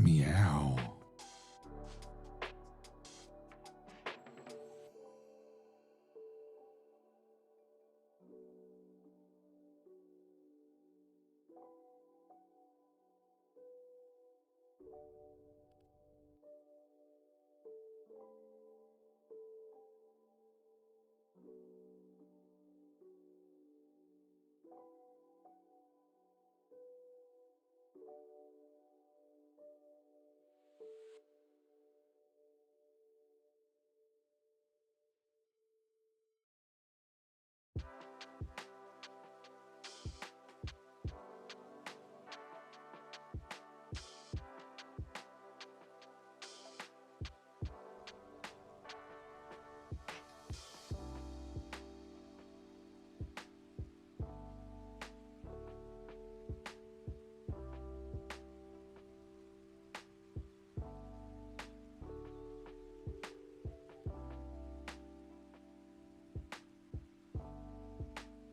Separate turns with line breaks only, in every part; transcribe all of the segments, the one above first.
Meow.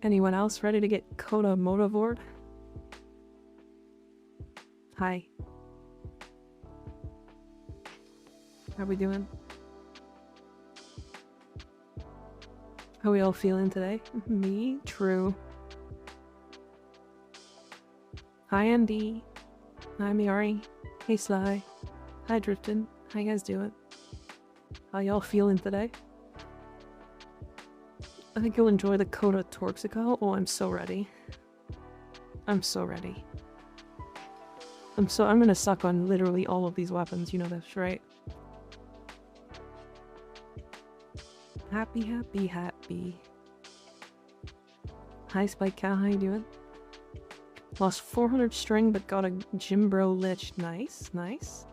Anyone else ready to get Coda Motovore? Hi. How we doing? How we all feeling today? Me? True. Hi Andy. Hi Miari. Hey Sly. Hi Driftin. How you guys doing? How y'all feeling today? I think you'll enjoy the Coda Torxico. Oh, I'm so ready. I'm so ready. I'm gonna suck on literally all of these weapons, you know this, right? Happy, happy, happy. Hi Spike Cow, how you doing? Lost 400 string but got a Jimbro Lich. Nice, nice.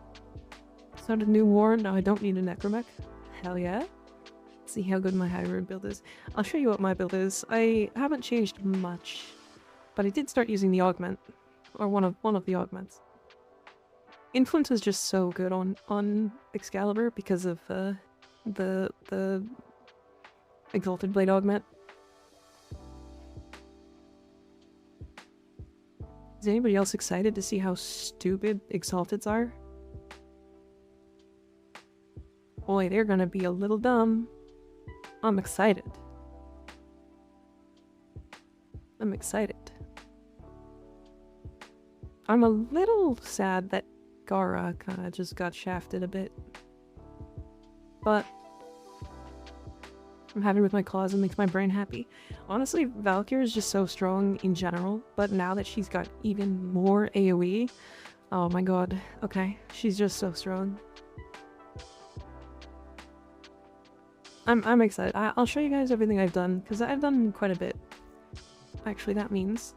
Started a new war, now I don't need a Necromech. Hell yeah. See how good my Hyrule build is. I'll show you what my build is. I haven't changed much, but I did start using the augment, or one of the augments. Influence is just so good on Excalibur because of the Exalted Blade augment. Is anybody else excited to see how stupid Exalteds are? Boy, they're gonna be a little dumb. I'm excited. I'm excited. I'm a little sad that Gara kinda just got shafted a bit. But I'm happy with my claws, it makes my brain happy. Honestly, Valkyr is just so strong in general, but now that she's got even more AoE, oh my god, okay, she's just so strong. I'm excited. I'll show you guys everything I've done, because I've done quite a bit. Actually, that means,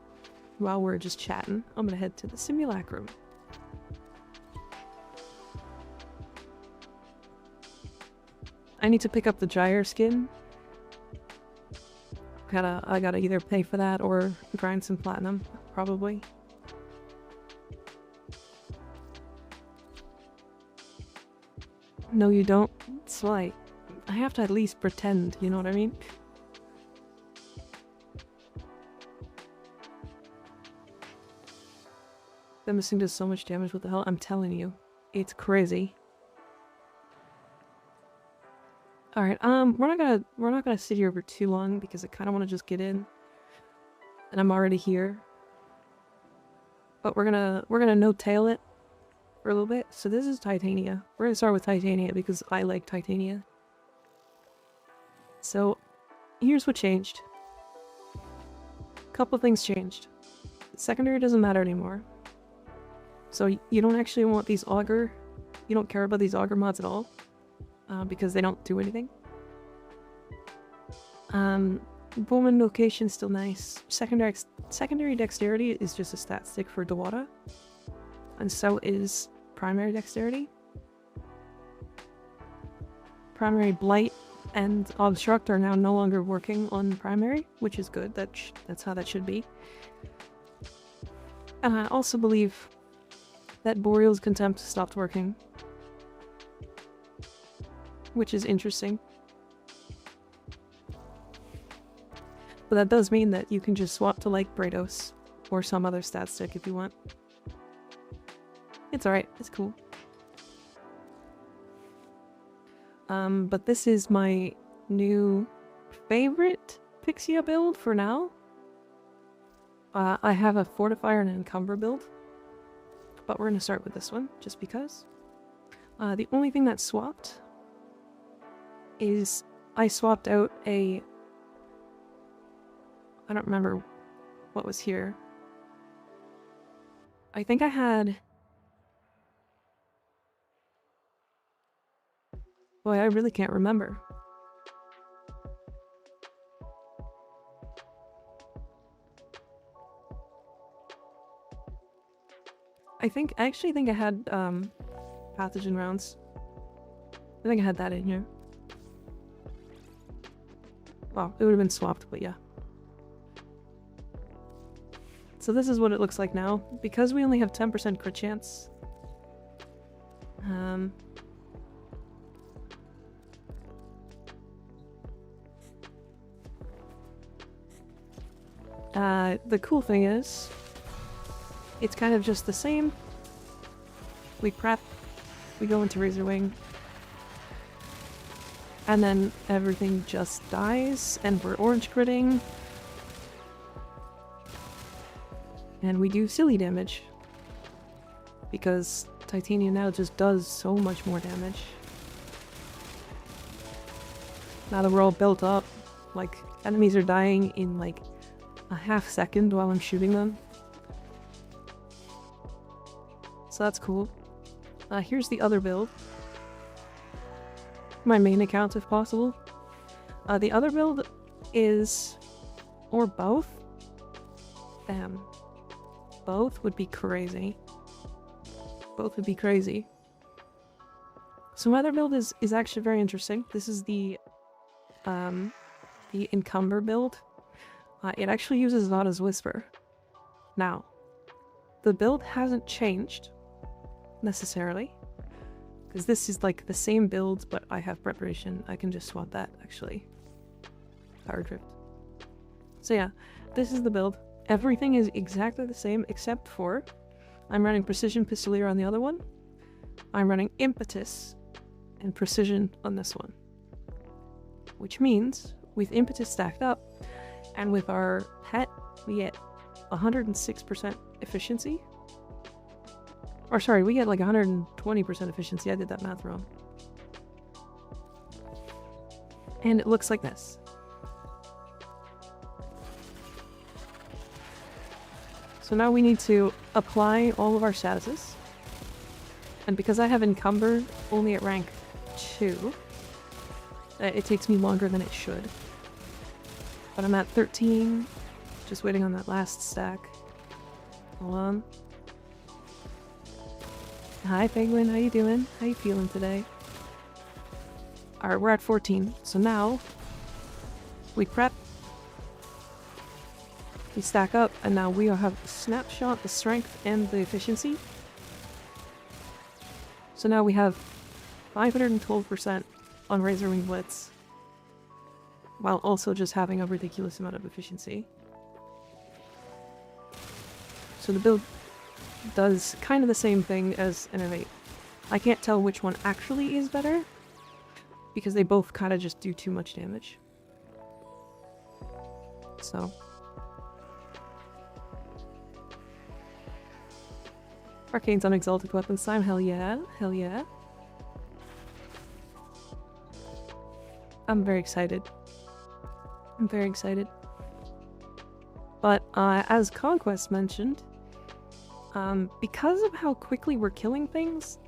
while we're just chatting, I'm gonna head to the simulacrum. I need to pick up the gyre skin. I gotta either pay for that or grind some platinum, probably. No, you don't. It's like, I have to at least pretend, you know what I mean? That missing does so much damage, what the hell? I'm telling you. It's crazy. Alright, we're not gonna sit here for too long because I kinda wanna just get in. And I'm already here. But we're gonna no-tail it for a little bit. So this is Titania. We're gonna start with Titania because I like Titania. So, here's what changed. A couple things changed. Secondary doesn't matter anymore. So you don't actually want these auger... You don't care about these auger mods at all. Because they don't do anything. Bowman location is still nice. Secondary dexterity is just a stat stick for Dewata. And so is primary dexterity. Primary blight and obstruct are now no longer working on primary, which is good. That's how that should be. And I also believe that Boreal's Contempt stopped working, which is interesting. But that does mean that you can just swap to like Brados or some other stat stick if you want. It's alright. It's cool. But this is my new favorite Pixia build for now. I have a Fortifier and an Encumber build, but we're gonna start with this one, just because. The only thing that's swapped is I swapped out a... I don't remember what was here. I think I had... Boy, I really can't remember. I actually think I had, pathogen rounds. I think I had that in here. Well, it would have been swapped, but yeah. So this is what it looks like now. Because we only have 10% crit chance. The cool thing is, it's kind of just the same. We prep, we go into Razor Wing, and then everything just dies, and we're orange critting. And we do silly damage. Because Titania now just does so much more damage. Now that we're all built up, like, enemies are dying in like a half second while I'm shooting them. So that's cool. Here's the other build. My main account if possible. The other build is... or both? Damn. Both would be crazy. Both would be crazy. So my other build is actually very interesting. This is the Encumber build. It actually uses Zada's Whisper. Now, the build hasn't changed, necessarily. Because this is like the same build, but I have preparation. I can just swap that, actually. Power Drift. So yeah, this is the build. Everything is exactly the same, except for I'm running Precision Pistolier on the other one. I'm running Impetus and Precision on this one. Which means, with Impetus stacked up, and with our pet, we get 106% efficiency. Or sorry, we get like 120% efficiency. I did that math wrong. And it looks like this. So now we need to apply all of our statuses. And because I have Encumber only at rank 2, it takes me longer than it should. But I'm at 13, just waiting on that last stack. Hold on. Hi Penguin, how you doing? How you feeling today? Alright, we're at 14. So now, we prep, we stack up, and now we have the snapshot, the strength, and the efficiency. So now we have 512% on Razor Wing Blitz, while also just having a ridiculous amount of efficiency. So the build does kind of the same thing as Innovate. I can't tell which one actually is better, because they both kind of just do too much damage. So. Arcane's on Exalted Weapons time, hell yeah, hell yeah. I'm very excited. I'm very excited. But, as Conquest mentioned, because of how quickly we're killing things,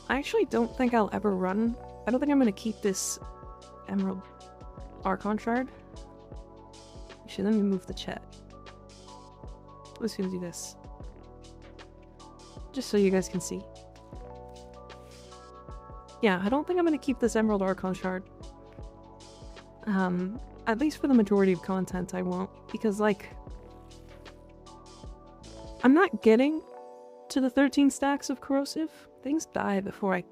I actually don't think I'll ever run. I don't think I'm gonna keep this Emerald Archon Shard. Actually, let me move the chat. Let's gonna do this. Just so you guys can see. Yeah, I don't think I'm gonna keep this Emerald Archon Shard. At least for the majority of content I won't, because like... I'm not getting to the 13 stacks of Corrosive. Things die before I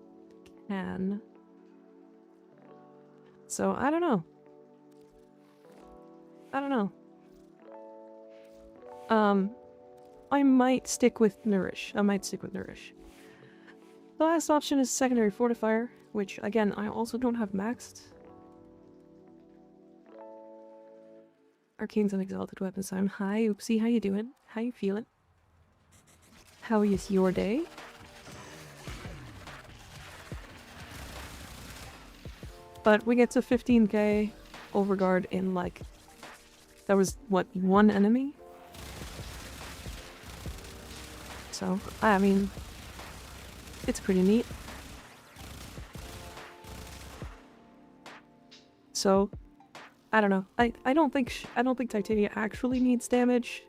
can. So, I don't know. I don't know. I might stick with Nourish. I might stick with Nourish. The last option is secondary fortifier, which again I also don't have maxed. Arcane's an exalted weapon time. Hi Oopsie, how you doing? How you feeling? How is your day? But we get to 15k overguard in like... That was, what, one enemy? So, I mean... It's pretty neat. So... I don't know. I don't think Titania actually needs damage.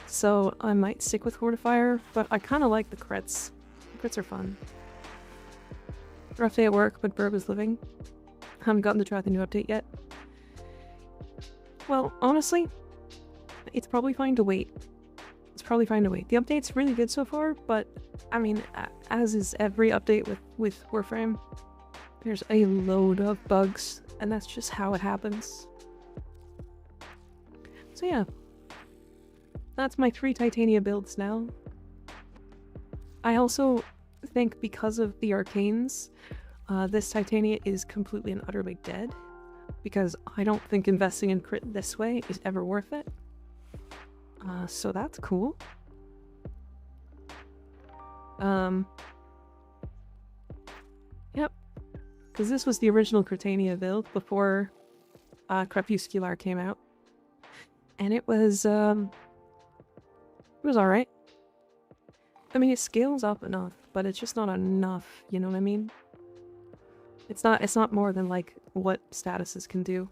So I might stick with Fortifier, but I kind of like the crits. The crits are fun. Rough day at work, but Burb is living. Haven't gotten to try the new update yet. Well, honestly, it's probably fine to wait. It's probably fine to wait. The update's really good so far, but I mean, as is every update with Warframe, there's a load of bugs, and that's just how it happens. So yeah. That's my 3 Titania builds now. I also think because of the arcanes, this Titania is completely and utterly dead. Because I don't think investing in crit this way is ever worth it. So that's cool. Yep. Because this was the original Critania build before Crepuscular came out. And it was alright. I mean, it scales up enough, but it's just not enough, you know what I mean? It's not more than like what statuses can do.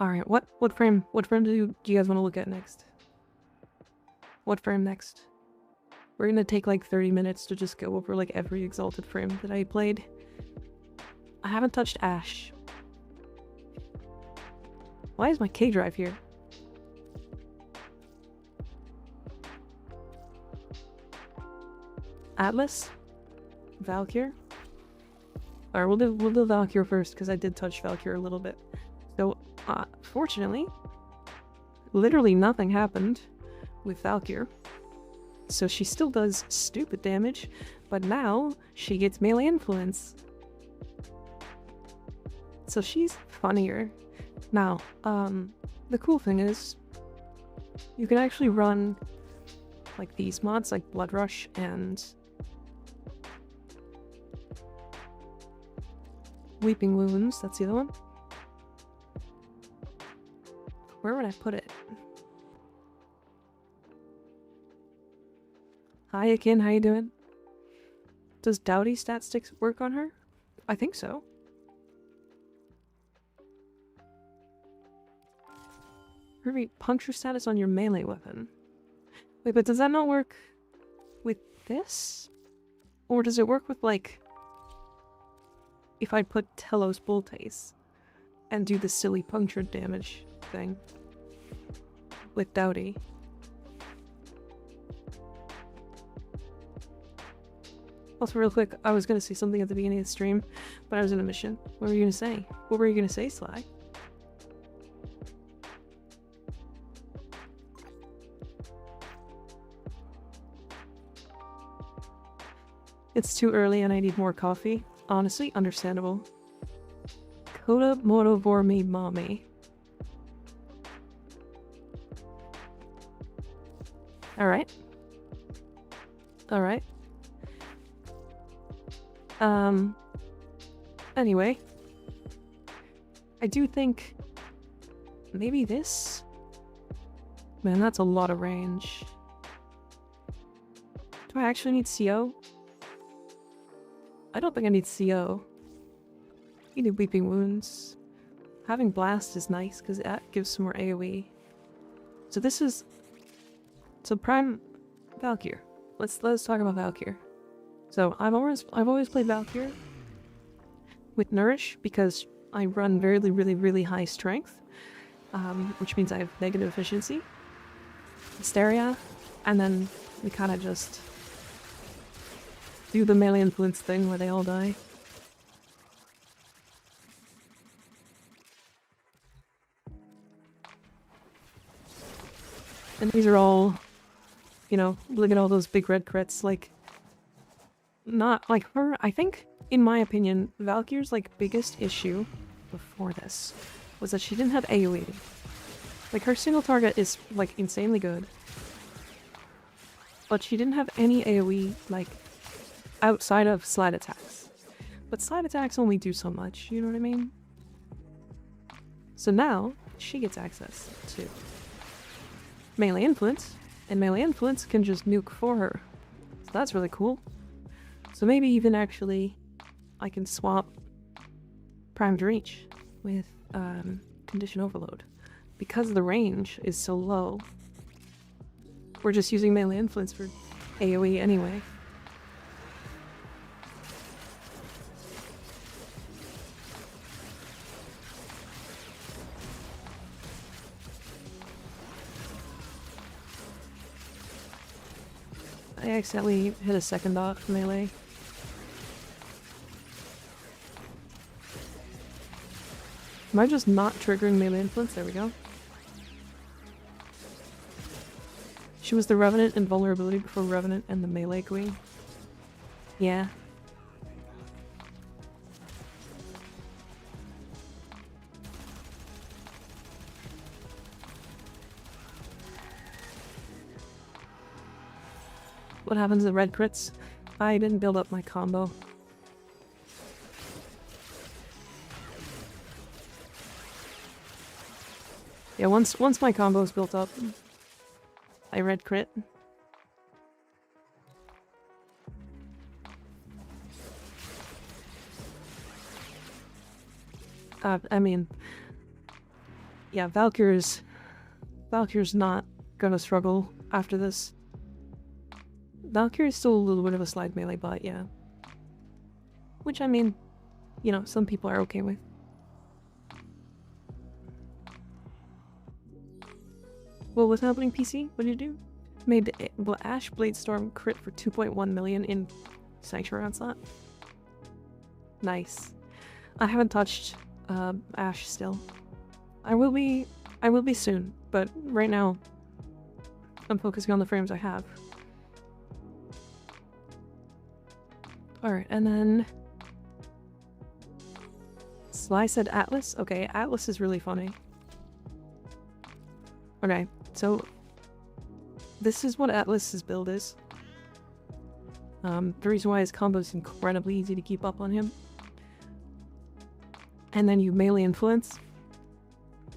Alright, what frame do you guys want to look at next? What frame next? We're gonna take like 30 minutes to just go over like every exalted frame that I played. I haven't touched Ash. Why is my K drive here? Atlas? Valkyr? Alright, we'll do Valkyr first, because I did touch Valkyr a little bit. So, fortunately, literally nothing happened with Valkyr. So she still does stupid damage, but now she gets melee influence. So she's funnier. Now, the cool thing is, you can actually run like these mods, like Blood Rush and Weeping Wounds, that's the other one. Where would I put it? Hi Akin, how you doing? Does Dowdy stat sticks work on her? I think so. Ruby, puncture status on your melee weapon. Wait, but does that not work with this? Or does it work with, like, if I put Telos Boltes and do the silly puncture damage thing with Dowdy? Also, real quick, I was gonna say something at the beginning of the stream, but I was in a mission. What were you gonna say? What were you gonna say, Sly? It's too early and I need more coffee. Honestly, understandable. Coda Motovore me mommy. Alright. Alright. Anyway. I do think... maybe this? Man, that's a lot of range. Do I actually need CO? I don't think I need CO. You need Weeping Wounds. Having Blast is nice because that gives some more AoE. So this is... so Prime Valkyr. Let's talk about Valkyr. So I've always played Valkyr with Nourish because I run really high strength, which means I have negative efficiency, Hysteria, and then we kind of just do the melee influence thing where they all die. And these are all, you know, look at all those big red crits, like, not like her. I think, in my opinion, Valkyrie's like biggest issue before this was that she didn't have AoE. Like her single target is like insanely good, but she didn't have any AoE like outside of slide attacks. But slide attacks only do so much, you know what I mean? So now she gets access to melee influence, and melee influence can just nuke for her. So that's really cool. So maybe even actually I can swap Primed Reach with Condition Overload. Because the range is so low, we're just using melee influence for AoE anyway. I accidentally hit a second off melee. Am I just not triggering melee influence? There we go. She was the Revenant and vulnerability before Revenant and the melee queen. Yeah. What happens to red crits? I didn't build up my combo. Yeah, once my combo's built up, I red crit. I mean, yeah, Valkyr's not gonna struggle after this. Valkyrie's still a little bit of a slide melee bot, yeah. Which, I mean, you know, some people are okay with. What was happening, PC? What did you do? Made Ash Bladestorm crit for 2.1 million in Sanctuary Onslaught. Nice. I haven't touched Ash still. I will be soon, but right now I'm focusing on the frames I have. Alright, and then Sly said Atlas? Okay, Atlas is really funny. Okay, so this is what Atlas's build is. The reason why his combo is incredibly easy to keep up on him. And then you melee influence.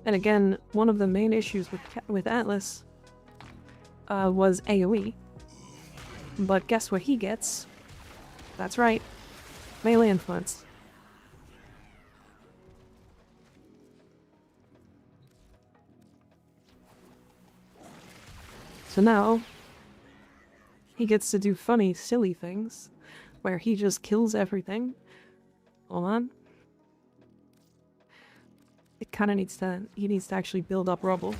And again, one of the main issues with Atlas was AoE. But guess what he gets? That's right, melee influence. So now, he gets to do funny, silly things, where he just kills everything. Hold on. It kinda needs to, he needs to actually build up rubble.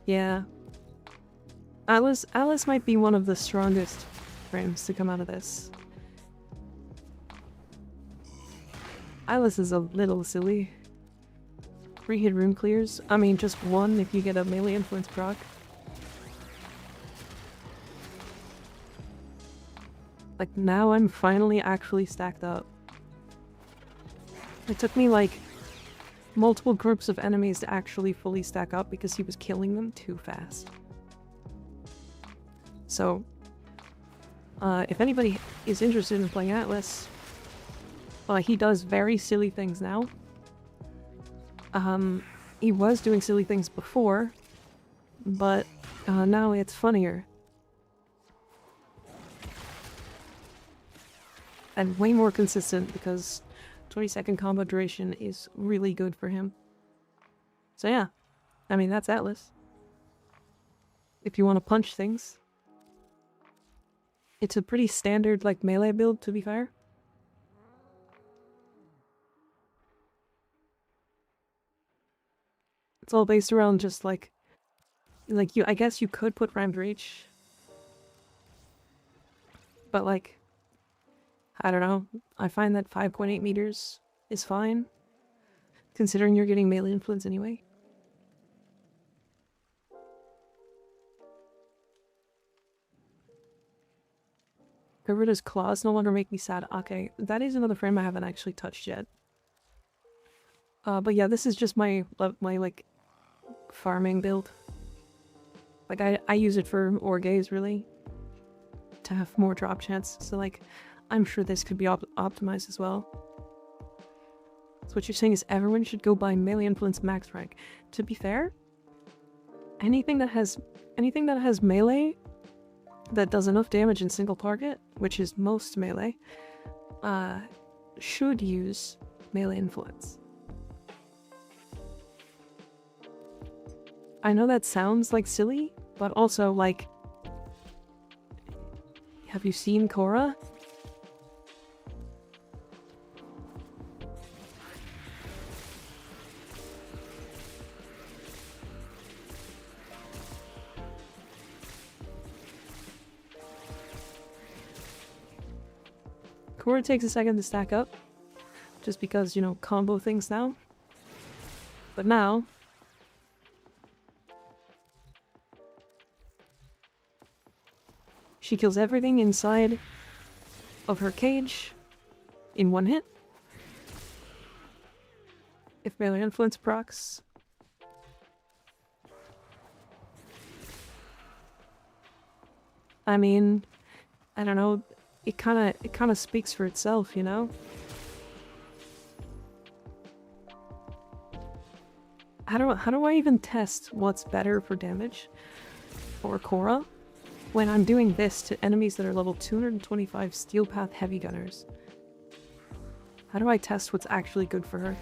Yeah. Atlas might be one of the strongest frames to come out of this. Atlas is a little silly. 3 hit rune clears. I mean, just 1 if you get a melee influence proc. Like, now I'm finally actually stacked up. It took me, like, multiple groups of enemies to actually fully stack up because he was killing them too fast. So, if anybody is interested in playing Atlas, he does very silly things now. He was doing silly things before, but now it's funnier. And way more consistent because 20-second combo duration is really good for him. So yeah, I mean, that's Atlas. If you want to punch things. It's a pretty standard, like, melee build, to be fair. It's all based around just, like you, I guess you could put Primed Reach. But, like, I don't know. I find that 5.8 meters is fine, considering you're getting melee influence anyway. Herberta's claws no longer make me sad. Okay, that is another frame I haven't actually touched yet. But yeah, this is just my like farming build. Like I use it for orgaze really, to have more drop chance. So like, I'm sure this could be optimized as well. So what you're saying is everyone should go buy melee influence max rank. To be fair, anything that has melee that does enough damage in single target, which is most melee, should use melee influence. I know that sounds like silly, but also like, have you seen Korra? Korra takes a second to stack up, just because, you know, combo things now. But now, she kills everything inside of her cage in one hit. If melee influence procs. I mean, I don't know, it kind of speaks for itself, you know? How do I even test what's better for damage for Korra when I'm doing this to enemies that are level 225 Steel Path Heavy Gunners? How do I test what's actually good for her?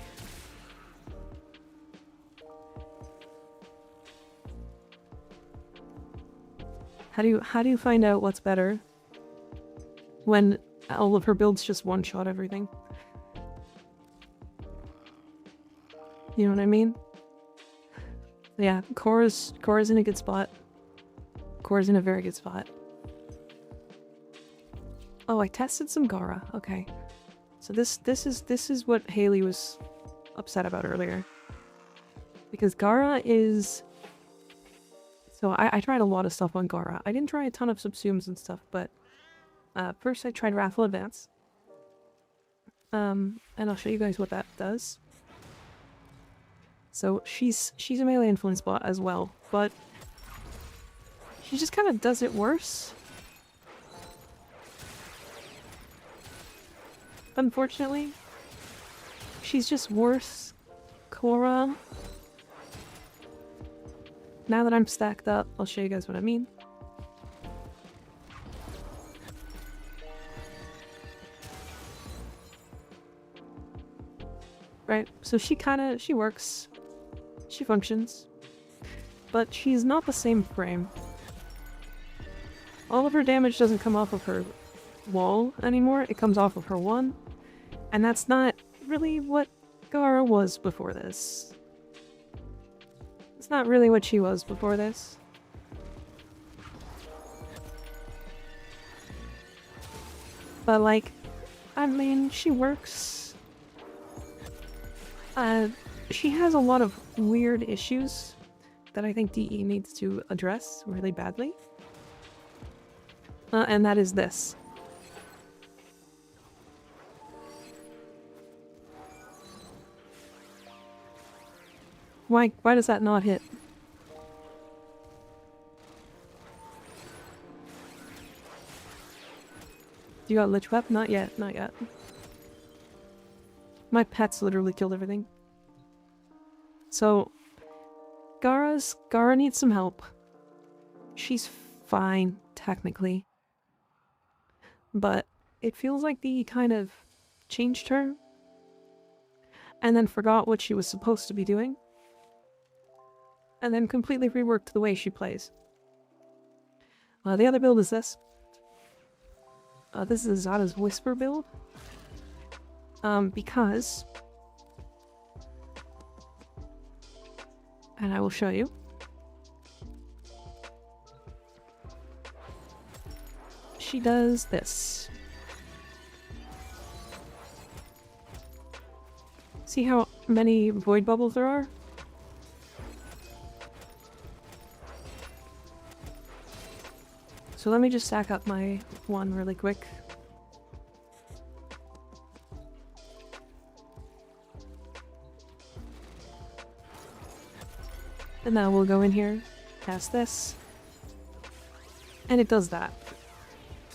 How do you find out what's better when all of her builds just one-shot everything? You know what I mean? Yeah, Korra's in a good spot. Korra's in a very good spot. Oh, I tested some Gaara. Okay. So this is what Haley was upset about earlier. Because Gaara is... So I tried a lot of stuff on Gaara. I didn't try a ton of subsumes and stuff, but first I tried Raffle Advance. And I'll show you guys what that does. So she's a melee influence bot as well, but she just kind of does it worse. Unfortunately, she's just worse. Korra. Now that I'm stacked up, I'll show you guys what I mean. Right, so she works. She functions. But she's not the same frame. All of her damage doesn't come off of her wall anymore, it comes off of her one. And that's not really what Gaara was before this. It's not really what she was before this. But like, I mean, she works. She has a lot of weird issues that I think DE needs to address really badly. And that is this. Why does that not hit? You got Lich Web? Not yet, not yet. My pets literally killed everything. So, Gaara needs some help. She's fine, technically. But it feels like the kind of changed her and then forgot what she was supposed to be doing. And then completely reworked the way she plays. The other build is this. This is Zada's Whisper build. Because... And I will show you. She does this. See how many void bubbles there are? So let me just stack up my one really quick. And now we'll go in here, cast this. And it does that.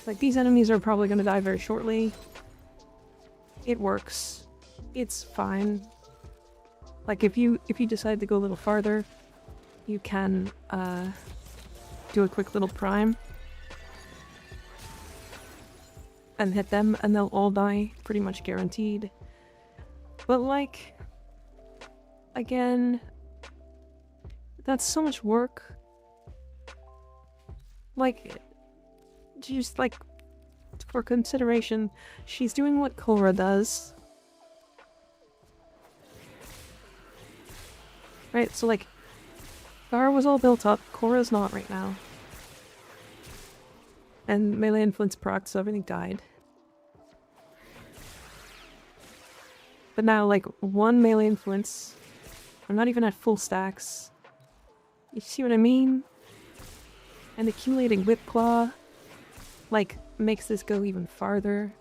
Like, these enemies are probably going to die very shortly. It works. It's fine. Like, if you decide to go a little farther, you can do a quick little prime. And hit them, and they'll all die, pretty much guaranteed. But, like, again, that's so much work. Like, just, like, for consideration, she's doing what Korra does. Right, so, like, Gara was all built up, Korra's not right now. And melee influence procced, so everything died. But now, like, one melee influence, I'm not even at full stacks. You see what I mean? And accumulating Whip Claw, like, makes this go even farther.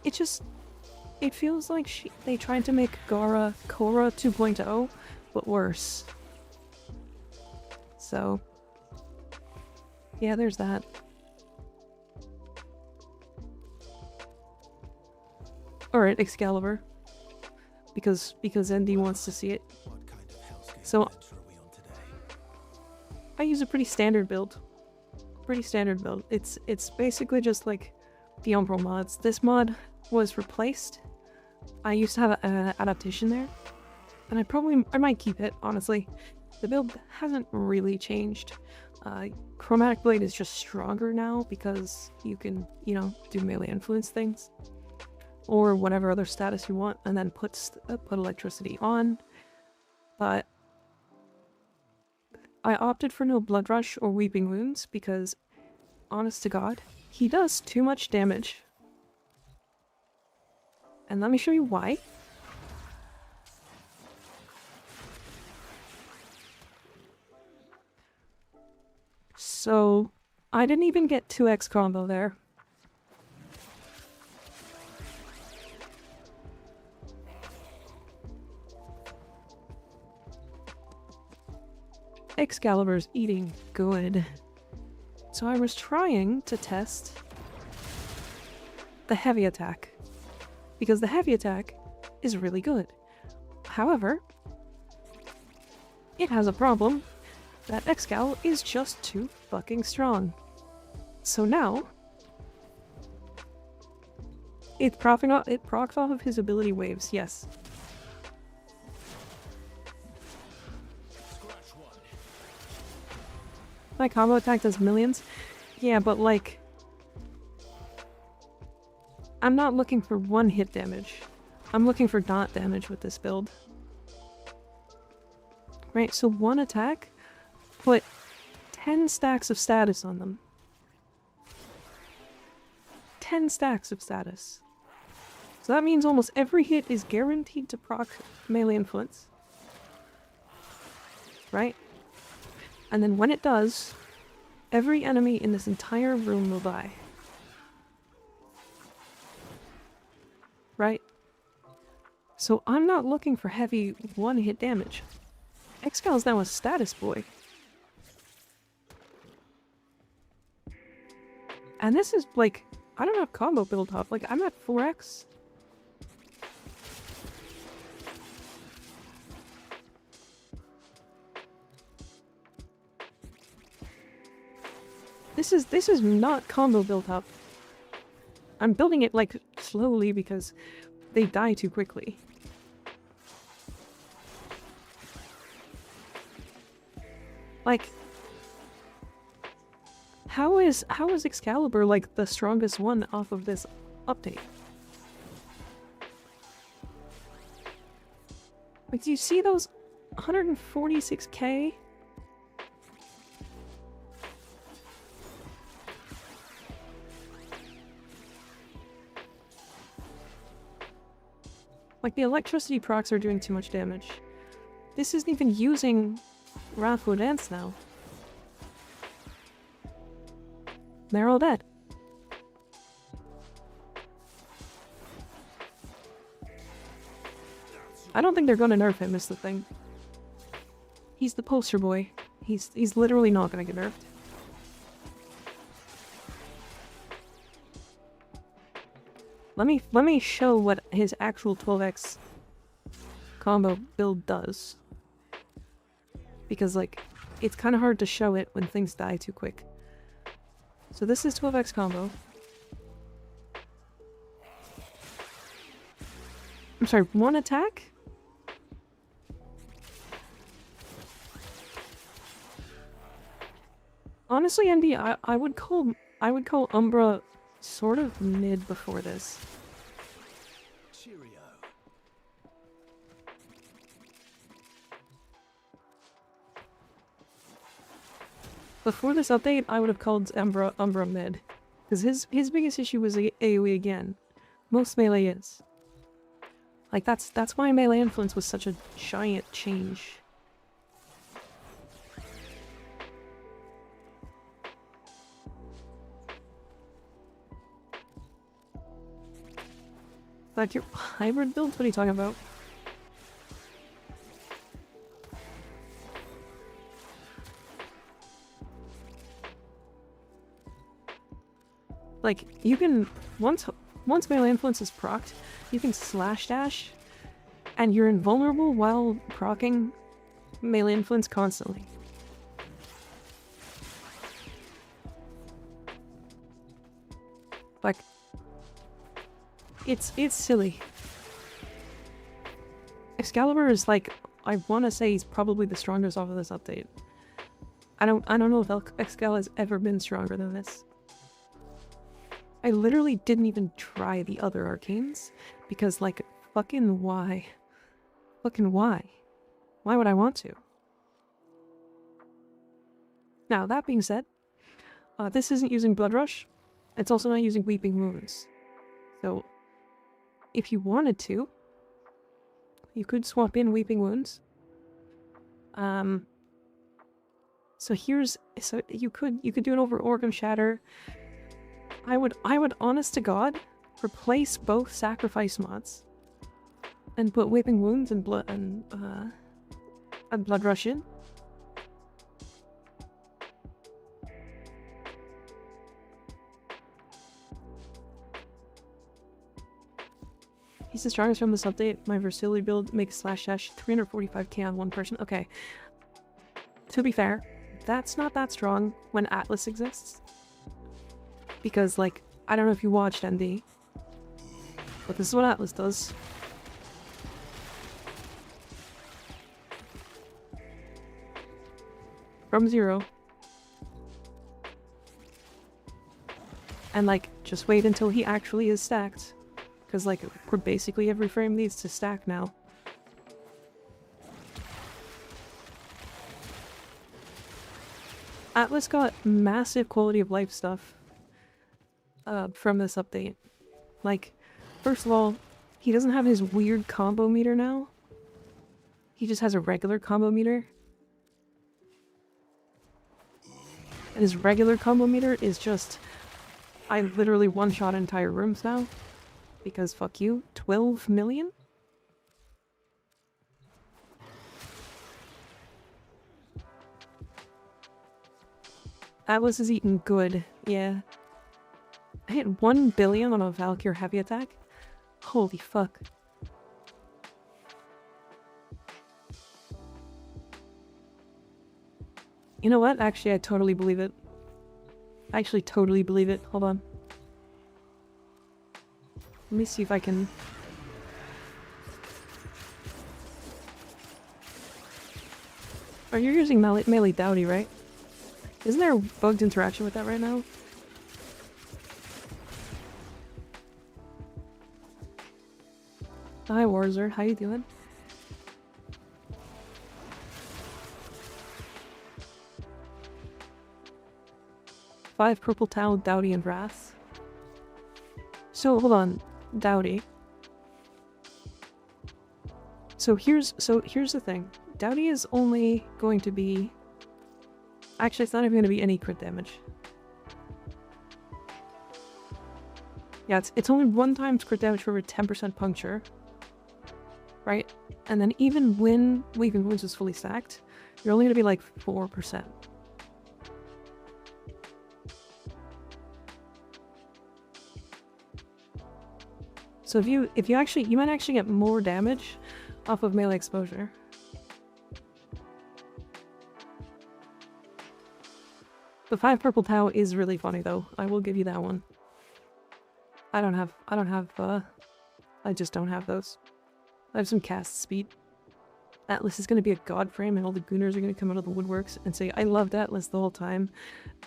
It just... it feels like they tried to make Gara Korra 2.0, but worse. So... yeah, there's that. Alright, Excalibur. Because ND wants to see it. So... I use a pretty standard build. It's basically just like the Umbral mods. This mod was replaced. I used to have an adaptation there. And I might keep it, honestly. The build hasn't really changed. Chromatic Blade is just stronger now because you can, you know, do melee influence things. Or whatever other status you want, and then put electricity on. But I opted for no Blood Rush or Weeping Wounds because, honest to God, he does too much damage. And let me show you why. So, I didn't even get 2x combo there. Excalibur's eating good. So I was trying to test the heavy attack. Because the heavy attack is really good. However, it has a problem. That Excal is just too fucking strong. So now, it procs off of his ability waves, yes. My combo attack does millions? Yeah, but like... I'm not looking for one hit damage. I'm looking for dot damage with this build. Right, so one attack, put 10 stacks of status on them. 10 stacks of status. So that means almost every hit is guaranteed to proc melee influence. Right? And then when it does, every enemy in this entire room will die. Right? So I'm not looking for heavy one-hit damage. Excal's now a status boy. And this is like, I don't have combo build up, like I'm at 4x. This is not combo built up. I'm building it like slowly because they die too quickly. Like, how is Excalibur like the strongest one off of this update? Like, do you see those 146k? Like, the electricity procs are doing too much damage. This isn't even using Wrathful Dance now. they're all dead. I don't think they're gonna nerf him is the thing. He's the poster boy. He's literally not gonna get nerfed. Let me show what his actual 12x combo build does. Because, like, it's kind of hard to show it when things die too quick. So this is 12x combo. I'm sorry, one attack? Honestly, Andy, I would call Umbra sort of mid before this.
Cheerio.
Before this update, I would have called Umbra mid. Because his biggest issue was AoE again. Most melee is. Like, that's why melee influence was such a giant change. Like, your hybrid builds? What are you talking about? Like, you can, once melee influence is procced, you can slash dash, and you're invulnerable while proccing melee influence constantly. Like, it's silly. Excalibur is like, I want to say he's probably the strongest off of this update. I don't know if Excalibur has ever been stronger than this. I literally didn't even try the other arcanes because, like, fucking why? Fucking why? Why would I want to? Now, that being said, this isn't using Blood Rush. It's also not using Weeping Wounds. So, if you wanted to, you could swap in Weeping Wounds. So you could do it over Orgum Shatter. I would honest to God replace both sacrifice mods and put Weeping Wounds and Blood Rush in. He's the strongest from this update. My versatility build makes slash dash 345k on one person. Okay. To be fair, that's not that strong when Atlas exists. Because, like, I don't know if you watched ND, but this is what Atlas does. From 0. And, like, just wait until he actually is stacked. Because, like, basically every frame needs to stack now. Atlas got massive quality of life stuff from this update. Like, first of all, he doesn't have his weird combo meter now. He just has a regular combo meter. And his regular combo meter is just... I literally one-shot entire rooms now. Because fuck you. 12 million? Atlas is eating good, yeah. I hit 1 billion on a Valkyr heavy attack? Holy fuck. You know what? Actually, I totally believe it. I actually totally believe it. Hold on. Let me see if I can... Oh, you're using melee Dowdy, right? Isn't there a bugged interaction with that right now? Hi, Warzer. How you doing? Five purple towel, Dowdy, and Wrath. So hold on, Dowdy. So here's the thing. Dowdy is only going to be... Actually, it's not even going to be any crit damage. Yeah, it's only 1 times crit damage for a 10% puncture. Right? And then even when Weakened Wounds is fully stacked, you're only gonna be like 4%. So if you actually, you might actually get more damage off of melee exposure. The 5 purple Tau is really funny though. I will give you that one. I just don't have those. I have some cast speed. Atlas is going to be a god frame and all the gooners are going to come out of the woodworks and say, I loved Atlas the whole time.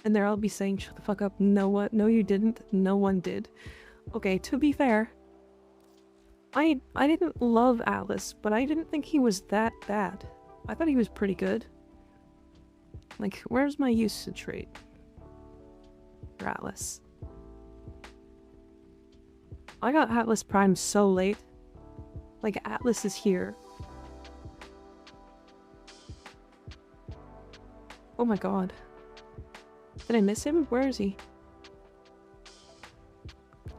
And there I'll be saying, shut the fuck up. No, what? No, you didn't. No one did. Okay, to be fair, I didn't love Atlas, but I didn't think he was that bad. I thought he was pretty good. Like, where's my usage rate for Atlas? I got Atlas Prime so late. Like, Atlas is here. Oh my god. Did I miss him? Where is he?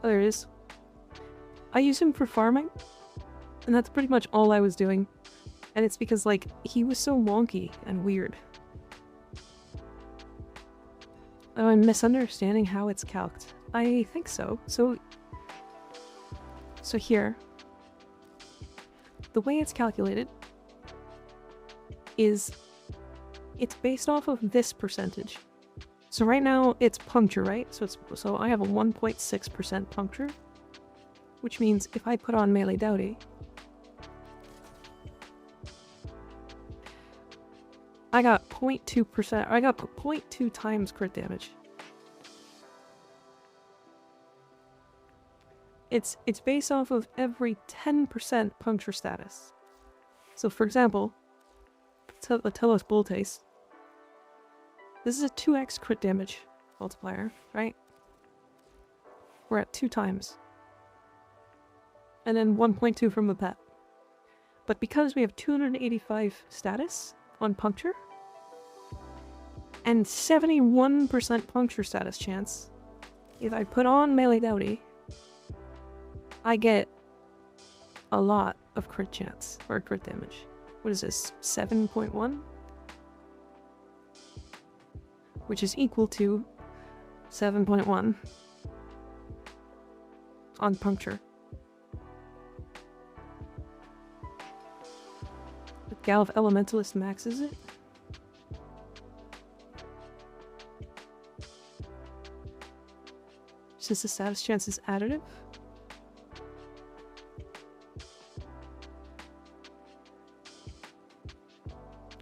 Oh, there he is. I use him for farming, and that's pretty much all I was doing. And it's because, like, he was so wonky and weird. Oh, I'm misunderstanding how it's calced. I think so. So here, the way it's calculated is it's based off of this percentage. So right now it's puncture, right? So I have a 1.6% puncture, which means if I put on melee Dowdy, I got 0.2%. I got 0.2 times crit damage. It's based off of every 10% puncture status. So for example, Telos Bull Taste. This is a 2x crit damage multiplier, right? We're at 2 times. And then 1.2 from the pet. But because we have 285 status on puncture, and 71% puncture status chance, if I put on melee Dowdy, I get a lot of crit chance, or crit damage. What is this? 7.1? Which is equal to 7.1 on puncture. The Galv Elementalist maxes it. Since the status chance is additive.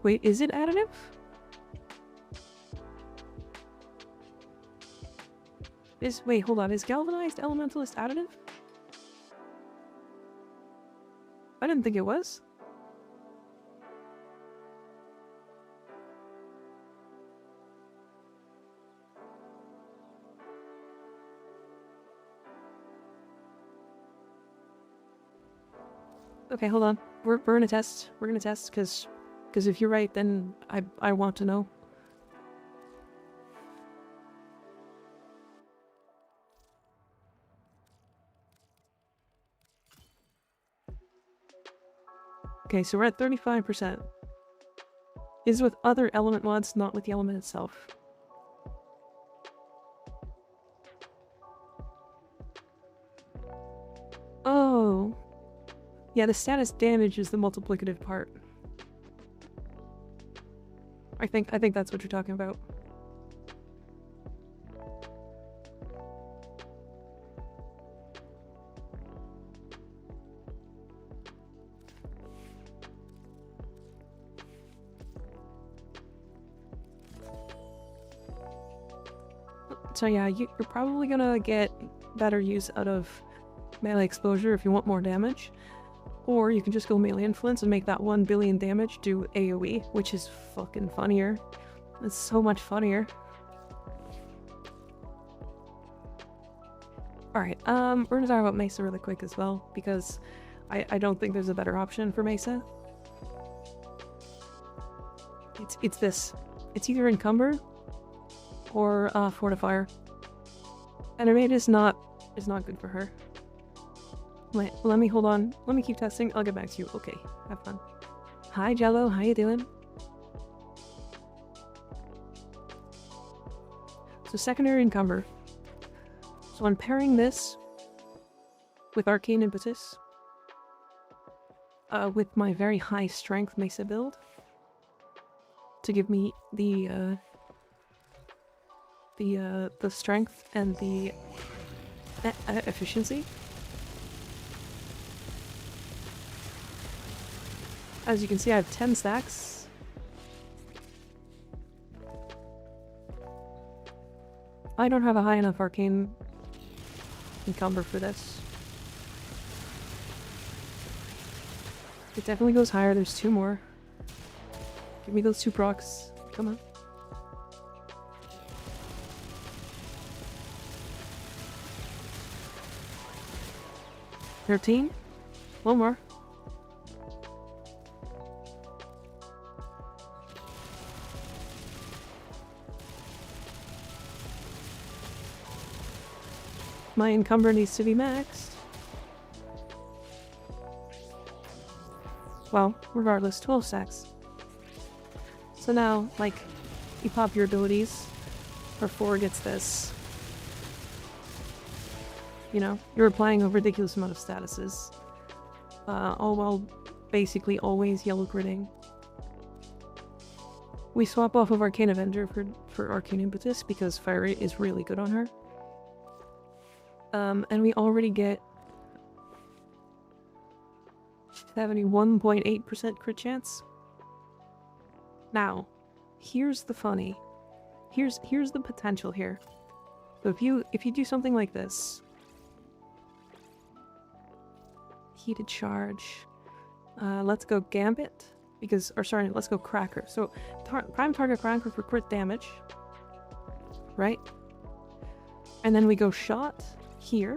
Wait, is it additive? Wait, hold on, is Galvanized Elementalist additive? I didn't think it was. Okay, hold on. We're gonna test. We're gonna test, because if you're right, then I want to know. Okay, so we're at 35%. Is with other element mods, not with the element itself. Oh. Yeah, the status damage is the multiplicative part. I think that's what you're talking about. So yeah, you're probably gonna get better use out of melee exposure if you want more damage. Or you can just go melee influence and make that 1 billion damage do AoE, which is fucking funnier. It's so much funnier. Alright, we're gonna talk about Mesa really quick as well, because I don't think there's a better option for Mesa. It's this. It's either Encumber or Fortifier. And it is not is not good for her. Wait, let me hold on. Let me keep testing. I'll get back to you. Okay, have fun. Hi, Jello. How you doing? So secondary encumber. So I'm pairing this with arcane impetus with my very high strength Mesa build to give me the strength and the efficiency. As you can see, I have 10 stacks. I don't have a high enough arcane encumber for this. It definitely goes higher. There's 2 more. Give me those 2 procs. Come on. $13. One more. My encumber needs to be maxed. Well, regardless, 12 stacks. So now, like, you pop your abilities, or 4 gets this. You know, you're applying a ridiculous amount of statuses. All while basically always yellow critting. We swap off of Arcane Avenger for Arcane Impetus because fire rate is really good on her. And we already get 71.8% crit chance. Now, here's the funny. Here's the potential here. So if you do something like this, heated charge. Let's go Gambit because, or sorry, let's go Cracker. So prime target Cracker for crit damage, right? And then we go Shot here.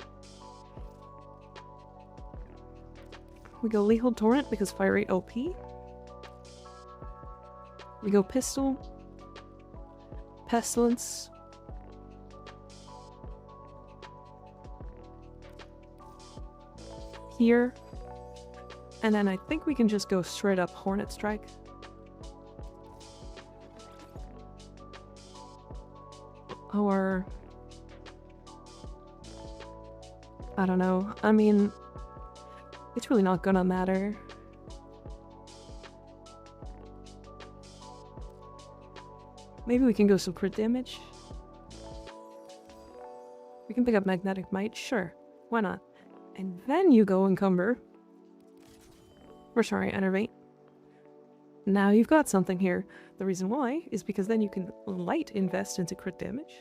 We go Lethal Torrent because fire rate OP. We go Pistol, Pestilence, here, and then I think we can just go straight up Hornet Strike. Or I don't know. I mean, it's really not gonna matter. Maybe we can go some crit damage. We can pick up Magnetic Might, sure. Why not? And then you go Encumber. Or sorry, Enervate. Now you've got something here. The reason why is because then you can light invest into crit damage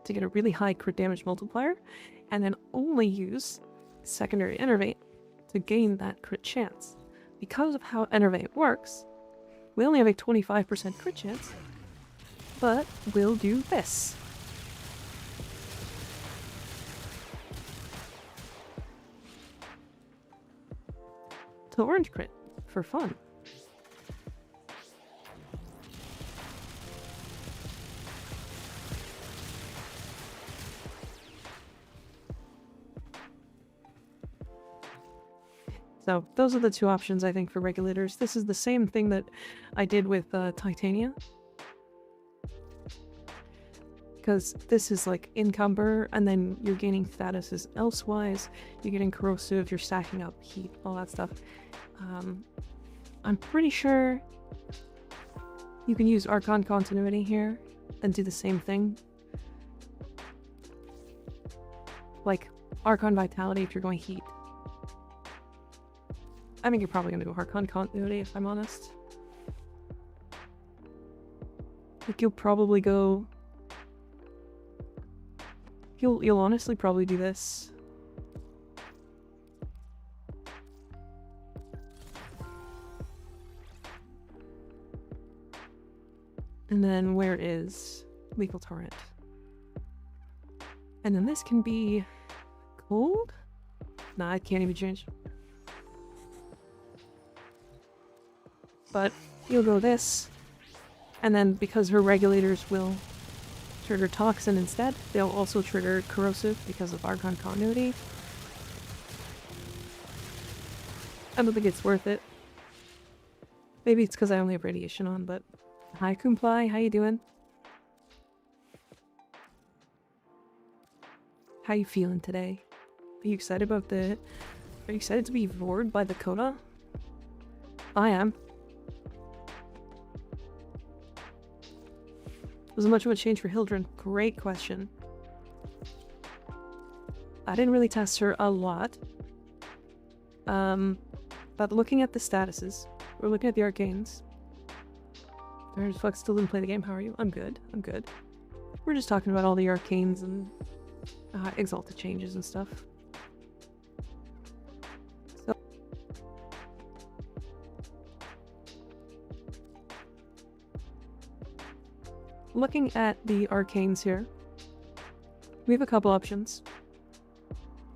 to get a really high crit damage multiplier, and then only use secondary Enervate to gain that crit chance. Because of how Enervate works, we only have a 25% crit chance, but we'll do this. To orange crit for fun. So those are the 2 options I think for regulators. This is the same thing that I did with Titania. Because this is like Encumber, and then you're gaining statuses elsewise, you're getting Corrosive, you're stacking up heat, all that stuff. I'm pretty sure you can use Archon Continuity here and do the same thing. Like Archon Vitality if you're going heat. I think you're probably going to go Archon Continuity if I'm honest. Like you'll probably go... You'll honestly probably do this. And then where is Lethal Torrent? And then this can be cold? Nah, it can't even change. But you'll go this, and then because her regulators will trigger Toxin instead. They'll also trigger Corrosive because of Archon continuity. I don't think it's worth it. Maybe it's because I only have radiation on, but... Hi, Kumplai, how you doing? How you feeling today? Are you excited about the... Are you excited to be roared by the Coda? I am. Was it much of a change for Hildren? Great question. I didn't really test her a lot. But looking at the statuses, we're looking at the arcanes. Fuck, still didn't play the game. How are you? I'm good. I'm good. We're just talking about all the arcanes and Exalted changes and stuff. So, looking at the arcanes here, we have a couple options.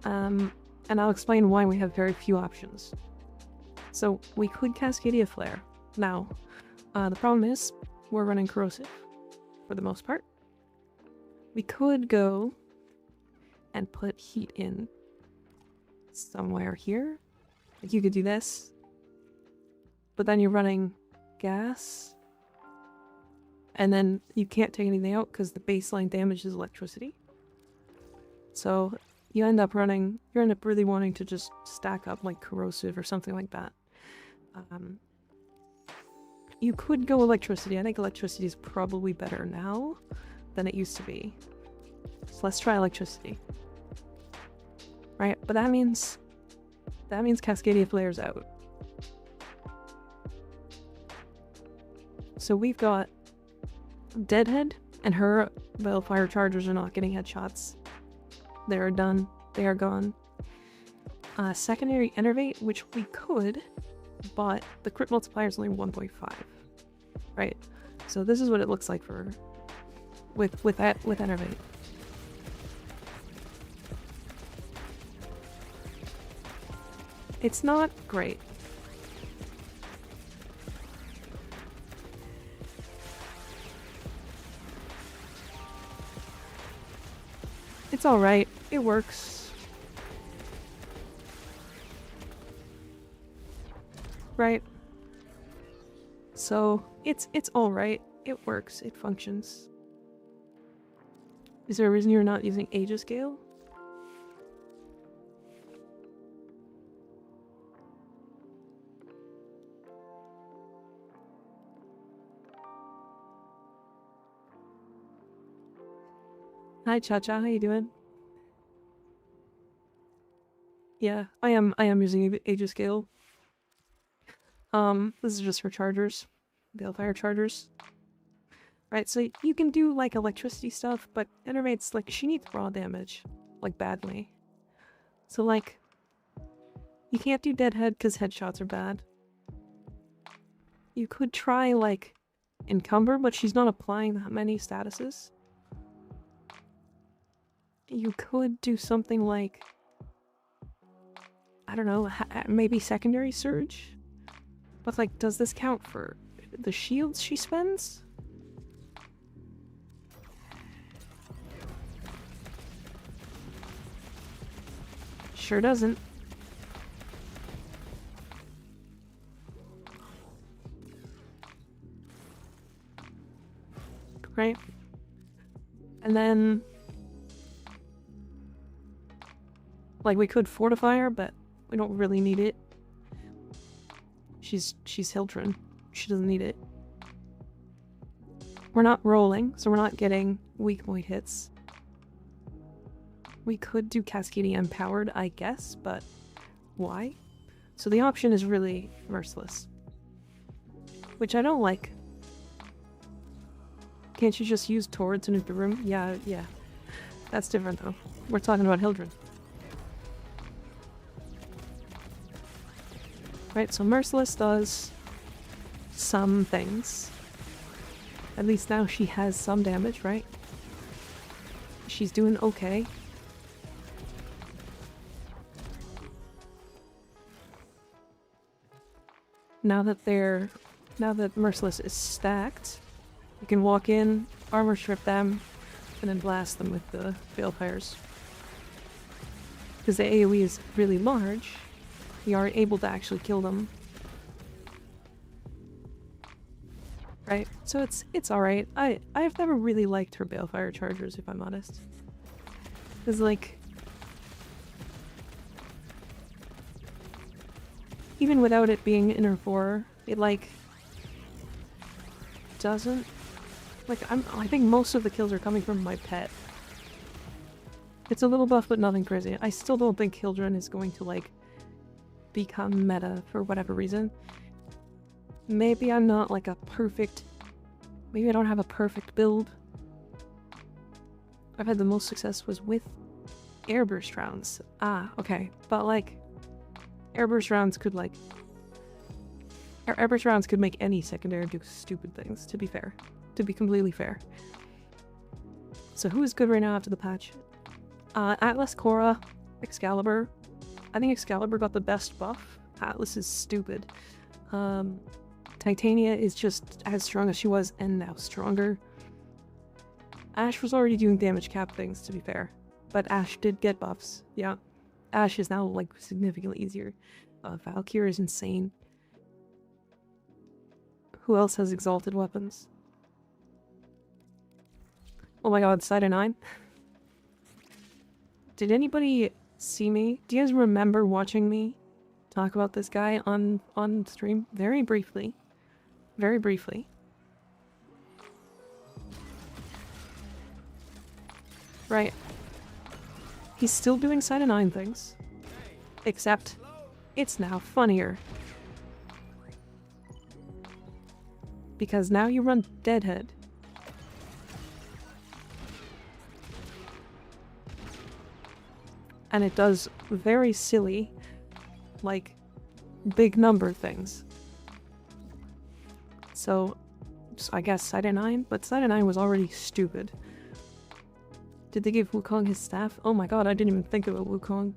And I'll explain why we have very few options. So, we could Cascadia Flare. Now, the problem is, we're running Corrosive, for the most part. We could go and put heat in somewhere here. Like, you could do this. But then you're running gas. And then you can't take anything out because the baseline damage is electricity. So, you end up really wanting to just stack up like Corrosive or something like that. You could go electricity. I think electricity is probably better now than it used to be. So let's try electricity. Right, but that means Cascadia Flare's out. So we've got Deadhead and her Balefire Chargers are not getting headshots. They are done. They are gone. Secondary Enervate, which we could, but the crit multiplier is only 1.5. Right? So this is what it looks like for with Enervate. It's not great. It's alright. It works. Right? So, it's alright. It works. It functions. Is there a reason you're not using Aegiscale? Hi Cha-Cha, how you doing? Yeah, I am using Aegiscale. This is just for chargers. Balefire Chargers. Right, so you can do like electricity stuff, but Enervate's like, she needs raw damage. Like badly. So like, you can't do Deadhead because headshots are bad. You could try like Encumber, but she's not applying that many statuses. You could do something like, I don't know, maybe Secondary Surge? But like, does this count for the shields she spends? Sure doesn't. Right? And then... like, we could fortify her, but we don't really need it. She's Hildren. She doesn't need it. We're not rolling, so we're not getting weak point hits. We could do Cascadia Empowered, I guess, but why? So the option is really Merciless. Which I don't like. Can't you just use Torrid to nuke the room? Yeah. That's different though. We're talking about Hildren. Right, so Merciless does some things. At least now she has some damage, right? She's doing okay. Now that Merciless is stacked, you can walk in, armor strip them, and then blast them with the Balefires. Because the AoE is really large, we are able to actually kill them. Right? So it's alright. I've never really liked her Balefire chargers, if I'm honest. Because, like, even without it being in her 4, it, like, doesn't... Like, I think most of the kills are coming from my pet. It's a little buff, but nothing crazy. I still don't think Hildren is going to, like, become meta for whatever reason. Maybe I'm not, like, a perfect... Maybe I don't have a perfect build. I've had the most success was with airburst rounds. Ah, okay. But, like, airburst rounds could, like... Airburst rounds could make any secondary do stupid things, to be fair. To be completely fair. So who is good right now after the patch? Atlas, Korra, Excalibur. I think Excalibur got the best buff. Atlas is stupid. Titania is just as strong as she was, and now stronger. Ashe was already doing damage cap things, to be fair. But Ashe did get buffs, yeah. Ashe is now, like, significantly easier. Valkyrie is insane. Who else has exalted weapons? Oh my god, Side of 9? Did anybody see me? Do you guys remember watching me talk about this guy on stream? Very briefly. Very briefly. Right. He's still doing Side of 9 things. Except, it's now funnier. Because now you run Deadhead. And it does very silly, like, big number things. So I guess Side of 9, but Side of 9 was already stupid. Did they give Wukong his staff? Oh my god, I didn't even think about Wukong.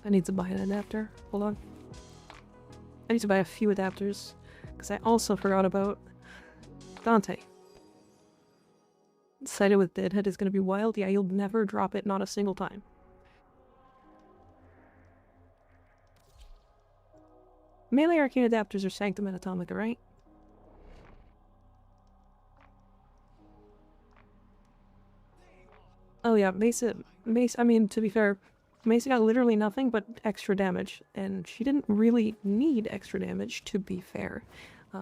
I need to buy an adapter. Hold on. I need to buy a few adapters, because I also forgot about Dante. Sided with Deadhead is going to be wild. Yeah, you'll never drop it, not a single time. Melee arcane adapters are Sanctum and Atomica, right? Oh yeah, Mace, I mean, to be fair, Mace got literally nothing but extra damage, and she didn't really need extra damage, to be fair.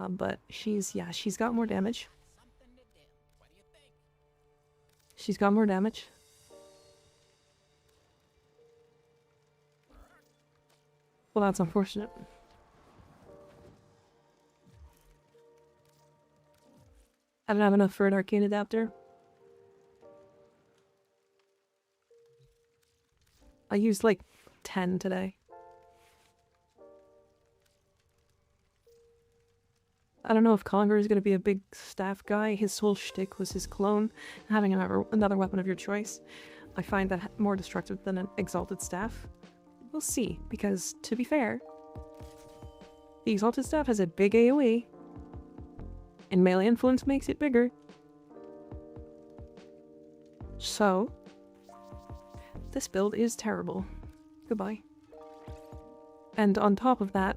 But she's got more damage. She's got more damage. Well, that's unfortunate. I don't have enough for an arcane adapter. I used like 10 today. I don't know if Conger is going to be a big staff guy. His whole shtick was his clone, having another weapon of your choice. I find that more destructive than an exalted staff. We'll see, because to be fair, the exalted staff has a big AoE, and melee influence makes it bigger. So, this build is terrible. Goodbye. And on top of that,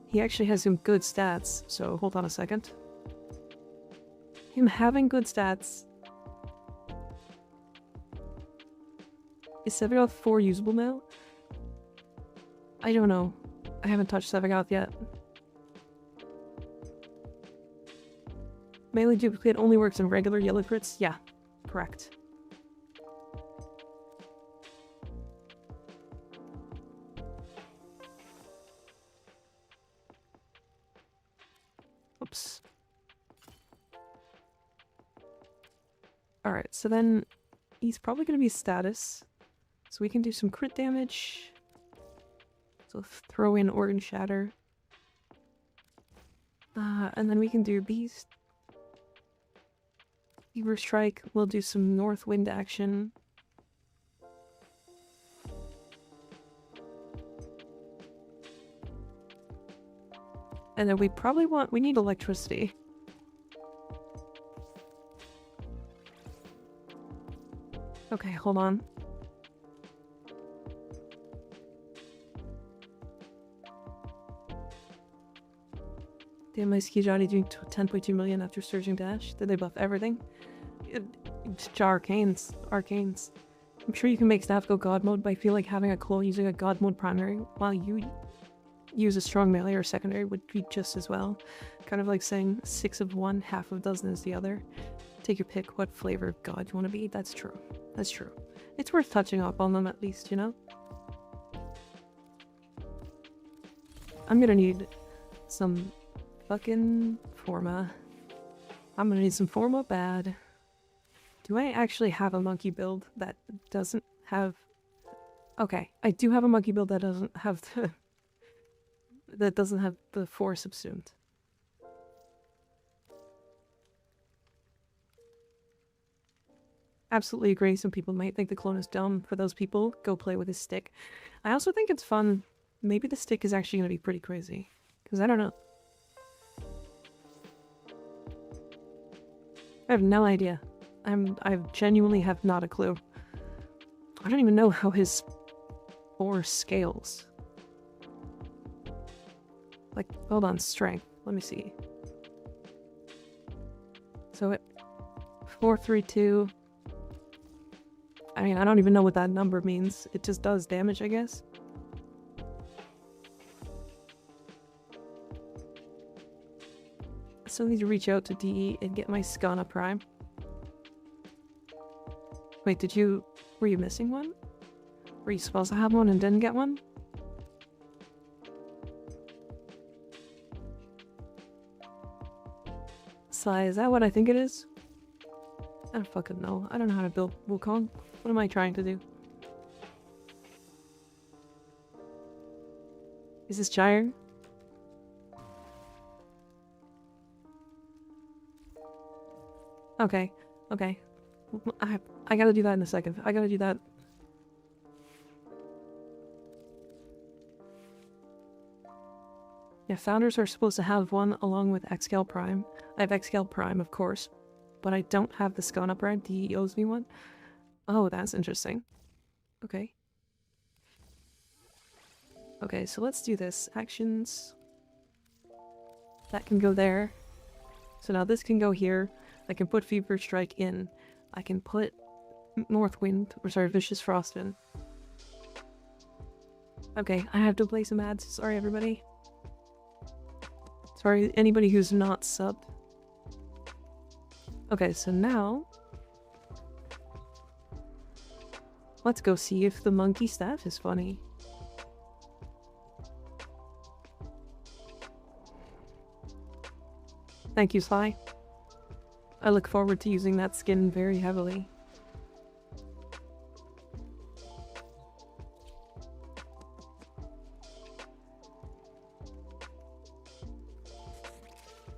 he actually has some good stats, so hold on a second. Him having good stats... Is Sevagoth 4 usable now? I don't know. I haven't touched Sevagoth yet. Melee duplicate only works in regular yellow crits? Yeah, correct. Oops. Alright, so then he's probably going to be status. So we can do some crit damage. So throw in Organ Shatter. And then we can do Beast. Fever Strike. We'll do some North Wind action. And then we probably we need electricity. Okay, hold on. Damn, my ski Johnny doing 10.2 million after surging dash. Did they buff everything? Arcanes. Arcanes. I'm sure you can make staff go god mode, but I feel like having a clone using a god mode primary while you use a strong melee or secondary would be just as well. Kind of like saying 6 of one, half of dozen is the other. Take your pick what flavor of god you want to be. That's true. That's true. It's worth touching up on them at least, you know? I'm gonna need some fucking Forma. I'm gonna need some Forma bad. Do I actually have a monkey build that doesn't have... Okay, I do have a monkey build that doesn't have the... that doesn't have the 4 subsumed. Absolutely agree. Some people might think the clone is dumb. For those people, go play with his stick. I also think it's fun. Maybe the stick is actually going to be pretty crazy. Because I don't know. I have no idea. I genuinely have not a clue. I don't even know how his 4 scales. Like, hold on, strength. Let me see. So it... 432... I mean, I don't even know what that number means. It just does damage, I guess. I still need to reach out to DE and get my Skana Prime. Wait, were you missing one? Were you supposed to have one and didn't get one? Sai, is that what I think it is? I don't fucking know. I don't know how to build Wukong. What am I trying to do? Is this Gyre? Okay. Okay. I gotta do that in a second. I gotta do that. Yeah, founders are supposed to have one along with Xcal Prime. I have Xcal Prime, of course, but I don't have the Skana Prime. DE owes me one. Oh, that's interesting. Okay. Okay, so let's do this. Actions. That can go there. So now this can go here. I can put Fever Strike in. I can put Northwind, or sorry, Vicious Frost in. Okay, I have to play some ads. Sorry, everybody. Sorry, anybody who's not subbed. Okay, so now... let's go see if the monkey staff is funny. Thank you, Sly. I look forward to using that skin very heavily.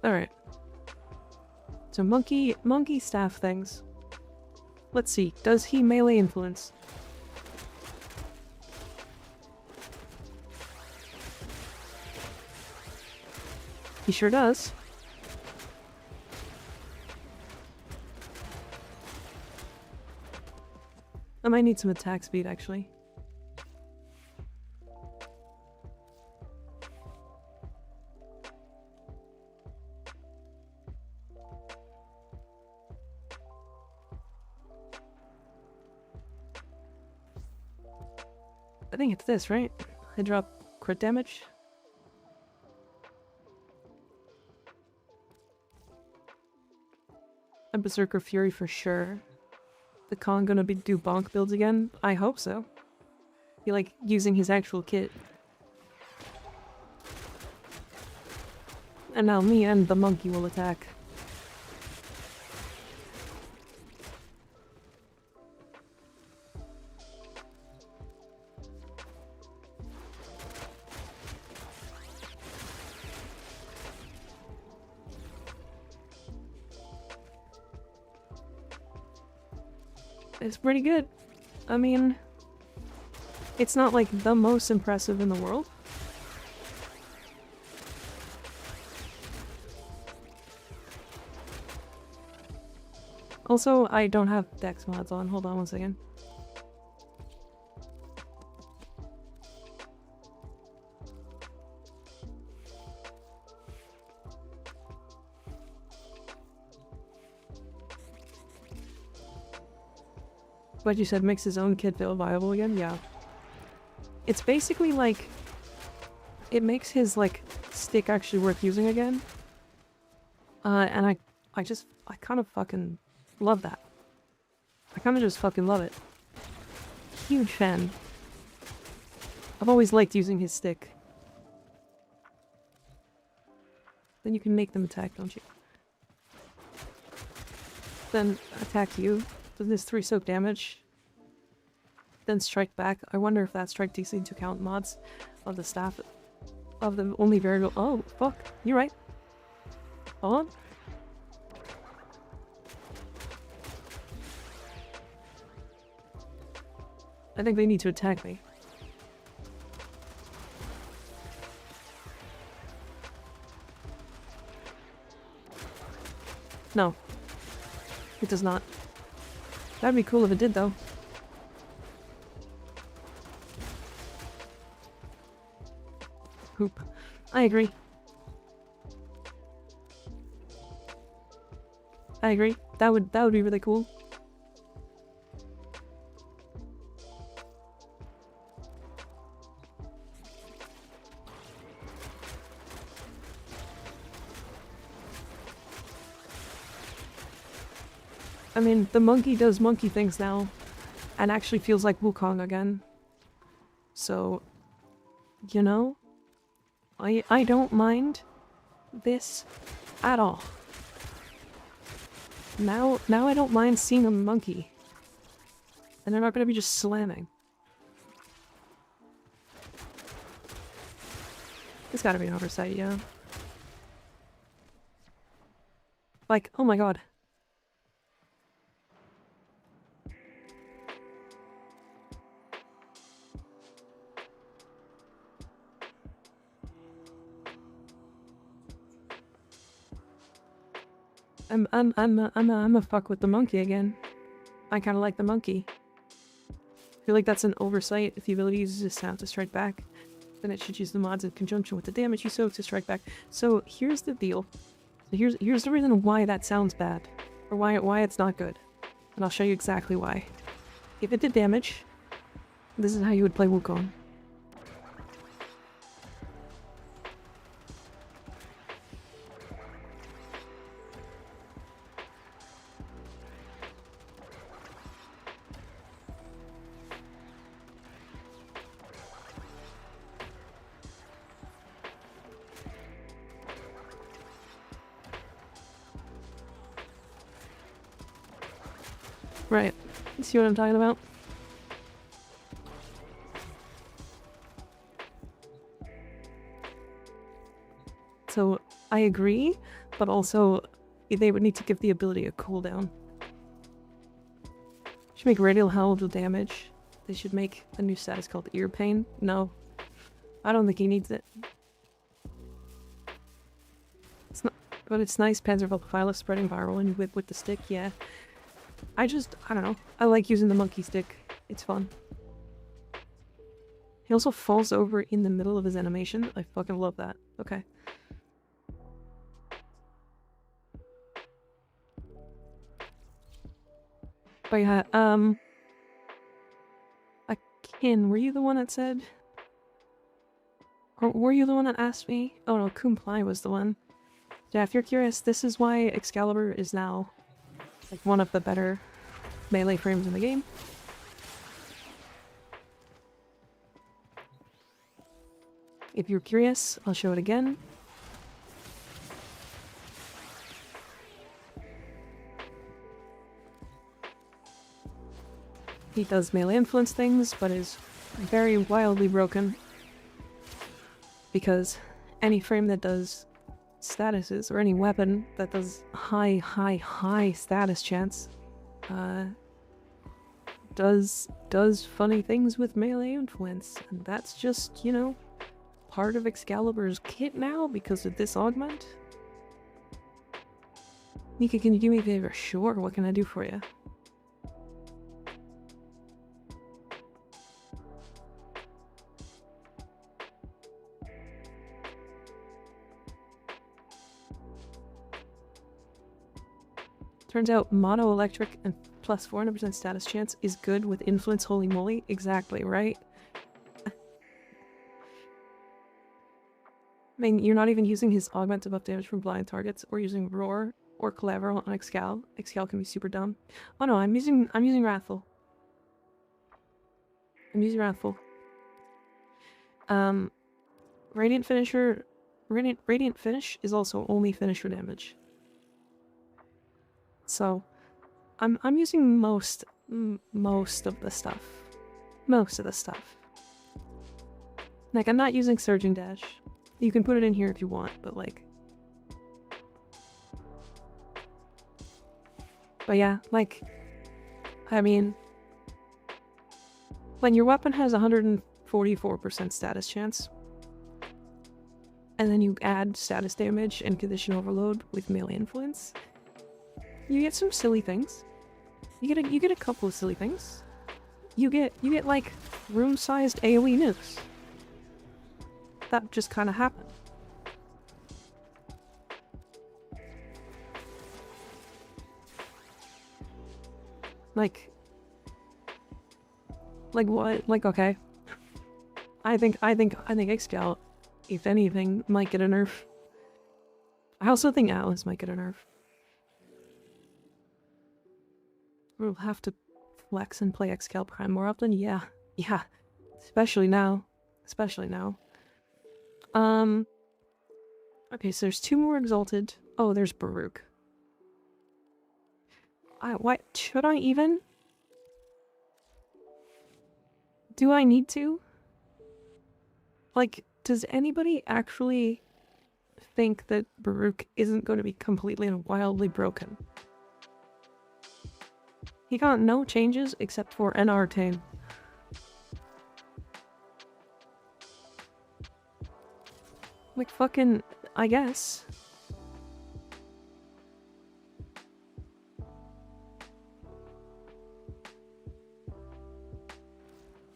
Alright. So monkey staff things. Let's see, does he melee influence? He sure does. I might need some attack speed, actually. I think it's this, right? I drop crit damage. A Berserker Fury for sure. The Khan gonna do bonk builds again? I hope so. He like using his actual kit. And now me and the monkey will attack. It's pretty good. I mean, it's not like the most impressive in the world. Also, I don't have dex mods on. Hold on one second. But you said makes his own kit feel viable again? Yeah. It's basically like... It makes his, like, stick actually worth using again. And I kind of fucking love that. I kind of just fucking love it. Huge fan. I've always liked using his stick. Then you can make them attack, don't you? Then attack you. Does this 3 soak damage? Then strike back. I wonder if that strike takes into account mods of the staff of the only variable. Oh, fuck. You're right. Hold on. I think they need to attack me. No. It does not. That'd be cool if it did, though. Poop. I agree. I agree. That would be really cool. I mean, the monkey does monkey things now, and actually feels like Wukong again. So, you know, I don't mind this at all. Now I don't mind seeing a monkey. And they're not gonna be just slamming. It's gotta be an oversight, yeah. Like, oh my god. I'm a fuck with the monkey again. I kind of like the monkey. I feel like that's an oversight. If the ability uses a sound to strike back, then it should use the mods in conjunction with the damage you soak to strike back. So here's the deal. So here's the reason why that sounds bad, or why it's not good, and I'll show you exactly why. If it did damage, this is how you would play Wukong. Right. You see what I'm talking about? So, I agree, but also they would need to give the ability a cooldown. Should make radial howl deal damage. They should make a new status called ear pain. No. I don't think he needs it. It's not, but it's nice. Panzervolk spreading viral and whip with the stick, yeah. I don't know. I like using the monkey stick. It's fun. He also falls over in the middle of his animation. I fucking love that. Okay. But yeah, Akin, were you the one that said? Or were you the one that asked me? Oh no, Kumplai was the one. Yeah, if you're curious, this is why Excalibur is now like one of the better melee frames in the game. If you're curious, I'll show it again. He does melee influence things, but is very wildly broken. Because any frame that does statuses, or any weapon that does high status chance, does funny things with melee influence. And that's just, you know, part of Excalibur's kit now because of this augment. Nika, can you do me a favor? Sure, what can I do for you? Turns out mono electric and plus 400% status chance is good with influence, holy moly. Exactly, right? I mean, you're not even using his augment to buff damage from blind targets, or using roar or collateral on Excal. Excal can be super dumb. Oh no, I'm using Wrathful. I'm using Wrathful. Radiant Finisher, Radiant Finish is also only finisher damage. So, I'm using most of the stuff. Most of the stuff. Like, I'm not using Surging Dash. You can put it in here if you want, but like... But yeah, like... I mean... When your weapon has 144% status chance, and then you add status damage and condition overload with melee influence, you get some silly things. You get a couple of silly things. You get like room-sized AoE nukes. That just kind of happened. Like what? Like, okay. I think Excal, if anything, might get a nerf. I also think Atlas might get a nerf. We'll have to flex and play Excal Prime more often. Yeah. Especially now. Okay, so there's 2 more Exalted. Oh, there's Baruch. What? Should I even? Do I need to? Like, does anybody actually think that Baruch isn't going to be completely and wildly broken? He got no changes except for an Artane. Like, fucking, I guess.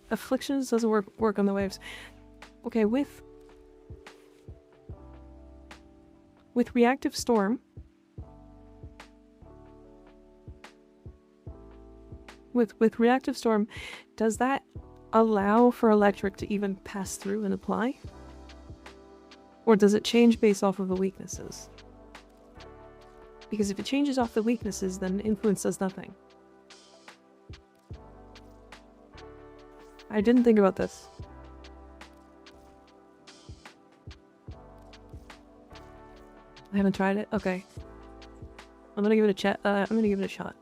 Afflictions doesn't work on the waves. Okay, with Reactive Storm, with Reactive Storm, does that allow for electric to even pass through and apply? Or does it change based off of the weaknesses? Because if it changes off the weaknesses, then influence does nothing. I didn't think about this. I haven't tried it? Okay. I'm gonna give it a I'm gonna give it a shot.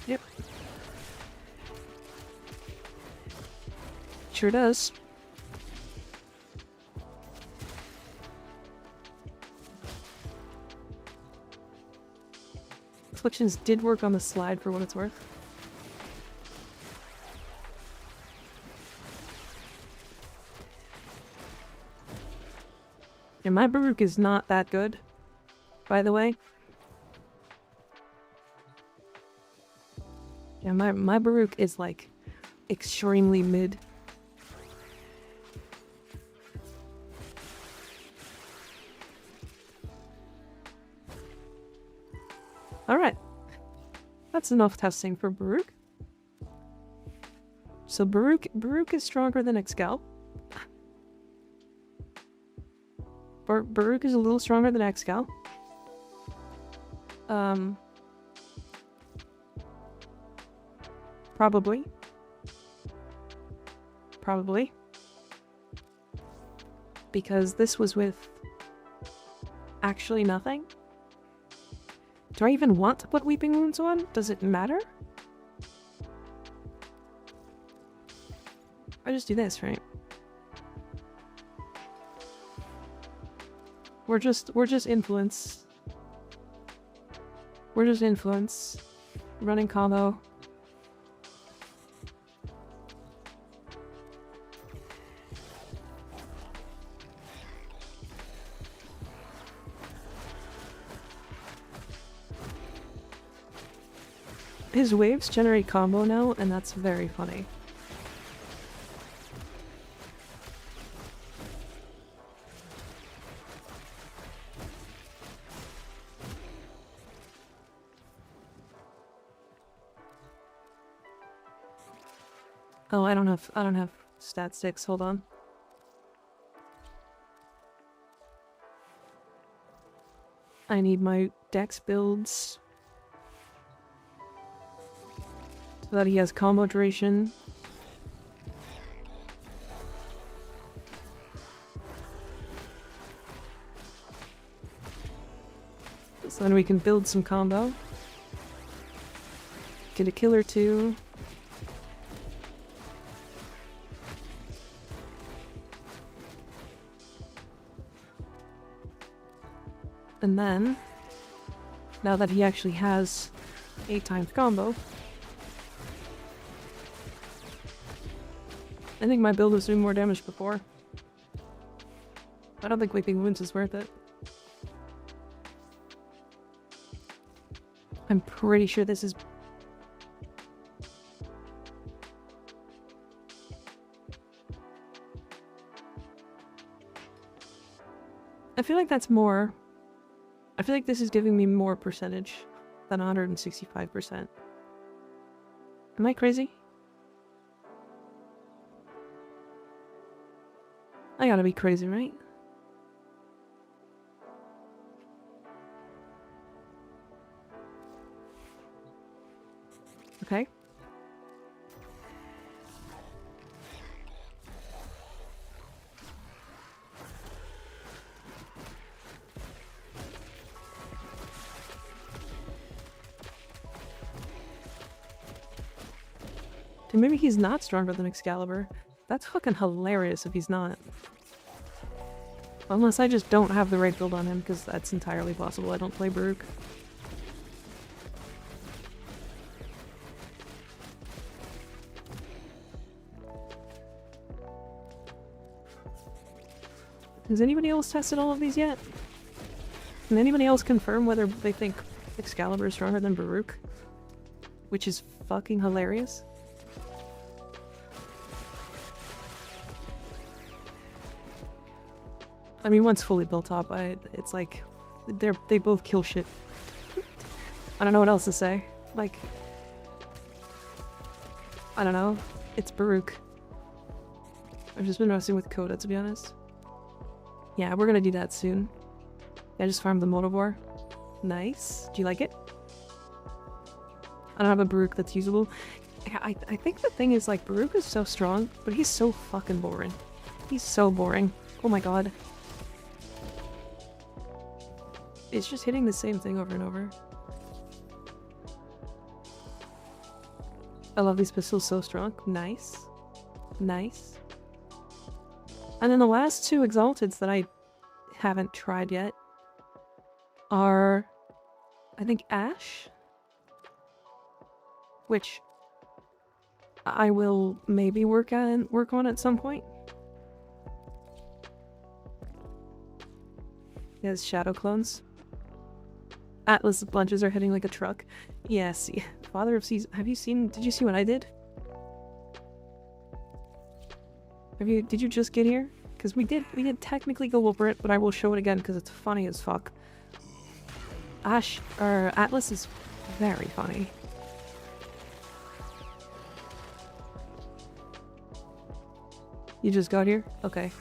Yep. Sure does. Afflictions did work on the slide for what it's worth. Yeah, my Baruch is not that good, by the way. Yeah, my Baruch is like extremely mid. Alright. That's enough testing for Baruch. So Baruch is stronger than Excal. Baruch is a little stronger than Excal. Probably. Because this was with actually nothing. Do I even want to put Weeping Wounds on? Does it matter? I just do this, right? We're just influence. We're just influence. running combo. His waves generate combo now, and that's very funny. Oh, I don't have stat sticks. Hold on. I need my dex builds so that he has combo duration. So then we can build some combo. Get a kill or two. And then, now that he actually has 8 times combo, I think my build was doing more damage before. I don't think Weeping Wounds is worth it. I'm pretty sure this is... I feel like that's more... I feel like this is giving me more percentage than 165%. Am I crazy? I gotta be crazy, right? Okay. Dude, maybe he's not stronger than Excalibur. That's fucking hilarious if he's not. Unless I just don't have the right build on him, because that's entirely possible. I don't play Baruch. Has anybody else tested all of these yet? Can anybody else confirm whether they think Excalibur is stronger than Baruch? Which is fucking hilarious. I mean, once fully built up, it's like, they both kill shit. I don't know what else to say. Like, I don't know. It's Baruch. I've just been messing with Coda, to be honest. Yeah, we're gonna do that soon. I just farmed the Motovore. Nice. Do you like it? I don't have a Baruch that's usable. I think the thing is, like, Baruch is so strong, but he's so fucking boring. He's so boring. Oh my god. It's just hitting the same thing over and over. I love these pistols, so strong. Nice. Nice. And then the last two Exalteds that I haven't tried yet are, I think, Ash, which I will maybe work on at some point. He has shadow clones. Atlas lunges are hitting like a truck. Yes, Father of Seas. Did you see what I did? Did you just get here? Because we did technically go over it, but I will show it again because it's funny as fuck. Atlas is very funny. You just got here? Okay.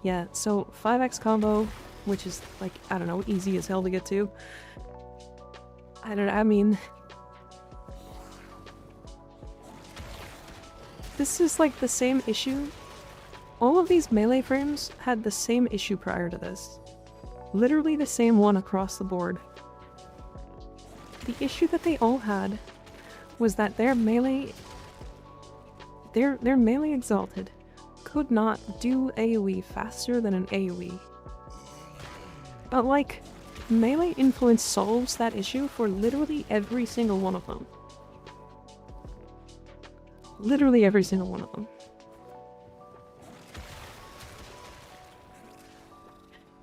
Yeah, so 5x combo, which is like, I don't know, easy as hell to get to. I mean... This is like the same issue. All of these melee frames had the same issue prior to this. Literally the same one across the board. The issue that they all had was that their melee exalted could not do AoE faster than an AoE. But like, melee influence solves that issue for literally every single one of them. Literally every single one of them.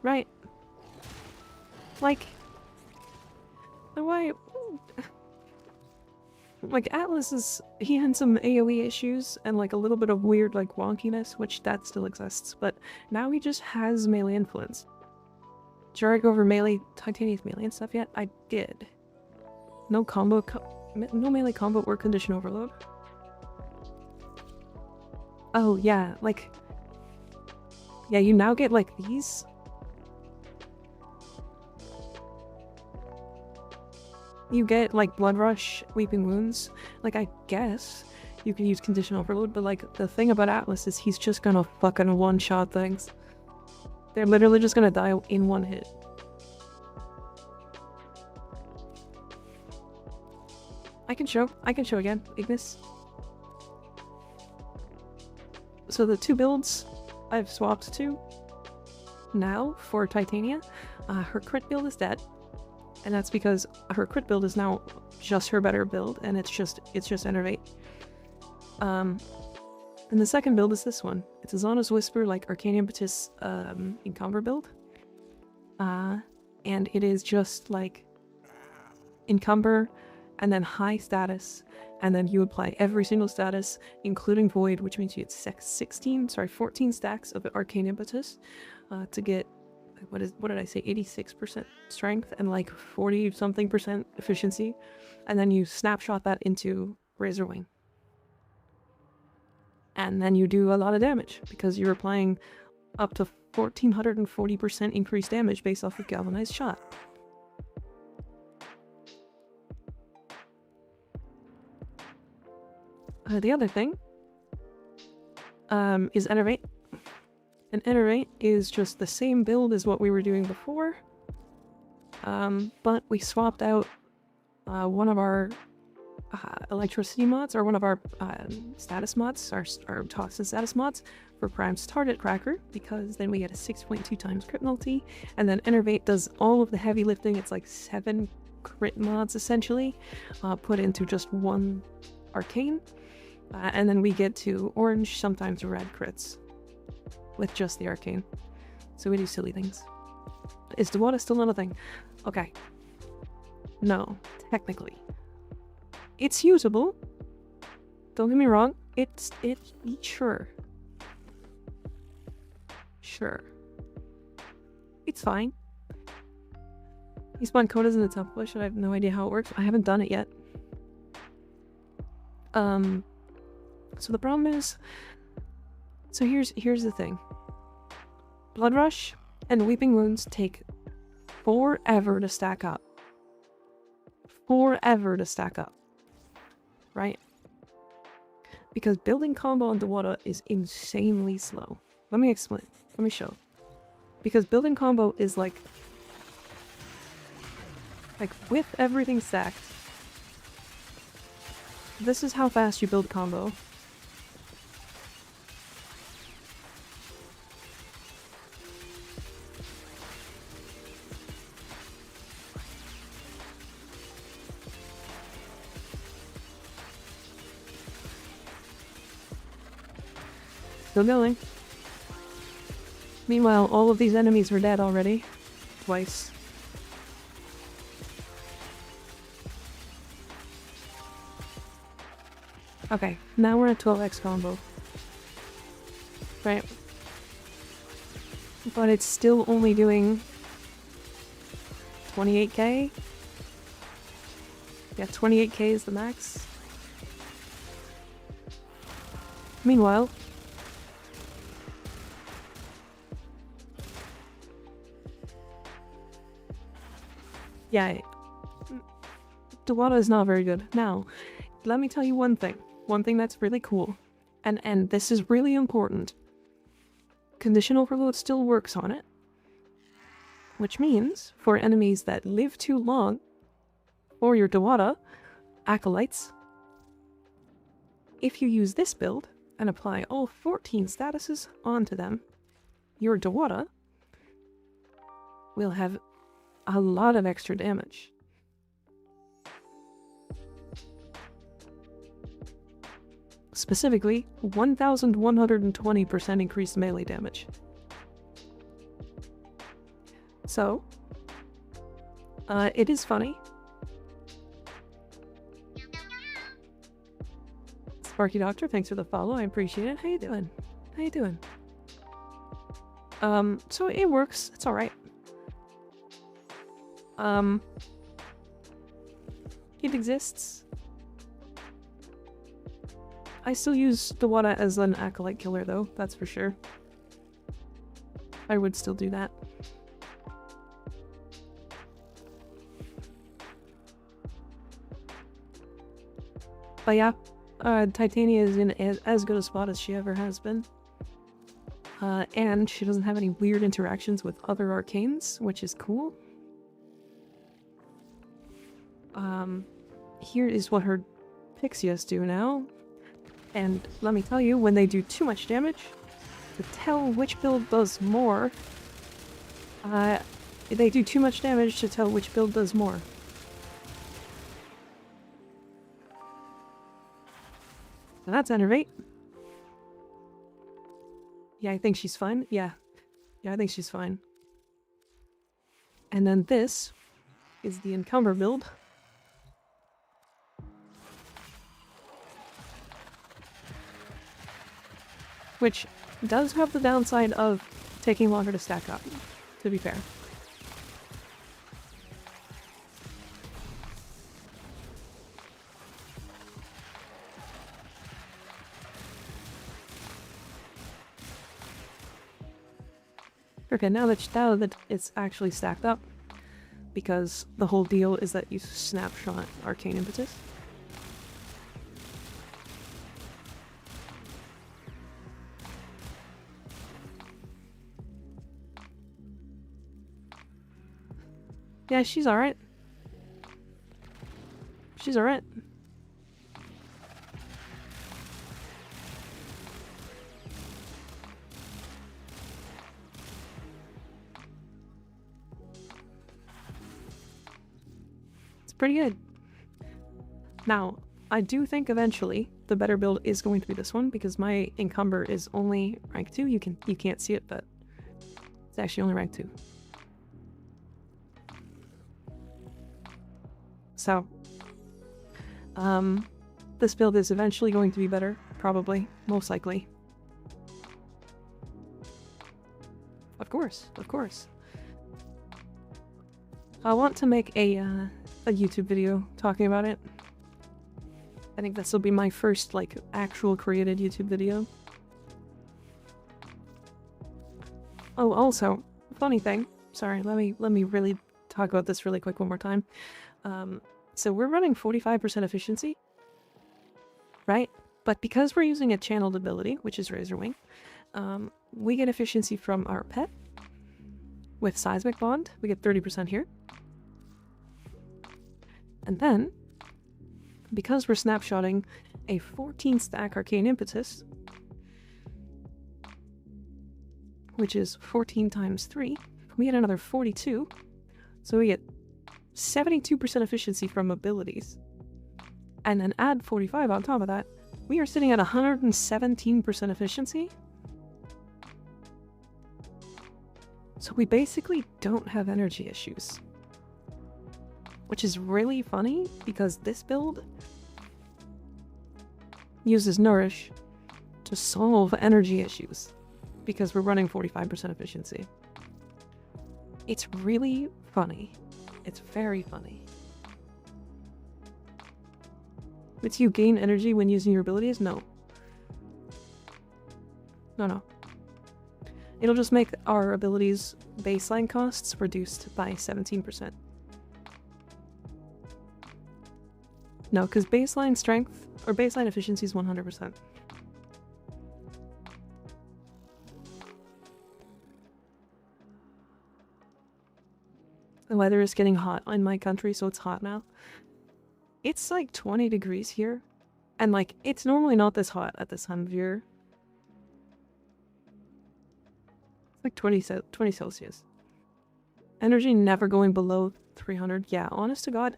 Right. Like, why? Like, he had some AoE issues and like a little bit of weird like wonkiness, which that still exists, but now he just has melee influence. Did I go over Titania's melee and stuff yet? I did. No no melee combo or condition overload. Oh yeah, like, yeah, you now get like these. You get like Blood Rush, Weeping Wounds. Like, I guess you can use condition overload, but like the thing about Atlas is he's just gonna fucking one-shot things. They're literally just gonna die in one hit. I can show again, Ignis. So the two builds I've swapped to now for Titania, her crit build is dead, and that's because her crit build is now just her better build, and it's just Enervate. And the second build is this one. It's a Zana's Whisper, like Arcane Impetus Encumber build. And it is just like Encumber and then high status, and then you apply every single status, including Void, which means you get 14 stacks of Arcane Impetus to get, what did I say, 86% strength and like 40-something% efficiency, and then you snapshot that into Razor Wing. And then you do a lot of damage, because you're applying up to 1440% increased damage based off of Galvanized Shot. The other thing is Enervate. And Enervate is just the same build as what we were doing before, but we swapped out one of our electricity mods, or one of our status mods, our toxin status mods, for Prime's Target Cracker, because then we get a 6.2 times crit multi, and then Enervate does all of the heavy lifting. It's like 7 crit mods essentially, put into just one arcane, and then we get to orange, sometimes red crits with just the arcane. So we do silly things. Is Dewata still not a thing? Okay. No, technically. It's usable. Don't get me wrong. Sure. Sure. It's fine. You spawn Codas in the top bush, and I have no idea how it works. I haven't done it yet. So the problem is, so here's the thing. Blood Rush and Weeping Wounds take forever to stack up. Forever to stack up. Right? Because building combo on Dewata is insanely slow. Let me explain. Let me show. Because building combo is like with everything stacked. This is how fast you build combo. Still going. Meanwhile, all of these enemies were dead already. Twice. Okay, now we're at 12x combo. Right. But it's still only doing 28k? Yeah, 28k is the max. Meanwhile, yeah, Dewata is not very good. Now, let me tell you one thing. One thing that's really cool. And this is really important. Condition overload still works on it. Which means, for enemies that live too long, or your Dewata, acolytes, if you use this build and apply all 14 statuses onto them, your Dewata will have a lot of extra damage. Specifically, 1,120% increased melee damage. So, it is funny. Sparky Doctor, thanks for the follow. I appreciate it. How you doing? How you doing? So it works. It's alright. It exists. I still use Dewata as an acolyte killer though, that's for sure. I would still do that. But yeah, Titania is in as good a spot as she ever has been. And she doesn't have any weird interactions with other arcanes, which is cool. Here is what her Pixias do now. And let me tell you, when they do too much damage, to tell which build does more, they do too much damage to tell which build does more. So that's Enervate. Yeah, I think she's fine. Yeah, I think she's fine. And then this is the Encumber build. Which does have the downside of taking longer to stack up, to be fair. Okay, now that it's actually stacked up, because the whole deal is that you snapshot Arcane Impetus. Yeah, she's alright. She's alright. It's pretty good. Now, I do think eventually the better build is going to be this one because my Encumber is only rank 2. You can't see it, but it's actually only rank 2. So, this build is eventually going to be better, probably, most likely. Of course, of course. I want to make a YouTube video talking about it. I think this will be my first, like, actual created YouTube video. Oh, also, funny thing. Sorry, let me really talk about this really quick one more time. So we're running 45% efficiency, right? But because we're using a channeled ability, which is Razor Wing, we get efficiency from our pet. With Seismic Bond, we get 30% here. And then, because we're snapshotting a 14 stack Arcane Impetus, which is 14 times 3, we get another 42. So we get 72% efficiency from abilities. And then add 45 on top of that, we are sitting at 117% efficiency. So we basically don't have energy issues. Which is really funny because this build uses Nourish to solve energy issues because we're running 45% efficiency. It's really funny. It's very funny. But you gain energy when using your abilities? No. No. It'll just make our abilities' baseline costs reduced by 17%. No, because baseline strength, or baseline efficiency is 100%. The weather is getting hot in my country, so it's hot now. It's like 20 degrees here. And like, it's normally not this hot at this time of year. It's like 20 Celsius. Energy never going below 300. Yeah, honest to God,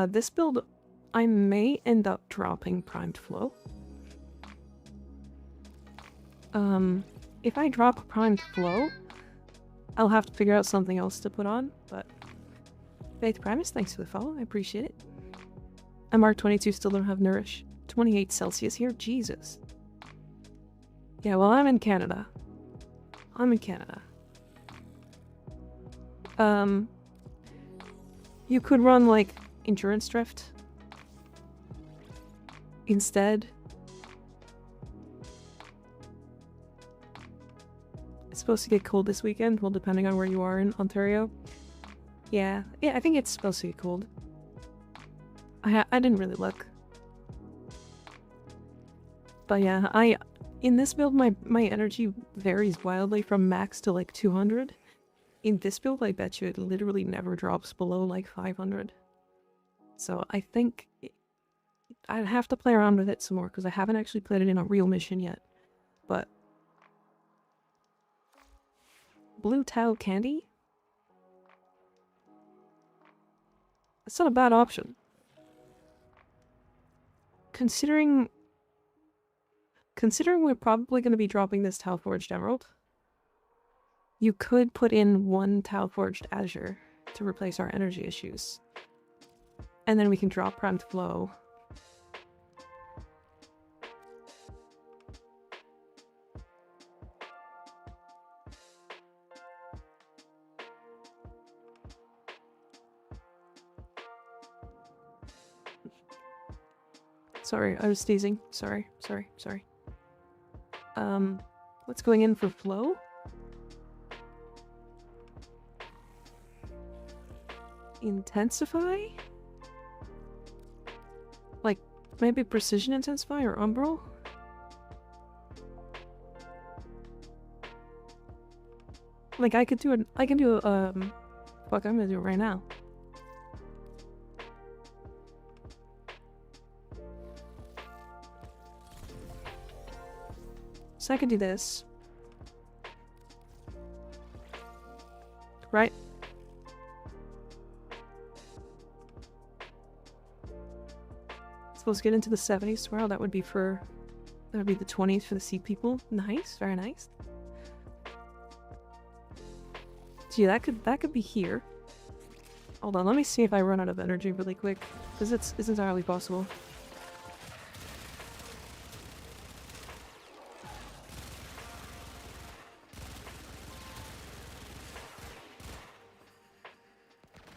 this build, I may end up dropping primed flow. If I drop primed flow, I'll have to figure out something else to put on, but Faith Primus, thanks for the follow, I appreciate it. MR22 still don't have Nourish. 28 Celsius here, Jesus. Yeah, well, I'm in Canada. You could run, like, Endurance Drift instead. It's supposed to get cold this weekend, well, depending on where you are in Ontario. Yeah, I think it's supposed to get cold. I didn't really look. But yeah, in this build, my energy varies wildly from max to like 200. In this build, I bet you it literally never drops below like 500. So I think I'd have to play around with it some more because I haven't actually played it in a real mission yet. But Blue Tau Candy? That's not a bad option. Considering we're probably going to be dropping this Tau Forged Emerald, you could put in one Tau Forged Azure to replace our energy issues. And then we can drop Primed Flow. Sorry, I was teasing. Sorry. What's going in for flow? Intensify? Like, maybe Precision Intensify or Umbral? Like, I can do, fuck, I'm gonna do it right now. So I could do this. Right? Supposed to get into the 70s tomorrow. That would be the 20s for the sea people. Nice, very nice. Gee, that could be here. Hold on, let me see if I run out of energy really quick. Because it's entirely possible.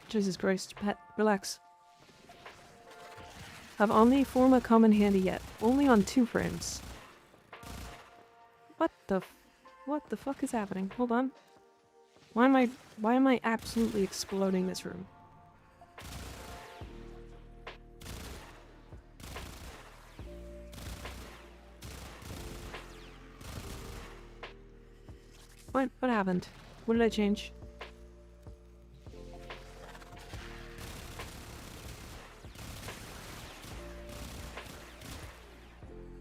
Jesus Christ, pet, relax. Have Omniforma come in handy yet? Only on 2 frames. What the fuck is happening? Hold on. Why am I absolutely exploding this room? What happened? What did I change?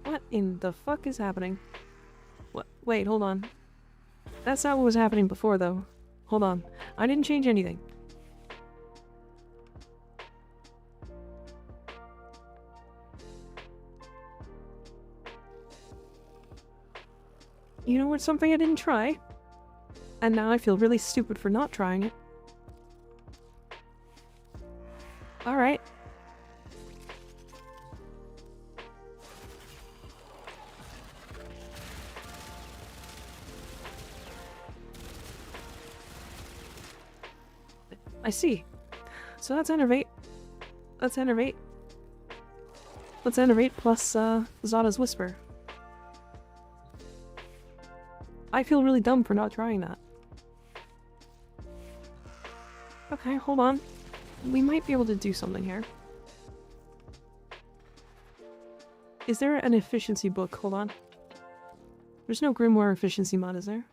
What in the fuck is happening? What? Wait, hold on. That's not what was happening before, though. Hold on. I didn't change anything. You know what's something I didn't try? And now I feel really stupid for not trying it. Alright. I see. So that's Enervate. Let's Enervate. Let's Enervate plus Zada's Whisper. I feel really dumb for not trying that. Okay, hold on. We might be able to do something here. Is there an efficiency book? Hold on. There's no Grimoire efficiency mod, is there?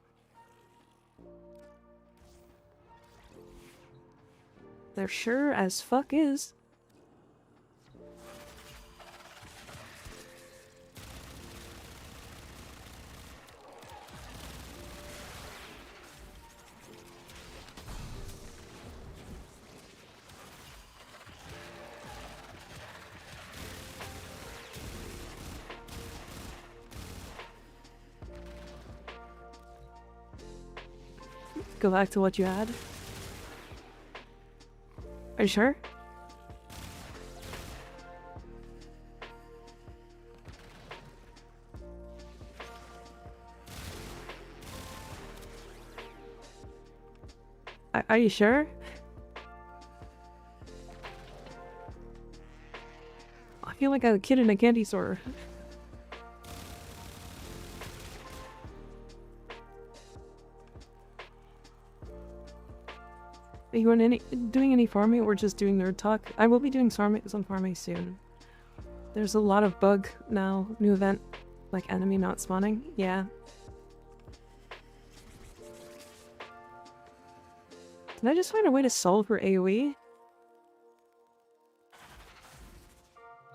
There sure as fuck is. go back to what you had? Are you sure? Are you sure? I feel like a kid in a candy store. Are you doing any farming or just doing nerd talk? I will be doing some farming soon. There's a lot of bug now. New event. Like enemy not spawning. Yeah. Did I just find a way to solve for AoE?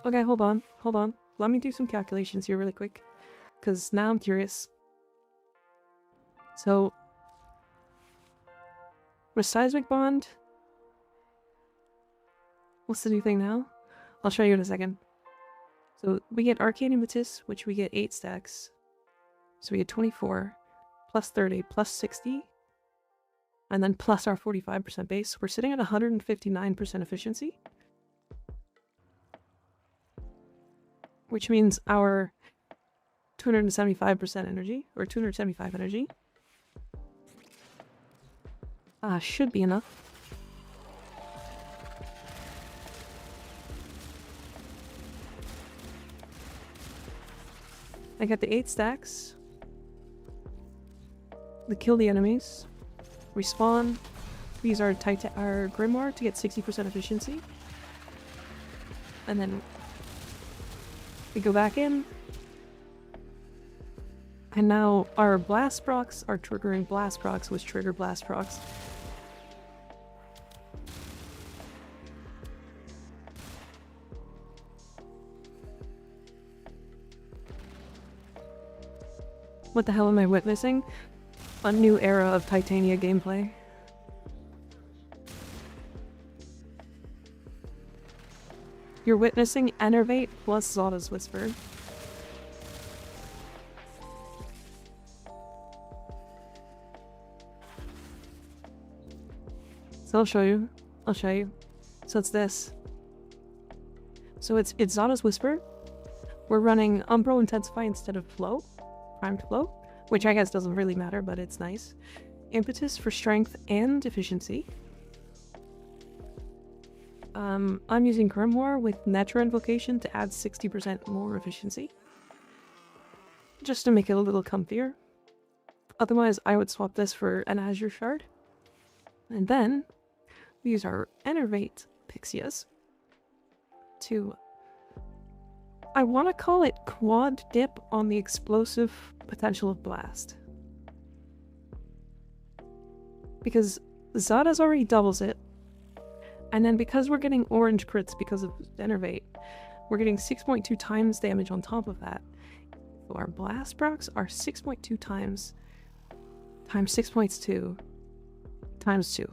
Okay, hold on. Hold on. Let me do some calculations here really quick. Because now I'm curious. So... with seismic bond... what's the new thing now? I'll show you in a second. So we get Arcane Impetus, which we get 8 stacks. So we get 24, plus 30, plus 60, and then plus our 45% base. We're sitting at 159% efficiency. Which means our 275% energy, or 275 energy, should be enough. I got the 8 stacks. We kill the enemies. Respawn. We use our Grimoire to get 60% efficiency. And then we go back in. And now our blast procs are triggering blast procs, which trigger blast procs. What the hell am I witnessing? A new era of Titania gameplay. You're witnessing Enervate plus Zada's Whisper. So I'll show you. I'll show you. So it's this. So it's Zada's Whisper. We're running Umbro Intensify instead of Flow. Primed Flow. Which I guess doesn't really matter, but it's nice. Impetus for strength and efficiency. I'm using Grimoire with Netra Invocation to add 60% more efficiency. Just to make it a little comfier. Otherwise, I would swap this for an Azure Shard. And then, we use our Enervate Pixias to... I want to call it quad dip on the explosive potential of Blast. Because Zada's already doubles it. And then because we're getting orange crits because of Enervate, we're getting 6.2 times damage on top of that. So our blast procs are 6.2 times 6.2 times 2.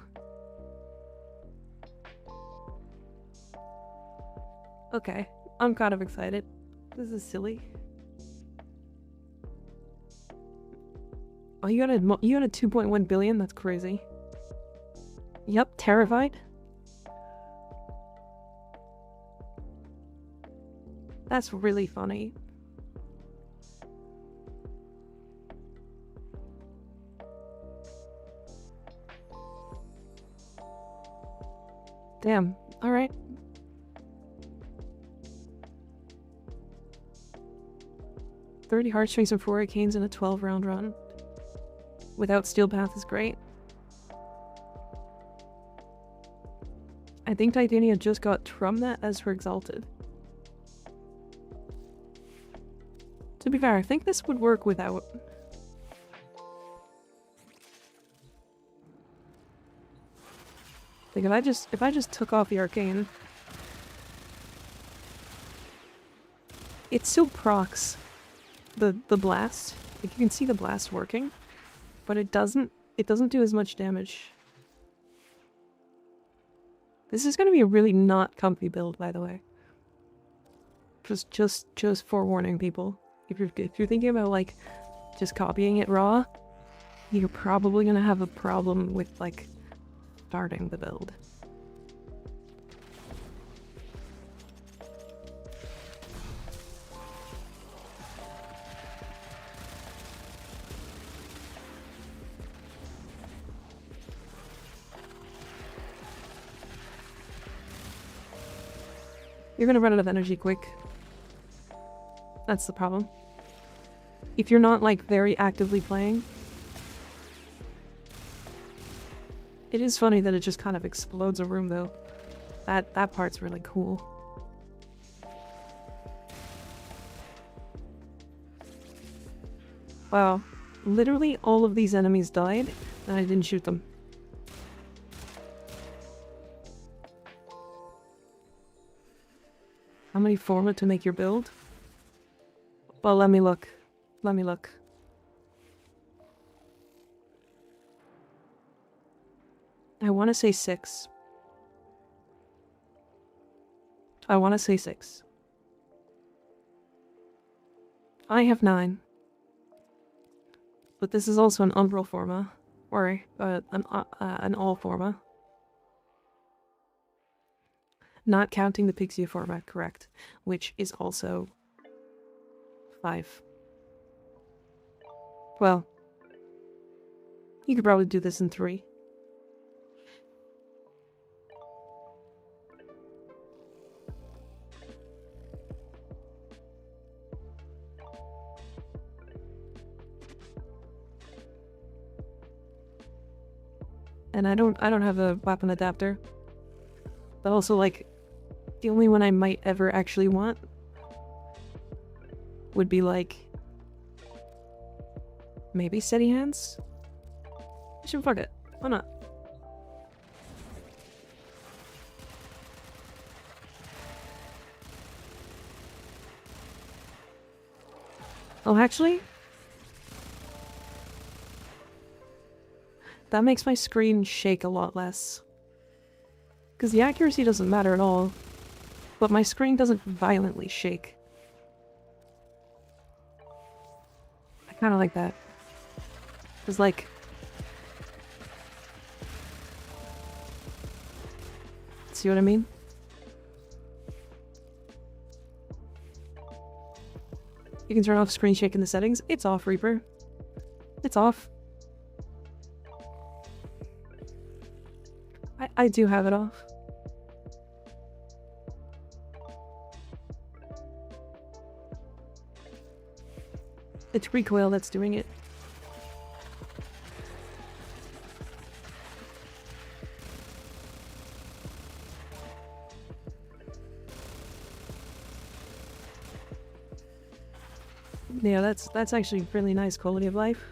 Okay, I'm kind of excited. This is silly. Oh, you got a 2.1 billion? That's crazy. Yep, terrified. That's really funny. Damn. Alright. "30 Heartstrings and 4 Arcanes in a 12-round run. Without Steel Path is great. I think Titania just got Trumnet as her Exalted. To be fair, I think this would work without. Like if I just took off the Arcane, it still procs the blast. Like you can see the blast working, but it doesn't do as much damage. This is gonna be a really not comfy build, by the way. Just forewarning people. If you're thinking about like just copying it raw, you're probably gonna have a problem with, like, starting the build. You're gonna run out of energy quick. That's the problem. If you're not, like, very actively playing. It is funny that it just kind of explodes a room, though. That part's really cool. Wow. Literally all of these enemies died, and I didn't shoot them. How many forma to make your build? Well, let me look. Let me look. I want to say 6. I want to say 6. I have 9. But this is also an umbral forma. Or an all forma. Not counting the Pixie format, correct. Which is also 5. Well, you could probably do this in 3. And I don't have a weapon adapter. But also, like, the only one I might ever actually want would be, like, maybe steady hands? I should fuck it. Why not? Oh, actually? That makes my screen shake a lot less. Because the accuracy doesn't matter at all. But my screen doesn't violently shake. I kind of like that. Because, like... See what I mean? You can turn off screen shake in the settings. It's off, Reaper. It's off. I do have it off. It's recoil that's doing it. Yeah, that's actually really nice quality of life.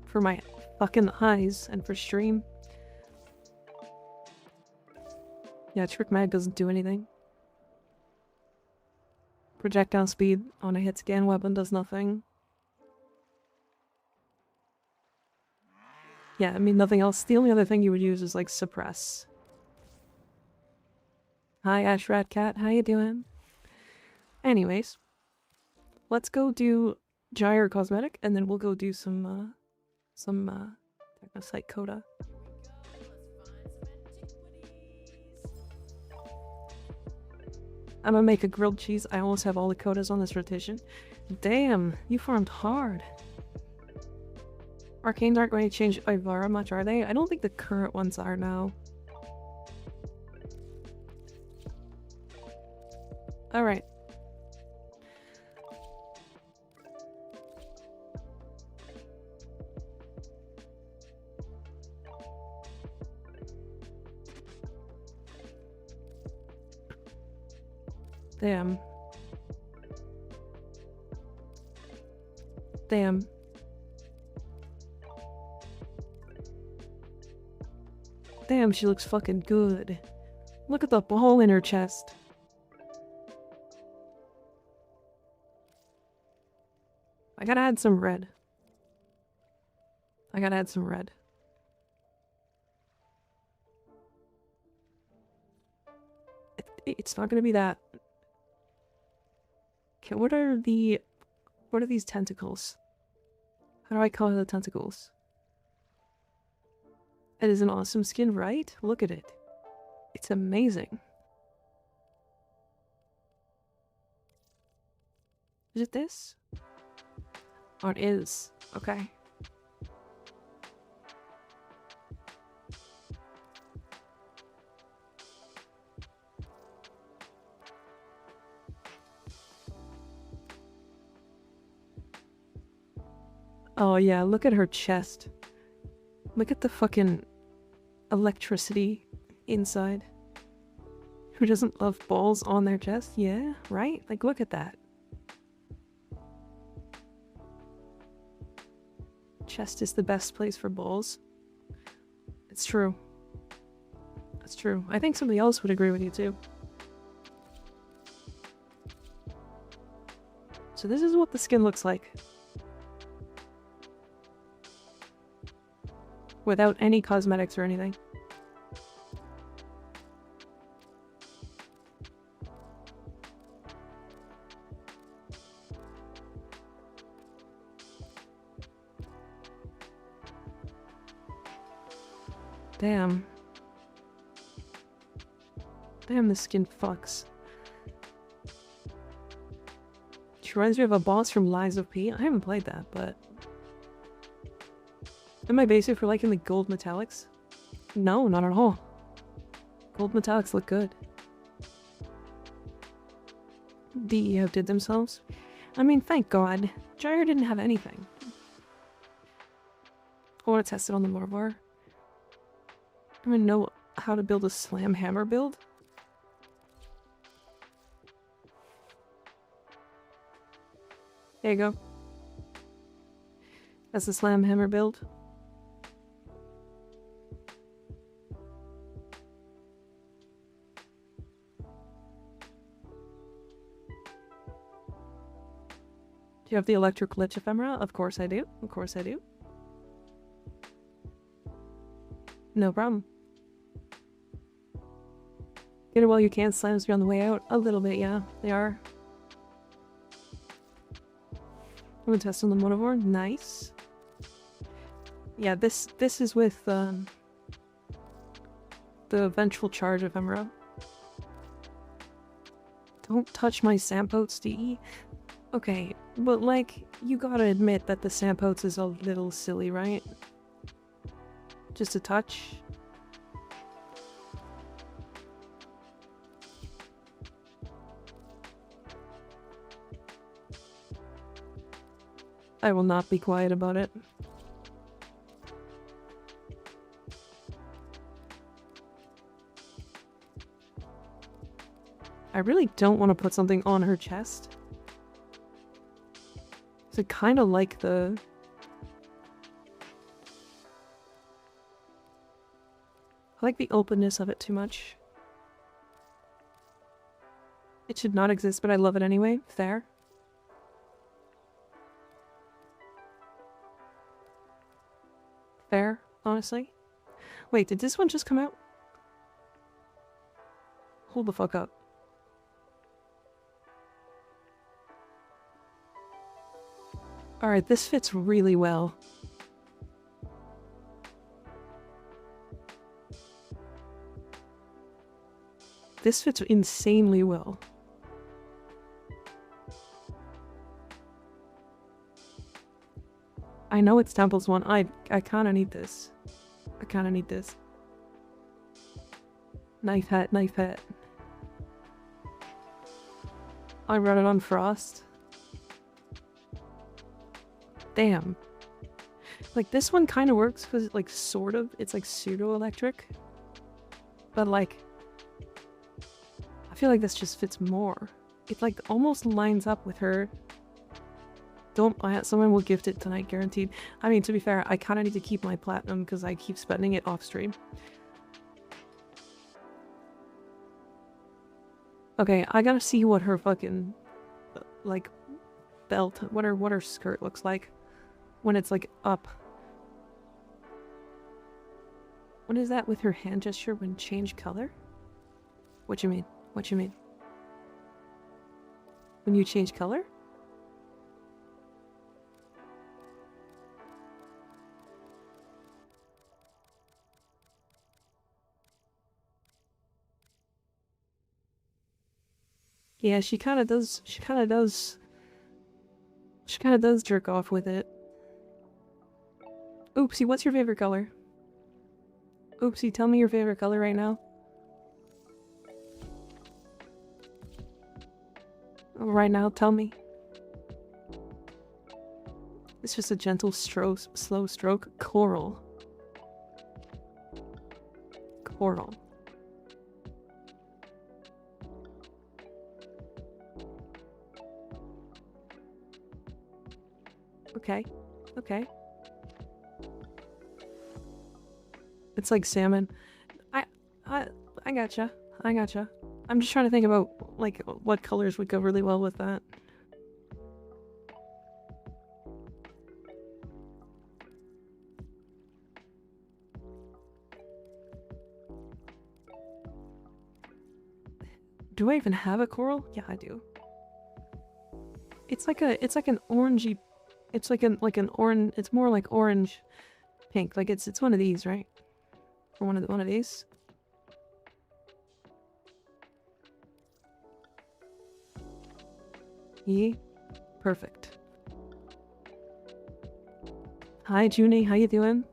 For my fucking eyes and for stream. Yeah, Trick Mag doesn't do anything. Projectile speed on a hit scan weapon does nothing. Yeah, I mean nothing else. The only other thing you would use is like suppress. Hi Ash Rat Cat, how you doing? Anyways, let's go do Gyre Cosmetic and then we'll go do some Technosite Coda. I'm gonna make a grilled cheese. I almost have all the Codas on this rotation. Damn, you farmed hard. Arcanes aren't going to change Ivara much, are they? I don't think the current ones are now. Alright. Damn. Damn. Damn, she looks fucking good. Look at the hole in her chest. I gotta add some red. I gotta add some red. It's not gonna be that. Okay, what are these tentacles? How do I color the tentacles? It is an awesome skin, right? Look at it. It's amazing. Is it this? Oh, it is. Okay. Oh yeah, look at her chest. Look at the fucking electricity inside. Who doesn't love balls on their chest? Yeah, right? Like, look at that. Chest is the best place for balls. It's true. That's true. I think somebody else would agree with you too. So this is what the skin looks like. Without any cosmetics or anything. Damn. Damn, the skin fucks. She reminds me of a boss from Lies of P. I haven't played that, but... Am I basic for liking the gold metallics? No, not at all. Gold metallics look good. DE outdid themselves. I mean, thank God. Gyre didn't have anything. I want to test it on the Motovore. I don't even know how to build a slam hammer build. There you go. That's the slam hammer build. Do you have the electric lich ephemera? Of course I do. Of course I do. No problem. Get it while you can. Slams me on the way out. A little bit, yeah. They are. I'm gonna test on the Motovore. Nice. Yeah, this is with the ventral charge ephemera. Don't touch my Sampotes, DE. Okay, but like, you gotta admit that the Sampotes is a little silly, right? Just a touch. I will not be quiet about it. I really don't want to put something on her chest. So I kind of like the... I like the openness of it too much. It should not exist, but I love it anyway. Fair. Fair, honestly. Wait, did this one just come out? Hold the fuck up. Alright, this fits really well. This fits insanely well. I know it's Temple's one. I kinda need this. I kinda need this. Knife hat, knife hat. I run it on Frost. Damn. Like, this one kind of works because, like, sort of, it's like pseudo-electric. But, like, I feel like this just fits more. It, like, almost lines up with her. Don't buy it. Someone will gift it tonight, guaranteed. I mean, to be fair, I kind of need to keep my platinum because I keep spending it off stream. Okay, I gotta see what her fucking, like, belt, what her skirt looks like when it's, like, up. What is that with her hand gesture when change color? What you mean? What you mean? When you change color? Yeah, she kind of does. She kind of does. She kind of does jerk off with it. Oopsie, what's your favorite color? Oopsie, tell me your favorite color right now. Right now, tell me. It's just a gentle slow stroke. Coral. Coral. Okay. Okay. It's like salmon. I I gotcha. I gotcha. I'm just trying to think about like what colors would go really well with that. Do I even have a coral? Yeah, I do. It's like an orangey, it's like an orange, it's more like orange pink. Like it's one of these, right? Or one of these. Yee. Perfect. Hi Junie, how you doing?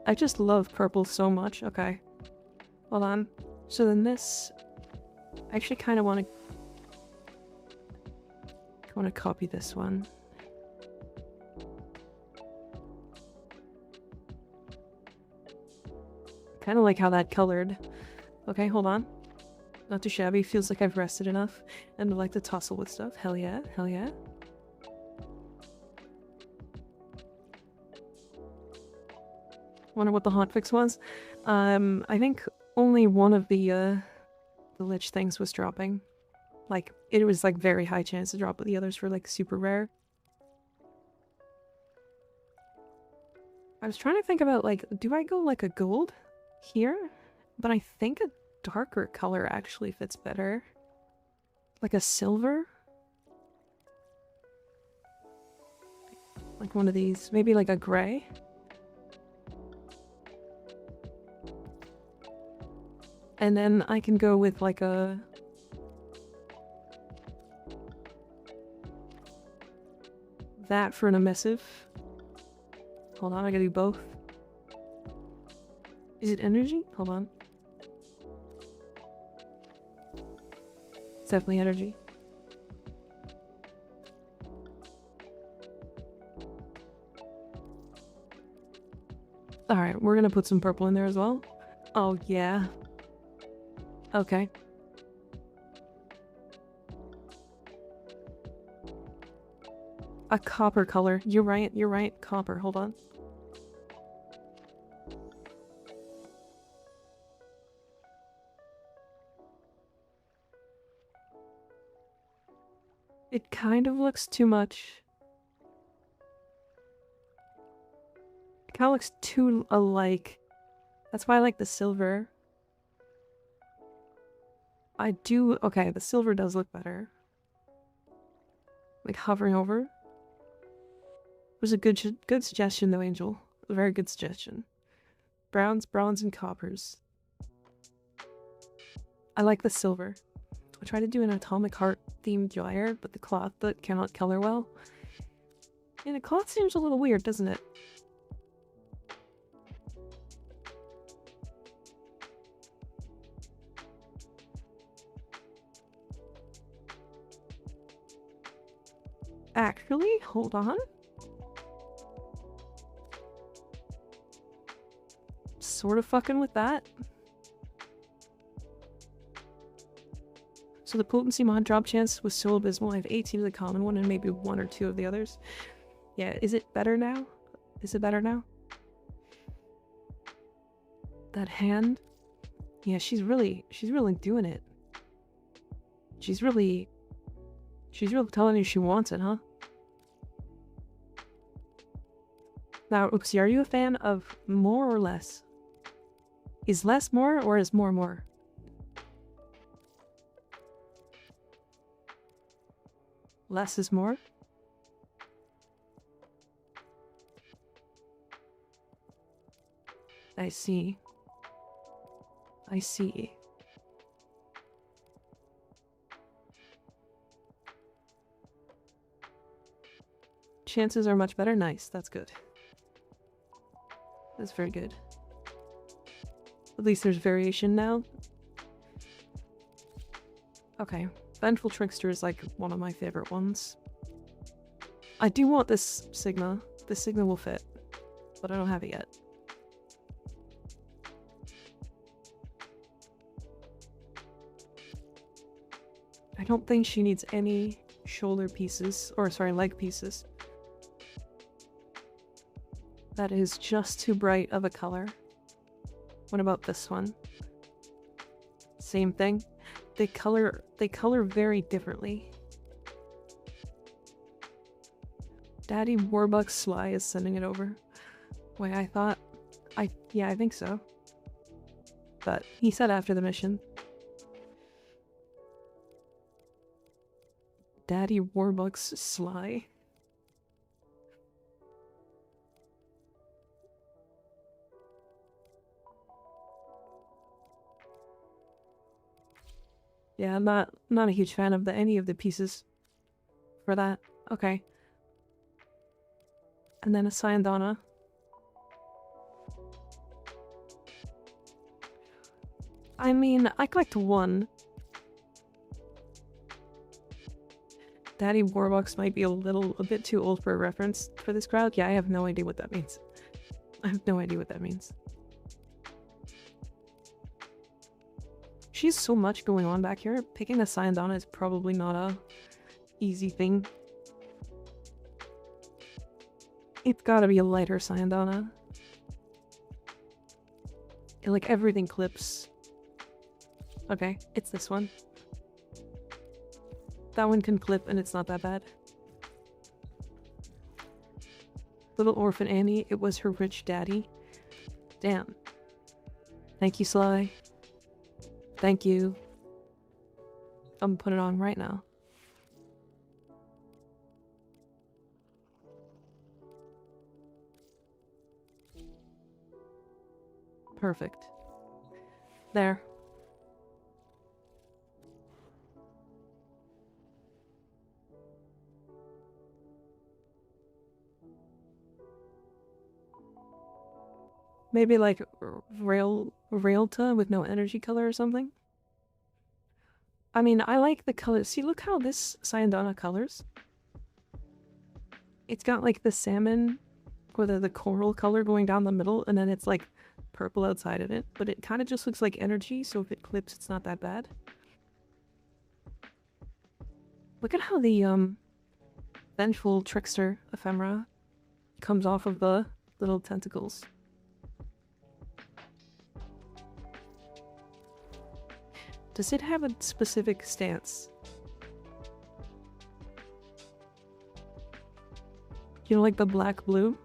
I just love purple so much. Okay. Hold on. So then this... I actually kind of want to copy this one. Kind of like how that colored. Okay, hold on. Not too shabby. Feels like I've rested enough. And I like to tussle with stuff. Hell yeah. Hell yeah. Wonder what the hotfix was. I think only one of the lich things was dropping. Like, it was like very high chance to drop, but the others were like super rare. I was trying to think about like, do I go like a gold here? But I think a darker color actually fits better. Like a silver? Like one of these. Maybe like a gray? And then I can go with like a... that for an emissive. Hold on, I gotta do both. Is it energy? Hold on. It's definitely energy. Alright, we're gonna put some purple in there as well. Oh, yeah. Okay. A copper color. You're right. Copper, hold on. It kind of looks too much. It kind of looks too alike. That's why I like the silver. I do... okay, the silver does look better. Like hovering over. It was a good suggestion though, Angel. A very good suggestion. Browns, bronze, and coppers. I like the silver. I tried to do an atomic heart themed dryer, but the cloth that cannot color well. And the cloth seems a little weird, doesn't it? Actually, hold on. Sort of fucking with that. So the potency mod drop chance was so abysmal. I have 18 of the common one and maybe 1 or 2 of the others. Yeah, is it better now? Is it better now? That hand? Yeah, she's really doing it. She's really telling you she wants it, huh? Now, Oopsie, are you a fan of more or less? Is less more or is more more? Less is more? I see. I see. Chances are much better. Nice. That's good. That's very good. At least there's variation now. Okay. Vengeful Trickster is like one of my favorite ones. I do want this Sigma. This Sigma will fit, but I don't have it yet. I don't think she needs any shoulder pieces, or sorry, leg pieces. That is just too bright of a color. What about this one? Same thing. They color very differently. Daddy Warbucks Sly is sending it over. Wait, yeah, I think so. But he said after the mission. Daddy Warbucks Sly. Yeah, I'm not a huge fan of any of the pieces for that. Okay. And then a Syandana. I mean, I collect one. Daddy Warbucks might be a bit too old for a reference for this crowd. Yeah, I have no idea what that means. I have no idea what that means. She's so much going on back here. Picking a Syandana is probably not a easy thing. It's gotta be a lighter Syandana. Like everything clips. Okay, it's this one. That one can clip and it's not that bad. Little Orphan Annie, it was her rich daddy. Damn. Thank you, Sly. Thank you. I'm gonna put it on right now. Perfect. There. Maybe like Railta with no energy color or something? I mean, I like the color. See, look how this Syandana colors. It's got like the salmon or the coral color going down the middle, and then it's like purple outside of it. But it kind of just looks like energy, so if it clips, it's not that bad. Look at how the Vengeful Trickster ephemera comes off of the little tentacles. Does it have a specific stance? You know, like the black-blue?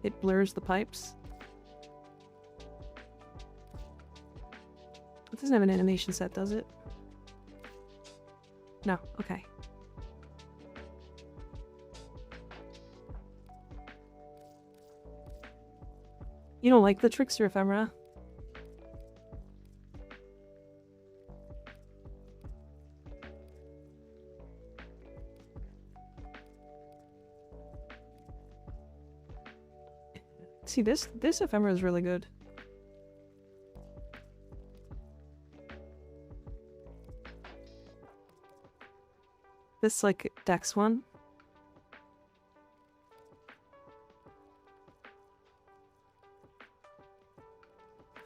It blurs the pipes. It doesn't have an animation set, does it? No, okay. You don't like the Trickster ephemera? See, this ephemera is really good. This, like, Dex one.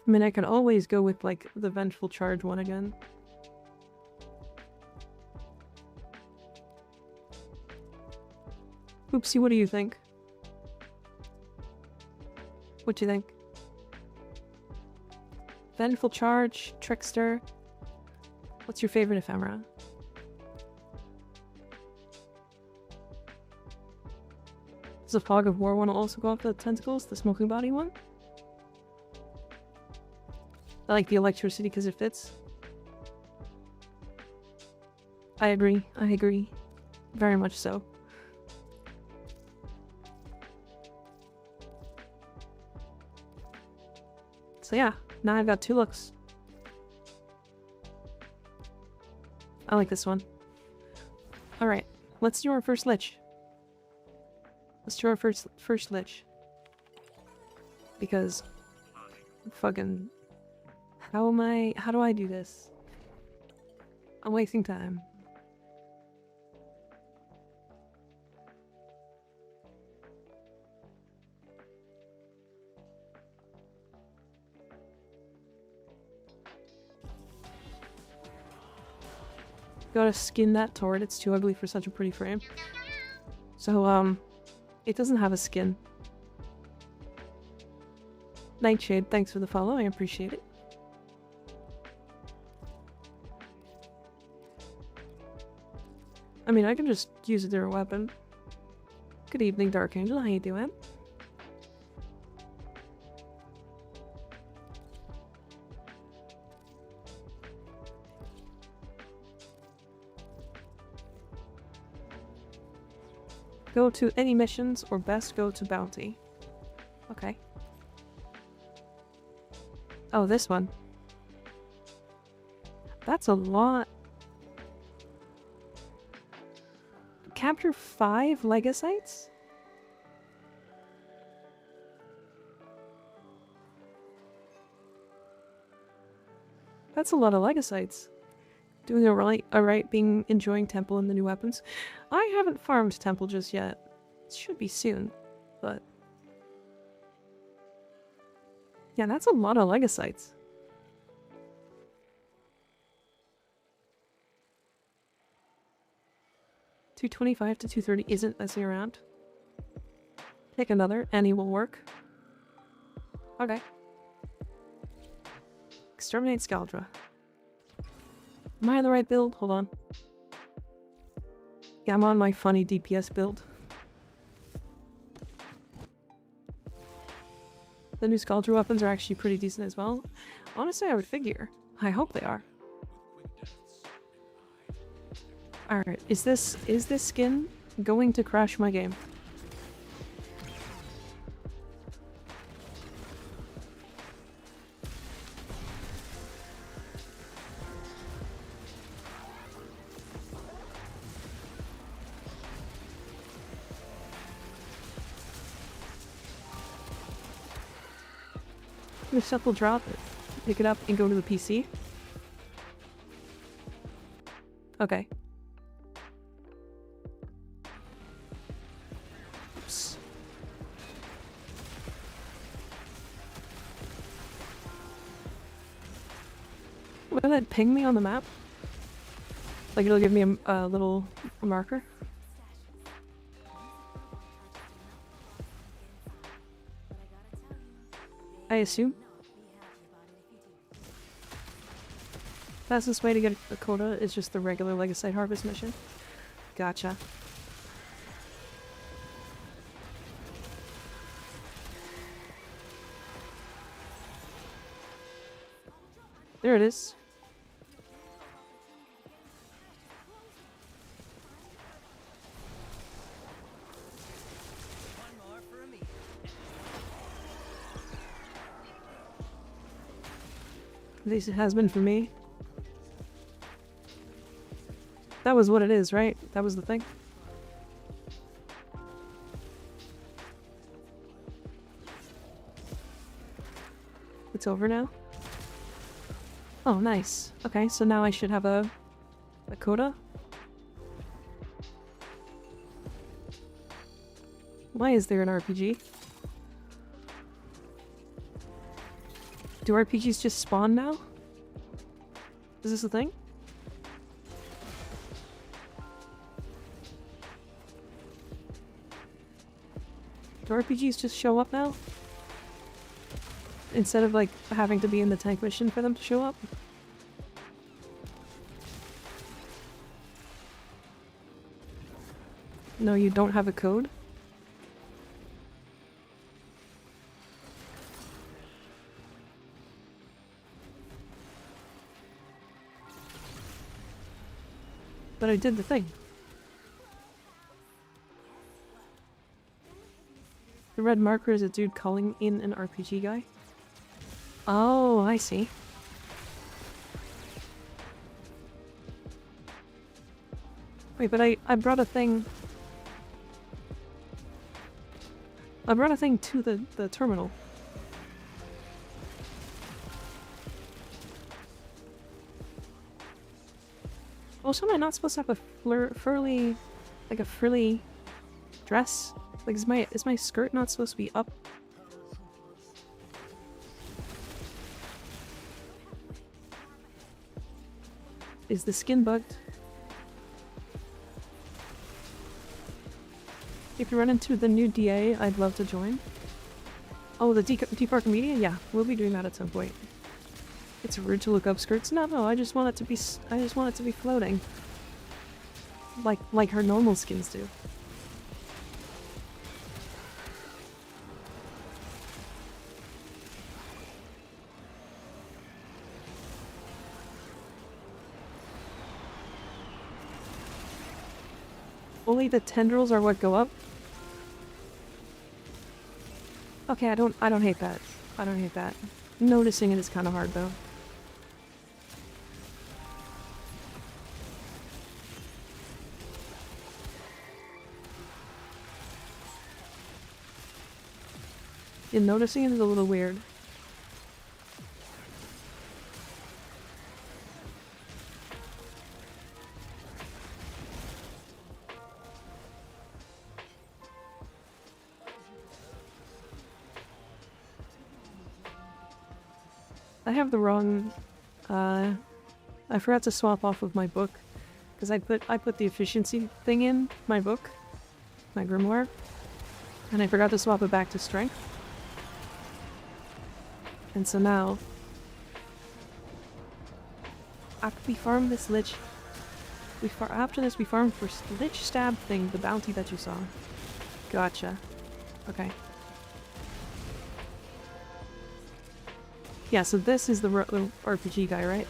I mean, I could always go with, like, the Vengeful Charge one again. Oopsie, what do you think? What do you think? Vengeful Charge, Trickster. What's your favorite ephemera? Does the Fog of War one also go off the tentacles? The Smoking Body one? I like the electricity because it fits. I agree. I agree. Very much so. So yeah, now I've got 2 looks. I like this one. Alright, let's do our first lich. Let's do our first lich. Because fucking how do I do this? I'm wasting time. Gotta skin that turret, it's too ugly for such a pretty frame. So, it doesn't have a skin. Nightshade, thanks for the follow, I appreciate it. I mean, I can just use a different weapon. Good evening, Dark Angel, how you doing? Go to any missions, or best go to bounty. Okay. Oh, this one. That's a lot. Capture 5 Legocytes? That's a lot of Legocytes. Doing alright, enjoying Temple and the new weapons. I haven't farmed Temple just yet. It should be soon, but... yeah, that's a lot of Legocytes. $225 to $230 isn't messing around. Pick another, any will work. Okay. Exterminate Scaldra. Am I on the right build? Hold on. Yeah, I'm on my funny DPS build. The new Scaldra weapons are actually pretty decent as well. Honestly, I would figure. I hope they are. Alright, is this skin going to crash my game? The stuff will drop it. Pick it up and go to the PC. Okay. Oops. Will that ping me on the map? Like it'll give me a little marker? I assume. Fastest way to get a Coda is just the regular Legocyte Harvest mission. Gotcha. There it is. At least it has been for me. That was what it is, right? That was the thing. It's over now? Oh, nice. Okay, so now I should have a Coda? Why is there an RPG? Do RPGs just spawn now? Is this a thing? Do RPGs just show up now? Instead of like having to be in the tank mission for them to show up? No, you don't have a code? But I did the thing. The red marker is a dude calling in an RPG guy. Oh, I see. Wait, but I brought a thing. I brought a thing to the terminal. Also, am I not supposed to have a frilly dress? Like, is my skirt not supposed to be up? Is the skin bugged? If you run into the new DA, I'd love to join. Oh, the Deep Media? Yeah, we'll be doing that at some point. It's rude to look up skirts. No, I just want it to be. I just want it to be floating, like her normal skins do. Only the tendrils are what go up. Okay, I don't hate that. I don't hate that. Noticing it is kind of hard though. Yeah, noticing it is a little weird. I have the wrong, I forgot to swap off of my book, because I put the efficiency thing in my book, my grimoire, and I forgot to swap it back to strength. And so now, after we farm this lich, after this we farm for lich stab thing, the bounty that you saw. Gotcha. Okay. Yeah, so this is the RPG guy, right?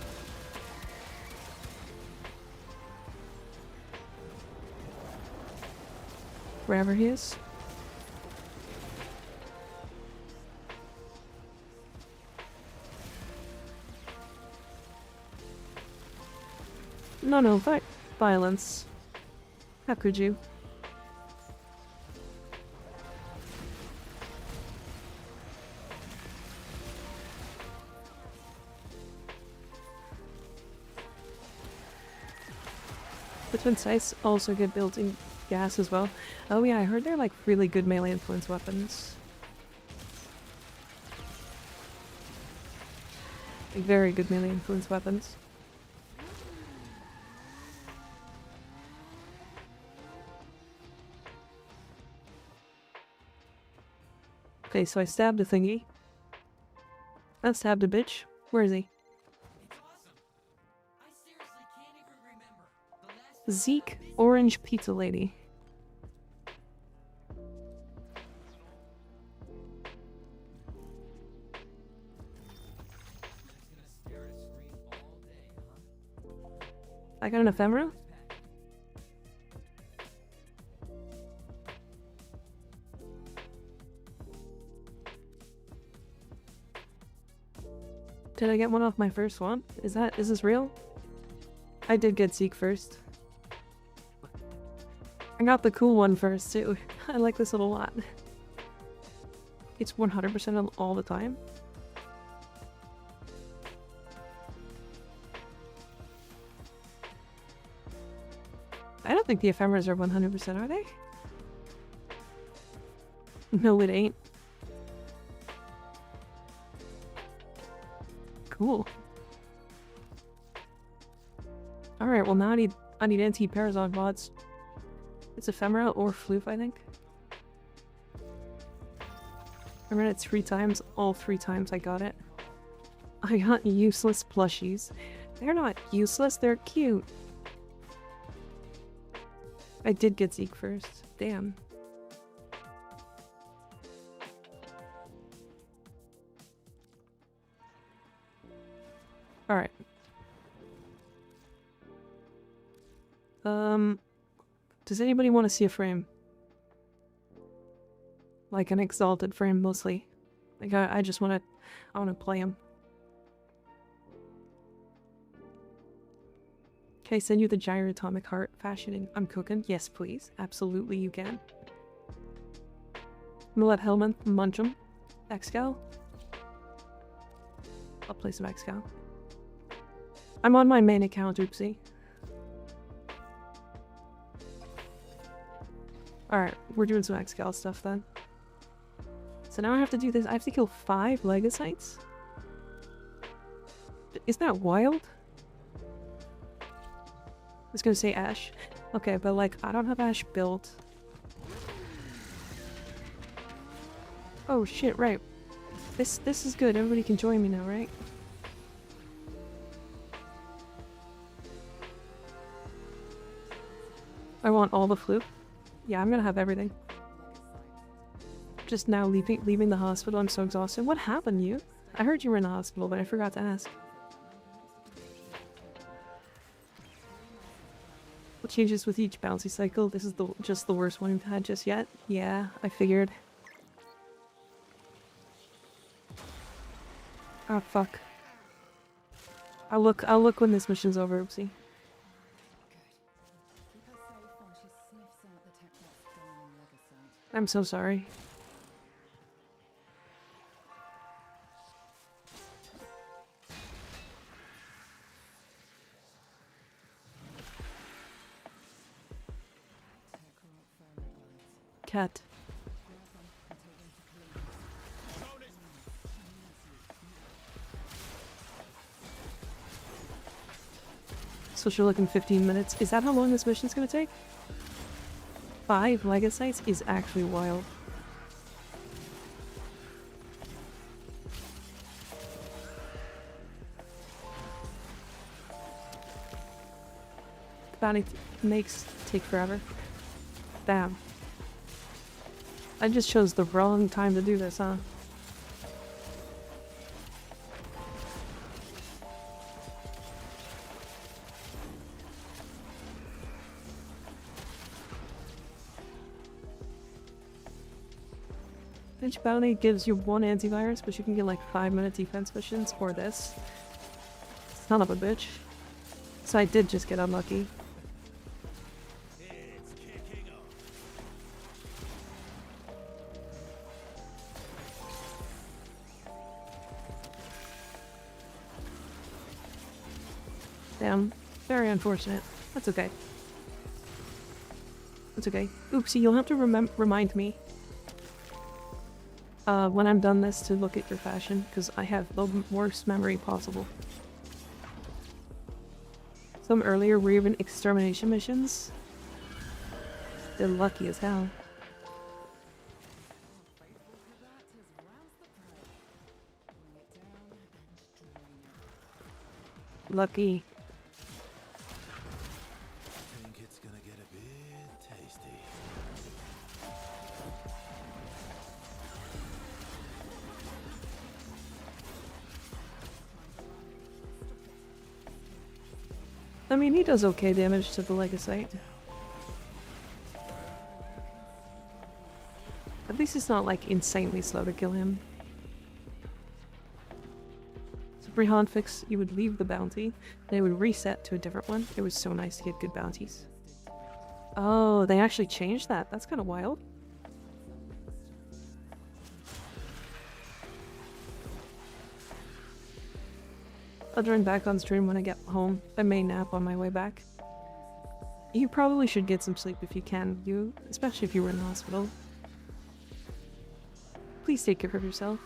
Wherever he is. No, violence. How could you? The twin sights also get built-in gas as well. Oh yeah, I heard they're like really good melee influence weapons. Like very good melee influence weapons. Okay, so I stabbed a thingy. I stabbed a bitch. Where is he? Zeke, Orange Pizza Lady. I got an ephemera? Did I get one off my first one? Is this real? I did get Zeke first. I got the cool one first too. I like this one a lot. It's 100% all the time. I don't think the ephemeras are 100%, are they? No, it ain't. Cool. Alright, well now I need anti-Parazon mods. It's ephemera or floof, I think. I ran it 3 times. All 3 times I got it. I got useless plushies. They're not useless, they're cute. I did get Zeke first. Damn. Alright. Does anybody want to see a frame? Like an exalted frame, mostly. Like, I just want to... I want to play him. Can I send you the gyroatomic heart fashioning? I'm cooking. Yes, please. Absolutely, you can. I'm gonna let Hellman munch him. Excal. I'll play some Excal. I'm on my main account, oopsie. Alright, we're doing some Excal stuff then. So now I have to do this. I have to kill 5 Legocytes? Isn't that wild? I was gonna say Ash. Okay, but like, I don't have Ash built. Oh shit, right. This is good. Everybody can join me now, right? I want all the flute. Yeah, I'm gonna have everything. Just now leaving the hospital. I'm so exhausted. What happened, you? I heard you were in the hospital, but I forgot to ask. What changes with each bouncy cycle? This is just the worst one we've had just yet. Yeah, I figured. Oh fuck. I'll look when this mission's over, oopsie. I'm so sorry. Cat. So she're looking 15 minutes. Is that how long this mission's gonna take? 5 Legocytes is actually wild. The bounty makes take forever. Damn. I just chose the wrong time to do this, huh? Each bounty gives you 1 antivirus, but you can get like 5-minute defense missions or this. Son of a bitch. So I did just get unlucky. Damn. Very unfortunate. That's okay. That's okay. Oopsie, you'll have to remind me when I'm done this to look at your fashion, because I have the worst memory possible. Some earlier were even extermination missions. They're lucky as hell. Lucky.
Think it's gonna get a bit tasty.
I mean, he does okay damage to the Legocyte. At least it's not like insanely slow to kill him. So Brihan fix, you would leave the bounty, then it would reset to a different one. It was so nice to get good bounties. Oh, they actually changed that. That's kind of wild. I'll join back on stream when I get home. I may nap on my way back. You probably should get some sleep if you can, especially if you were in the hospital. Please take care of yourself.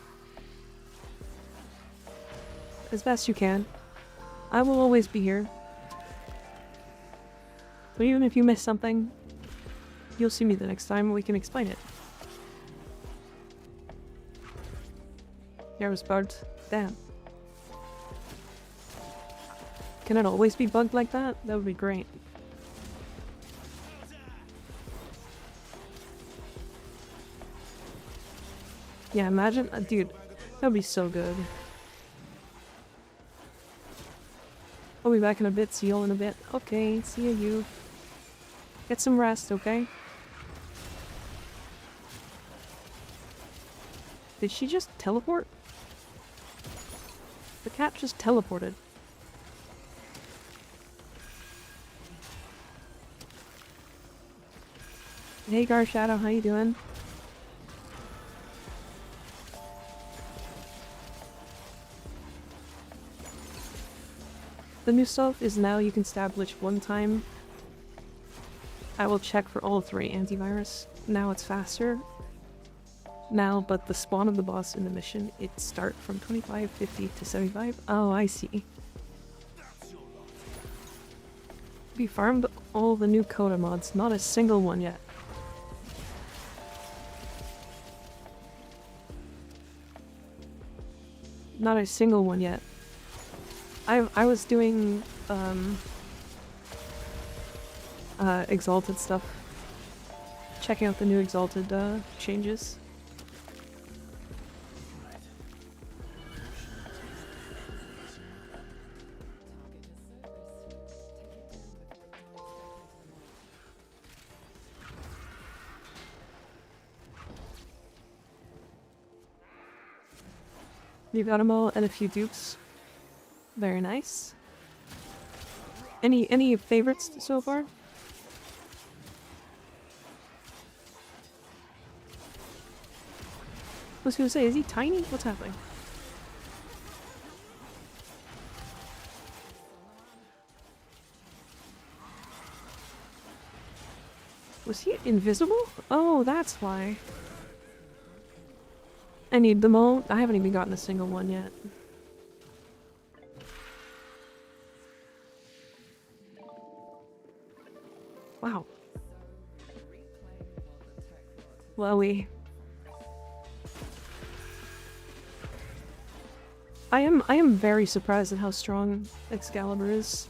As best you can. I will always be here. But even if you miss something, you'll see me the next time and we can explain it. Here was bugged. Damn. Can it always be bugged like that? That would be great. Yeah, imagine, dude, that would be so good. I'll be back in a bit, see y'all in a bit. Okay, see you. Get some rest, okay? Did she just teleport? The cat just teleported. Hey Gar Shadow, how you doing? The new stuff is now you can stab Lich one time. I will check for all 3 antivirus. Now it's faster. Now, but the spawn of the boss in the mission, it start from 25, 50 to 75. Oh, I see. We farmed all the new Coda mods, not a single one yet. Not a single one yet. I was doing Exalted stuff. Checking out the new Exalted changes. You got them all and a few dupes. Very nice. Any favorites so far? I was gonna say, is he tiny? What's happening? Was he invisible? Oh, that's why. I need them all. I haven't even gotten a single one yet. Wow. Wowie. I am very surprised at how strong Excalibur is.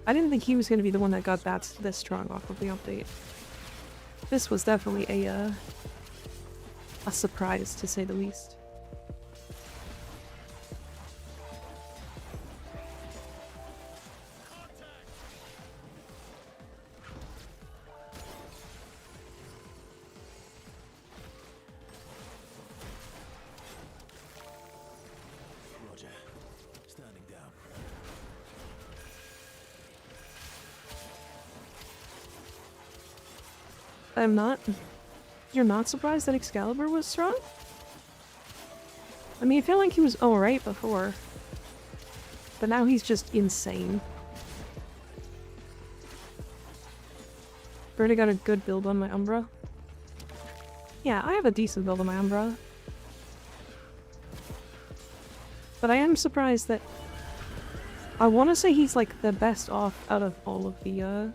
I didn't think he was going to be the one that got this strong off of the update. This was definitely a surprise, to say the least.
Roger. Standing down.
I'm not. You're not surprised that Excalibur was strong? I mean, I feel like he was alright before. But now he's just insane. Already got a good build on my Umbra. Yeah, I have a decent build on my Umbra. But I am surprised that... I want to say he's like the best off out of all of the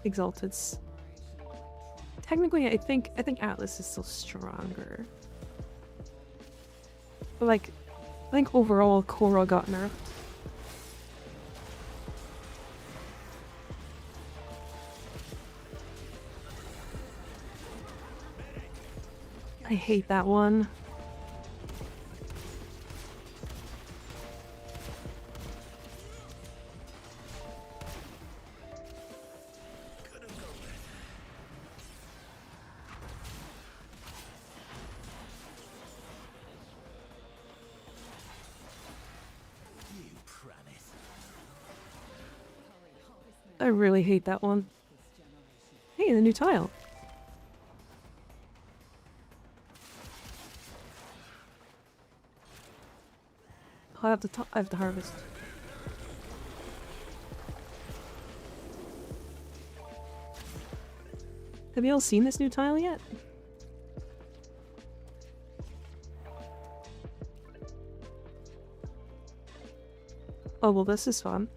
Exalteds. Technically, I think Atlas is still stronger. But like, I think overall Korra got nerfed. I hate that one. I really hate that one. Hey, the new tile. I have to harvest. Have you all seen this new tile yet? Oh, well, this is fun.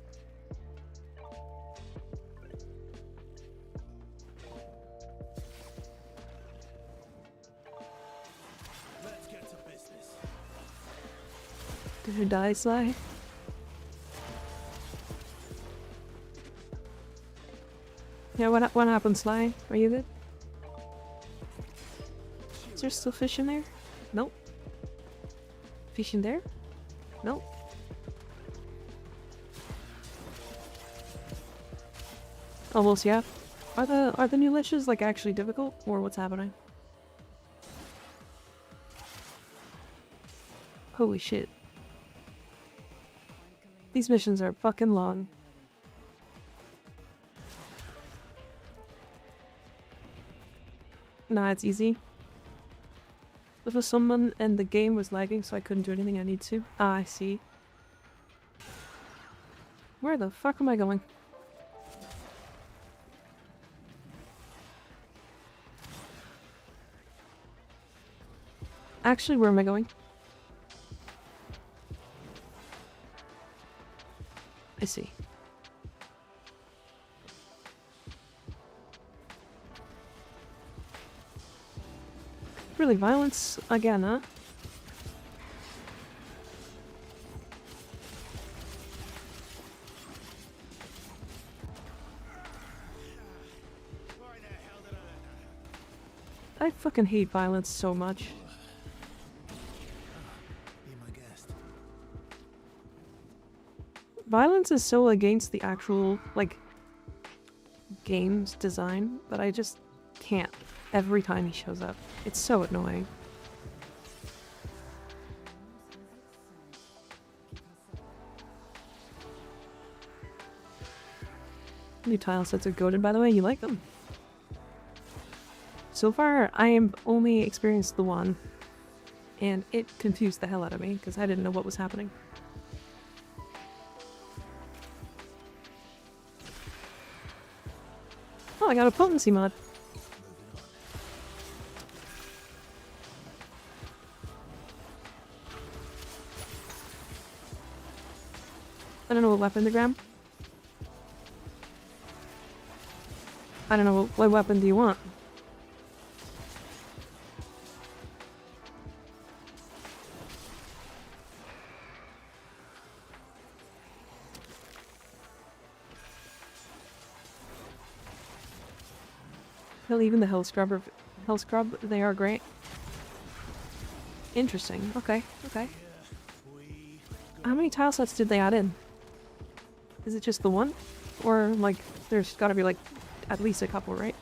Let's get to business.
Did you die, Sly? Yeah, what happened, Sly? Are you good? Is there still fish in there? Nope. Fish in there? Nope. Almost, yeah. Are the new liches like actually difficult, or what's happening? Holy shit. These missions are fucking long. Nah, it's easy. There was someone and the game was lagging, so I couldn't do anything I need to. Ah, I see. Where the fuck am I going? Actually, where am I going? I see. Really, violence again, huh?
Why the hell did
I fucking hate violence so much.
Be my guest.
Violence is so against the actual, like, game's design that I just can't every time he shows up. It's so annoying. New tile sets are goated, by the way. You like them? So far, I am only experienced the one, and it confused the hell out of me because I didn't know what was happening. Oh, I got a potency mod. I don't know what weapon to grab. I don't know what weapon do you want? Hell, even the Hell Scrub, they are great. Interesting. Okay, okay. How many tile sets did they add in? Is it just the one? Or, like, there's gotta be, like, at least a couple, right?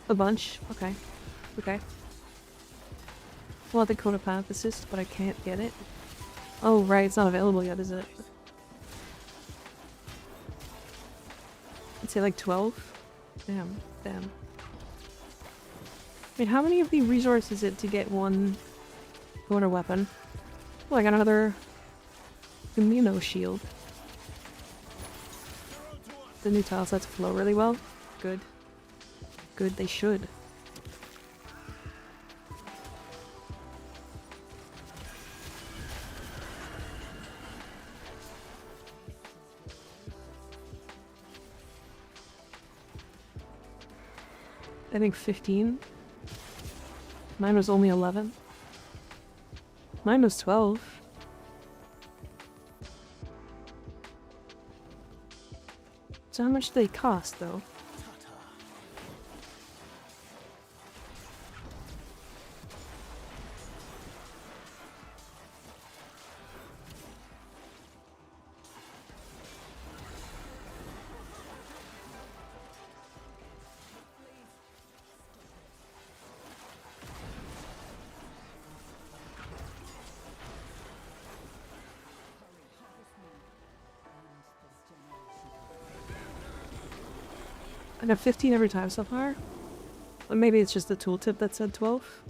A bunch? Okay. Okay. Well, the Coda Path Assist, but I can't get it. Oh, right, it's not available yet, is it? I'd say like 12? Damn, damn. I mean, how many of the resources is it to get one corner weapon? Oh, I got another Immuno shield. The new tile sets flow really well. Good. Good, they should. I think 15. Mine was only 11. Mine was 12. So how much do they cost, though? I got 15 every time so far. Or maybe it's just the tooltip that said 12.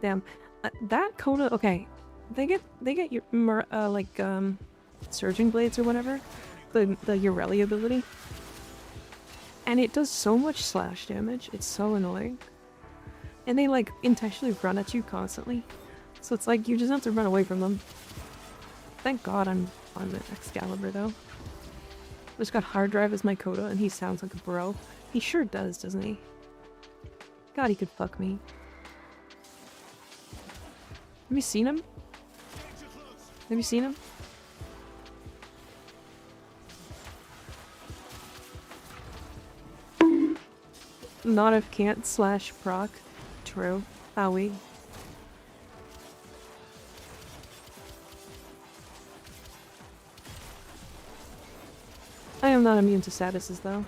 Damn. That Coda, okay. They get your surging blades or whatever. The Ureli ability. And it does so much slash damage. It's so annoying. And they like intentionally run at you constantly. So it's like you just have to run away from them. Thank God I'm on the Excalibur though. I just got hard drive as my Coda and he sounds like a bro. He sure does, doesn't he? God, he could fuck me. Have you seen him? Have you seen him? Not if can't slash proc. True. Owie. I am not immune to statuses though.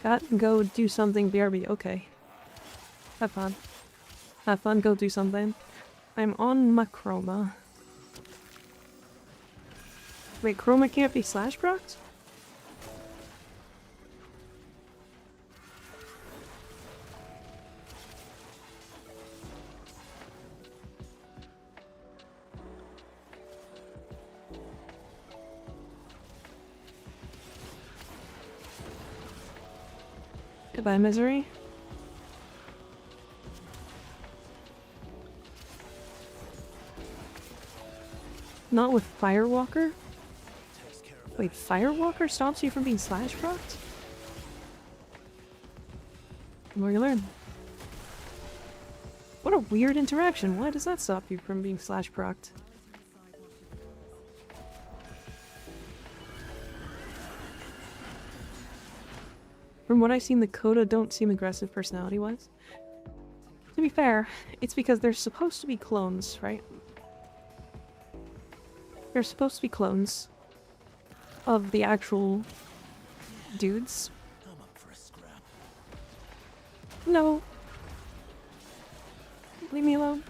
Chat, go do something, BRB. Okay. Have fun. Have fun, go do something. I'm on my chroma. Wait, chroma can't be slash procs? Goodbye, misery. Not with Firewalker? Wait, Firewalker stops you from being slash procced? The more you learn. What a weird interaction. Why does that stop you from being slash procced? From what I've seen, the Coda don't seem aggressive personality-wise. To be fair, it's because they're supposed to be clones, right? They're supposed to be clones of the actual dudes.
I'm up for a scrap.
No. Leave me alone.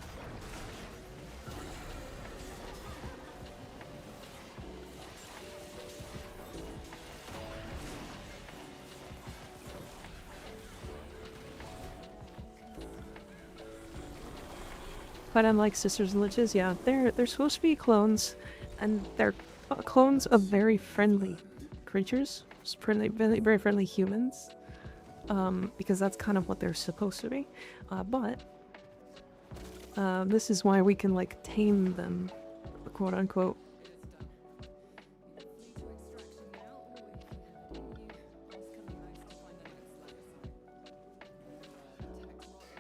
But unlike Sisters and Liches, yeah, they're supposed to be clones, and they're clones of very friendly creatures, very friendly humans, because that's kind of what they're supposed to be. But this is why we can like tame them, quote unquote.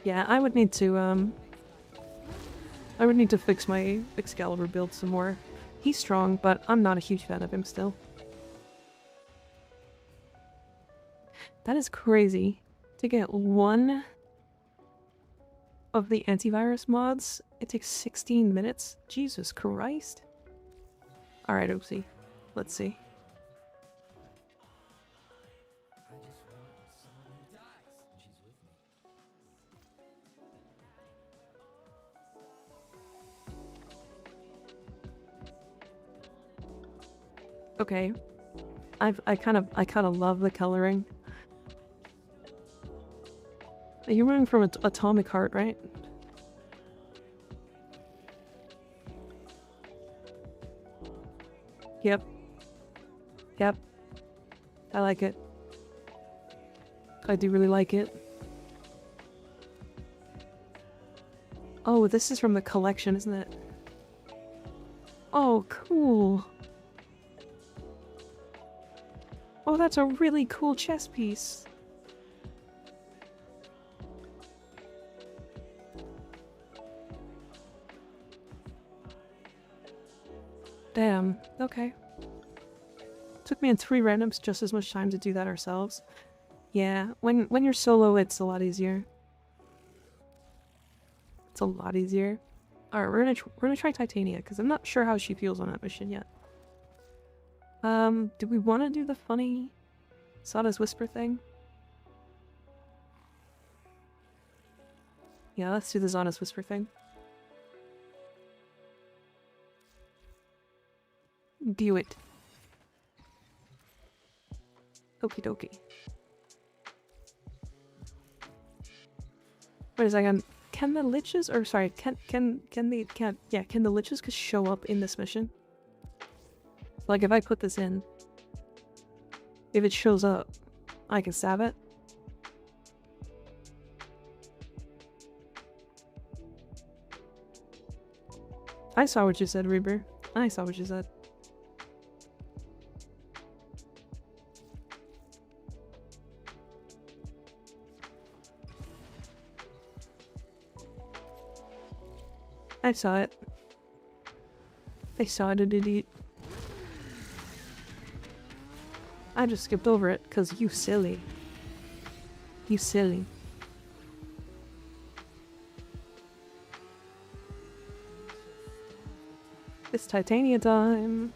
Yeah, I would need to fix my Excalibur build some more. He's strong, but I'm not a huge fan of him still. That is crazy. To get one of the antivirus mods, it takes 16 minutes? Jesus Christ. Alright, Oopsie. Let's see. Okay. I kind of love the coloring. You're running from Atomic Heart, right? Yep. Yep. I like it. I do really like it. Oh, this is from the collection, isn't it? Oh, cool. Oh, that's a really cool chess piece. Damn. Okay. Took me in 3 randoms just as much time to do that ourselves. Yeah, when you're solo, it's a lot easier. It's a lot easier. Alright, we're gonna try Titania, because I'm not sure how she feels on that mission yet. Do we want to do the funny Sada's Whisper thing? Yeah, let's do the Zana's Whisper thing. Do it. Okie dokie. Wait a second. Can the liches, or sorry, can the liches just show up in this mission? Like if I put this in, if it shows up, I can stab it. I saw what you said, Reaper. I saw what you said. I saw it. I saw it, idiot. I just skipped over it, cause you silly. You silly. It's Titania time.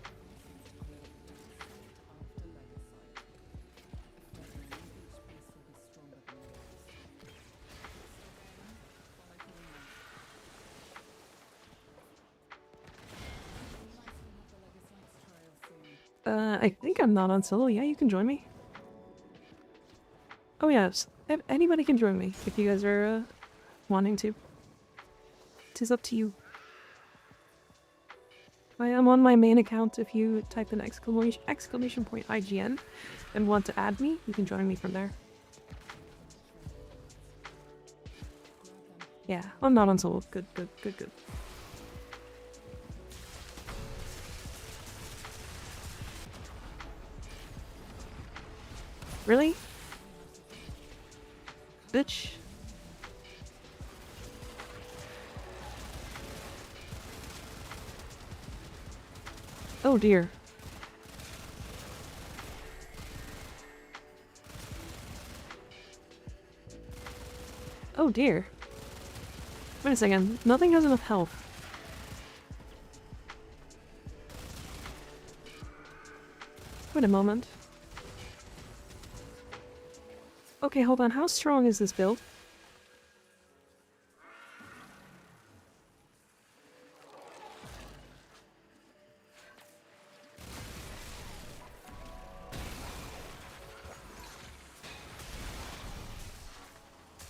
I think I'm not on solo. Yeah, you can join me. Oh yes, anybody can join me if you guys are wanting to. Tis up to you. I am on my main account. If you type in exclamation point IGN and want to add me, you can join me from there. Yeah, I'm not on solo. Good, good, good, good. Really? Bitch. Oh dear. Oh dear. Wait a second. Nothing has enough health. Wait a moment. Okay, hold on. How strong is this build?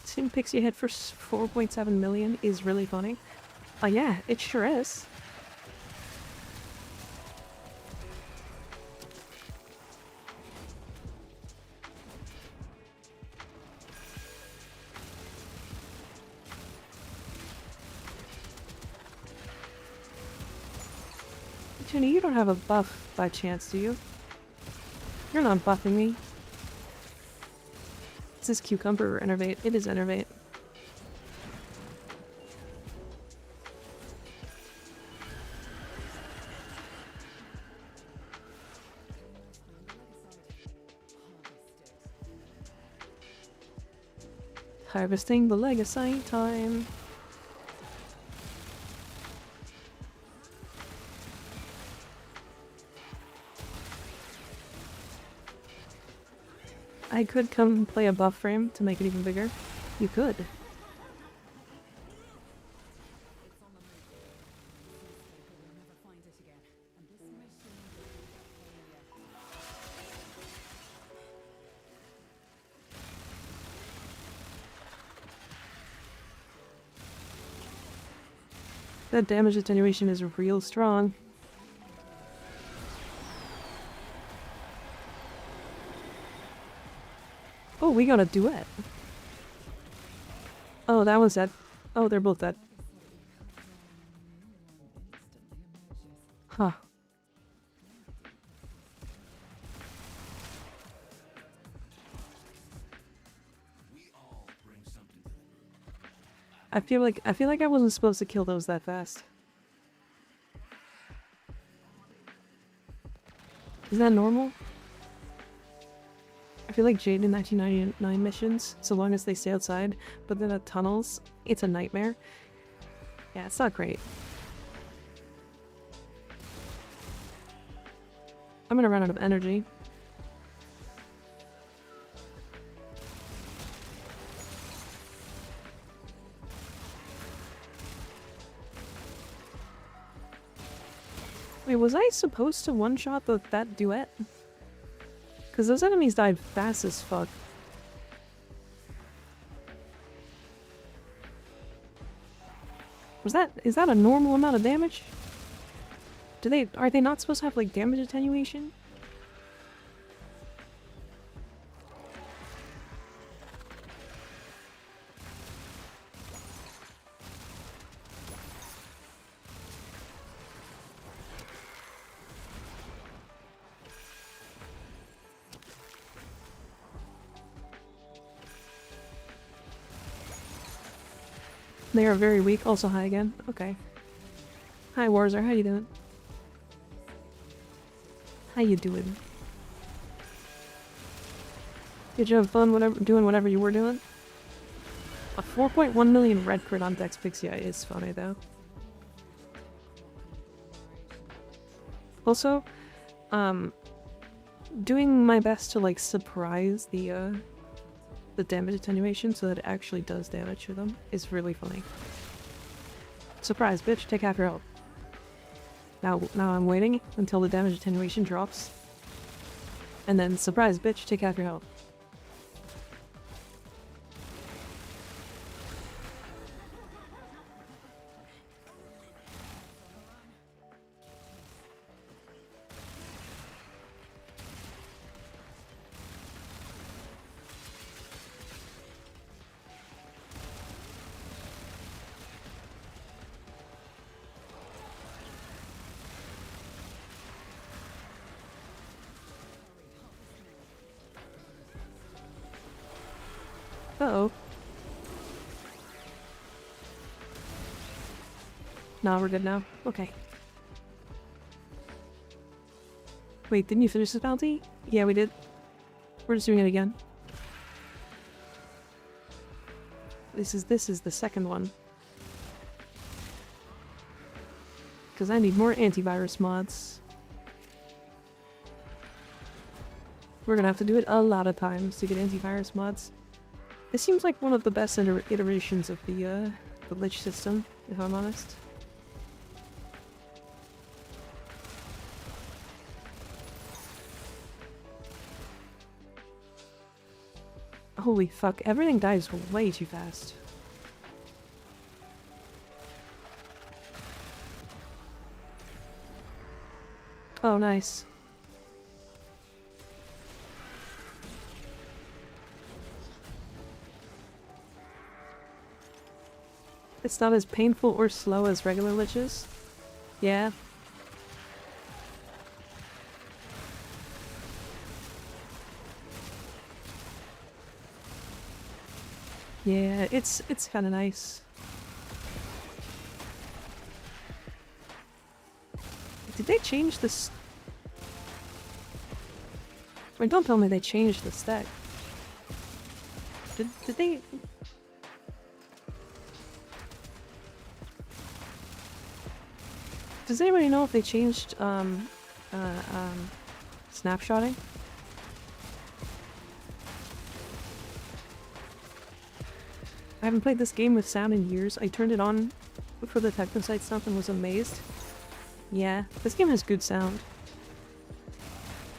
Seeing Pixie hit for 4.7 million is really funny. Yeah, it sure is. Tuna, you don't have a buff by chance, do you? You're not buffing me. Is this cucumber or innervate? It is innervate. Harvesting the legacy time. I could come play a buff frame to make it even bigger. You could. That damage attenuation is real strong. Oh, we got a duet. Oh, that one's dead. Oh, they're both dead. Huh. I feel like I wasn't supposed to kill those that fast. Is that normal? I feel like Jade in 1999 missions, so long as they stay outside, but then at tunnels, it's a nightmare. Yeah, it's not great. I'm gonna run out of energy. Wait, was I supposed to one-shot that duet? Because those enemies died fast as fuck. Is that a normal amount of damage? Are they not supposed to have like damage attenuation? They are very weak. Also high again. Okay. Hi Warzer, how you doing? How you doing? Did you have fun doing whatever you were doing? A 4.1 million red crit on Dex Pixia is funny though. Also, doing my best to like surprise the damage attenuation so that it actually does damage to them is really funny. Surprise, bitch, take half your health. Now I'm waiting until the damage attenuation drops And then, surprise, bitch, take half your health. Uh-oh. Nah, we're good now. Okay. Wait, didn't you finish this bounty? Yeah, we did. We're just doing it again. This is the second one. Because I need more antivirus mods. We're gonna have to do it a lot of times to get antivirus mods. This seems like one of the best iterations of the Lich system, if I'm honest. Holy fuck, everything dies way too fast. Oh, nice. It's not as painful or slow as regular liches. Yeah. Yeah, it's kind of nice. Did they change this? Wait, don't tell me they changed the stack. Did they? Does anybody know if they changed snapshotting? I haven't played this game with sound in years. I turned it on for the Technosite stuff and was amazed. Yeah, this game has good sound.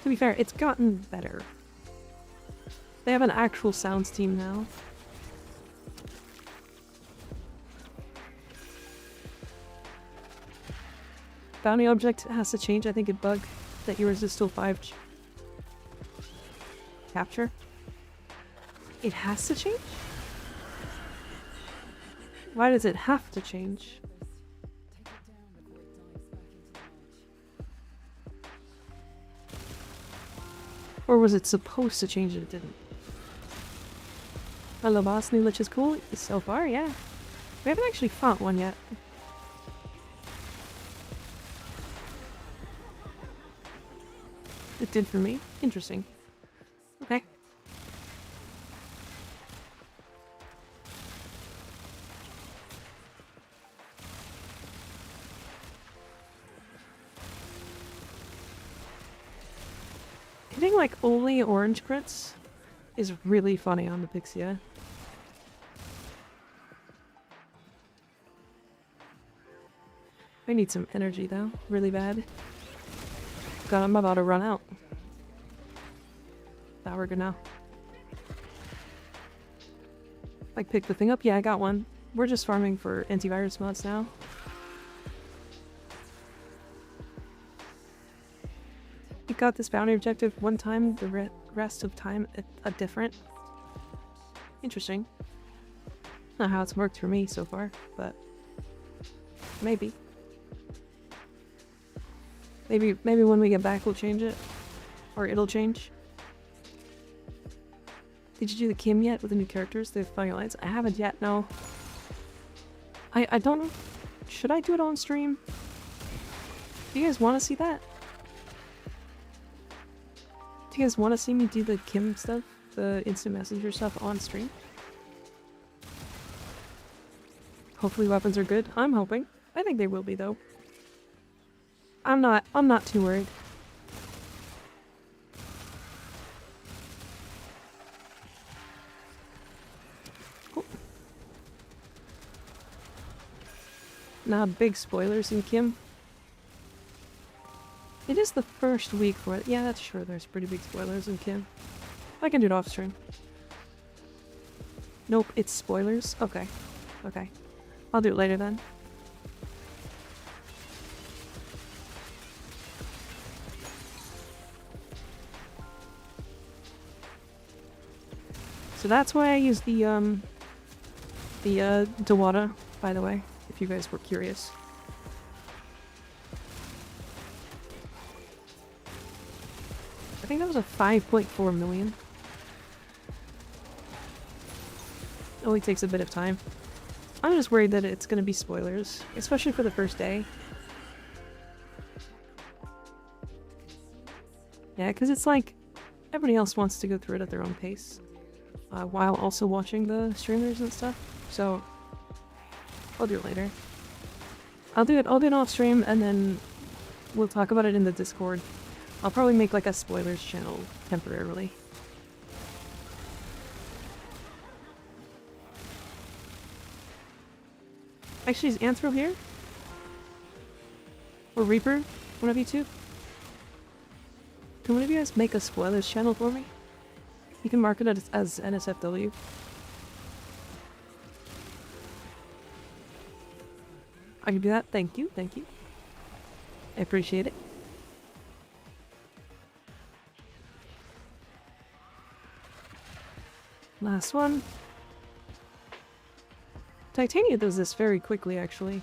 To be fair, it's gotten better. They have an actual sounds team now. Bounty object has to change. I think it bugged that yours is still 5 capture. It has to change? Why does it have to change? Or was it supposed to change and it didn't? Hello boss, new lich is cool. So far, yeah. We haven't actually fought one yet. It did for me. Interesting. Okay. Hitting like only orange crits is really funny on the Pixia. I need some energy though, really bad. God, I'm about to run out. Now we're good now. Like pick the thing up? Yeah, I got one. We're just farming for antivirus mods now. You got this bounty objective one time, the rest of time a different. Interesting. Not how it's worked for me so far, but maybe. Maybe when we get back we'll change it. Or it'll change. Did you do the Kim yet with the new characters, the funny lines? I haven't yet, no. I don't know. Should I do it on stream? Do you guys want to see that? Do you guys want to see me do the Kim stuff? The instant messenger stuff on stream? Hopefully weapons are good. I'm hoping. I think they will be though. I'm not too worried. Cool. Not big spoilers in Kim. It is the first week for it. Yeah, that's sure. There's pretty big spoilers in Kim. I can do it off stream. Nope, it's spoilers. Okay. Okay. I'll do it later then. So that's why I use the Dewata, by the way, if you guys were curious. I think that was a 5.4 million. Only takes a bit of time. I'm just worried that it's gonna be spoilers, especially for the first day. Yeah, because it's like everybody else wants to go through it at their own pace, while also watching the streamers and stuff. So I'll do it later. I'll do it off stream, and then we'll talk about it in the Discord. I'll probably make like a spoilers channel temporarily. Actually, is Anthro here? Or Reaper? One of you two? Can one of you guys make a spoilers channel for me? You can mark it as NSFW. I can do that. Thank you. Thank you. I appreciate it. Last one. Titania does this very quickly, actually.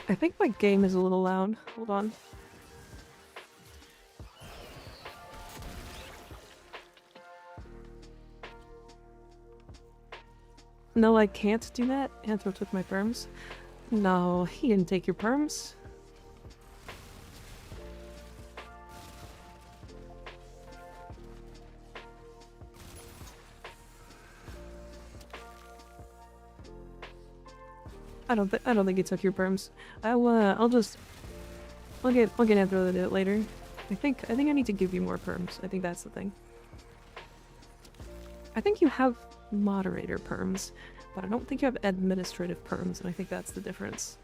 I think my game is a little loud. Hold on. No, I can't do that. Anthro took my perms. No, he didn't take your perms. I don't think he took your perms. I'll get Anthro to do it later. I think I need to give you more perms. I think that's the thing. I think you have moderator perms, but I don't think you have administrative perms, and I think that's the difference.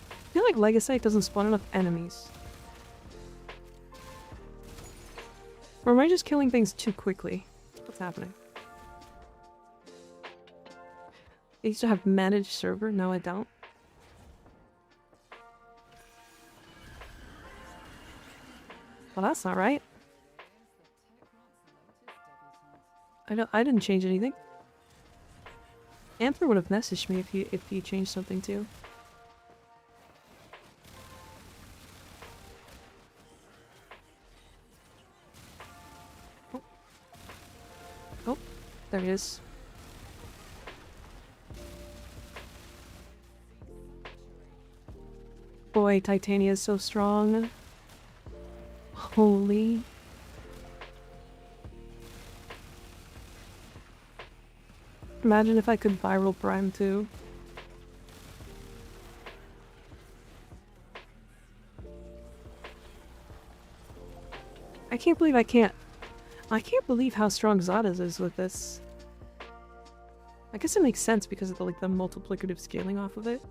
I feel like Legacyte doesn't spawn enough enemies. Or am I just killing things too quickly? What's happening? I used to have managed server, now I don't. Well, that's not right. I didn't change anything. Anthro would have messaged me if he changed something too. Oh. Oh, there he is. Boy, Titania is so strong. Holy. Imagine if I could viral prime too. I can't believe I can't believe how strong Zada's is with this. I guess it makes sense because of the multiplicative scaling off of it.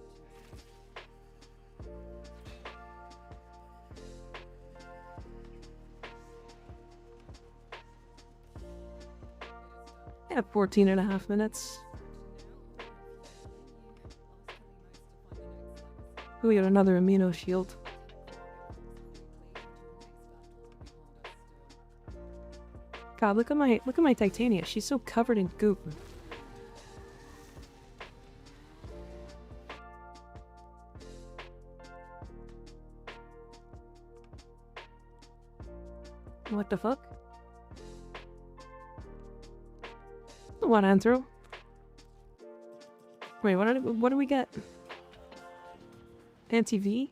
Yeah, 14.5 minutes. We got another amino shield. God, look at my Titania. She's so covered in goop. What the fuck? What, Anthro? Wait, what do we get? Anti-V?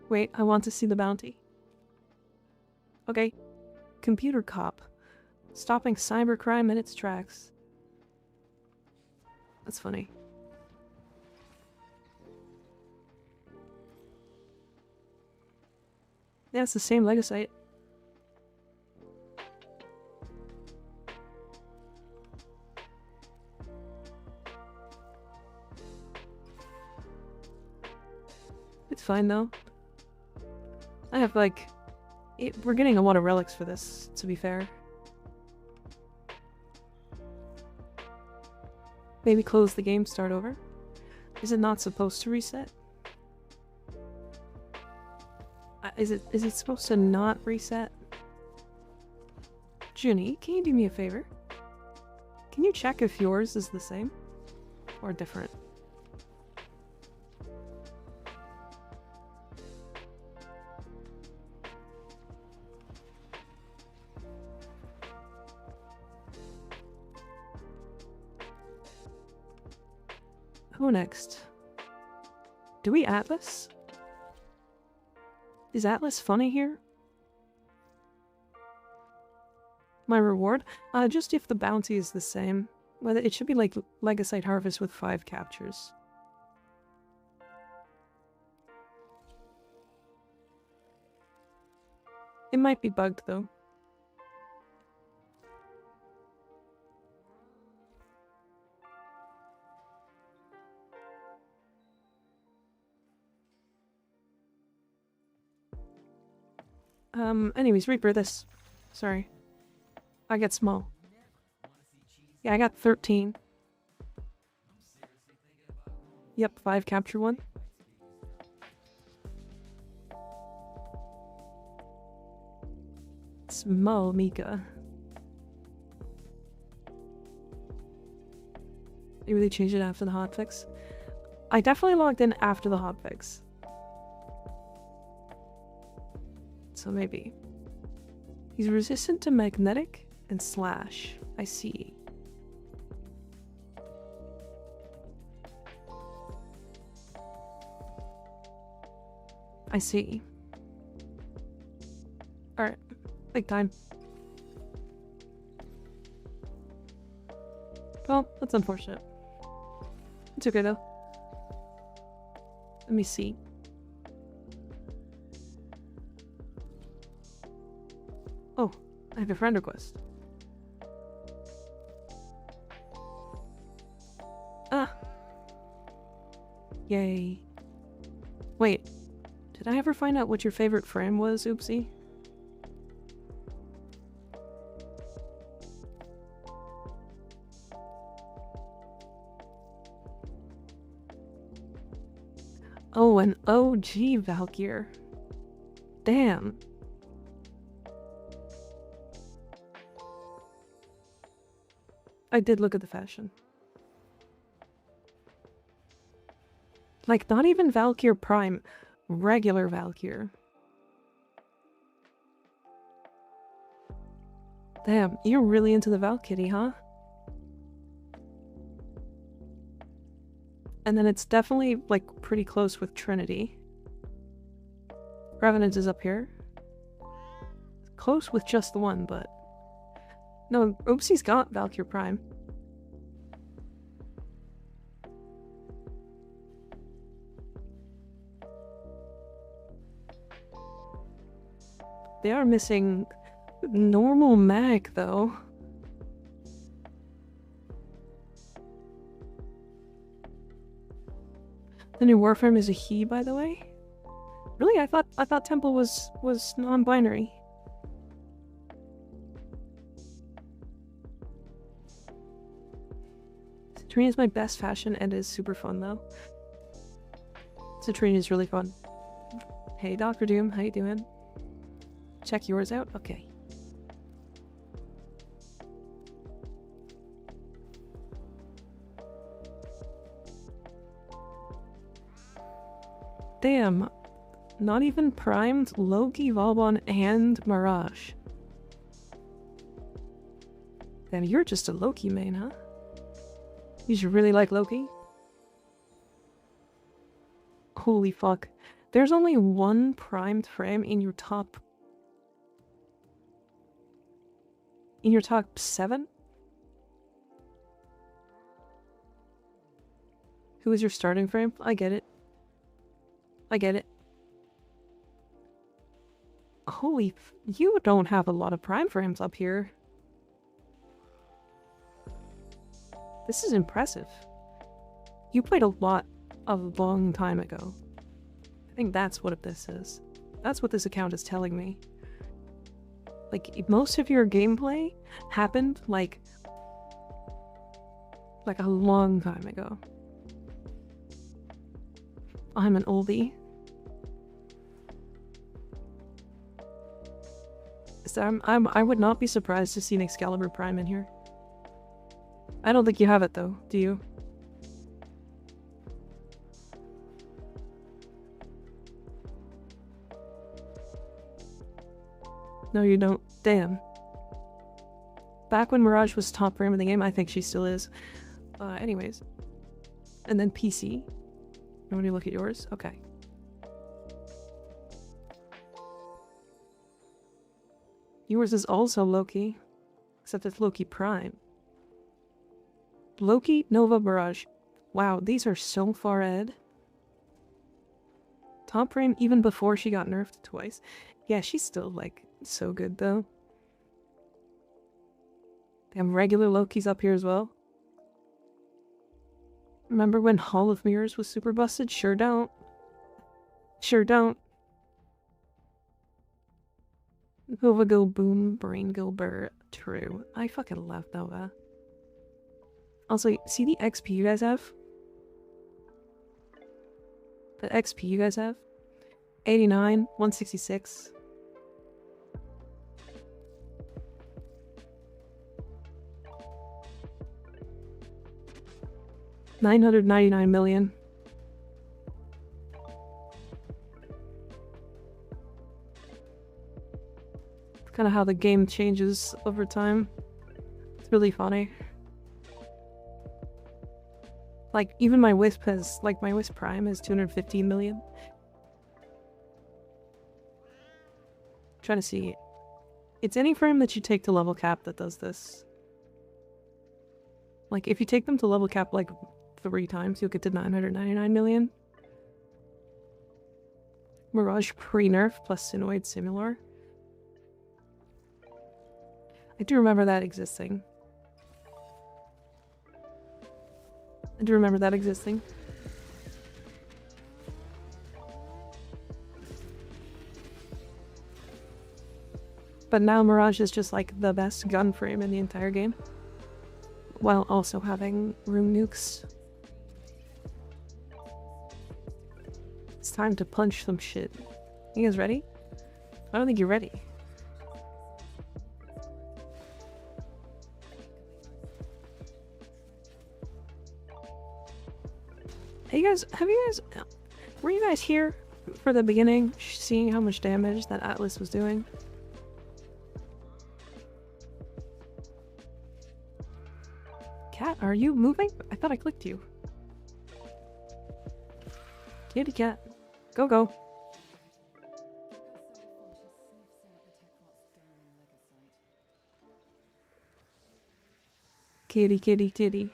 Wait, I want to see the bounty. Okay. Computer cop. Stopping cybercrime in its tracks. That's funny. Yeah, it's the same Legosite. It's fine though. I have like... we're getting a lot of relics for this, to be fair. Maybe close the game, start over? Is it not supposed to reset? Is it supposed to not reset? Junie, can you do me a favor? Can you check if yours is the same? Or different? Who next? Do we Atlas? Is Atlas funny here? My reward? Just if the bounty is the same. Whether it should be like Legosite Harvest with 5 captures. It might be bugged though. Anyways, Reaper this. Sorry. I get small. Yeah, I got 13. Yep, 5 capture 1. Small Mika. You really changed it after the hotfix? I definitely logged in after the hotfix. So maybe. He's resistant to magnetic and slash. I see. I see. Alright. Big time. Well, that's unfortunate. It's okay though. Let me see. Oh, I have a friend request. Ah! Yay. Wait, did I ever find out what your favorite frame was, Oopsie? Oh, an OG Valkyr. Damn. I did look at the fashion. Like, not even Valkyr Prime. Regular Valkyr. Damn, you're really into the Valkyrie, huh? And then it's definitely, like, pretty close with Trinity. Revenant is up here. Close with just the one, but... No, Oopsie's got Valkyr Prime. They are missing normal mag, though. The new Warframe is a he, by the way. Really, I thought Temple was non-binary. Citrine is my best fashion and is super fun though. Citrine is really fun. Hey Dr. Doom, how you doing? Check yours out? Okay. Damn. Not even primed Loki, Valbon, and Mirage. Damn, you're just a Loki main, huh? You should really like Loki? Holy fuck. There's only one primed frame in your top... In your top 7? Who is your starting frame? I get it. I get it. Holy, you don't have a lot of prime frames up here. This is impressive. You played a lot a long time ago. I think that's what this is. That's what this account is telling me. Like, most of your gameplay happened, like a long time ago. I'm an oldie. So I would not be surprised to see an Excalibur Prime in here. I don't think you have it though, do you? No, you don't. Damn. Back when Mirage was top frame in the game, I think she still is. Anyways. And then PC. You want to look at yours? Okay. Yours is also Loki. Except it's Loki Prime. Loki, Nova, Mirage. Wow, these are so far ahead. Top frame even before she got nerfed twice. Yeah, she's still, like, so good, though. Damn, regular Loki's up here as well. Remember when Hall of Mirrors was super busted? Sure don't. Sure don't. Nova go boom, brain go burr. True. I fucking love Nova. Also, see the XP you guys have? The XP you guys have? 89, 166. $999 million. It's kind of how the game changes over time. It's really funny. Like, even my Wisp has, like, my Wisp Prime has 215 million. Trying to see. It's any frame that you take to level cap that does this. Like, if you take them to level cap, like, 3 times, you'll get to 999 million. Mirage pre-nerf plus Sinoid similar. I do remember that existing. I do remember that existing. But now Mirage is just like the best gun frame in the entire game. While also having room nukes. It's time to punch some shit. You guys ready? I don't think you're ready. Hey you guys, were you guys here for the beginning, seeing how much damage that Atlas was doing? Cat, are you moving? I thought I clicked you. Kitty cat. Go, go. Kitty, kitty, kitty.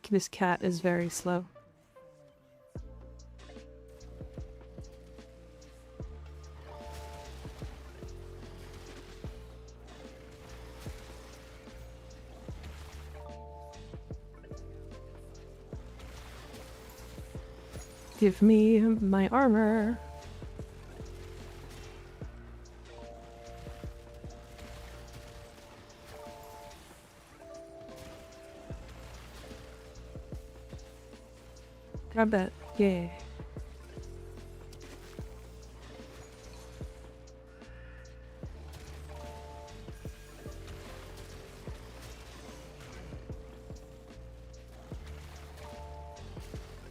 This cat is very slow. Give me my armor. Grab that. Yeah.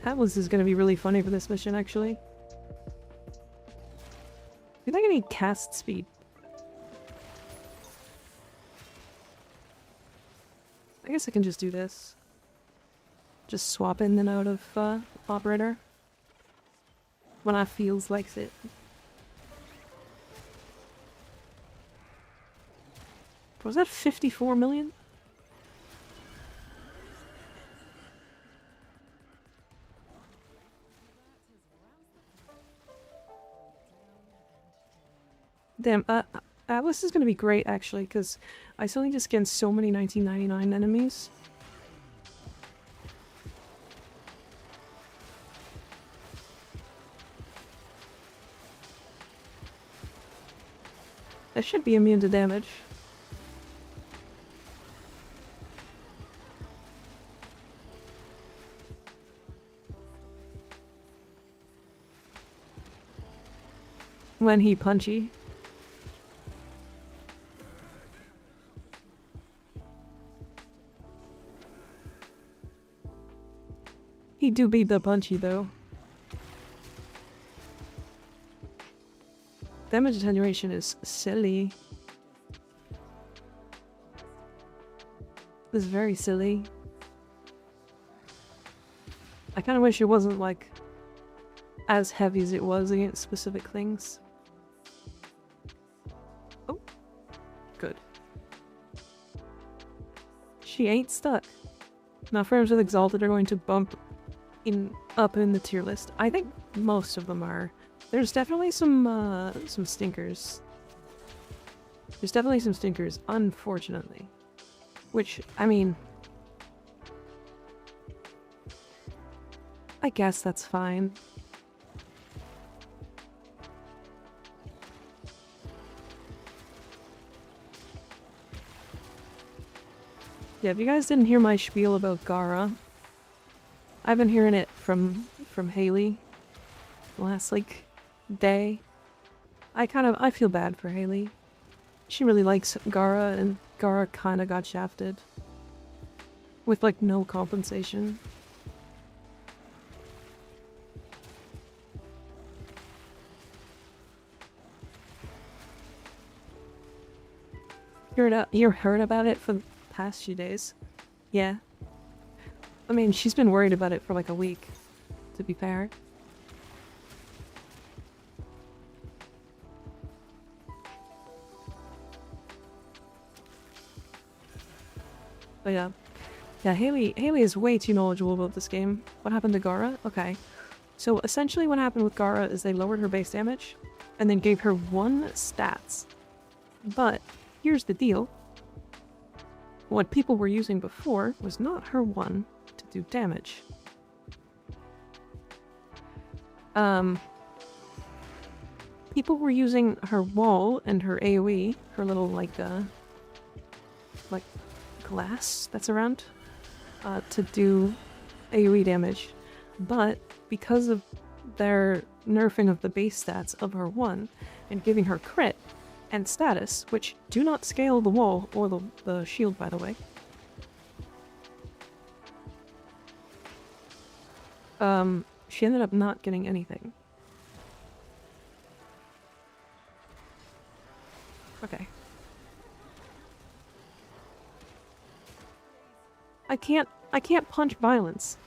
Atlas is gonna be really funny for this mission, actually. I think I need cast speed. I guess I can just do this. Just swap in and out of operator when I feels like it. Was that 54 million? Damn, Atlas is gonna be great actually, because I suddenly just get so many 1999 enemies. That should be immune to damage. When he punchy. He do beat the punchy though. Damage attenuation is silly. It's very silly. I kind of wish it wasn't like as heavy as it was against specific things. Oh, good. She ain't stuck. Now frames with Exalted are going to bump up in the tier list. I think most of them are. There's definitely some stinkers. There's definitely some stinkers, unfortunately. Which, I mean... I guess that's fine. Yeah, if you guys didn't hear my spiel about Gara, I've been hearing it from Haley the last, like, day. I feel bad for Haley. She really likes Gara, and Gara kinda got shafted. With, like, no compensation. You heard about it for the past few days? Yeah. I mean, she's been worried about it for like a week, to be fair. But yeah. Yeah, Haley is way too knowledgeable about this game. What happened to Gara? Okay. So essentially what happened with Gara is they lowered her base damage, and then gave her 1 stats. But here's the deal. What people were using before was not her 1 to do damage. People were using her wall and her AoE, her little like glass that's around, to do AoE damage. But because of their nerfing of the base stats of her 1 and giving her crit and status, which do not scale the wall or the shield, by the way, she ended up not getting anything. Okay. I can't punch violence.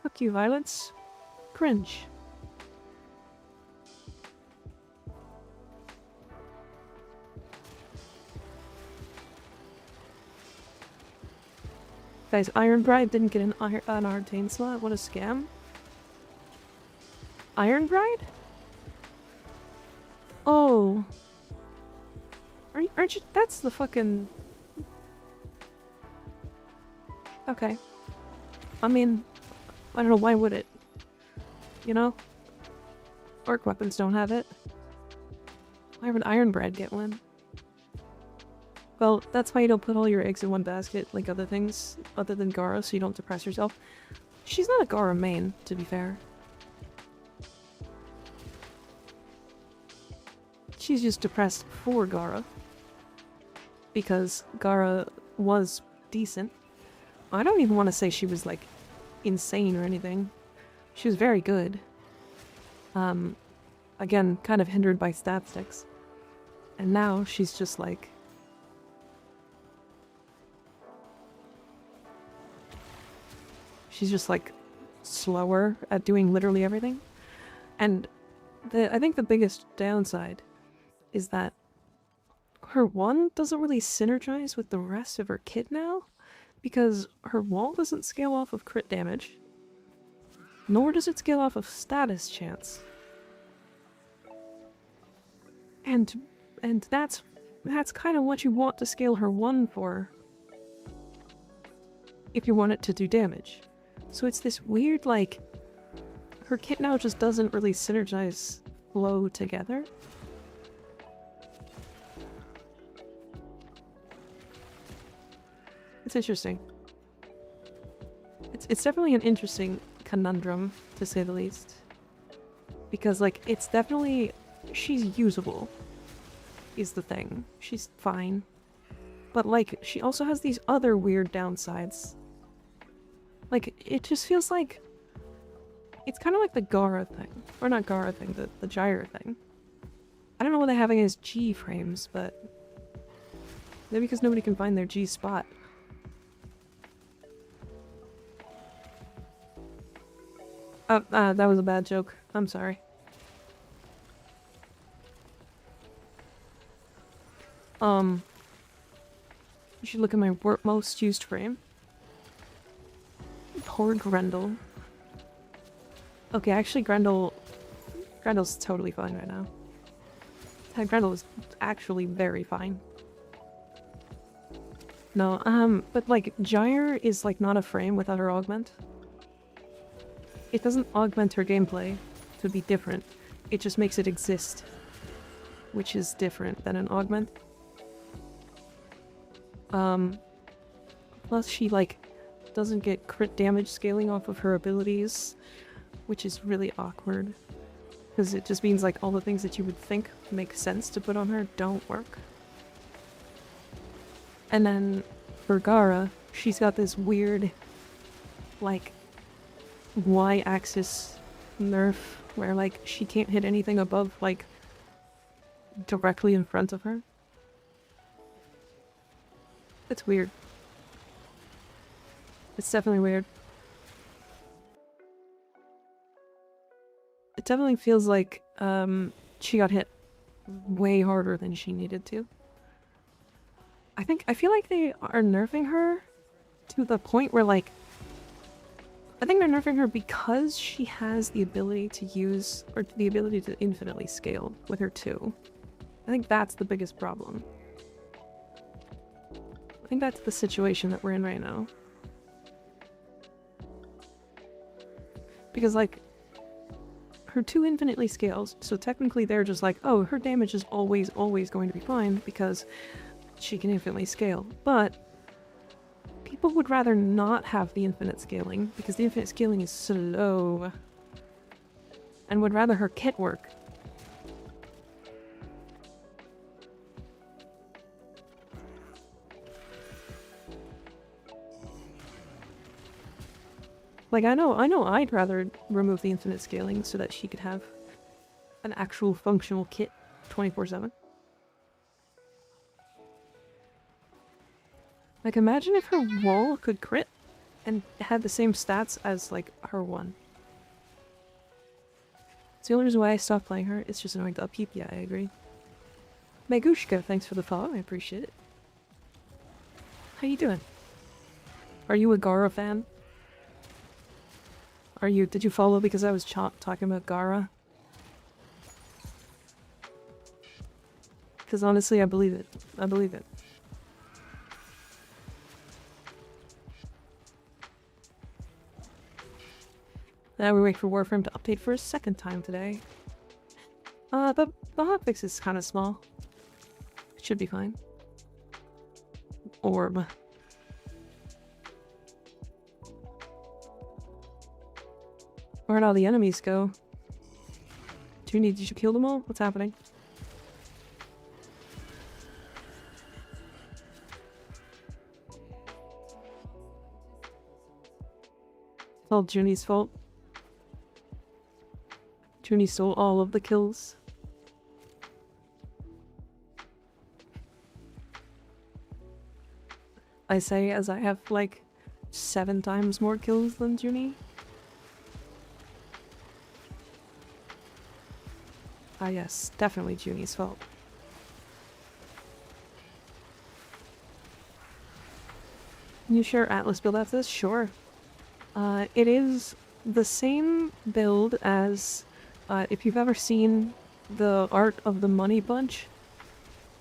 Fuck you, violence. Cringe. Guys, Iron Bride didn't get an Arcane slot. What a scam. Iron Bride? Oh. Aren't you? That's the fucking... Okay. I mean, I don't know, why would it? You know? Orc weapons don't have it. Why would Iron Bride get one? Well, that's why you don't put all your eggs in one basket, like other things, other than Gara, so you don't depress yourself. She's not a Gara main, to be fair. She's just depressed for Gara. Because Gara was decent. I don't even want to say she was, like, insane or anything. She was very good. Again, kind of hindered by stat sticks. And now she's just like... She's just like slower at doing literally everything. And I think the biggest downside is that her one doesn't really synergize with the rest of her kit now, because her wall doesn't scale off of crit damage, nor does it scale off of status chance. And that's kind of what you want to scale her one for, if you want it to do damage. So it's this weird, like, her kit now just doesn't really synergize flow together. It's interesting. It's definitely an interesting conundrum, to say the least. Because, like, it's definitely... she's usable, is the thing. She's fine. But, like, she also has these other weird downsides. Like, it just feels like... it's kind of like the Gara thing. Or not Gara thing, the Gyre thing. I don't know what they have against G frames, but... maybe because nobody can find their G spot. That was a bad joke. I'm sorry. You should look at my most used frame. Poor Grendel. Okay, actually Grendel's totally fine right now. Grendel is actually very fine. No, but like, Gyre is like not a frame without her augment. It doesn't augment her gameplay to be different. It just makes it exist, which is different than an augment. Plus she like doesn't get crit damage scaling off of her abilities, which is really awkward. Because it just means like all the things that you would think make sense to put on her don't work. And then for Gara, she's got this weird, like, Y-axis nerf where like she can't hit anything above like directly in front of her. It's weird. It's definitely weird. It definitely feels like she got hit way harder than she needed to. I feel like they are nerfing her to the point where like I think they're nerfing her because she has the ability to use, or the ability to infinitely scale with her 2. I think that's the biggest problem. I think that's the situation that we're in right now. Because, like, her 2 infinitely scales, so technically they're just like, oh, her damage is always going to be fine because she can infinitely scale. But people would rather not have the infinite scaling, because the infinite scaling is slow, and would rather her kit work. Like, I know I'd rather remove the infinite scaling so that she could have an actual functional kit 24/7. Like, imagine if her wall could crit and had the same stats as, like, her 1. It's the only reason why I stopped playing her. It's just annoying to upkeep. Yeah, I agree. Megushka, thanks for the follow. I appreciate it. How you doing? Are you a Gara fan? Did you follow because I was talking about Gara? Because honestly, I believe it. I believe it. Now we wait for Warframe to update for a second time today. The hotfix is kind of small. It should be fine. Orb. Where'd all the enemies go? Junie, did you kill them all? What's happening? It's all Junie's fault. Junie stole all of the kills. I say as I have like 7 times more kills than Junie. Ah yes, definitely Junie's fault. Can you share Atlas build after this? Sure. It is the same build as if you've ever seen the art of the Money Bunch,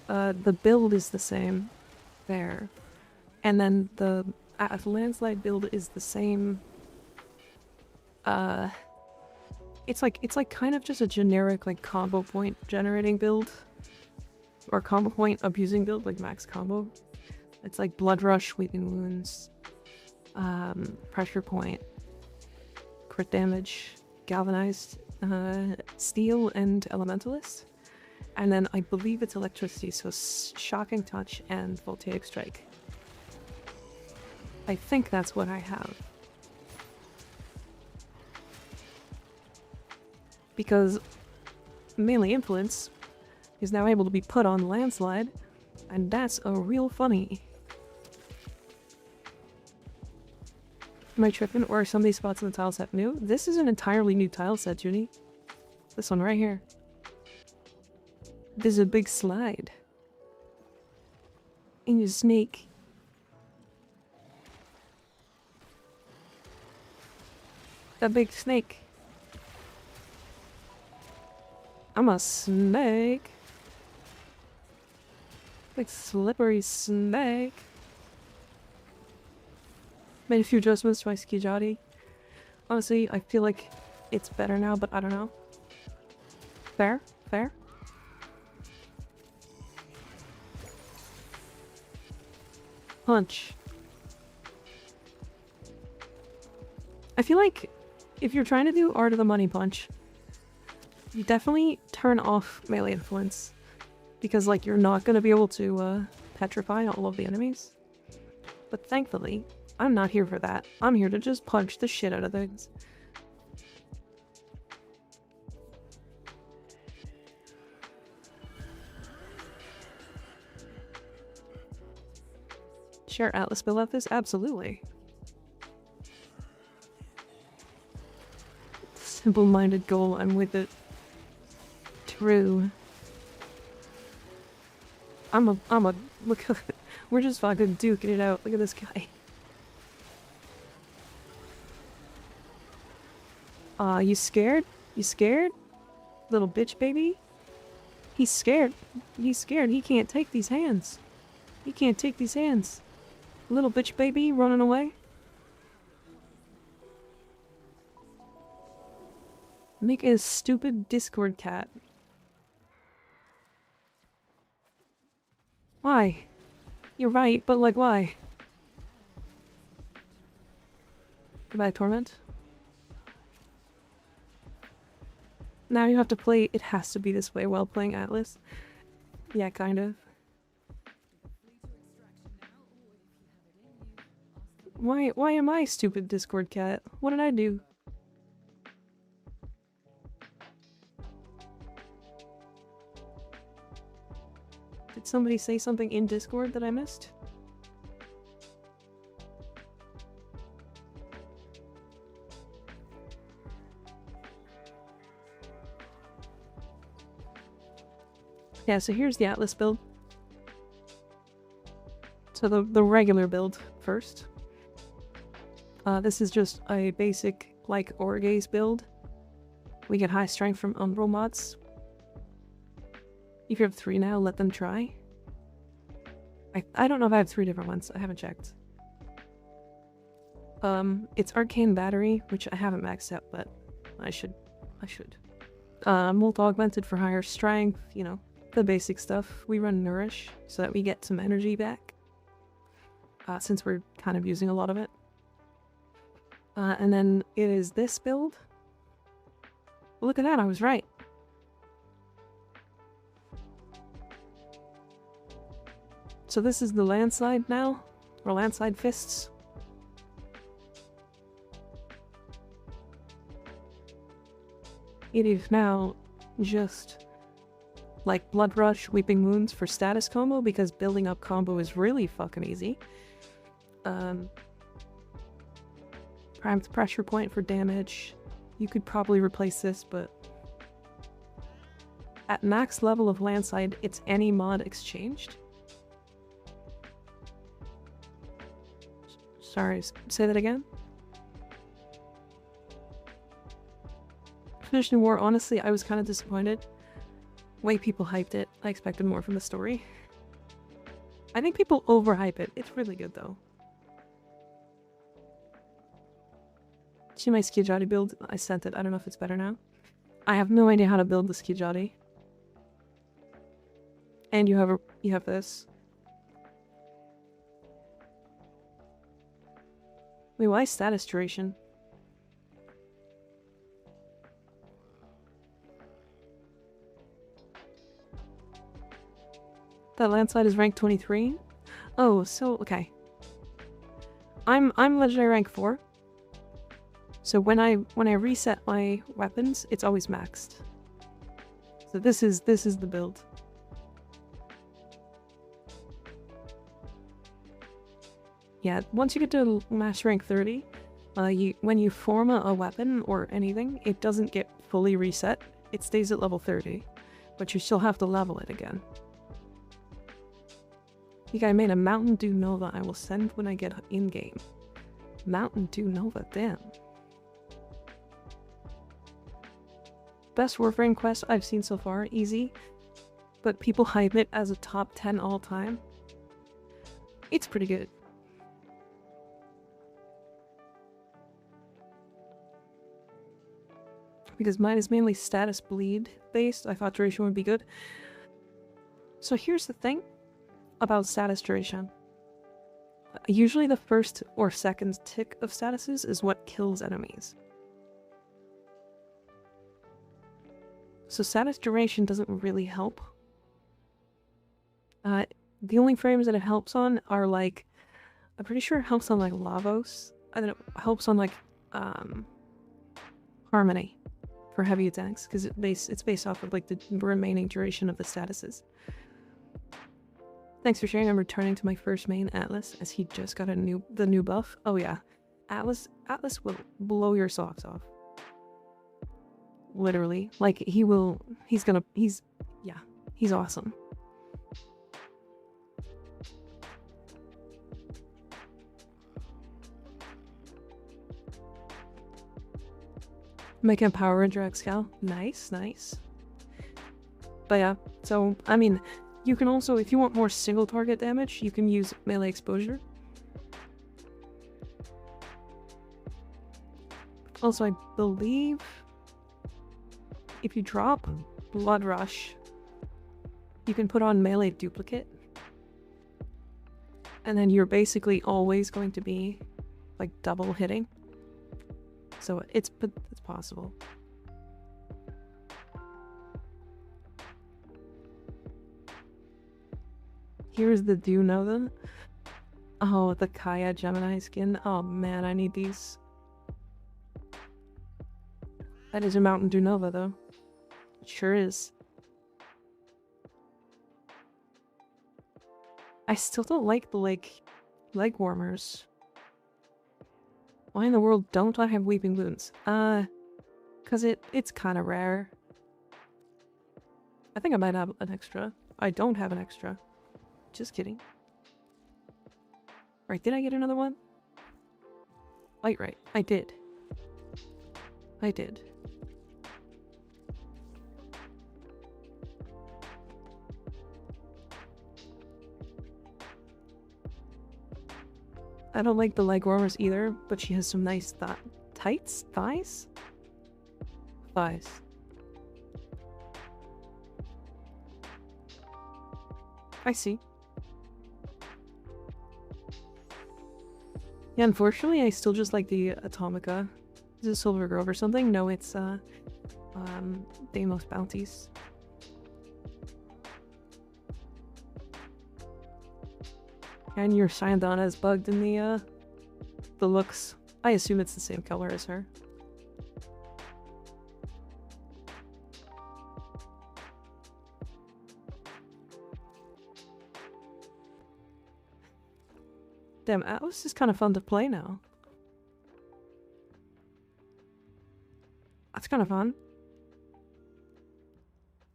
the build is the same there. And then the landslide build is the same. It's like kind of just a generic like combo point generating build. Or combo point abusing build, like max combo. It's like Blood Rush, Weeping Wounds, Pressure Point, Crit Damage, Galvanized, Steel, and Elementalist. And then I believe it's Electricity, so Shocking Touch and Voltaic Strike. I think that's what I have. Because Melee Influence is now able to be put on Landslide, and that's a real funny. Am I tripping, or are some of these spots in the tile set new? This is an entirely new tile set, Junie. This one right here. There's a big slide. And a snake. A big snake. I'm a snake. Big slippery snake. Made a few adjustments to my Skijati. Honestly, I feel like it's better now, but I don't know. Fair? Fair? Punch. I feel like if you're trying to do Art of the Money Punch, you definitely turn off melee influence. Because, like, you're not gonna be able to, petrify all of the enemies. But thankfully, I'm not here for that. I'm here to just punch the shit out of things. Share Atlas build out this? Absolutely. Simple-minded goal, I'm with it. True. Look, we're just fucking duking it out. Look at this guy. You scared? You scared? Little bitch baby? He's scared. He's scared. He can't take these hands. He can't take these hands. Little bitch baby running away. Make a stupid Discord cat. Why? You're right, but like why? Goodbye, Torment. Now you have to play It Has to Be This Way while playing Atlas. Yeah, kind of. Why am I stupid Discord cat? What did I do? Did somebody say something in Discord that I missed? Yeah, so here's the Atlas build. So the regular build first. This is just a basic, like, Orgaze build. We get high strength from Umbral mods. If you have 3 now, let them try. I don't know if I have 3 different ones. I haven't checked. It's Arcane Battery, which I haven't maxed out, but I should. Molt Augmented for higher strength, you know, the basic stuff. We run Nourish so that we get some energy back. Since we're kind of using a lot of it. And then it is this build. Look at that, I was right. So this is the Landslide now, or Landslide Fists. it is now just like Blood Rush, Weeping Wounds for status combo, because building up combo is really fucking easy. Primed Pressure Point for damage. You could probably replace this, but at max level of Landslide, it's any mod exchanged. Sorry, say that again? Finishing War, honestly, I was kind of disappointed. Way people hyped it. I expected more from the story. I think people overhype it. It's really good though. See my Skijati build? I sent it. I don't know if it's better now. I have no idea how to build the Skijati. And you have this. Wait, why status duration? That landslide is rank 23? Oh, so okay. I'm legendary rank 4. So when I reset my weapons, it's always maxed. So this is the build. Yeah, once you get to master rank 30, when you form a weapon or anything, it doesn't get fully reset. It stays at level 30, but you still have to level it again. I think I made a Mountain Dew Nova I will send when I get in-game. Mountain Dew Nova, damn. Best Warframe quest I've seen so far, easy. But people hype it as a top 10 all time. It's pretty good. Because mine is mainly status bleed based, I thought duration would be good. So here's the thing about status duration. Usually the first or second tick of statuses is what kills enemies. So status duration doesn't really help. The only frames that it helps on are like, I'm pretty sure it helps on like Lavos, and then it helps on like Harmony for heavy attacks, because it's based off of like the remaining duration of the statuses. Thanks for sharing. I'm returning to my first main, Atlas, as he just got the new buff. Oh yeah, Atlas will blow your socks off. Literally, like he's awesome. Make a Power Ranger X-Cal. Nice, nice. But yeah, so I mean, you can also, if you want more single target damage, you can use melee exposure. Also, I believe if you drop Blood Rush, you can put on melee duplicate. And then you're basically always going to be like double hitting. So it's possible. Here's the Do Nova. Oh, the Kaya Gemini skin. Oh man, I need these. That is a Mountain Dew Nova though. It sure is. I still don't like the leg warmers. Why in the world don't I have Weeping Wounds? Cause it's kinda rare. I think I might have an extra. I don't have an extra. Just kidding. Right, did I get another one? Right, I did. I did. I don't like the leg warmers either, but she has some nice thighs? Thighs. I see. Yeah, unfortunately, I still just like the Atomica. Is it Silver Grove or something? No, it's Deimos Bounties. And your Syandana is bugged in the looks. I assume it's the same color as her. Damn, Atlas is kind of fun to play now. That's kind of fun.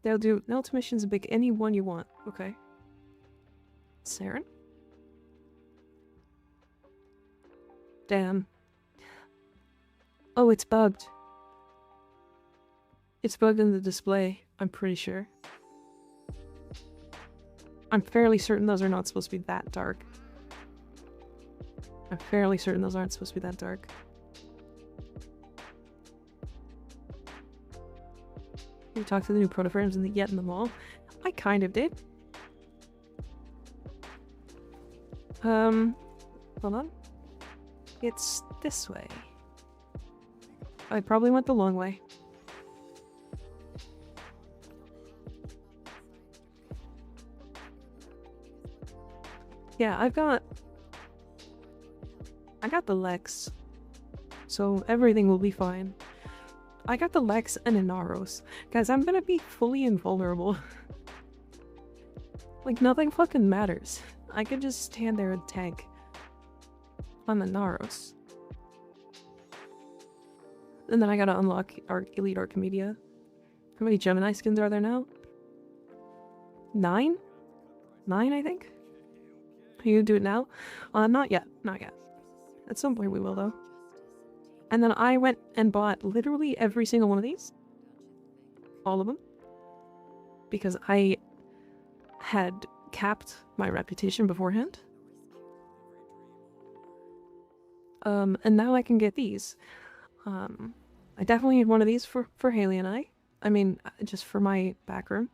They'll do Nelta missions, pick any one you want. Okay. Saren? Damn. Oh, it's bugged. It's bugged in the display, I'm pretty sure. I'm fairly certain those are not supposed to be that dark. I'm fairly certain those aren't supposed to be that dark. You talked to the new protoframes in the Yet in the Mall? I kind of did. Hold on. It's this way. I probably went the long way. Yeah, I got the Lex, so everything will be fine. I got the Lex and Inaros. Guys, I'm gonna be fully invulnerable. Like, nothing fucking matters. I could just stand there and tank on the Naros. And then I gotta unlock our Elite Archimedia. How many Gemini skins are there now? 9? 9, I think? Are you gonna do it now? Not yet. Not yet. At some point we will, though. And then I went and bought literally every single one of these. All of them. Because I had capped my reputation beforehand. And now I can get these. I definitely need one of these for Haley and I. I mean, just for my back room.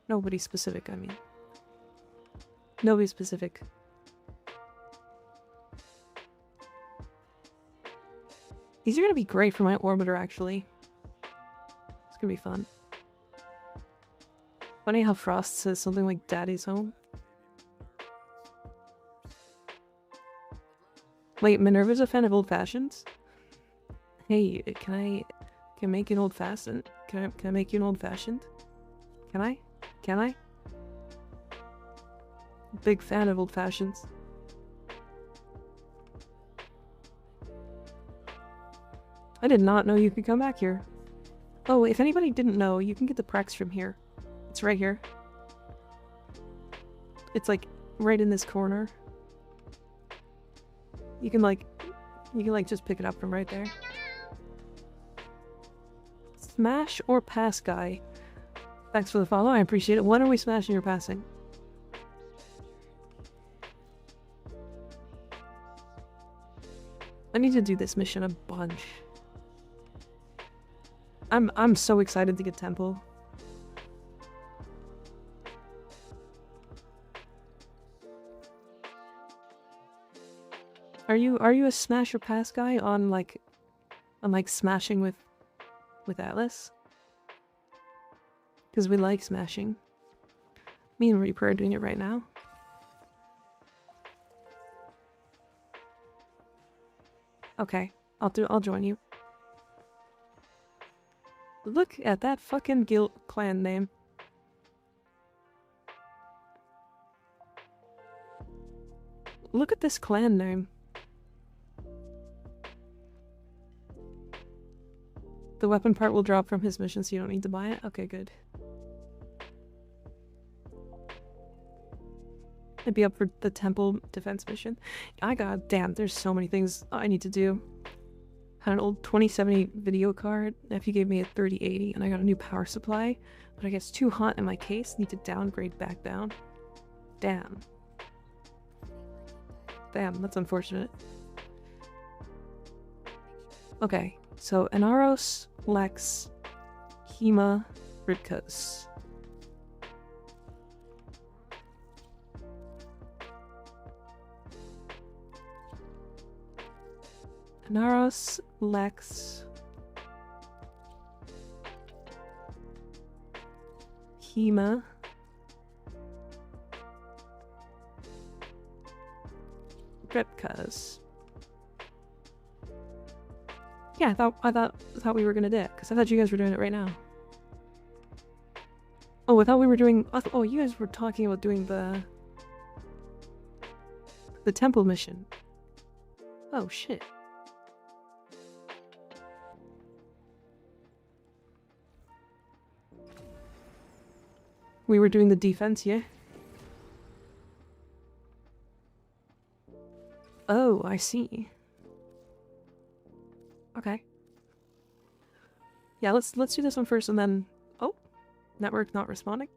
Nobody specific, I mean. Nobody specific. These are gonna be great for my orbiter, actually. It's gonna be fun. Funny how Frost says something like Daddy's home. Wait, Minerva's a fan of old fashions? Hey, can I make you an old fashioned? Can I make you an old fashioned? Can I? Can I? Big fan of old fashions. I did not know you could come back here. Oh, if anybody didn't know, you can get the Prex from here. It's right here. It's like right in this corner. You can like just pick it up from right there. Smash or pass guy. Thanks for the follow, I appreciate it. When are we smashing or passing? I need to do this mission a bunch. I'm so excited to get Temple. Are you a smash or pass guy on like smashing with Atlas? Because we like smashing. Me and Reaper are doing it right now. Okay, I'll join you. Look at that fucking guild clan name. Look at this clan name. The weapon part will drop from his mission, so you don't need to buy it? Okay, good. I'd be up for the temple defense mission. Damn, there's so many things I need to do. Had an old 2070 video card. Nephew gave me a 3080, and I got a new power supply. But it gets too hot in my case. Need to downgrade back down. Damn. Damn, that's unfortunate. Okay, so Inaros, Lex, Hema, Ribkos. Inaros, Lex, Hema, Ribkos. Yeah, I thought we were gonna do it, because I thought you guys were doing it right now. Oh, I thought we were doing. Oh, you guys were talking about doing the The temple mission. Oh, shit. We were doing the defense, yeah? Oh, I see. Okay. Yeah, let's do this one first and then... Oh! Network not responding?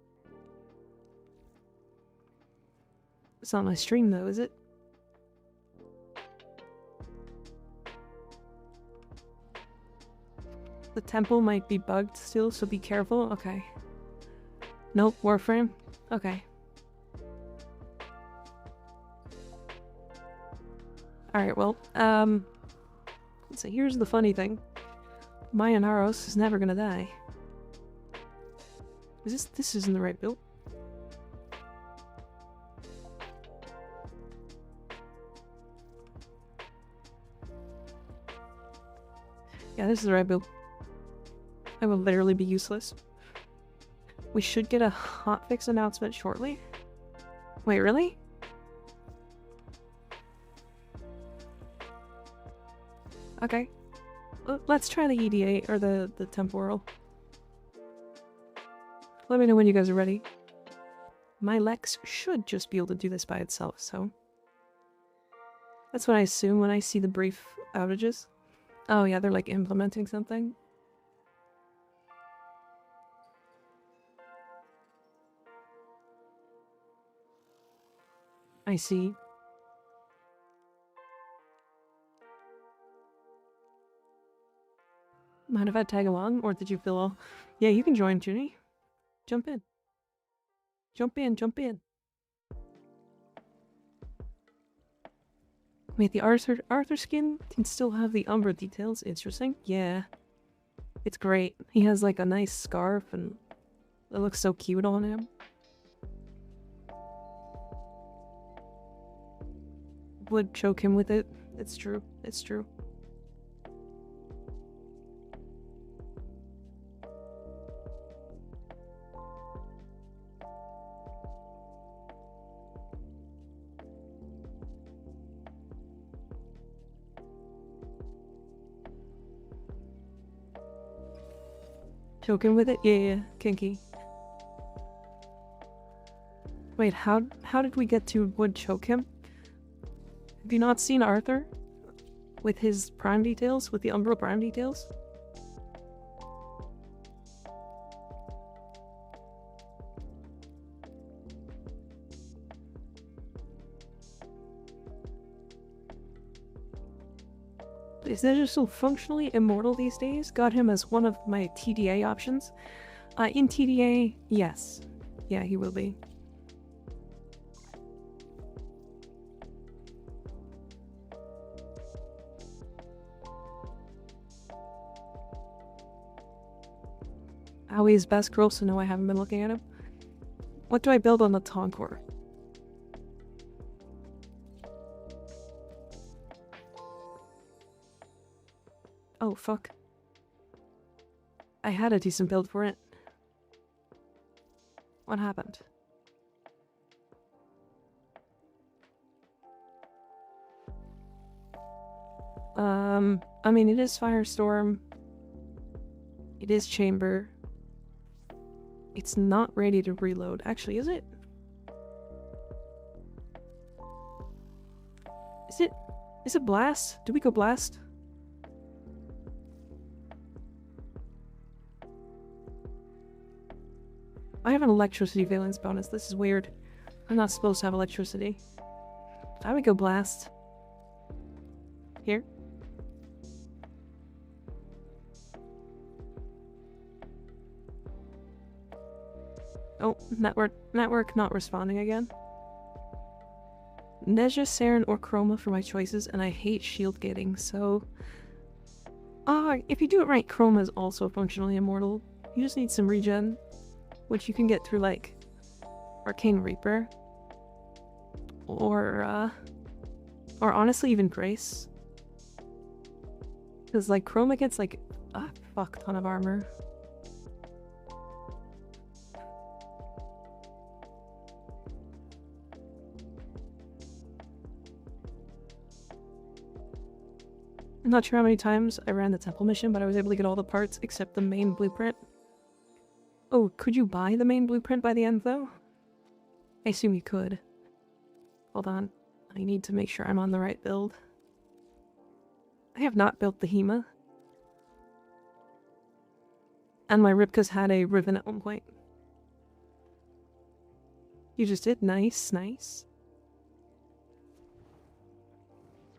It's not my stream though, is it? The temple might be bugged still, so be careful. Okay. Nope, Warframe. Okay. Alright, well, let's see, here's the funny thing. MR0 is never gonna die. This isn't the right build. Yeah, this is the right build. I will literally be useless. We should get a hotfix announcement shortly. Wait, really? Okay. Let's try the EDA, or the temporal. Let me know when you guys are ready. My Lex should just be able to do this by itself, so... That's what I assume when I see the brief outages. Oh yeah, they're like implementing something. I see. Mind if I tag along, or did you feel all... Yeah, you can join, Junie. Jump in. Jump in, jump in. Wait, the Arthur skin can still have the Umbra details? Interesting. Yeah. It's great. He has like a nice scarf and it looks so cute on him. Would choke him with it. It's true. It's true. Choke him with it? Yeah, kinky. Wait, how did we get to would choke him? Have you not seen Arthur? With his prime details? With the Umbra prime details? Is Ninja still functionally immortal these days? Got him as one of my TDA options. In TDA, yes. Yeah, he will be. Awie's best girl, so no, I haven't been looking at him. What do I build on the Toncore? Oh, fuck. I had a decent build for it. What happened? I mean, it is Firestorm. It is Chamber. It's not ready to reload. Actually, is it? Is it Blast? Do we go Blast? I have an electricity valence bonus. This is weird. I'm not supposed to have electricity. I would go Blast. Here. Oh, network not responding again. Neja, Saren, or Chroma for my choices, and I hate shield gating, so... if you do it right, Chroma is also functionally immortal. You just need some regen, which you can get through, like, Arcane Reaper. Or honestly, even Grace. Because, like, Chroma gets, like, a fuck ton of armor. I'm not sure how many times I ran the temple mission, but I was able to get all the parts except the main blueprint. Oh, could you buy the main blueprint by the end, though? I assume you could. Hold on. I need to make sure I'm on the right build. I have not built the Hema. And my Ripkas had a ribbon at one point. You just did? Nice, nice.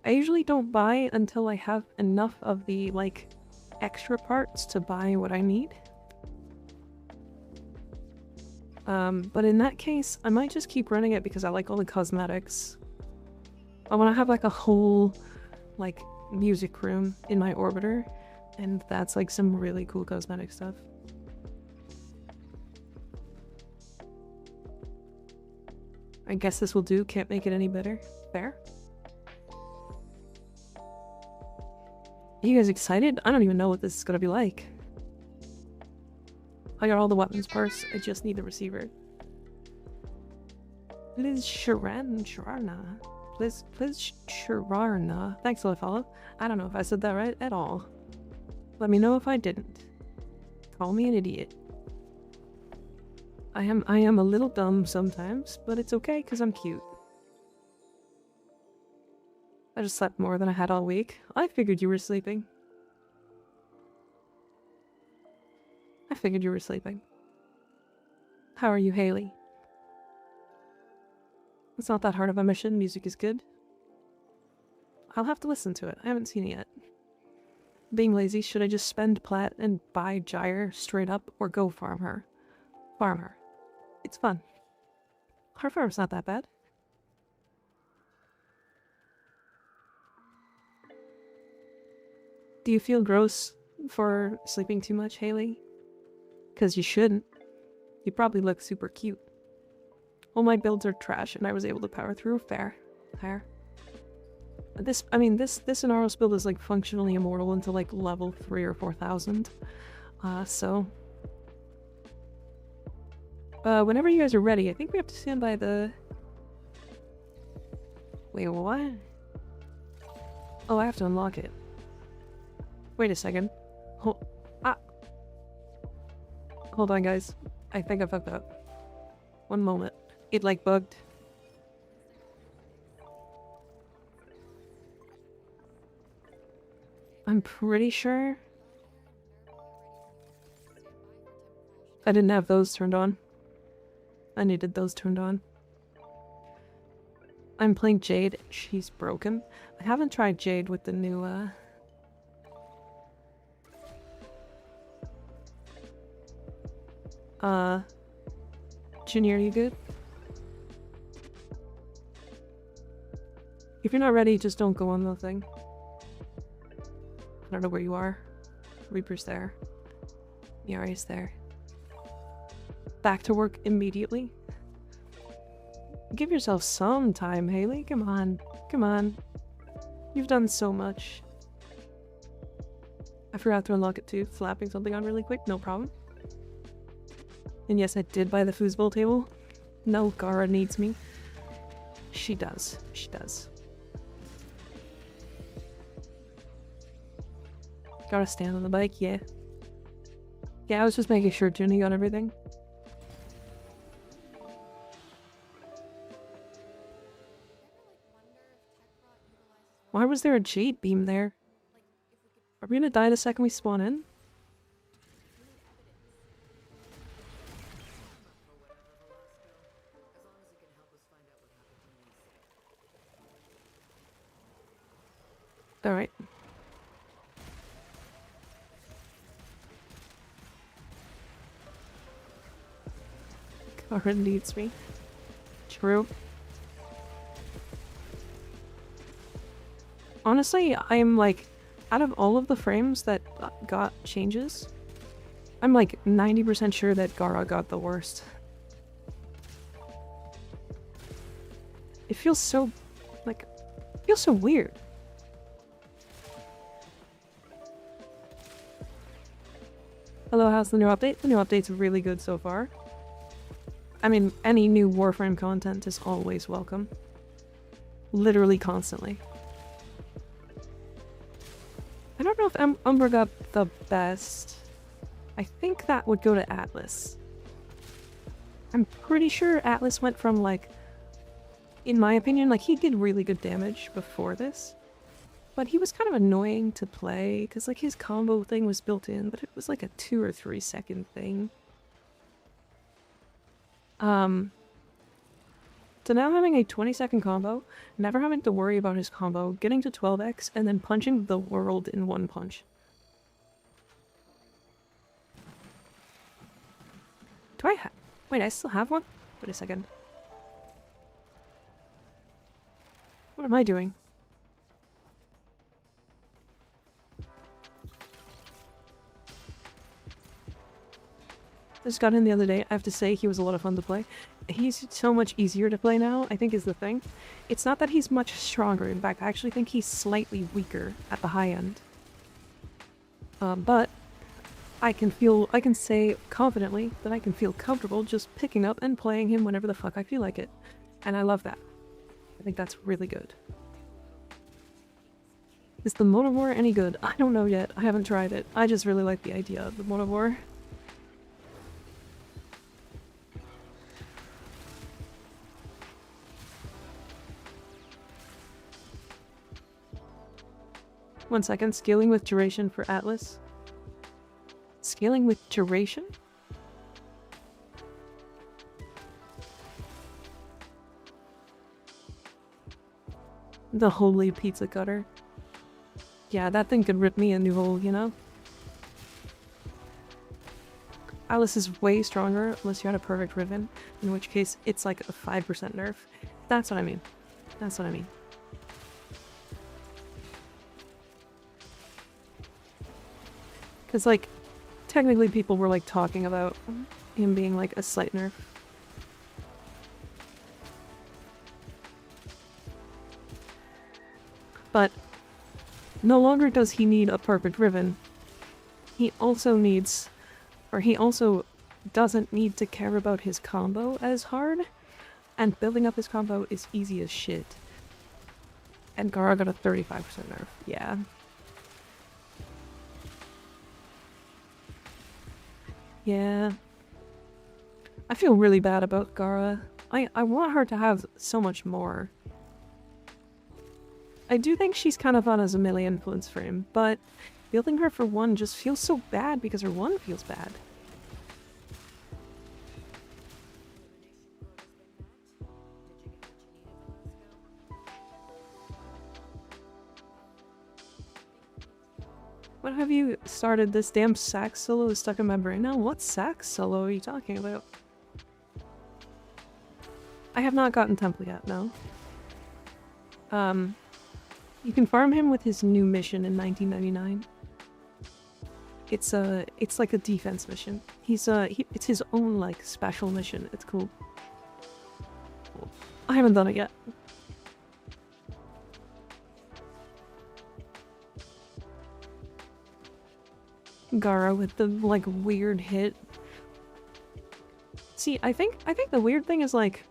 I usually don't buy until I have enough of the, like, extra parts to buy what I need. But in that case, I might just keep running it because I like all the cosmetics. I want to have, like, a whole, like, music room in my orbiter, and that's, like, some really cool cosmetic stuff. I guess this will do. Can't make it any better. Fair. Are you guys excited? I don't even know what this is gonna be like. I got all the weapons parts. I just need the receiver. Liz Sharana. Liz Sharana. Thanks for the follow. I don't know if I said that right at all. Let me know if I didn't. Call me an idiot. I am a little dumb sometimes, but it's okay because I'm cute. I just slept more than I had all week. I figured you were sleeping. I figured you were sleeping. How are you, Haley? It's not that hard of a mission. Music is good. I'll have to listen to it. I haven't seen it yet. Being lazy, should I just spend plat and buy Gyre straight up or go farm her? Farm her. It's fun. Her farm's not that bad. Do you feel gross for sleeping too much, Haley? Because you shouldn't. You probably look super cute. All my builds are trash and I was able to power through. Fair. Fair. This Inaros build is like functionally immortal until like level 3 or 4,000. Whenever you guys are ready, I think we have to stand by the... Wait, what? Oh, I have to unlock it. Wait a second. Hold on, guys. I think I fucked up. One moment. It, like, bugged. I'm pretty sure I didn't have those turned on. I needed those turned on. I'm playing Jade. She's broken. I haven't tried Jade with the new, Junior, you good? If you're not ready, just don't go on the thing. I don't know where you are. Reaper's there. Yari's there. Back to work immediately. Give yourself some time, Haley. Come on. Come on. You've done so much. I forgot to unlock it too. Slapping something on really quick. No problem. And yes, I did buy the foosball table. No, Gara needs me. She does. She does. Gotta stand on the bike, yeah. Yeah, I was just making sure Junie got everything. Why was there a jade beam there? Are we gonna die the second we spawn in? Alright. Gara needs me. True. Honestly, I'm like, out of all of the frames that got changes, I'm like 90% sure that Gara got the worst. It feels so, like, it feels so weird. Hello, how's the new update? The new update's really good so far. I mean, any new Warframe content is always welcome. Literally constantly. Umbra got the best, I think that would go to Atlas. I'm pretty sure Atlas went from, like, in my opinion, like, he did really good damage before this. But he was kind of annoying to play, because, like, his combo thing was built in, but it was, like, a 2 or 3 second thing. So now having a 20-second combo, never having to worry about his combo, getting to 12x, and then punching the world in one punch. Do I have... Wait, I still have one? Wait a second. What am I doing? Just got in the other day. I have to say, he was a lot of fun to play. He's so much easier to play now, I think is the thing. It's not that he's much stronger. In fact, I actually think he's slightly weaker at the high end. But I can say confidently that I can feel comfortable just picking up and playing him whenever the fuck I feel like it. And I love that. I think that's really good. Is the Motovore any good? I don't know yet. I haven't tried it. I just really like the idea of the Motovore. One second. Scaling with duration for Atlas. Scaling with duration? The holy pizza cutter. Yeah, that thing could rip me a new hole, you know? Atlas is way stronger unless you had a perfect Riven, in which case it's like a 5% nerf. That's what I mean. That's what I mean. Because, like, technically people were, like, talking about him being, like, a slight nerf. But no longer does he need a perfect Riven. He also needs, or he also doesn't need to care about his combo as hard, and building up his combo is easy as shit. And Gara got a 35% nerf, yeah. Yeah. I feel really bad about Gara. I want her to have so much more. I do think she's kind of on a melee influence for him, but building her for 1 just feels so bad because her 1 feels bad. What have you started? This damn sax solo is stuck in my brain now. What sax solo are you talking about? I have not gotten Temple yet, no. You can farm him with his new mission in 1999. It's like a defense mission. It's his own, like, special mission. It's cool. I haven't done it yet. Gara with the, like, weird hit. See, I think the weird thing is, like...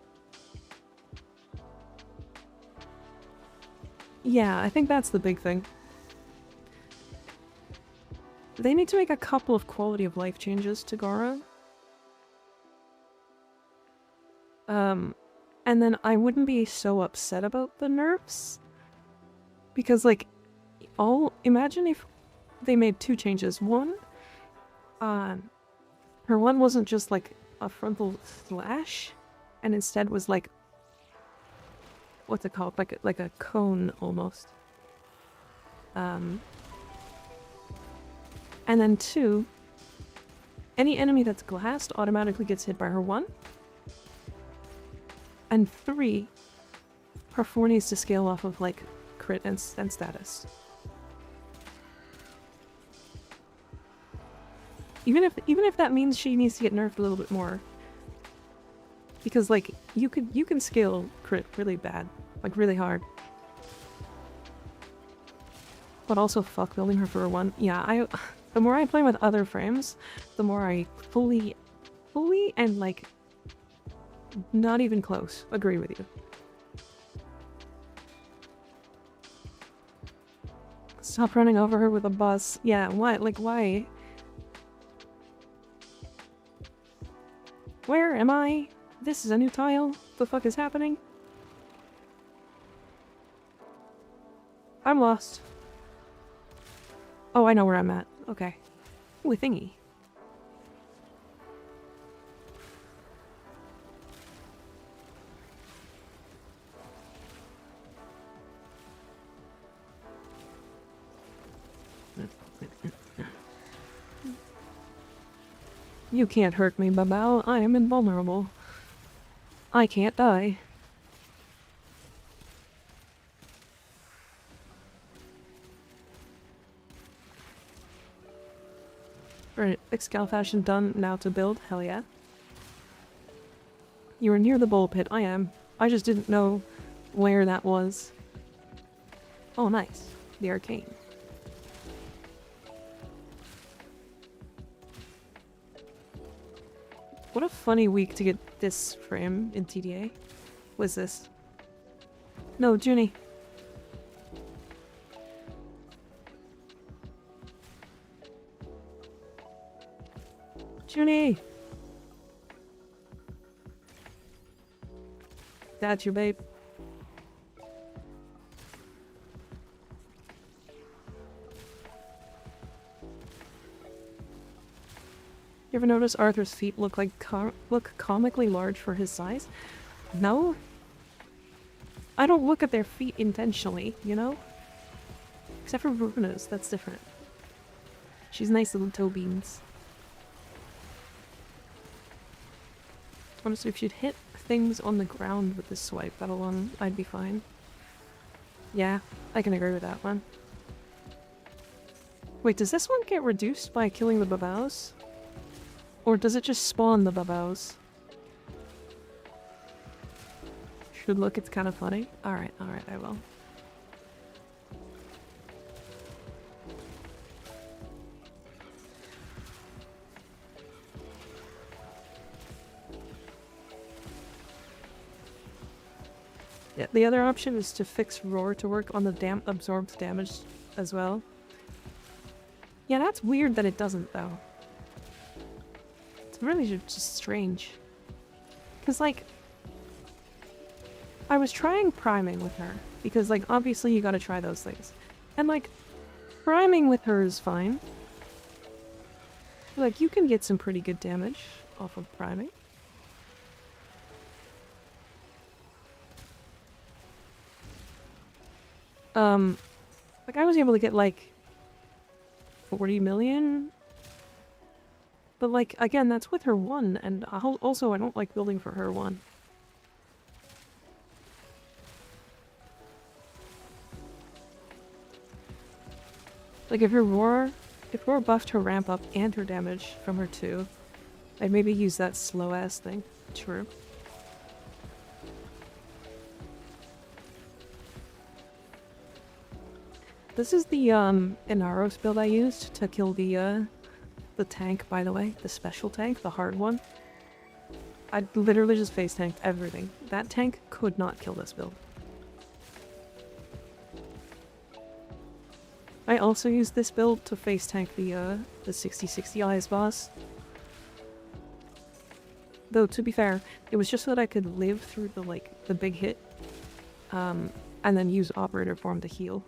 Yeah, I think that's the big thing. They need to make a couple of quality of life changes to Gara. And then I wouldn't be so upset about the nerfs. Because, like, imagine if they made 2 changes. One, her 1 wasn't just, like, a frontal slash, and instead was, like, what's it called? Like a cone, almost. And then 2, any enemy that's glassed automatically gets hit by her 1. And 3, her 4 needs to scale off of, like, crit and status. Even if that means she needs to get nerfed a little bit more. Because, like, you can scale crit really bad. Like, really hard. But also, fuck building her for a 1. Yeah, the more I play with other frames, the more I fully and, like, not even close, agree with you. Stop running over her with a bus. Yeah, why? Like, why? Where am I? This is a new tile? The fuck is happening? I'm lost. Oh, I know where I'm at. Okay. Ooh, a thingy. You can't hurt me, Babao. I am invulnerable. I can't die. Right, Excalfashion done, now to build. Hell yeah. You are near the bowl pit. I am. I just didn't know where that was. Oh, nice. The arcane. What a funny week to get this frame in TDA. What's this? No, Junie. Junie! That's your babe. You ever notice Arthur's feet look like look comically large for his size? No? I don't look at their feet intentionally, you know? Except for Bruno's, that's different. She's nice little toe beans. Honestly, if you'd hit things on the ground with this swipe, that alone, I'd be fine. Yeah, I can agree with that one. Wait, does this one get reduced by killing the babaos? Or does it just spawn the babaos? Should look, it's kind of funny. Alright, I will. Yeah, the other option is to fix Roar to work on the absorbed damage as well. Yeah, that's weird that it doesn't, though. It's really just strange. Because, like, I was trying priming with her. Because, like, obviously you gotta try those things. And, like, priming with her is fine. Like, you can get some pretty good damage off of priming. Like, I was able to get, like, 40 million? But, like, again, that's with her one, and also I don't like building for her one. Like, if Roar buffed her ramp up and her damage from her 2, I'd maybe use that slow-ass thing. True. This is the MR0 build I used to kill the tank, by the way. The special tank, the hard one. I literally just face tanked everything. That tank could not kill this build. I also used this build to face tank the 6060 Eyes boss. Though, to be fair, it was just so that I could live through the big hit. And then use Operator Form to heal.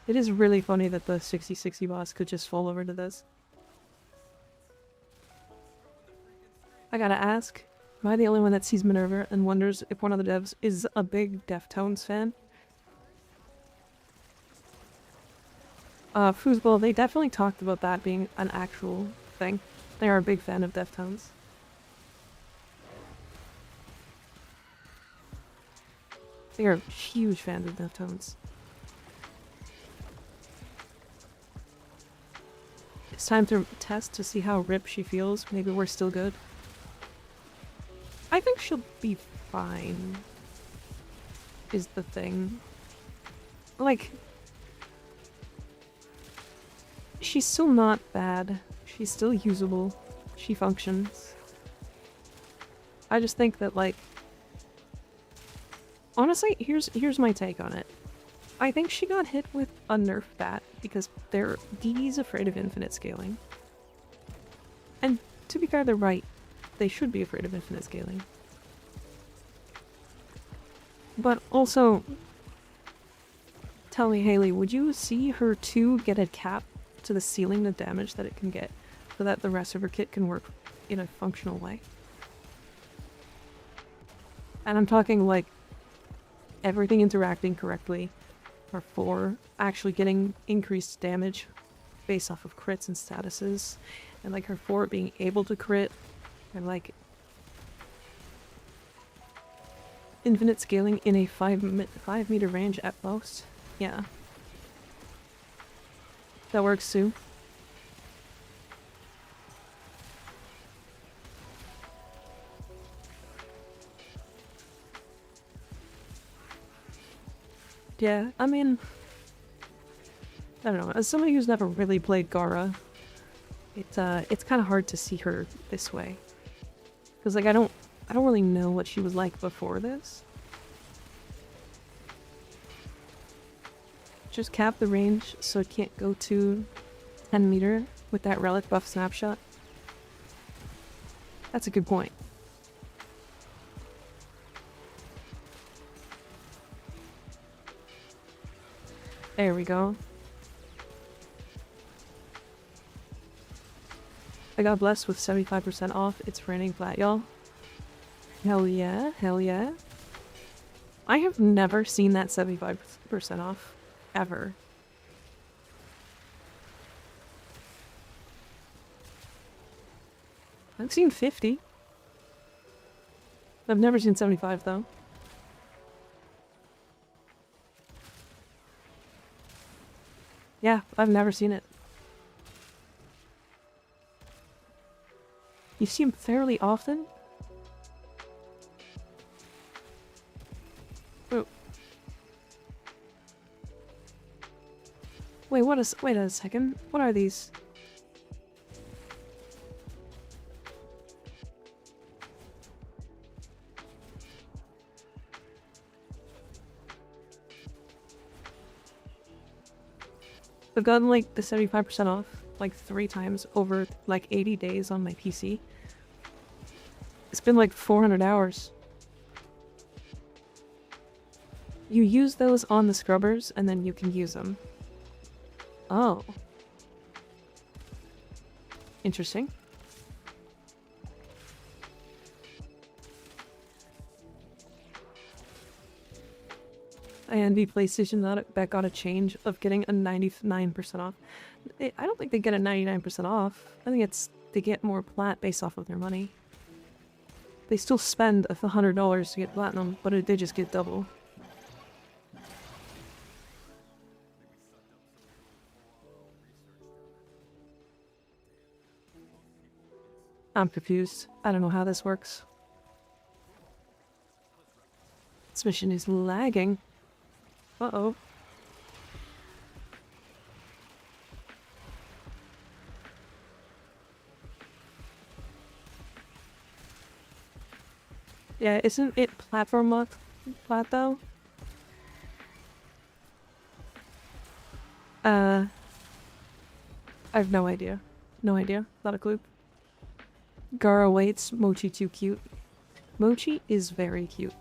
It is really funny that the 6060 boss could just fall over to this. I gotta ask, am I the only one that sees Minerva and wonders if one of the devs is a big Deftones fan? Foosball, they definitely talked about that being an actual thing. They are a big fan of Deftones. They are huge fans of Deftones. It's time to test to see how ripped she feels. Maybe we're still good. I think she'll be fine. Is the thing. Like, she's still not bad. She's still usable. She functions. I just think that, like... Honestly, here's my take on it. I think she got hit with a nerf bat because DD's afraid of infinite scaling. And to be fair, they're right. They should be afraid of infinite scaling. But also, tell me, Haley, would you see her 2 get a cap to the ceiling the damage that it can get so that the rest of her kit can work in a functional way? And I'm talking like everything interacting correctly, or 4 actually getting increased damage based off of crits and statuses, and like her 4 being able to crit, and like infinite scaling in a 5 meter range at most. Yeah. That works too. Yeah, I mean, I don't know. As somebody who's never really played Gara, it's kind of hard to see her this way, because like I don't really know what she was like before this. Just cap the range so it can't go to 10 meter with that relic buff snapshot. That's a good point. There we go. I got blessed with 75% off. It's raining flat, y'all. Hell yeah, hell yeah. I have never seen that 75% off. Ever. I've seen 50. I've never seen 75 though. Yeah, I've never seen it. You see him fairly often? Oh. Wait, wait a second. What are these? I've gotten like the 75% off like 3 times over like 80 days on my PC. It's been like 400 hours. You use those on the scrubbers and then you can use them. Oh. Interesting. I envy PlayStation that got a change of getting a 99% off. I don't think they get a 99% off. I think they get more plat based off of their money. They still spend $100 to get platinum, but they just get double. I'm confused. I don't know how this works. This mission is lagging. Uh-oh. Yeah, isn't it platform lock plat though? I have no idea. No idea. Not a clue. Gara waits. Mochi too cute. Mochi is very cute.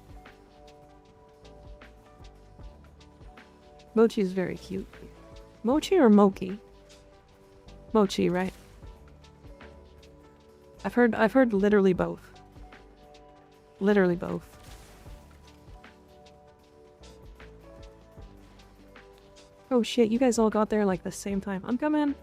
Mochi is very cute. Mochi or Moki? Mochi, right? I've heard literally both. Literally both. Oh shit, you guys all got there like the same time. I'm coming.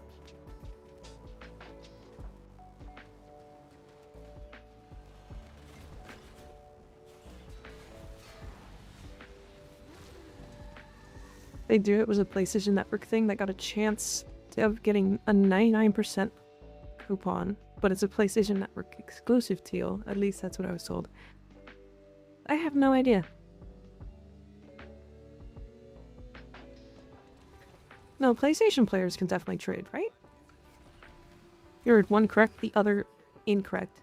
They do it was a PlayStation Network thing that got a chance of getting a 99% coupon, but it's a PlayStation Network exclusive deal. At least that's what I was told. I have no idea. No, PlayStation players can definitely trade, right? You heard one correct, the other incorrect.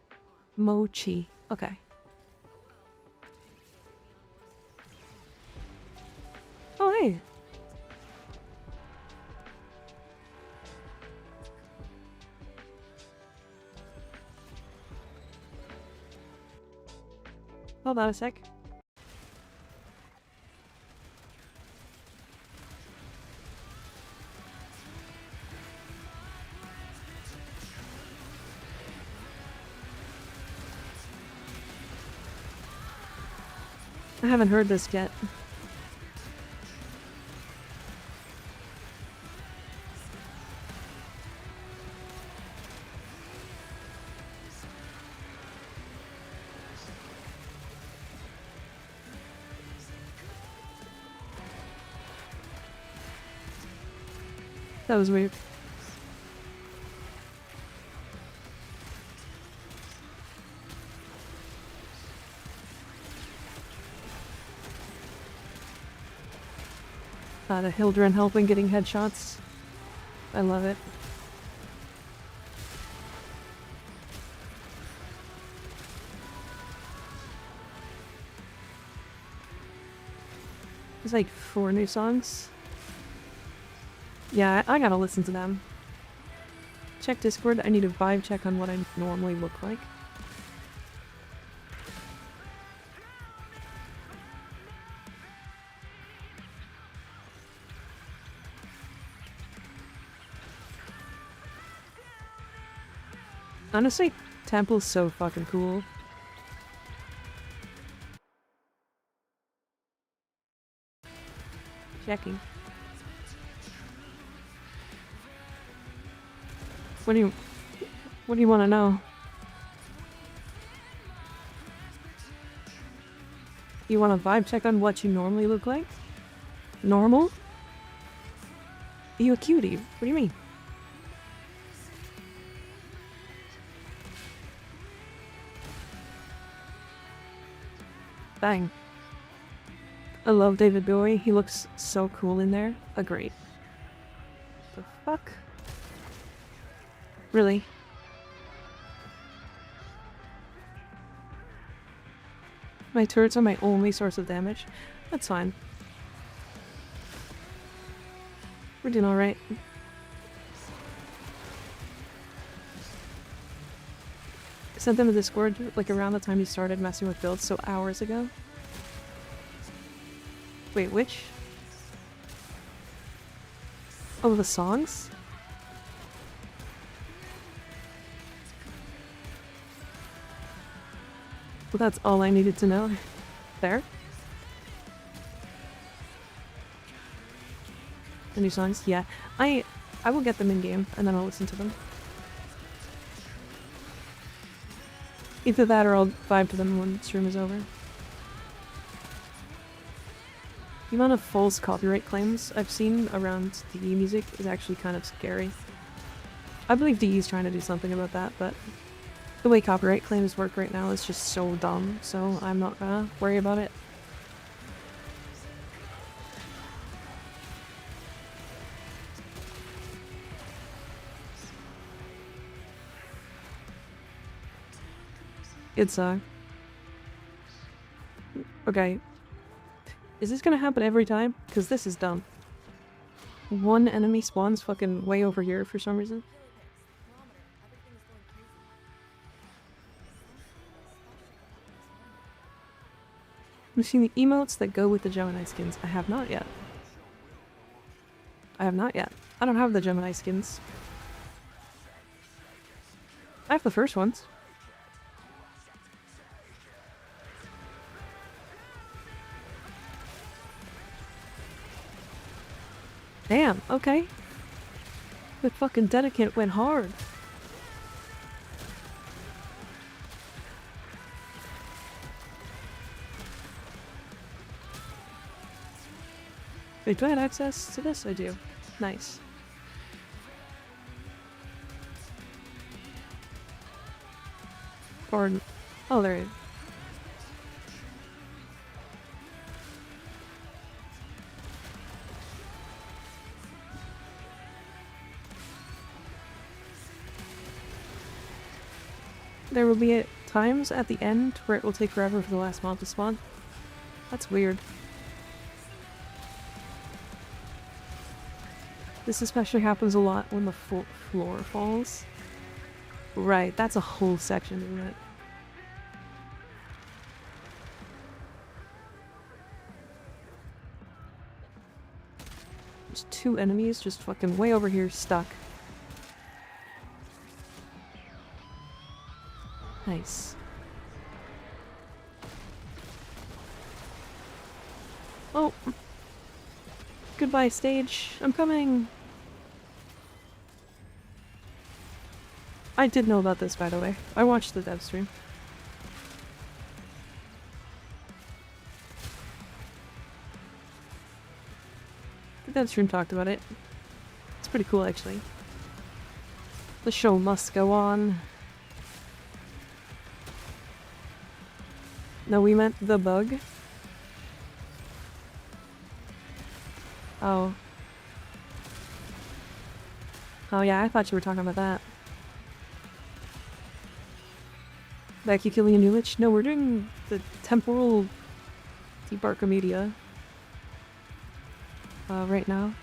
Mochi. Okay. Hold on a sec. I haven't heard this yet. That was weird. The Hildren helping getting headshots. I love it. There's like 4 new songs. Yeah, I gotta listen to them. Check Discord. I need a vibe check on what I normally look like. Honestly, Temple's so fucking cool. Checking. What do you want to know? You want a vibe check on what you normally look like? Normal? Are you a cutie? What do you mean? Bang. I love David Bowie. He looks so cool in there. Agreed. The fuck? Really? My turrets are my only source of damage. That's fine. We're doing alright. I sent them a Discord like around the time you started messing with builds, so hours ago. Wait, which? Oh, the songs? Well, that's all I needed to know. There. The new songs? Yeah. I will get them in game and then I'll listen to them. Either that or I'll vibe to them when stream is over. The amount of false copyright claims I've seen around DE music is actually kind of scary. I believe DE is trying to do something about that, but the way copyright claims work right now is just so dumb, so I'm not gonna worry about it. It's okay. Is this gonna happen every time? Because this is dumb. One enemy spawns fucking way over here for some reason. I've seen the emotes that go with the Gemini skins. I have not yet. I have not yet. I don't have the Gemini skins. I have the first ones. Damn, okay. The fucking dedicant went hard. Wait, do I have access to this? I do. Nice. Or... oh, there it is. There will be times at the end where it will take forever for the last mob to spawn. That's weird. This especially happens a lot when the floor falls. Right, that's a whole section, isn't it? there's 2 enemies just fucking way over here stuck. Nice. Oh! Goodbye, stage. I'm coming! I did know about this, by the way. I watched the dev stream. The dev stream talked about it. It's pretty cool, actually. The show must go on. No, we meant the bug. Oh. Oh yeah, I thought you were talking about that. Becky killing a new witch? No, we're doing the temporal deep Archimedia. Right now.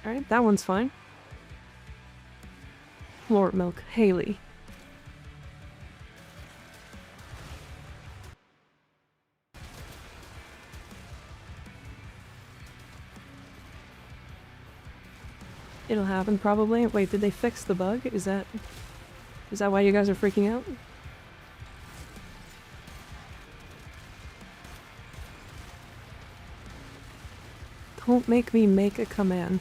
Alright, that one's fine. Lord Milk, Haley. It'll happen probably. Wait, did they fix the bug? Is that why you guys are freaking out? Don't make me make a command.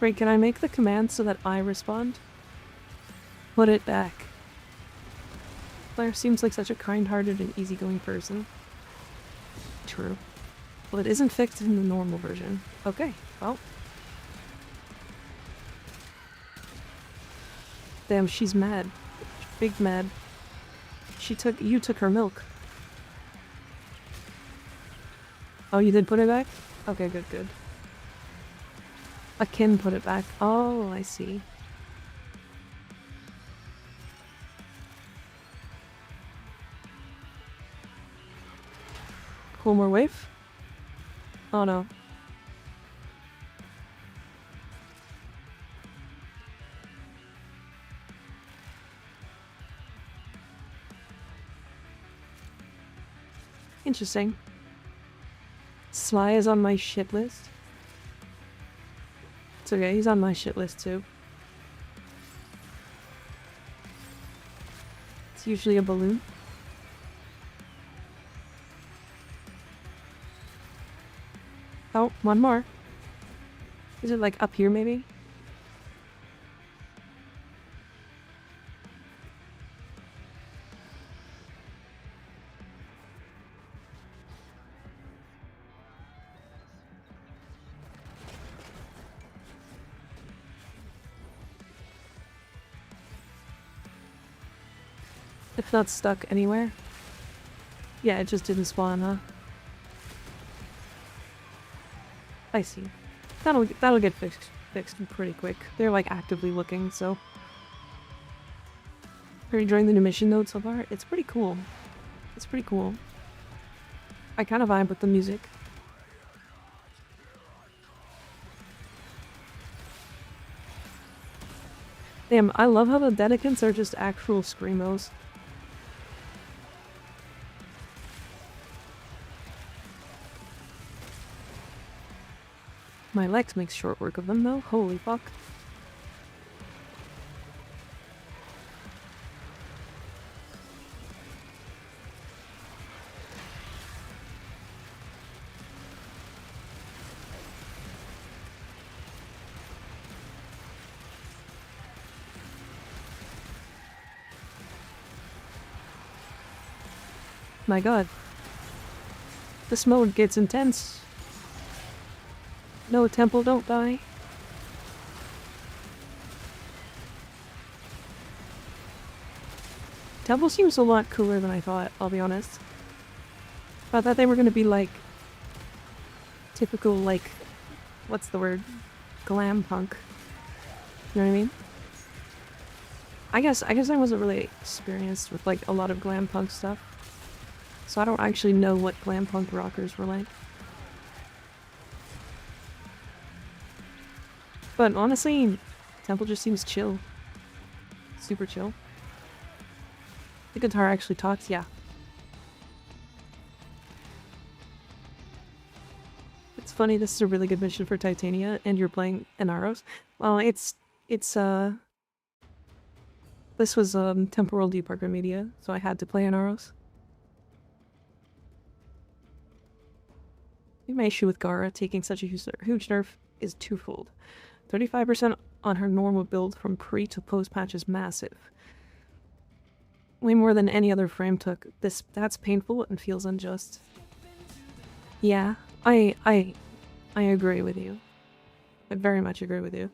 Wait, can I make the command so that I respond? Put it back. Claire seems like such a kind-hearted and easygoing person. True. Well, it isn't fixed in the normal version. Okay, well. Damn, she's mad. Big mad. You took her milk. Oh, you did put it back? Okay, good, good. Akin put it back. Oh, I see. Cool, more wave? Oh no. Interesting. Sly is on my shit list. It's okay, he's on my shit list too. It's usually a balloon. Oh, one more. Is it like up here maybe? If not stuck anywhere. Yeah, it just didn't spawn, huh? I see. That'll get fixed pretty quick. They're like actively looking, so. Are you enjoying the new mission node so far? It's pretty cool. It's pretty cool. I kind of vibe with the music. Damn, I love how the Dedicants are just actual screamos. My Lex makes short work of them, though. Holy fuck. My god. This mode gets intense. No, Temple, don't die. Temple seems a lot cooler than I thought, I'll be honest. I thought they were gonna be like typical, like, what's the word? Glam punk. You know what I mean? I guess I wasn't really experienced with like a lot of glam punk stuff. So I don't actually know what glam punk rockers were like. But honestly, Temple just seems chill. Super chill. The guitar actually talks, yeah. It's funny, this is a really good mission for Titania, and you're playing MR0s. Well, this was, temporal deparker media, so I had to play MR0s. My issue with Gara taking such a huge nerf is twofold. 35% on her normal build from pre to post patch is massive. Way more than any other frame took. That's painful and feels unjust. Yeah, I agree with you. I very much agree with you.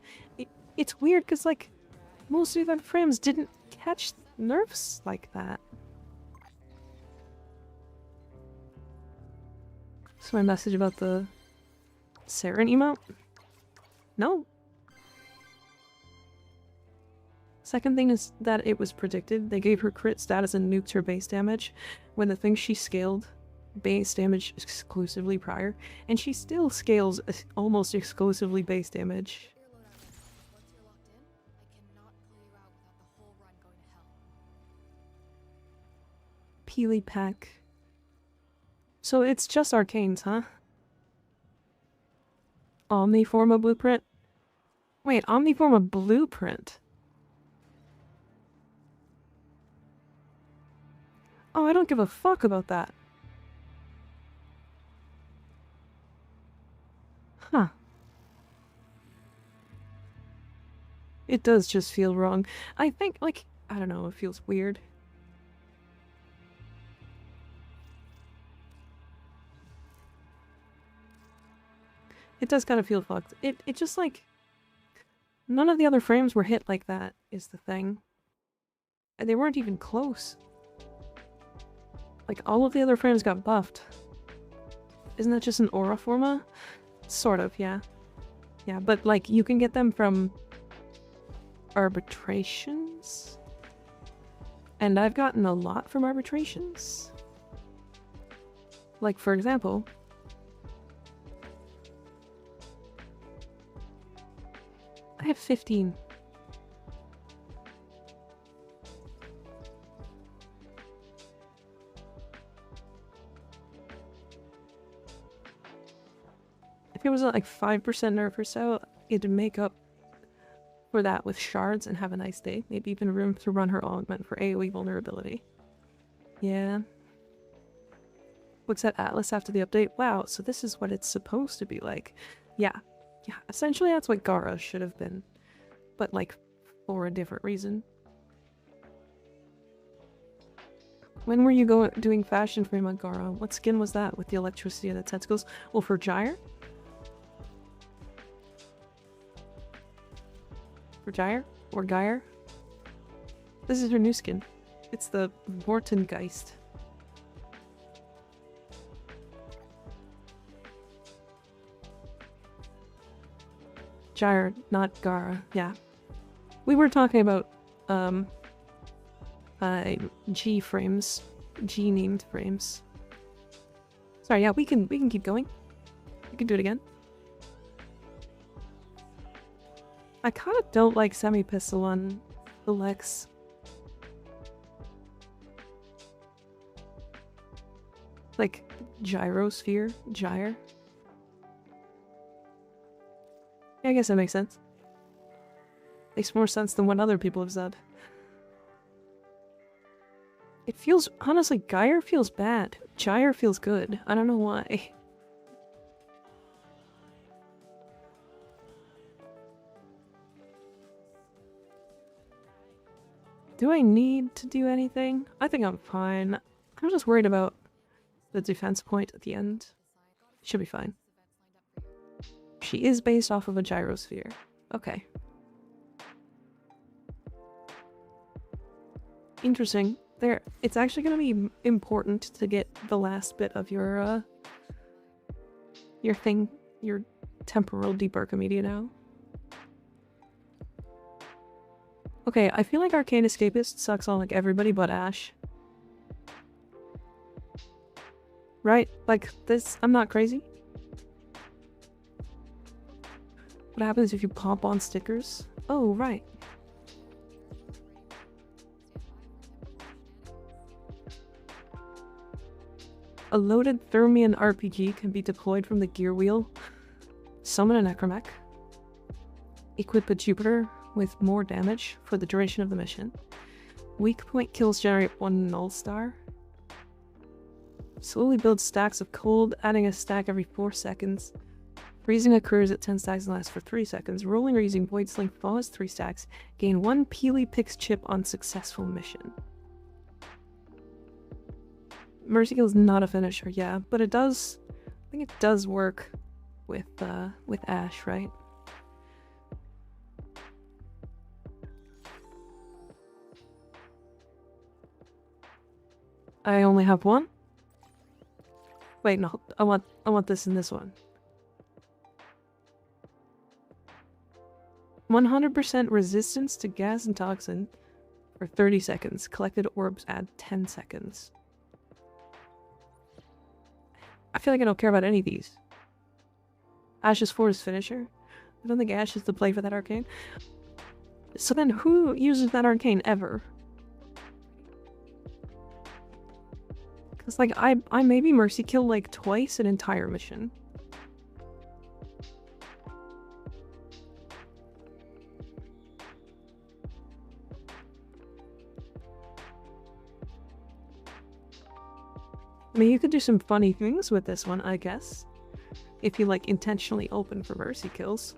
It's weird because, like, most of the other frames didn't catch nerfs like that. So my message about the Saren emote? No. Second thing is that it was predicted. They gave her crit status and nuked her base damage when the thing she scaled base damage exclusively prior, and she still scales almost exclusively base damage. Peely Pack. So it's just arcanes, huh? Omniforma blueprint? Wait, Omniforma blueprint? Oh, I don't give a fuck about that. Huh. It does just feel wrong. I think, like, I don't know, it feels weird. It does kind of feel fucked. It just, like, none of the other frames were hit like that, is the thing. And they weren't even close. Like, all of the other frames got buffed. Isn't that just an aura forma? Sort of, yeah. Yeah, but, like, you can get them from arbitrations? And I've gotten a lot from arbitrations. Like, for example, I have 15. If it was at like 5% nerf or so, it'd make up for that with shards and have a nice day. Maybe even room to run her augment for AoE vulnerability. Yeah. Looks at Atlas after the update. Wow, so this is what it's supposed to be like. Yeah. Yeah, essentially that's what Gara should have been. But, like, for a different reason. When were you doing fashion frame on Gara? What skin was that with the electricity of the tentacles? Well, for Gyre? For Gyre? Or Gyre? This is her new skin. It's the Vortengeist. Gyre, not Gara. Yeah. We were talking about, G frames. G-named frames. Sorry, yeah, we can keep going. We can do it again. I kinda don't like semi-pistol on the Lex. Like, gyrosphere? Gyre? Yeah, I guess that makes sense. Makes more sense than what other people have said. It feels, honestly, Gyre feels bad. Gyre feels good. I don't know why. Do I need to do anything? I think I'm fine. I'm just worried about the defense point at the end. Should be fine. She is based off of a gyrosphere. Okay. Interesting. It's actually gonna be important to get the last bit of your thing, your temporal debark media now. Okay, I feel like Arcane Escapist sucks on like everybody but Ash. Right? Like this, I'm not crazy. What happens if you pop on stickers? Oh, right. A loaded Thermian RPG can be deployed from the gear wheel. Summon a necromech. Equip a Jupiter with more damage for the duration of the mission. Weak point kills generate 1 null star. Slowly build stacks of cold, adding a stack every 4 seconds. Freezing occurs at 10 stacks and lasts for 3 seconds. Rolling or using Void Sling follows 3 stacks. Gain 1 Peely Pix chip on successful mission. Mercy Kill is not a finisher, yeah, but it does... I think it does work with Ash, right? I only have one? Wait, no, I want this in this one. 100% resistance to gas and toxin for 30 seconds. Collected orbs add 10 seconds. I feel like I don't care about any of these. Ash's Force finisher. I don't think Ash is the play for that arcane. So then who uses that arcane ever? Because like I maybe Mercy Kill like twice an entire mission. I mean, you could do some funny things with this one, I guess. If you, like, intentionally open for Mercy Kills.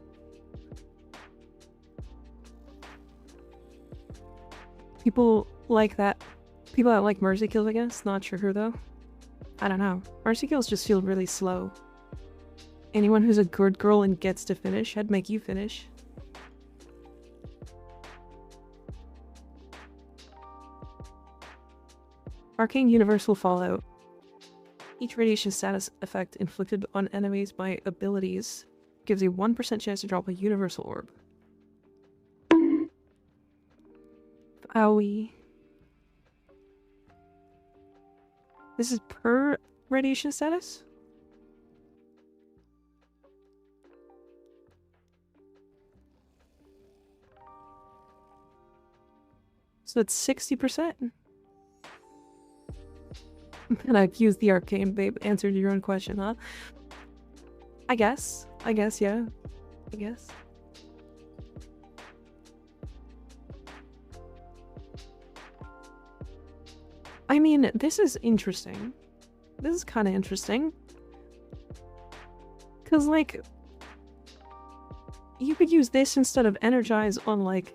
People like that. People that like Mercy Kills, I guess. Not sure who, though. I don't know. Mercy Kills just feel really slow. Anyone who's a good girl and gets to finish, I'd make you finish. Arcane Universal Fallout. Each radiation status effect inflicted on enemies by abilities gives a 1% chance to drop a universal orb. Owie. This is per radiation status? So it's 60%. And I've used the arcane, babe. Answered your own question, huh? I guess, yeah. I guess. I mean, this is interesting. This is kind of interesting. Because, like, you could use this instead of Energize on, like,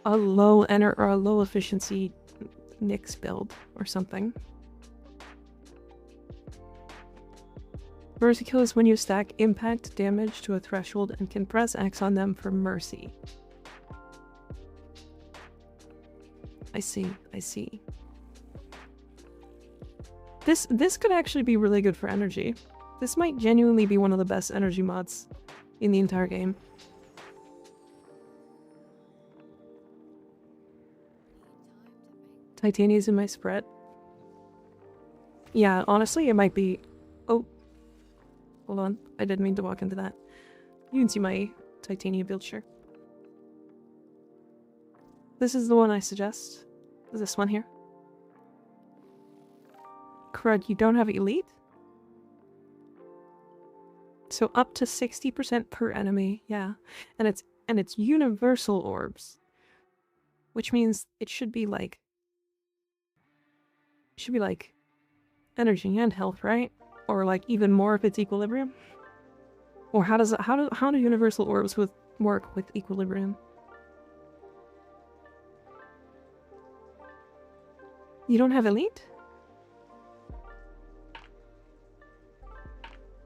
a low efficiency Nyx build or something. Mercy Kill is when you stack impact damage to a threshold and can press X on them for mercy. I see. This could actually be really good for energy. This might genuinely be one of the best energy mods in the entire game. Titania's in my spread. Yeah, honestly, it might be... Oh. Hold on. I didn't mean to walk into that. You can see my Titania build, sure. This is the one I suggest. Is this one here? Crud, you don't have elite? So up to 60% per enemy, yeah. And it's universal orbs. Which means it should be like energy and health, right? Or like even more if it's equilibrium? Or how do universal orbs work with equilibrium? You don't have elite?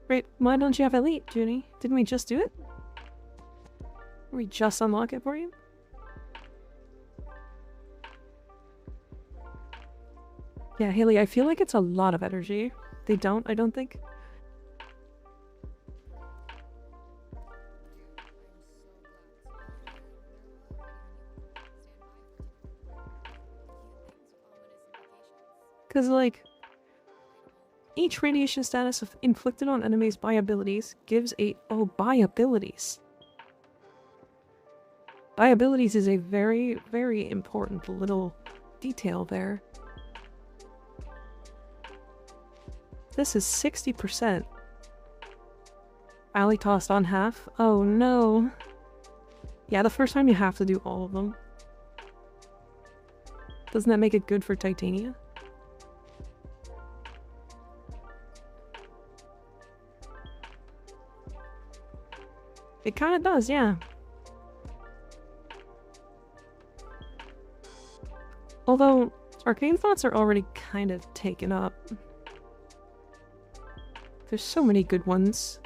Wait, why don't you have elite, Junie? Didn't we just do it? Did we just unlock it for you? Yeah, Haley, I feel like it's a lot of energy. They don't, I don't think. Because, like, each radiation status inflicted on enemies by abilities gives a... Oh, by abilities. By abilities is a very, very important little detail there. This is 60%. I only tossed on half. Oh no. Yeah, the first time you have to do all of them. Doesn't that make it good for Titania? It kind of does, yeah. Although, arcane thoughts are already kind of taken up. There's so many good ones.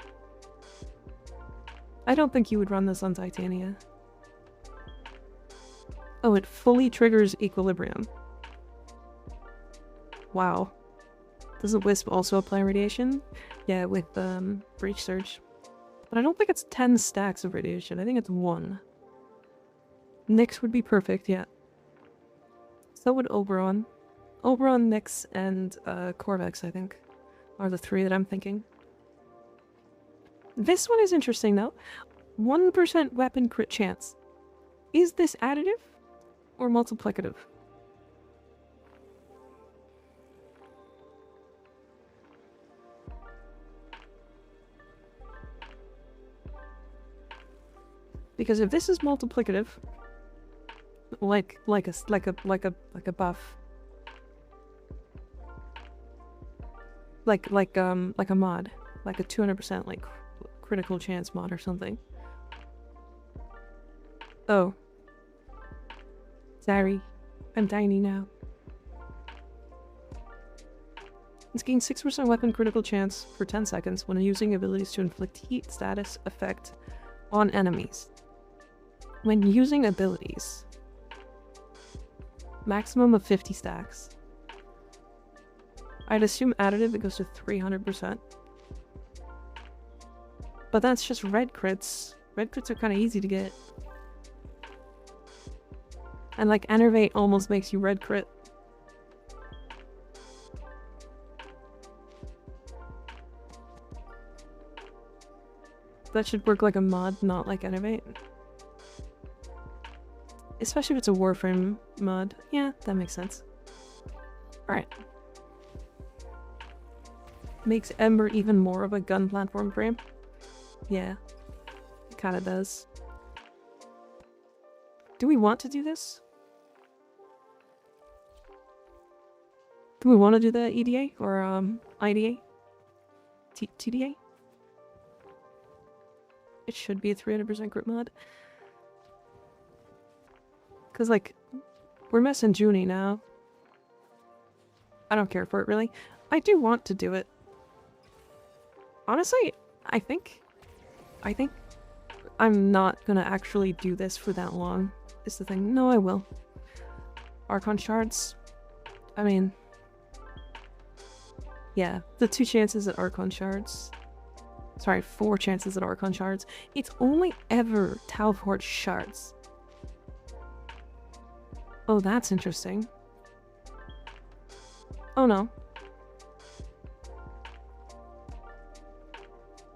I don't think you would run this on Titania. Oh, it fully triggers equilibrium. Wow. Doesn't Wisp also apply radiation? Yeah, with Breach Surge. But I don't think it's 10 stacks of radiation. I think it's 1. Nyx would be perfect, yeah. So would Oberon. Oberon, Nyx, and Corvex, I think, are the 3 that I'm thinking. This one is interesting, though. 1% weapon crit chance. Is this additive or multiplicative? Because if this is multiplicative, like a buff, like a mod, like a 200% like critical chance mod or something. Oh, sorry, I'm tiny now. It's gained 6% weapon critical chance for 10 seconds when using abilities to inflict heat status effect on enemies. When using abilities, maximum of 50 stacks. I'd assume additive, it goes to 300%. But that's just red crits. Red crits are kind of easy to get. And like Enervate almost makes you red crit. That should work like a mod, not like Enervate. Especially if it's a Warframe mod. Yeah, that makes sense. Alright. Makes Ember even more of a gun platform frame. Yeah. It kinda does. Do we want to do this? Do we want to do the EDA? Or, IDA? TDA? It should be a 300% grip mod. Because, like, we're messing Junie now. I don't care for it, really. I do want to do it. Honestly, I think I'm not gonna actually do this for that long, is the thing. No, I will. Archon Shards. I mean... yeah, the 2 chances at Archon Shards. Sorry, 4 chances at Archon Shards. It's only ever Talfort Shards. Oh, that's interesting. Oh no.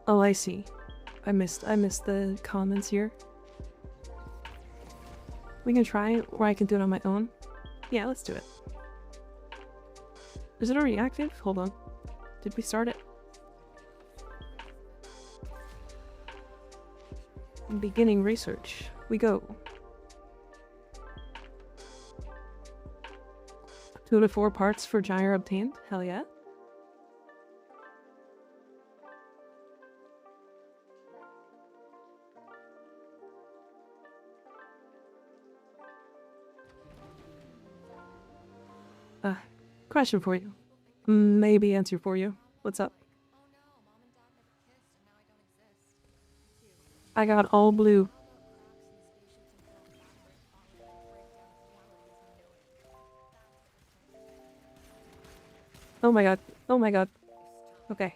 Oh, I see. I missed the comments here. We can try it, or I can do it on my own. Yeah, let's do it. Is it already active? Hold on. Did we start it? Beginning research. We go. 2 to 4 parts for Gyre obtained. Hell yeah. Question for you. Maybe answer for you. What's up? I got all blue. Oh my god. Oh my god. Okay.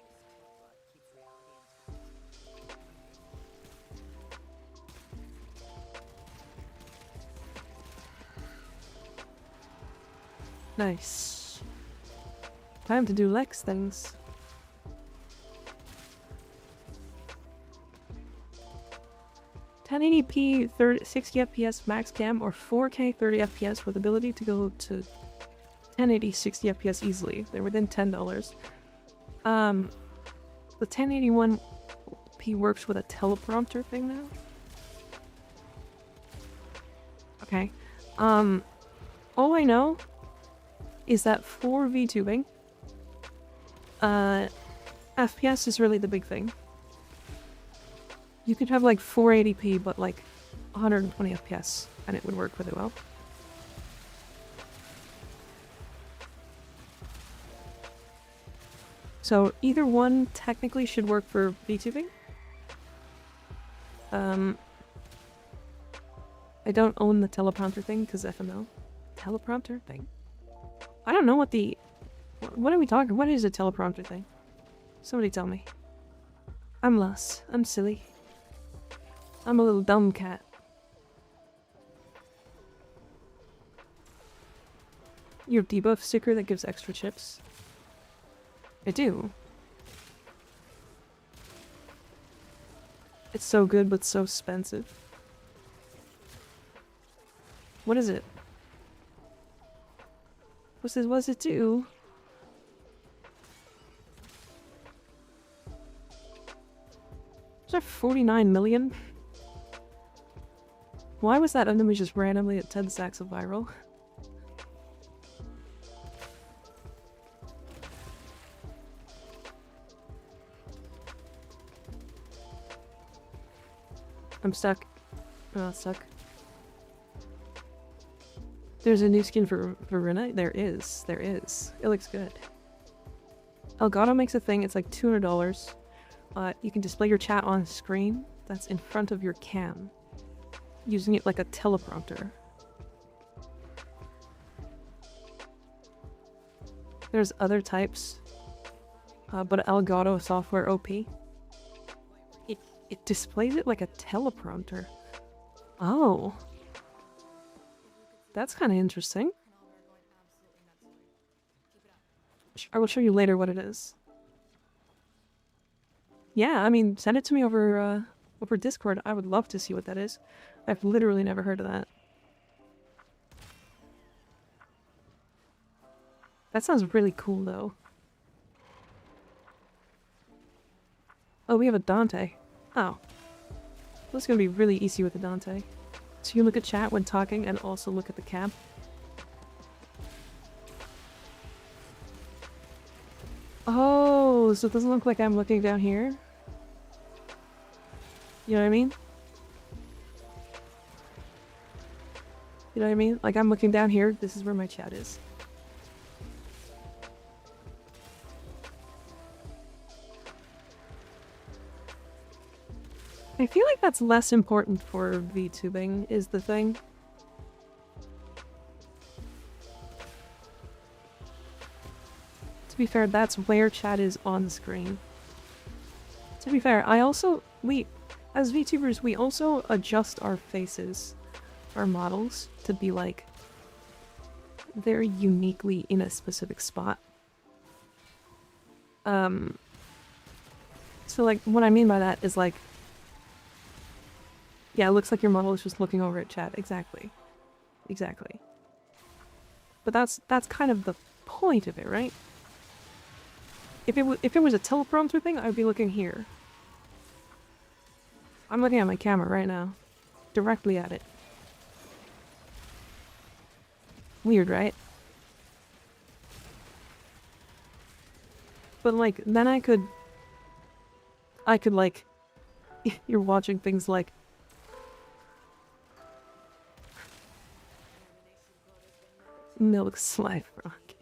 Nice. Time to do Lex things. (1080p 60 FPS max cam or 4K 30 FPS with ability to go to 1080 60 FPS easily. They're within $10. The 1081p works with a teleprompter thing now? Okay. All I know is that for VTubing, FPS is really the big thing. You could have like 480p but like 120 FPS and it would work really well. So either one technically should work for VTubing. I don't own the teleprompter thing because FML. Teleprompter thing? I don't know what the... What are we talking? What is a teleprompter thing? Somebody tell me. I'm lost. I'm silly. I'm a little dumb cat. Your debuff sticker that gives extra chips? I do. It's so good but so expensive. What is it? What does it do? Is that 49 million? Why was that enemy just randomly at 10 stacks of viral? I'm stuck. Oh, stuck. There's a new skin for Rina? There is. There is. It looks good. Elgato makes a thing. It's like $200. You can display your chat on screen that's in front of your cam, using it like a teleprompter. There's other types, but Elgato software OP. It displays it like a teleprompter. Oh. That's kind of interesting. I will show you later what it is. Yeah, I mean, send it to me over over Discord. I would love to see what that is. I've literally never heard of that. That sounds really cool, though. Oh, we have a Dante. Oh. This is gonna be really easy with the Dante. So you look at chat when talking and also look at the cam. Oh, so it doesn't look like I'm looking down here? You know what I mean? You know what I mean? Like I'm looking down here, this is where my chat is. I feel like that's less important for VTubing, is the thing. To be fair, that's where chat is on screen. To be fair, as VTubers, we also adjust our faces, our models, to be like, very uniquely in a specific spot. So like, what I mean by that is like, yeah, it looks like your model is just looking over at chat. Exactly. Exactly. But that's kind of the point of it, right? If it was a teleprompter thing, I'd be looking here. I'm looking at my camera right now. Directly at it. Weird, right? But like, then I could like, you're watching things like, milk slide rocky.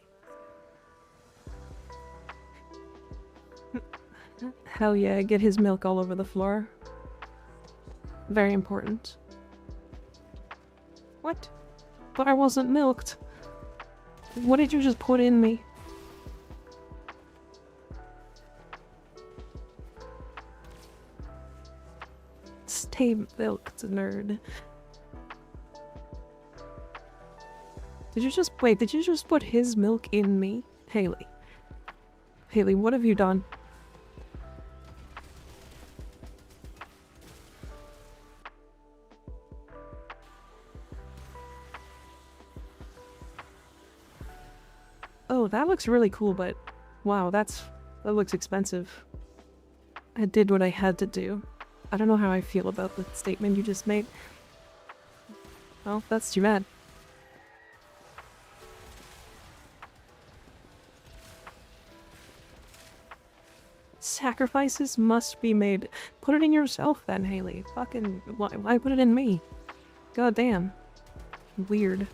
Hell yeah, get his milk all over the floor. Very important. What? But I wasn't milked. What did you just put in me? Stay milked, nerd. Did you just- wait, did you just put his milk in me? Haley. Haley, what have you done? Oh, that looks really cool, but wow, that's That looks expensive. I did what I had to do. I don't know how I feel about the statement you just made. Well, that's too bad. Sacrifices must be made. Put it in yourself then, Haley. Fucking, why put it in me? God damn. Weird.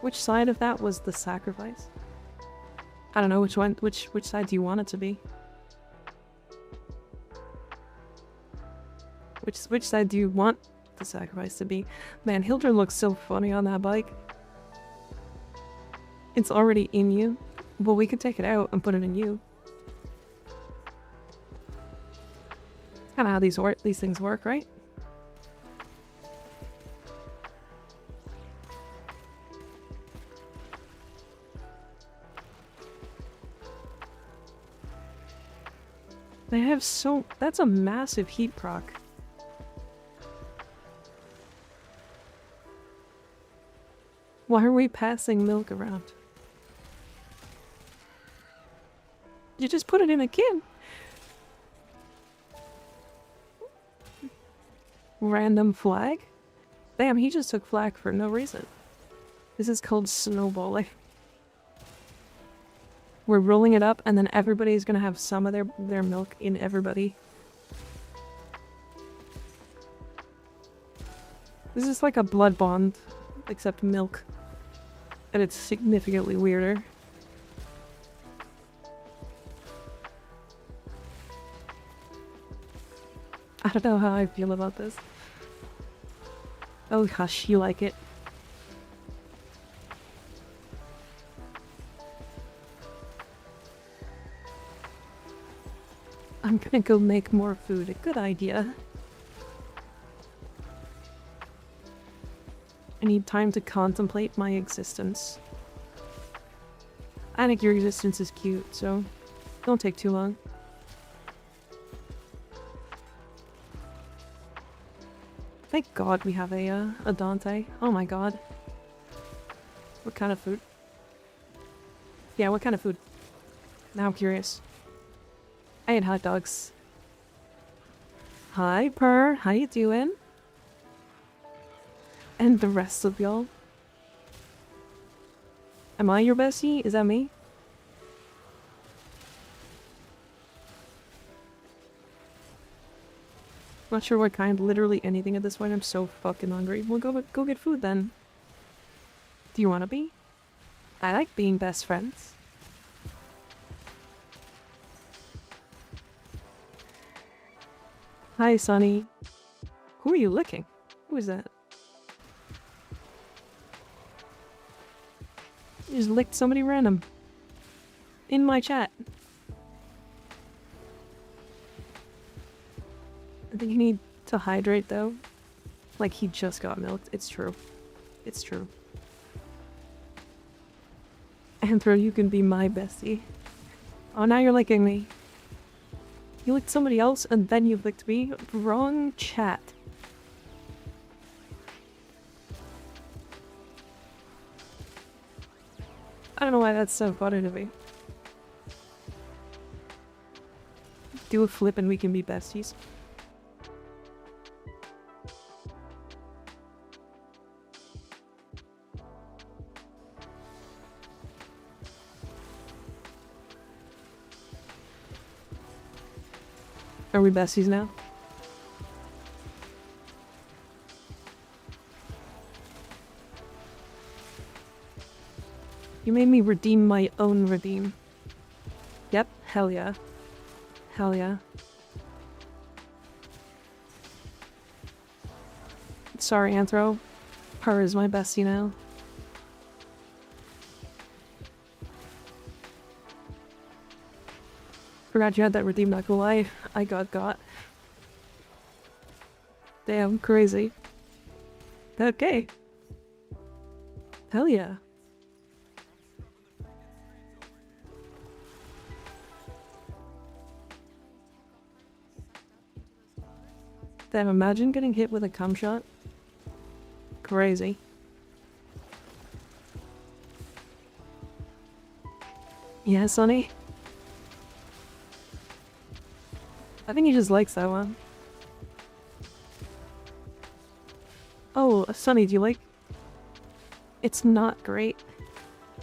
Which side of that was the sacrifice? I don't know which one, which side do you want it to be? Which side do you want the sacrifice to be? Man, Hildred looks so funny on that bike. It's already in you. Well, we could take it out and put it in you. That's kind of how these things work, right? They have so... That's a massive heat proc. Why are we passing milk around? You just put it in a can. Random flag? Damn, he just took flag for no reason. This is called snowballing. We're rolling it up and then everybody's gonna have some of their milk in everybody. This is like a blood bond, except milk. And it's significantly weirder. I don't know how I feel about this. Oh hush, you like it. I'm gonna go make more food. A good idea. I need time to contemplate my existence. I think your existence is cute, so don't take too long. Thank God we have a Dante. Oh my God. What kind of food? Yeah, what kind of food? Now I'm curious. I ate hot dogs. Hi, Purr. How you doing? And the rest of y'all. Am I your bestie? Is that me? Not sure what kind. Literally anything at this point. I'm so fucking hungry. We'll go get food then. Do you want to be? I like being best friends. Hi, Sonny. Who are you licking? Who is that? You just licked somebody random. In my chat. I think you need to hydrate though. Like he just got milked. It's true. It's true. Anthro, you can be my bestie. Oh, now you're licking me. You licked somebody else and then you licked me? Wrong chat. I don't know why that's so funny to me. Do a flip and we can be besties. Are we besties now? You made me redeem my own redeem. Yep, hell yeah. Hell yeah. Sorry, Anthro. Her is my bestie now. Forgot you had that redeem, not gonna lie. I got. Damn, crazy. Okay. Hell yeah. Damn, imagine getting hit with a cum shot. Crazy. Yeah, Sonny? I think he just likes that one. Oh, Sonny, do you like... It's not great.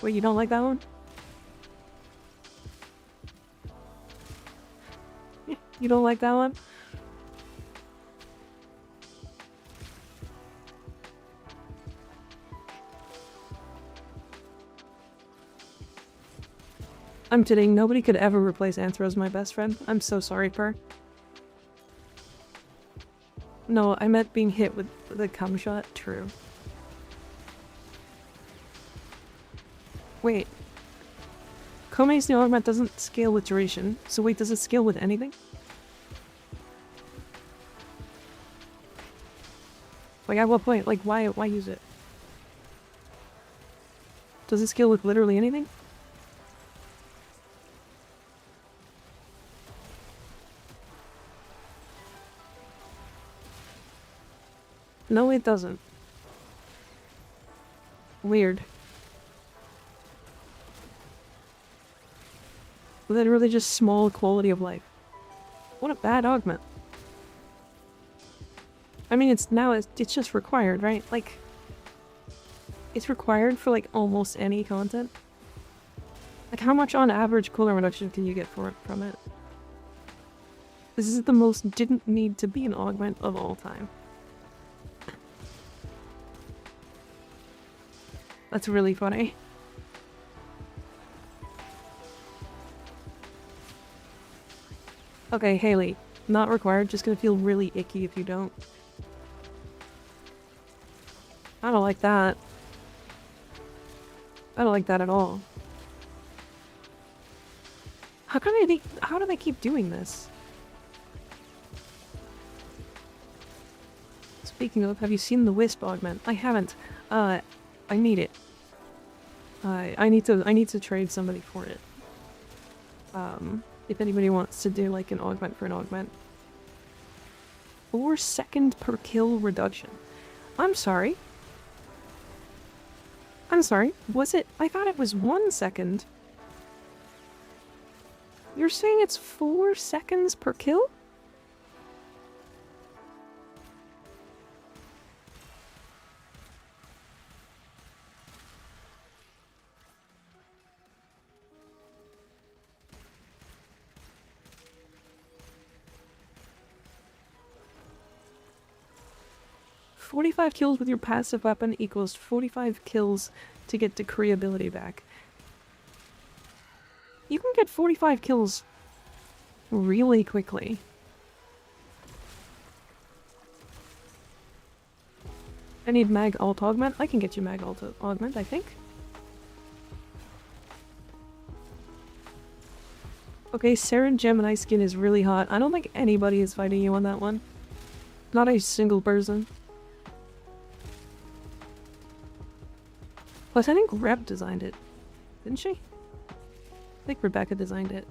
Wait, you don't like that one? You don't like that one? I'm kidding, nobody could ever replace Anthro as my best friend. I'm so sorry, Per. No, I meant being hit with the cum shot. True. Wait. Kome's new augment doesn't scale with duration, so wait, does it scale with anything? Like, at what point? Like, why use it? Does it scale with literally anything? No, it doesn't. Weird. Literally just small quality of life. What a bad augment. I mean, it's just required, right? Like, it's required for, like, almost any content. Like, how much on average cooldown reduction can you get from it? This is the most didn't need to be an augment of all time. That's really funny. Okay, Haley. Not required, just gonna feel really icky if you don't. I don't like that. I don't like that at all. How do they keep doing this? Speaking of, have you seen the Wisp augment? I haven't. I need it. I need to trade somebody for it. If anybody wants to do like an augment for an augment. 4 second per kill reduction. I'm sorry. I'm sorry. Was it? I thought it was 1 second. You're saying it's 4 seconds per kill? "45 kills with your passive weapon equals 45 kills to get decree ability back." You can get 45 kills really quickly. I need mag alt augment. I can get you mag alt augment, I think. Okay, Sarah Gemini skin is really hot. I don't think anybody is fighting you on that one. Not a single person. Plus, I think Reb designed it. Didn't she? I think Rebecca designed it.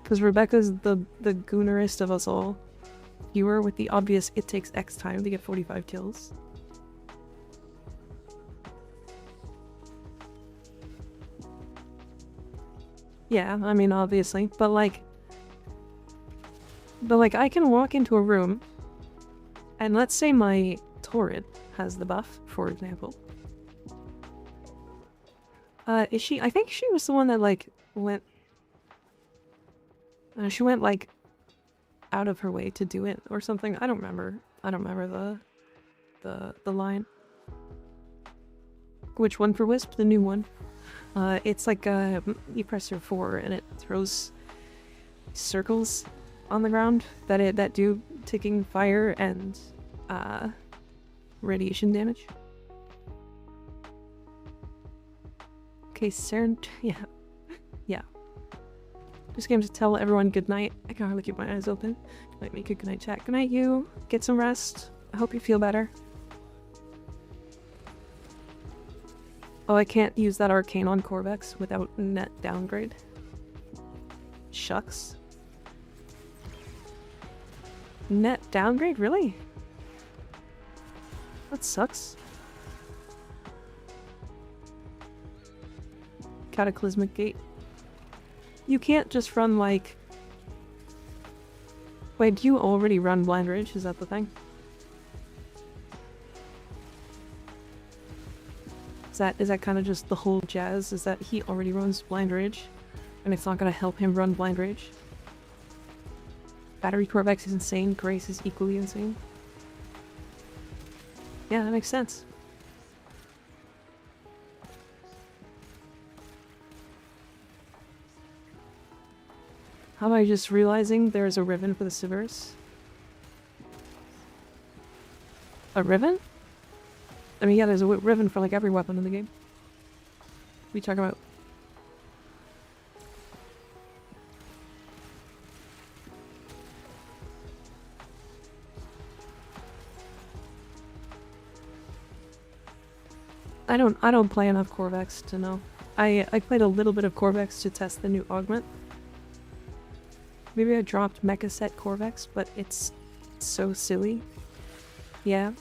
Because Rebecca's the goonerest of us all. Viewer with the obvious it takes X time to get 45 kills. Yeah, I mean, obviously. But like, I can walk into a room, and let's say my turret has the buff, for example. Is she? I think she was the one that, like, went... she went, like, out of her way to do it, or something. I don't remember. I don't remember the line. Which one for Wisp? The new one. It's like, you press your 4 and it throws circles on the ground that do ticking fire and, radiation damage. Okay, Saren... yeah. Yeah. This game's to tell everyone good night. I can hardly keep my eyes open. Might make a good night chat. Good night, you. Get some rest. I hope you feel better. Oh, I can't use that arcane on Corvex without net downgrade. Shucks. Net downgrade? Really? That sucks. Cataclysmic Gate. You can't just run like... Wait, do you already run Blind Rage? Is that the thing? Is that kind of just the whole jazz? Is that he already runs Blind Rage? And it's not gonna help him run Blind Rage? Battery Corvex is insane, Grace is equally insane. Yeah, that makes sense. How am I just realizing there's a ribbon for the Sivers? A ribbon? I mean, yeah, there's a ribbon for like every weapon in the game. What are you talking about? I don't play enough Corvex to know. I played a little bit of Corvex to test the new augment. Maybe I dropped Mecha Set Corvex, but it's so silly. Yeah.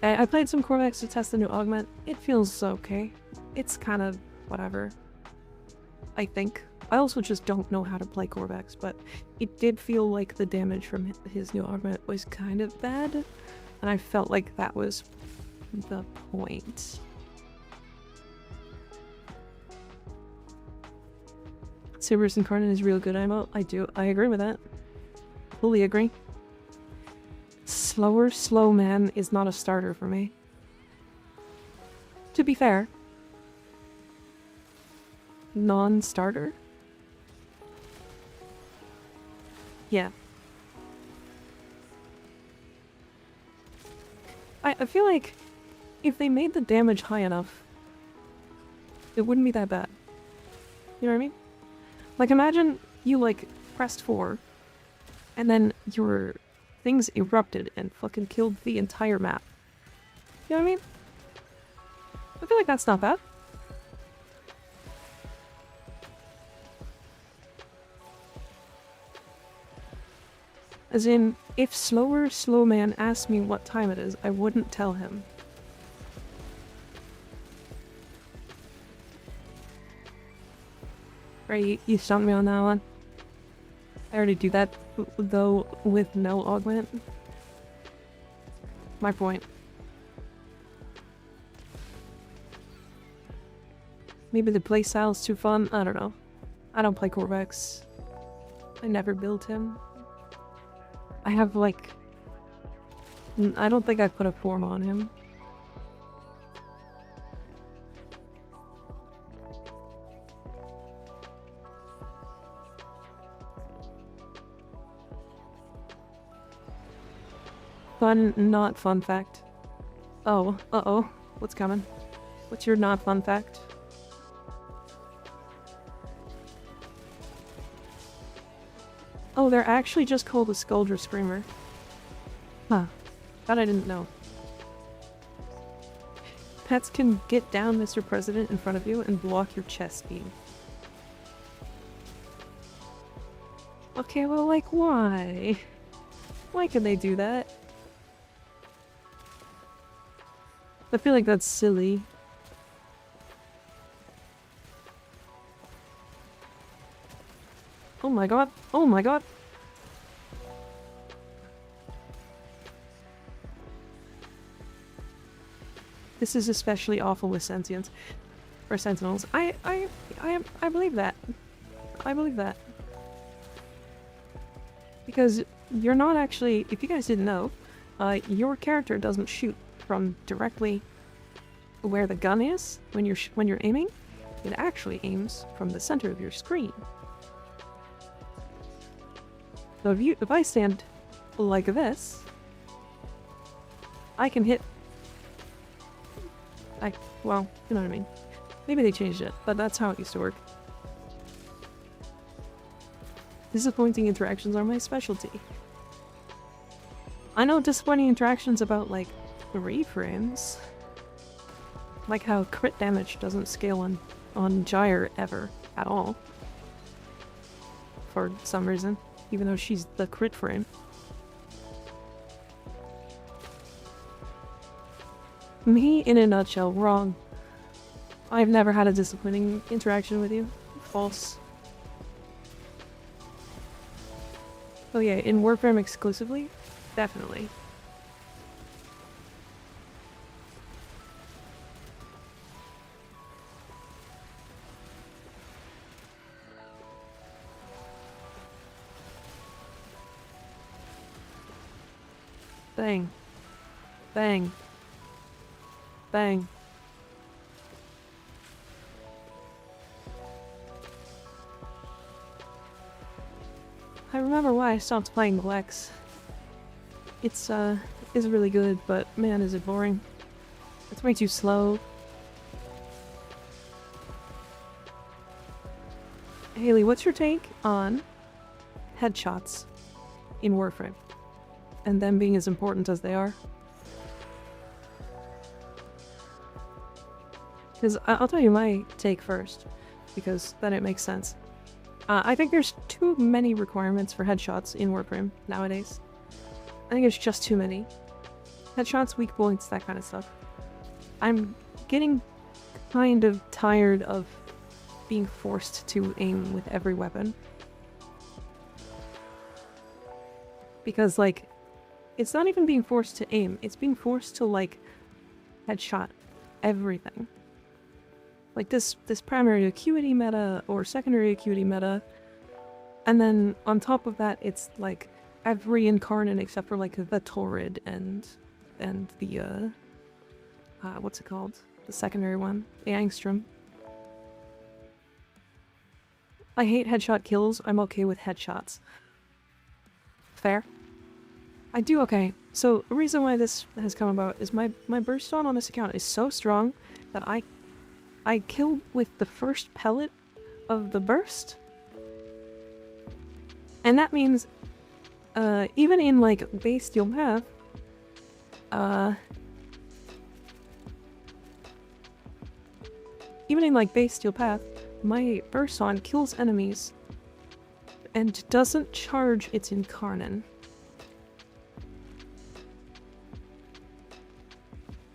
I played some Corvex to test the new augment. It feels okay. It's kind of whatever. I think. I also just don't know how to play Corvex, but it did feel like the damage from his new augment was kind of bad. And I felt like that was the point. Cerberus Incarnate is real good ammo. I agree with that. Fully agree. Slow man is not a starter for me. To be fair. Non-starter? Yeah. I feel like if they made the damage high enough, it wouldn't be that bad. You know what I mean? Like, imagine you, like, pressed 4, and then your things erupted and fucking killed the entire map. You know what I mean? I feel like that's not bad. As in, if slow man asked me what time it is, I wouldn't tell him. Right, you stumped me on that one. I already do that, though, with no augment. My point. Maybe the playstyle's too fun? I don't know. I don't play Corvex. I never built him. I have, like... I don't think I put a form on him. Fun, not fun fact. Oh, uh-oh. What's coming? What's your not fun fact? Oh, they're actually just called a Skuldra Screamer. Huh. That I didn't know. Pets can get down, Mr. President, in front of you and block your chest beam. Okay, well, like, why? Why can they do that? I feel like that's silly. Oh my god. Oh my god. This is especially awful with sentients. Or sentinels. I believe that. I believe that. Because you're not actually, if you guys didn't know, your character doesn't shoot from directly where the gun is when you're aiming. It actually aims from the center of your screen. So if I stand like this, I can hit. Well, you know what I mean. Maybe they changed it, but that's how it used to work. Disappointing interactions are my specialty. I know disappointing interactions about, like, 3 frames. Like how crit damage doesn't scale on Gyre ever, at all. For some reason. Even though she's the crit frame. Me, in a nutshell, wrong. I've never had a disappointing interaction with you. False. Oh yeah, in Warframe exclusively? Definitely. Bang. Bang. Bang. I remember why I stopped playing Lex. It's really good, but man, is it boring. It's way too slow. Haley, what's your take on headshots in Warframe? And them being as important as they are? Because I'll tell you my take first, because then it makes sense. I think there's too many requirements for headshots in Warframe nowadays. I think it's just too many. Headshots, weak points, that kind of stuff. I'm getting kind of tired of being forced to aim with every weapon. Because, like, it's not even being forced to aim, it's being forced to, like, headshot everything. Like this primary acuity meta or secondary acuity meta, and then on top of that it's like every incarnate except for like the Torrid and the what's it called? The secondary one, the Angstrom. I hate headshot kills, I'm okay with headshots. Fair? I do okay. So the reason why this has come about is my burst on this account is so strong that I killed with the first pellet of the burst. And that means, even in, like, base steel path, my burst on kills enemies and doesn't charge its incarnate.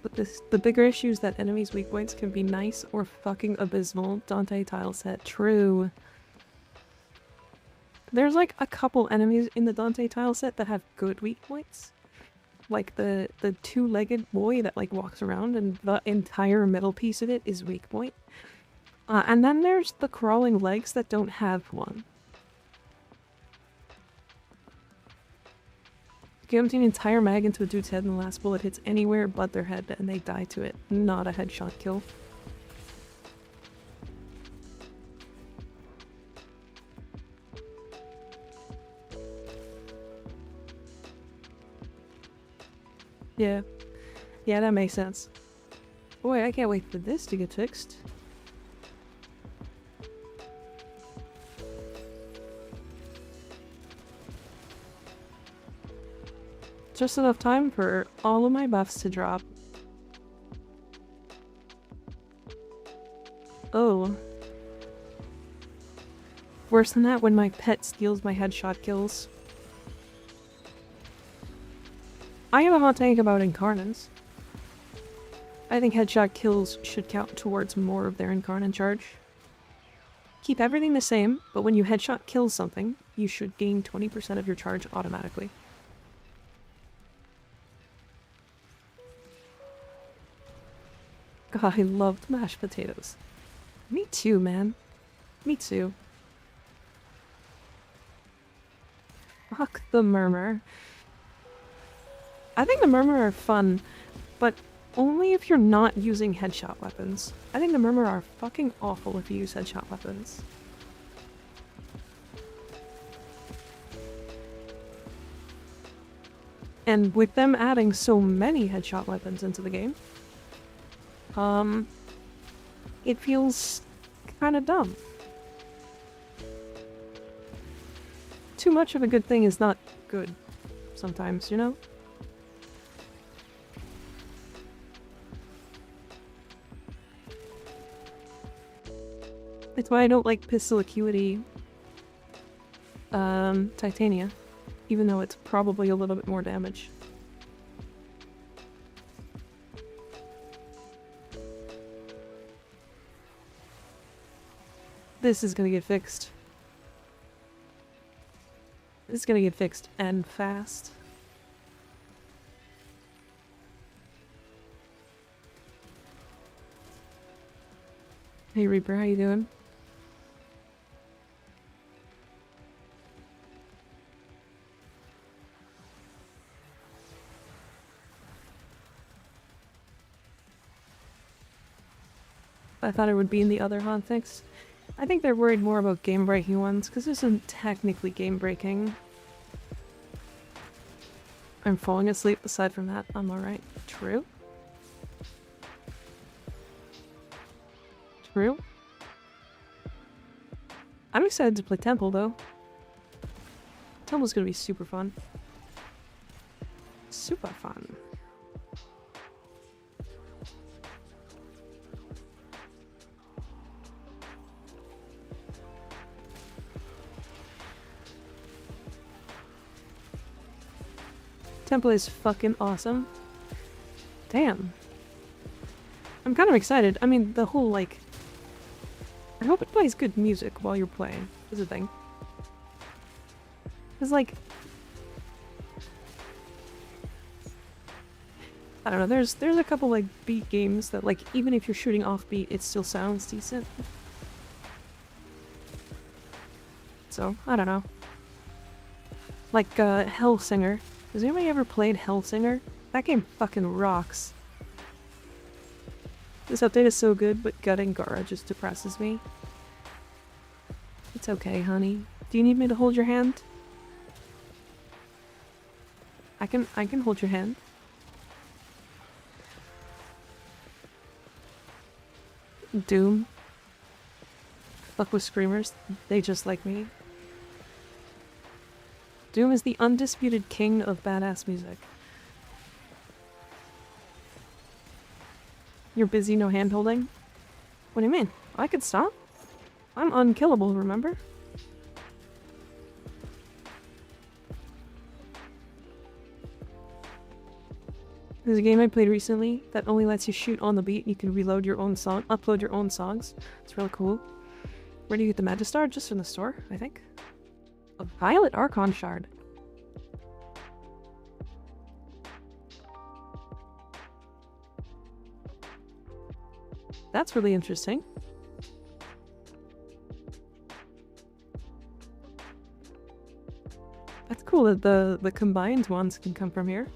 But the bigger issue is that enemies' weak points can be nice or fucking abysmal. Dante tile set. True. There's like a couple enemies in the Dante tile set that have good weak points. Like the two-legged boy that like walks around and the entire middle piece of it is weak point. And then there's the crawling legs that don't have one. You empty an entire mag into a dude's head and the last bullet hits anywhere but their head and they die to it. Not a headshot kill. Yeah. Yeah, that makes sense. Boy, I can't wait for this to get fixed. Just enough time for all of my buffs to drop. Oh. Worse than that when my pet steals my headshot kills. I have a hot take about incarnates. I think headshot kills should count towards more of their incarnate charge. Keep everything the same, but when you headshot kill something, you should gain 20% of your charge automatically. God, I loved mashed potatoes. Me too, man. Me too. Fuck the Murmur. I think the Murmur are fun, but only if you're not using headshot weapons. I think the Murmur are fucking awful if you use headshot weapons. And with them adding so many headshot weapons into the game, it feels kind of dumb. Too much of a good thing is not good sometimes, you know? That's why I don't like pistol acuity Titania, even though it's probably a little bit more damage. This is gonna get fixed. This is gonna get fixed and fast. Hey Reaper, how you doing? I thought it would be in the other hotfix. I think they're worried more about game-breaking ones, because this isn't technically game-breaking. I'm falling asleep. Aside from that, I'm alright. True? True? I'm excited to play Temple, though. Temple's gonna be super fun. Super fun. Temple is fucking awesome. Damn. I'm kind of excited. I mean, the whole, like... I hope it plays good music while you're playing, is the thing. Because, like... I don't know, there's a couple, like, beat games that, like, even if you're shooting off beat, it still sounds decent. So, I don't know. Like, Hellsinger. Has anybody ever played Hellsinger? That game fucking rocks. This update is so good, but gutting Gara just depresses me. It's okay, honey. Do you need me to hold your hand? I can hold your hand. Doom. Fuck with screamers. They just like me. Doom is the undisputed king of badass music. You're busy, no hand-holding? What do you mean? I could stop? I'm unkillable, remember? There's a game I played recently that only lets you shoot on the beat. You can reload your own song, upload your own songs. It's really cool. Where do you get the Magistar? Just from the store, I think. A Violet Archon Shard. That's really interesting. That's cool that the combined ones can come from here.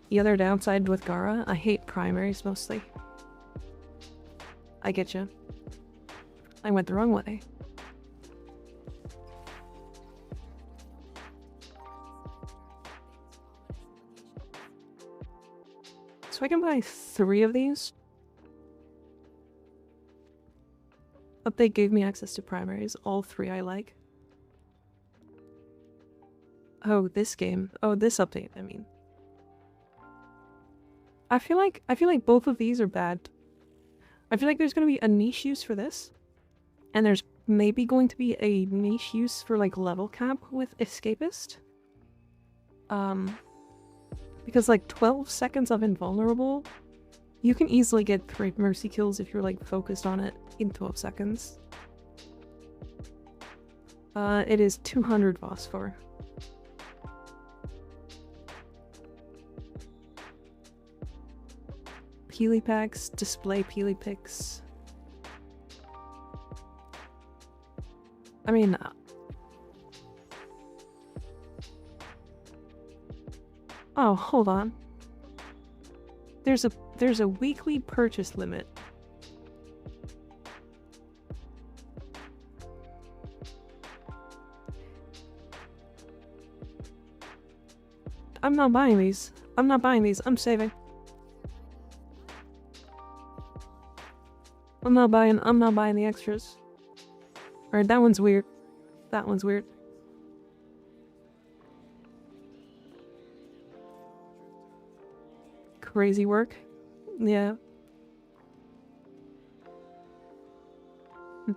The other downside with Gara, I hate primaries mostly. I get you. I went the wrong way. So I can buy 3 of these. Update gave me access to primaries. All 3 I like. Oh, this game. Oh, this update, I mean. I feel like both of these are bad. I feel like there's gonna be a niche use for this. And there's maybe going to be a niche use for, like, level cap with Escapist. Because, like, 12 seconds of Invulnerable, you can easily get 3 mercy kills if you're, like, focused on it in 12 seconds. It is 200 Phosphor. Peely packs, display Peely picks. I mean, oh, hold on. There's a weekly purchase limit. I'm not buying these. I'm not buying these. I'm saving. I'm not buying the extras. Alright, that one's weird. That one's weird. Crazy work. Yeah.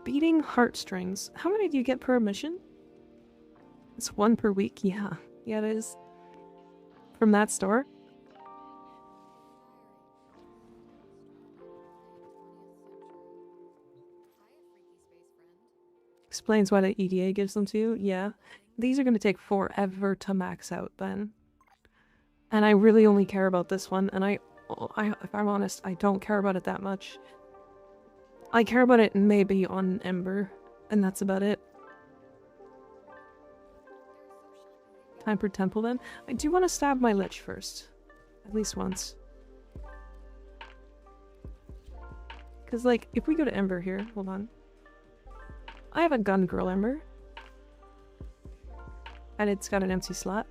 Beating heartstrings. How many do you get per mission? It's 1 per week? Yeah. Yeah, it is. From that store? Explains why the EDA gives them to you. Yeah. These are going to take forever to max out then. And I really only care about this one, and if I'm honest, I don't care about it that much. I care about it maybe on Ember, and that's about it. Time for Temple then. I do want to stab my Lich first. At least once. Because, like, if we go to Ember here, hold on. I have a Gun Girl Ember. And it's got an empty slot.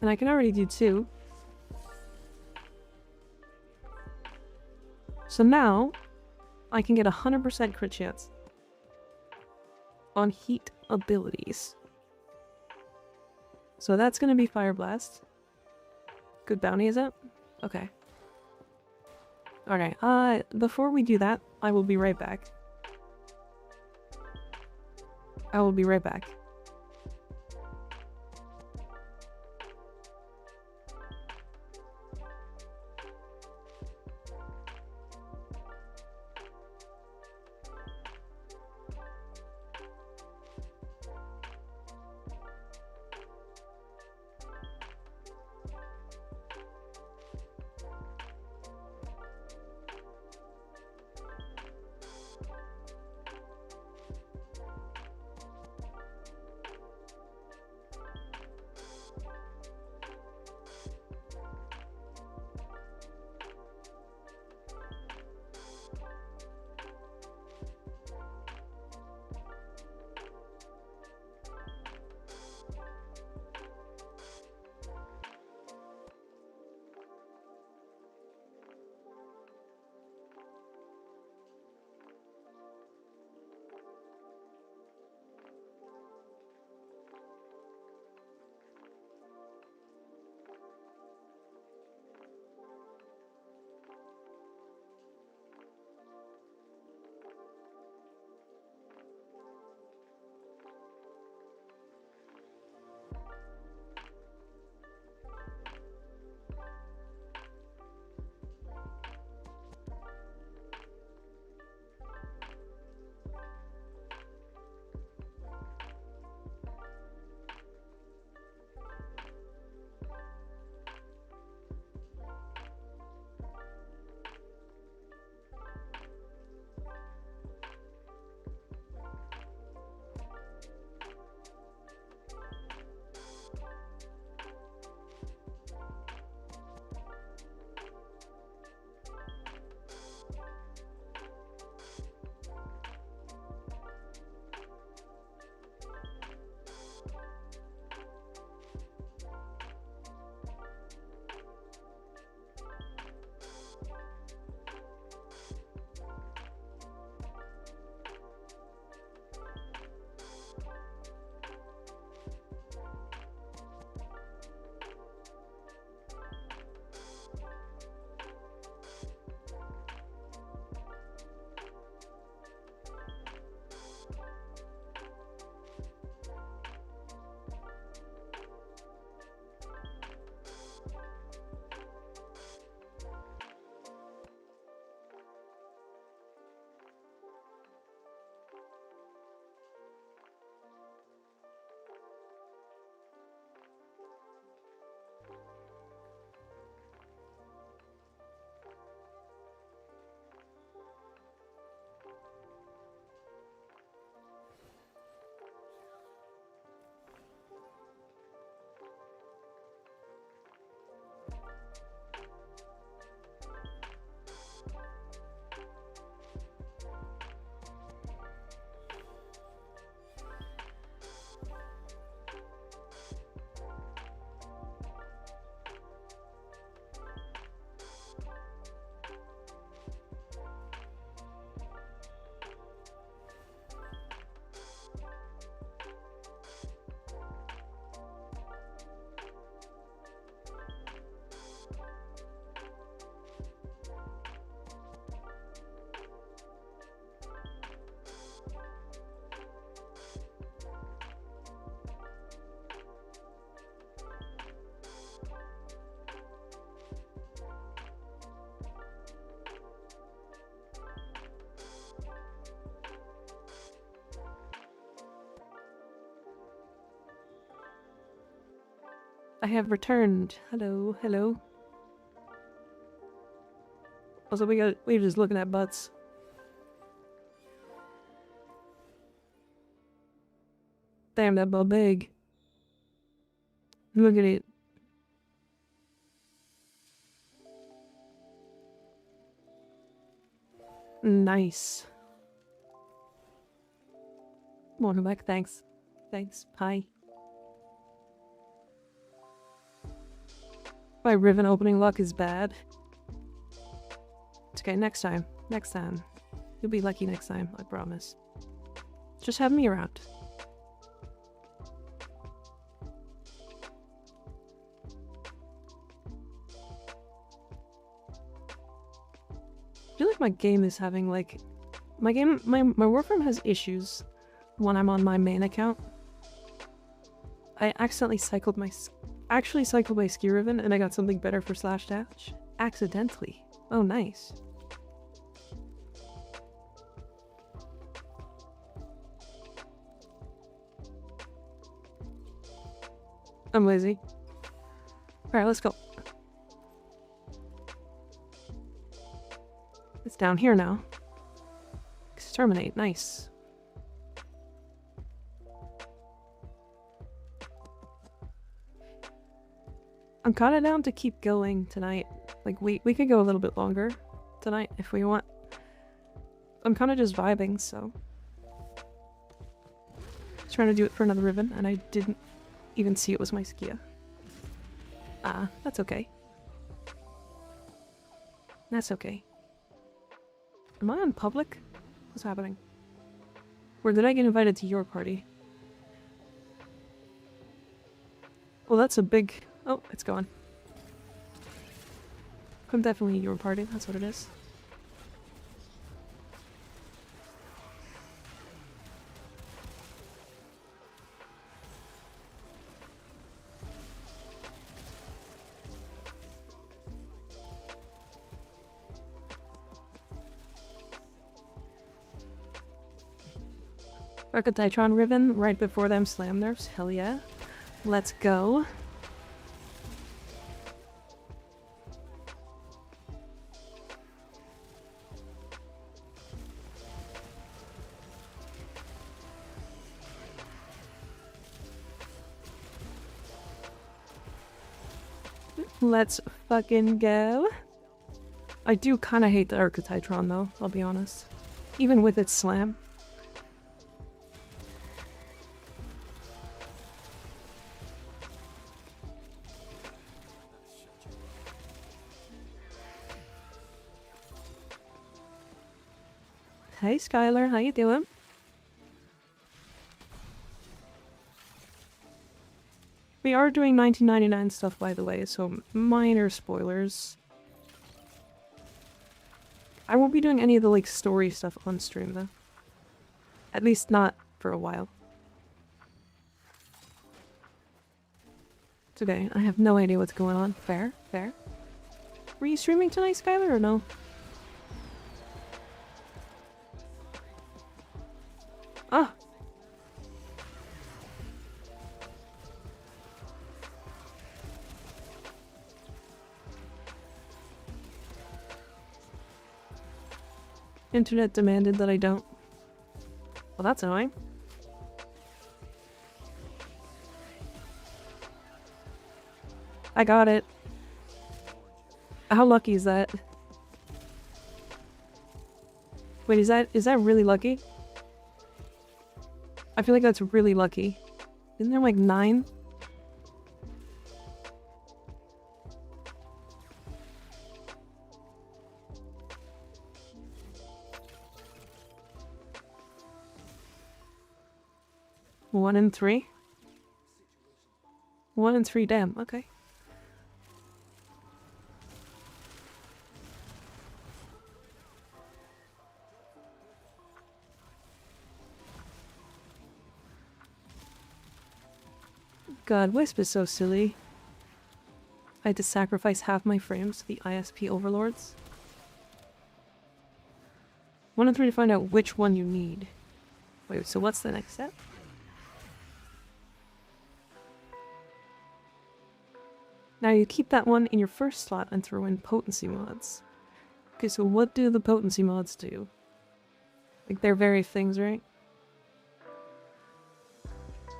And I can already do 2. So now, I can get 100% crit chance on heat abilities. So that's going to be Fire Blast. Good bounty, is it? Okay. Okay, before we do that, I will be right back. I will be right back. I have returned. Hello, hello. Also, we're just looking at butts. Damn, that butt big. Look at it. Nice. Welcome back, thanks. Thanks, hi. My ribbon opening luck is bad. It's okay, next time. Next time. You'll be lucky next time, I promise. Just have me around. I feel like my game is having like... my Warframe has issues when I'm on my main account. I accidentally cycled my... actually cycled my ski ribbon and I got something better for slash dash. Accidentally. Oh, nice. I'm lazy. Alright, let's go. It's down here now. Exterminate, nice. I'm kinda down to keep going tonight. Like, we could go a little bit longer tonight if we want. I'm kinda just vibing, so... just trying to do it for another ribbon, and I didn't even see it was my Skia. Ah, that's okay. That's okay. Am I on public? What's happening? Or did I get invited to your party? Well, that's a big... oh, it's gone. I'm definitely your party, that's what it is. Archetytron ribbon right before them slam nerfs. Hell yeah. Let's go. Let's fucking go. I do kind of hate the Archetytron though, I'll be honest. Even with its slam. Hey Skylar, how you doing? We are doing 1999 stuff, by the way, so minor spoilers. I won't be doing any of the like story stuff on stream though. At least not for a while. It's okay, I have no idea what's going on. Fair, fair. Were you streaming tonight, Skylar, or no? Ah! Internet demanded that I don't. Well, that's annoying. I got it. How lucky is that? Wait, is that really lucky? I feel like that's really lucky. Isn't there like 9? One in 3? 1 in 3, damn, okay. God, Wisp is so silly. I had to sacrifice half my frames to the ISP overlords. 1 in 3 to find out which one you need. Wait, so what's the next step? Now you keep that one in your first slot and throw in potency mods. Okay, so what do the potency mods do? Like, they're various things, right?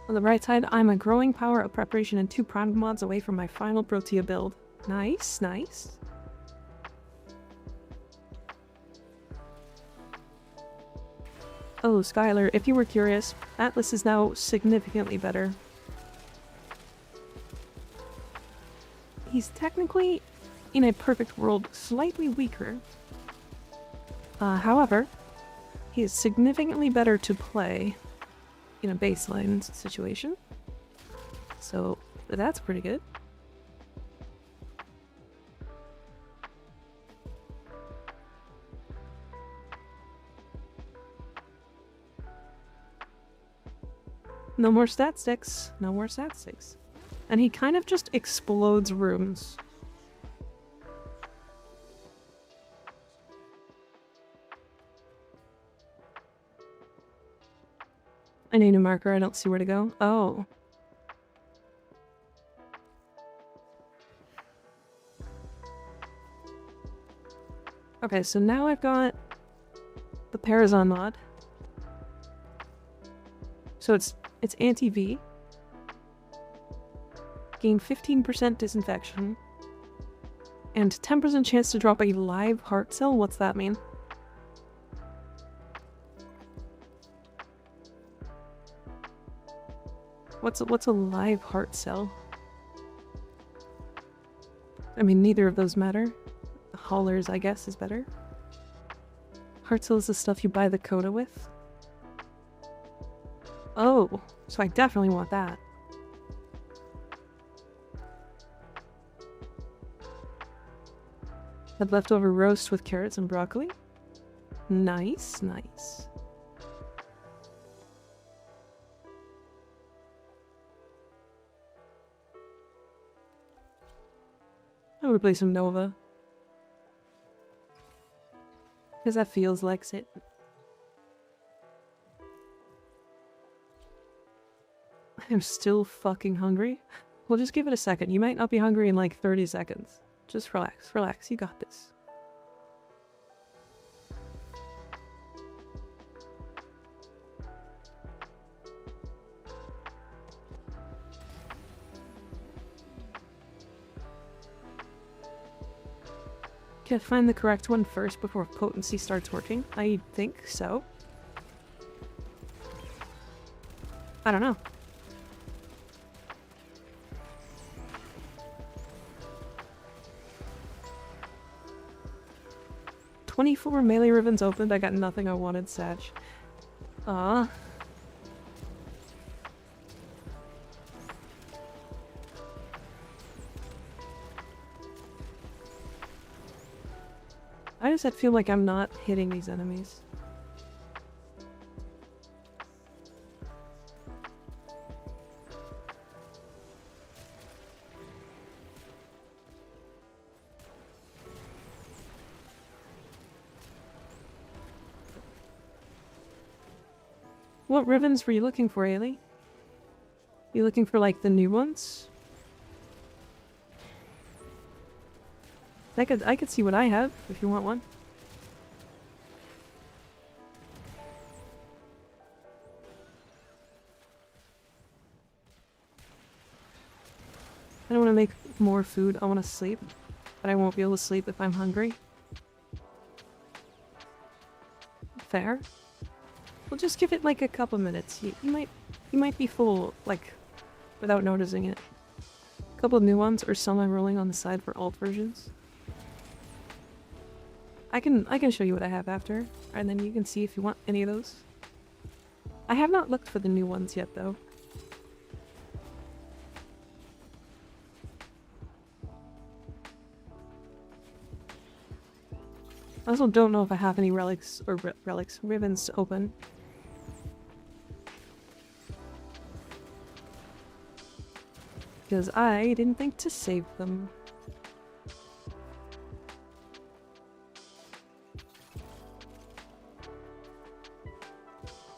On the right side, I'm a growing power of preparation and 2 prime mods away from my final Protea build. Nice, nice. Oh, Skylar, if you were curious, Atlas is now significantly better. He's technically, in a perfect world, slightly weaker. However, he is significantly better to play in a baseline situation. So, that's pretty good. No more stat sticks. No more stat sticks. And he kind of just explodes rooms. I need a marker. I don't see where to go. Oh. Okay, so now I've got the Parazon mod. So it's anti-V. Gain 15% disinfection. And 10% chance to drop a live heart cell? What's that mean? What's a live heart cell? I mean, neither of those matter. Haulers, I guess, is better. Heart cell is the stuff you buy the Coda with. Oh, so I definitely want that. Had leftover roast with carrots and broccoli. Nice, nice. I would play some Nova. Because that feels like it. I'm still fucking hungry. Well, just give it a second. You might not be hungry in like 30 seconds. Just relax, relax. You got this. Can I find the correct one first before potency starts working? I think so. I don't know. "24 melee ribbons opened. I got nothing I wanted, Satch." Ah. I just feel like I'm not hitting these enemies. What ribbons were you looking for, Ailey? You looking for, like, the new ones? I could see what I have, if you want one. I don't want to make more food. I want to sleep. But I won't be able to sleep if I'm hungry. Fair. We'll just give it like a couple minutes. You might be full, like, without noticing it. A couple of new ones, or some I'm rolling on the side for alt versions. I can show you what I have after, and then you can see if you want any of those. I have not looked for the new ones yet, though. I also don't know if I have any relics, or ribbons to open. Because I didn't think to save them.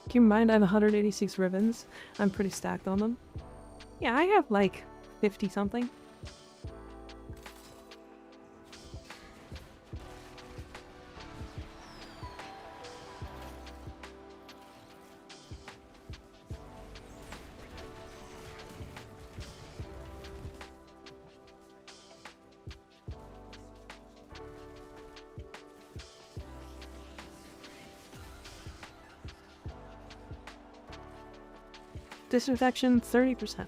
Keep in mind I have 186 ribbons. I'm pretty stacked on them. Yeah, I have like 50 something. Disinfection 30%.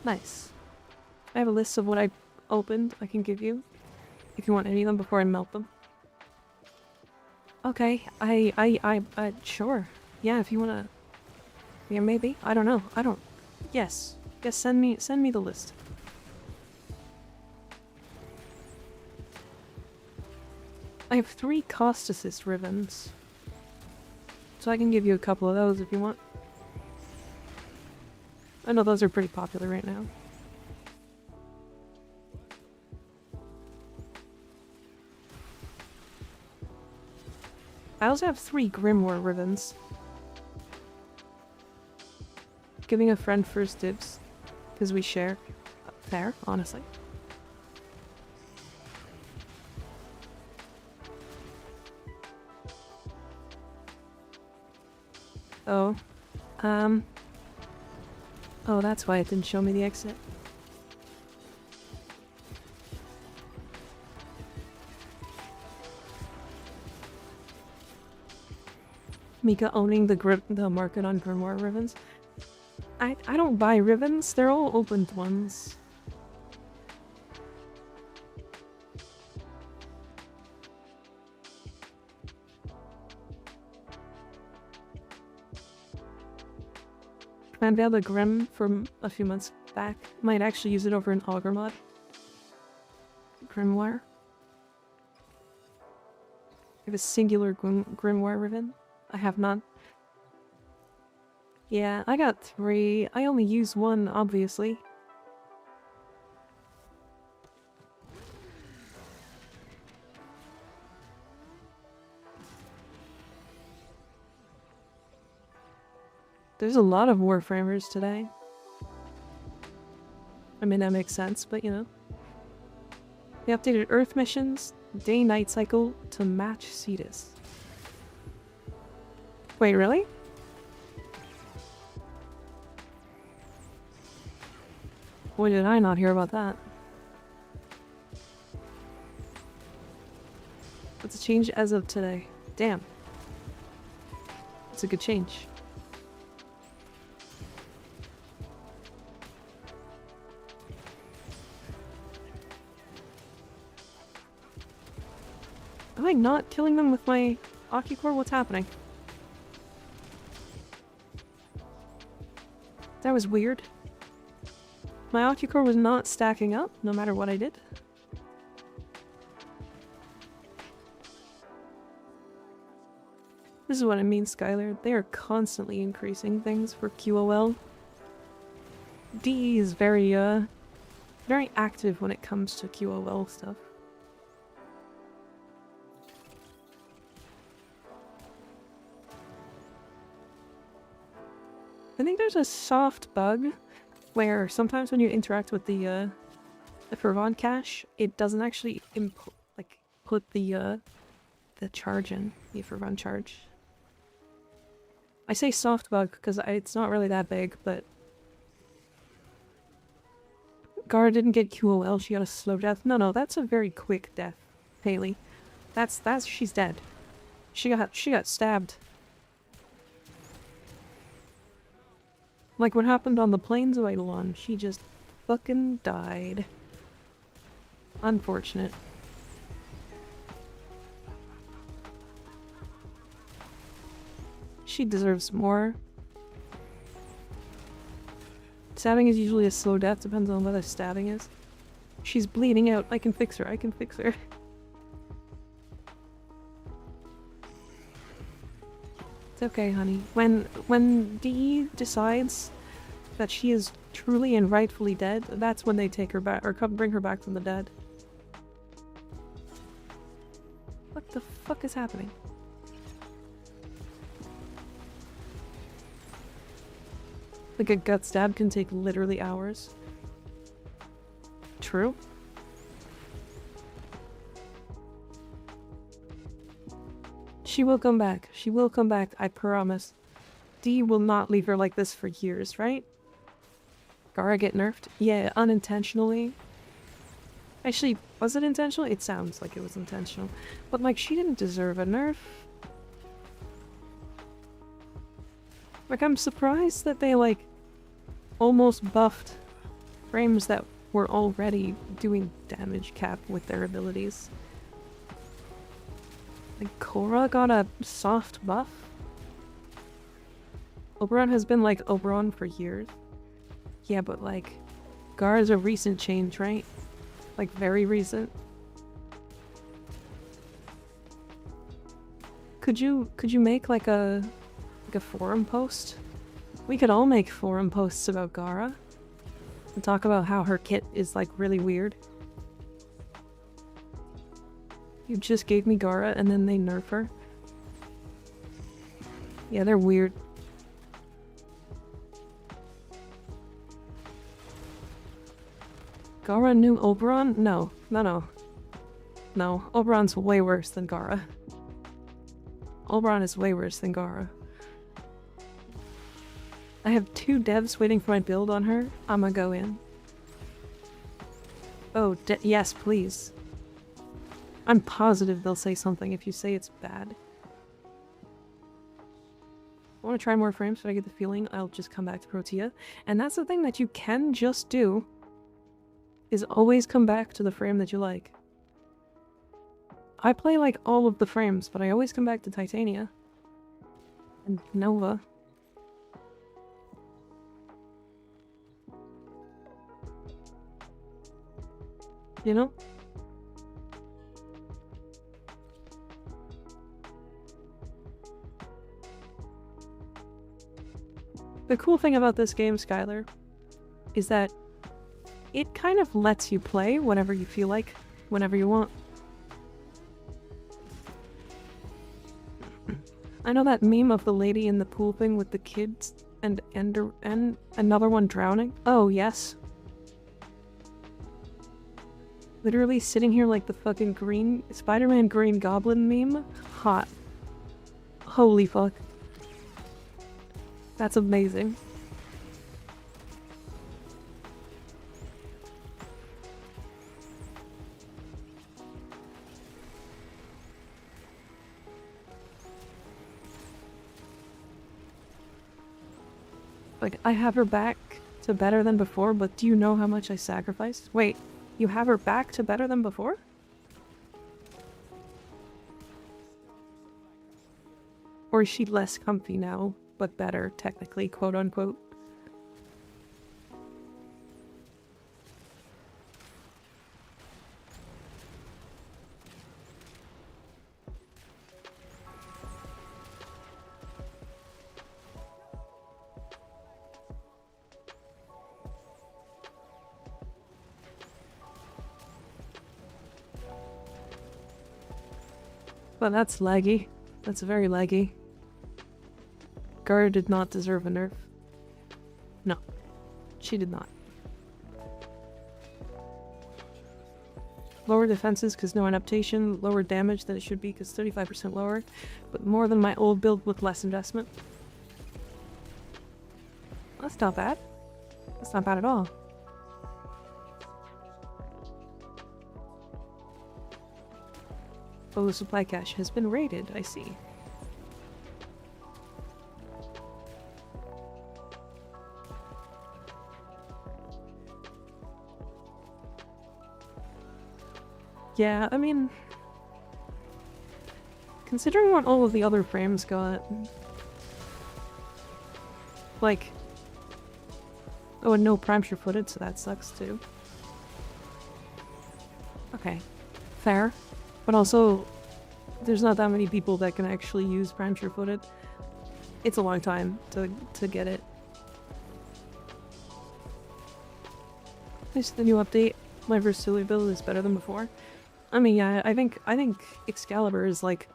Nice. I have a list of what I opened I can give you. If you want any of them before I melt them. Okay, sure. Yeah, if you wanna... Yeah, maybe. I don't know. Yes. Yes, send me the list. I have 3 cost assist ribbons. So I can give you a couple of those if you want. I know those are pretty popular right now. I also have 3 Grimoire ribbons. Giving a friend first dibs. Because we share. Fair, honestly. Oh. Oh, that's why it didn't show me the exit. Mika owning the market on Grimoire ribbons. I don't buy ribbons, they're all opened ones. Unveiled a Grim from a few months back. Might actually use it over an Augur mod. Grimoire. I have a singular Grimoire ribbon. I have none. Yeah, I got 3. I only use 1, obviously. There's a lot of Warframers today. I mean, that makes sense, but you know. They updated Earth missions, day-night cycle to match Cetus. Wait, really? Boy, did I not hear about that. It's a change as of today. Damn. It's a good change. Am I not killing them with my Ocucore? What's happening? That was weird. My Ocucore was not stacking up, no matter what I did. This is what I mean, Skylar. They are constantly increasing things for QOL. DE is very active when it comes to QOL stuff. I think there's a soft bug where sometimes when you interact with the Fervon cache, it doesn't actually put the charge in, the Fervon charge. I say soft bug because it's not really that big, but Gara didn't get QOL, she got a slow death. No, that's a very quick death, Haley. She's dead. She got stabbed. Like what happened on the plains of Eidolon, she just fucking died. Unfortunate. She deserves more. Stabbing is usually a slow death, depends on what the stabbing is. She's bleeding out. I can fix her. I can fix her. It's okay, honey. When DE decides that she is truly and rightfully dead, that's when they take her back, or come bring her back from the dead. What the fuck is happening? Like a gut stab can take literally hours. True. She will come back. She will come back, I promise. Dee will not leave her like this for years, right? Gara get nerfed? Yeah, unintentionally. Actually, was it intentional? It sounds like it was intentional. But like, she didn't deserve a nerf. Like, I'm surprised that they, like, almost buffed frames that were already doing damage cap with their abilities. Like, Korra got a soft buff? Oberon has been, like, Oberon for years. Yeah, but, like, Gar's a recent change, right? Like, very recent. Could you make, like a forum post? We could all make forum posts about Gara. And talk about how her kit is, like, really weird. You just gave me Gara and then they nerf her. Yeah, they're weird. Gara knew Oberon? No. No, Oberon's way worse than Gara. Oberon is way worse than Gara. I have 2 devs waiting for my build on her. I'ma go in. Oh, yes, please. I'm positive they'll say something if you say it's bad. I want to try more frames, but I get the feeling I'll just come back to Protea. And that's the thing that you can just do, is always come back to the frame that you like. I play like all of the frames, but I always come back to Titania. And Nova. You know? The cool thing about this game, Skylar, is that it kind of lets you play whenever you feel like, whenever you want. I know that meme of the lady in the pool thing with the kids and another one drowning? Oh, yes. Literally sitting here like the fucking green Spider-Man Green Goblin meme. Hot. Holy fuck. That's amazing. Like, I have her back to better than before, but do you know how much I sacrificed? Wait, you have her back to better than before? Or is she less comfy now, but better, technically, quote unquote? But that's laggy. That's very laggy. Gara did not deserve a nerf. No. She did not. Lower defenses because no adaptation, lower damage than it should be because 35% lower, but more than my old build with less investment. That's not bad. That's not bad at all. Oh, the supply cache has been raided, I see. Yeah, I mean, considering what all of the other frames got, like, oh, and no prime sure-footed, so that sucks too. Okay, fair, but also, there's not that many people that can actually use prime sure-footed. It's a long time to get it. This is the new update. My versatility build is better than before. I mean, yeah, I think Excalibur is, like,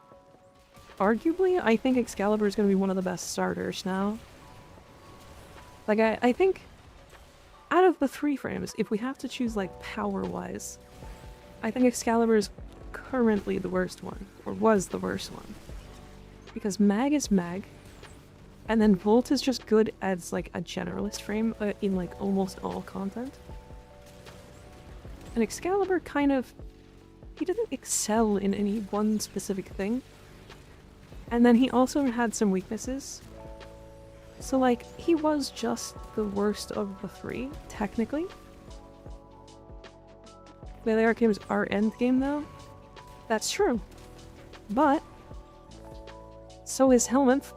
arguably, I think Excalibur is gonna be one of the best starters now. Like, I think out of the 3 frames, if we have to choose, like, power-wise, I think Excalibur is currently the worst one, or was the worst one. Because Mag is Mag, and then Volt is just good as, like, a generalist frame in, like, almost all content. And Excalibur kind of... he didn't excel in any one specific thing. And then he also had some weaknesses. So, like, he was just the worst of the three, technically. Melee Arcane is our end game, though. That's true. But so is Helminth.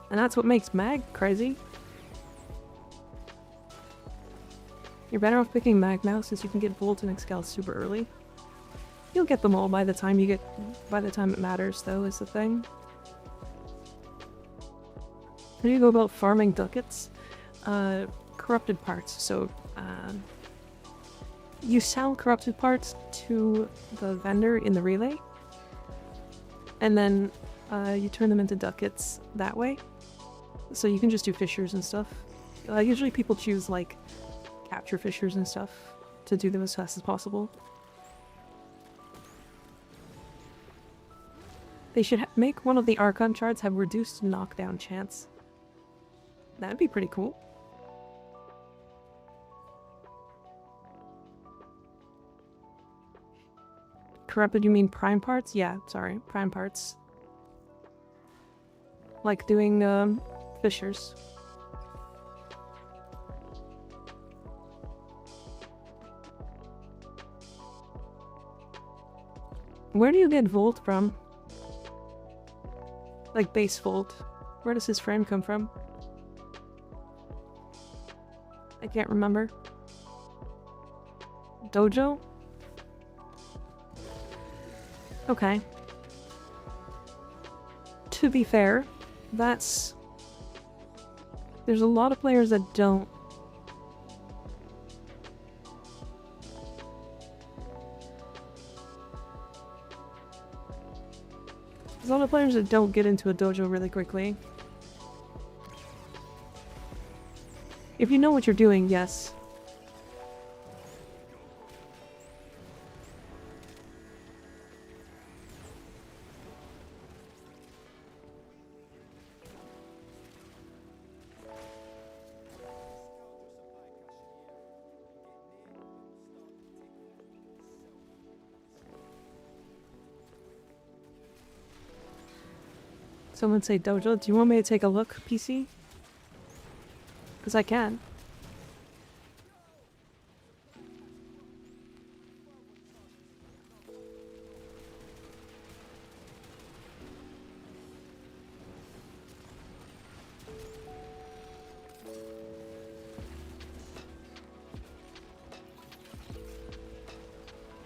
And that's what makes Mag crazy. You're better off picking Mag now since you can get Volt and Excel super early. You'll get them all by the time it matters, though, is the thing. How do you go about farming ducats? Corrupted parts. So, you sell corrupted parts to the vendor in the relay, and then you turn them into ducats that way. So you can just do fissures and stuff. Usually people choose, like, capture fissures and stuff to do them as fast as possible. They should make one of the Archon shards have reduced knockdown chance. That'd be pretty cool. Corrupted, you mean prime parts? Yeah, sorry, prime parts. Like doing, fissures. Where do you get Volt from? Like base Volt. Where does his frame come from? I can't remember. Dojo? Okay. To be fair, there's a lot of players that don't. There's a lot of players that don't get into a dojo really quickly. If you know what you're doing, yes. Someone say dojo. Do you want me to take a look, PC? Because I can.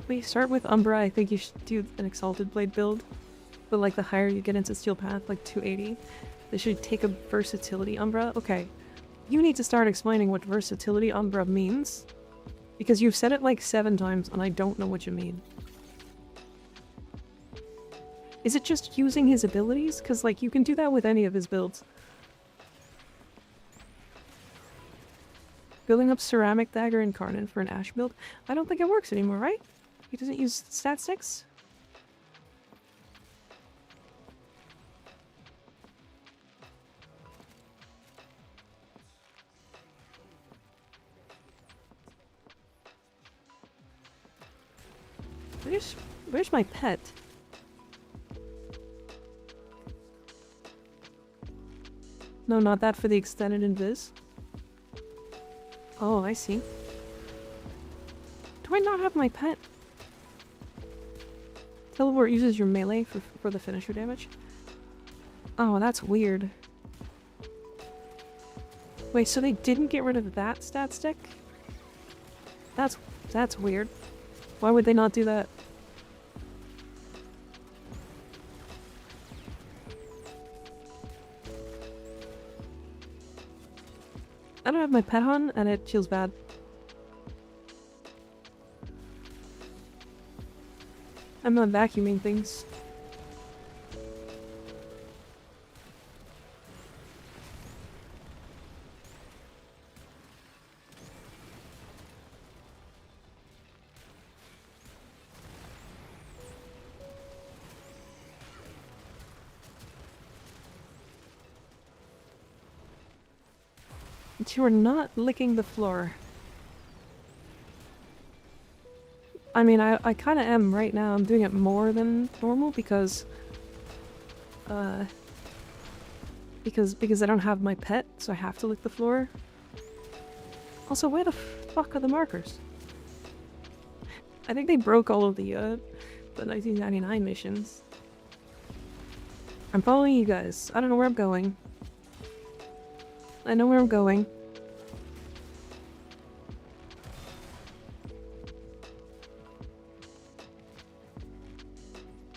We start with Umbra. I think you should do an Exalted Blade build. But like the higher you get into Steel Path, like 280, they should take a Versatility Umbra. Okay, you need to start explaining what Versatility Umbra means. Because you've said it like 7 times and I don't know what you mean. Is it just using his abilities? Because like you can do that with any of his builds. Building up Ceramic Dagger and Karnan for an Ash build? I don't think it works anymore, right? He doesn't use stat sticks? Where's my pet? No, not that for the extended invis. Oh, I see. Do I not have my pet? Teleport uses your melee for the finisher damage. Oh, that's weird. Wait, so they didn't get rid of that stat stick? That's weird. Why would they not do that? I don't have my pet on, and it feels bad. I'm not vacuuming things. But you are not licking the floor. I mean, I kind of am right now. I'm doing it more than normal because because I don't have my pet, so I have to lick the floor. Also, where the fuck are the markers? I think they broke all of the 1999 missions. I'm following you guys. I don't know where I'm going. I know where I'm going.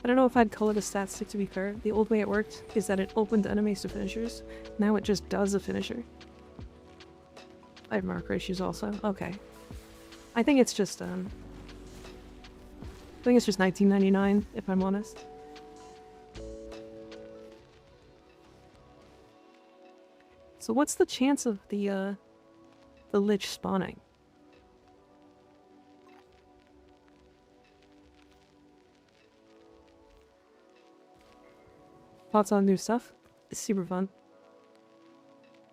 I don't know if I'd call it a stat stick, to be fair. The old way it worked is that it opened enemies to finishers. Now it just does a finisher. I have marker issues also. Okay. I think it's just 1999, if I'm honest. So what's the chance of the lich spawning? Thoughts on new stuff? It's super fun.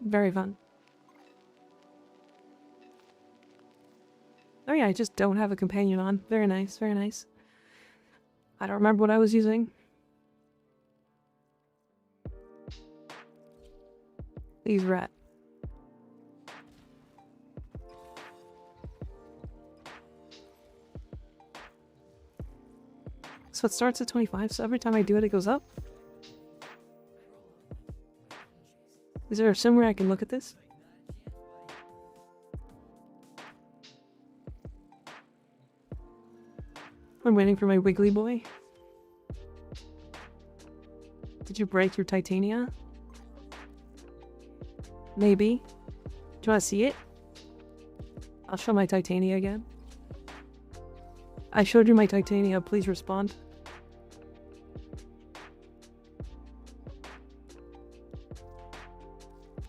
Very fun. Oh yeah, I just don't have a companion on. Very nice, very nice. I don't remember what I was using. Please, rat. So it starts at 25, so every time I do it, it goes up? Is there somewhere I can look at this? I'm waiting for my wiggly boy. Did you break your titania? Maybe. Do you want to see it? I'll show my titania again. I showed you my titania, please respond.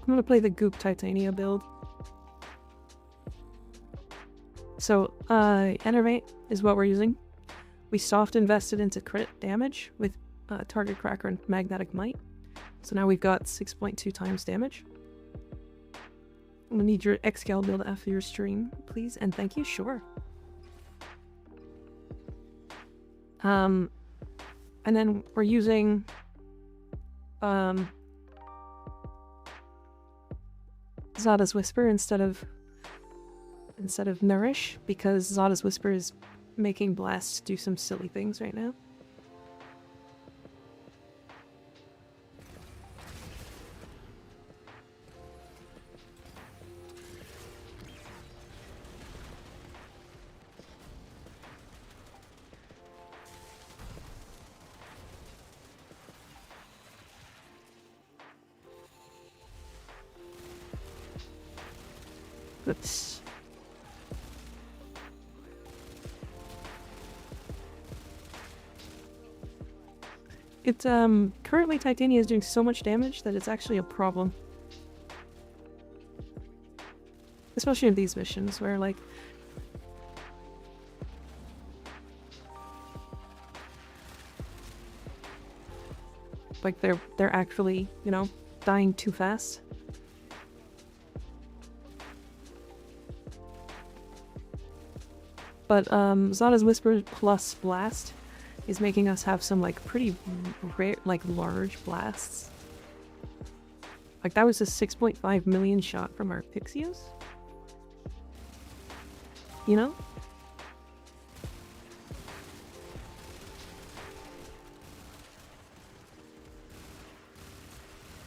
I'm gonna play the Goop Titania build. So, Enervate is what we're using. We soft invested into crit damage with Target Cracker and Magnetic Might. So now we've got 6.2 times damage. I'm gonna need your Xcal build after your stream, please, and thank you, sure. And then we're using Zada's Whisper instead of Nourish, because Zada's Whisper is making Blast do some silly things right now. Oops. It's currently Titania is doing so much damage that it's actually a problem. Especially in these missions where like they're actually, you know, dying too fast. But Zada's Whisper plus Blast is making us have some like pretty rare, like large blasts. Like that was a 6.5 million shot from our Pixios. You know?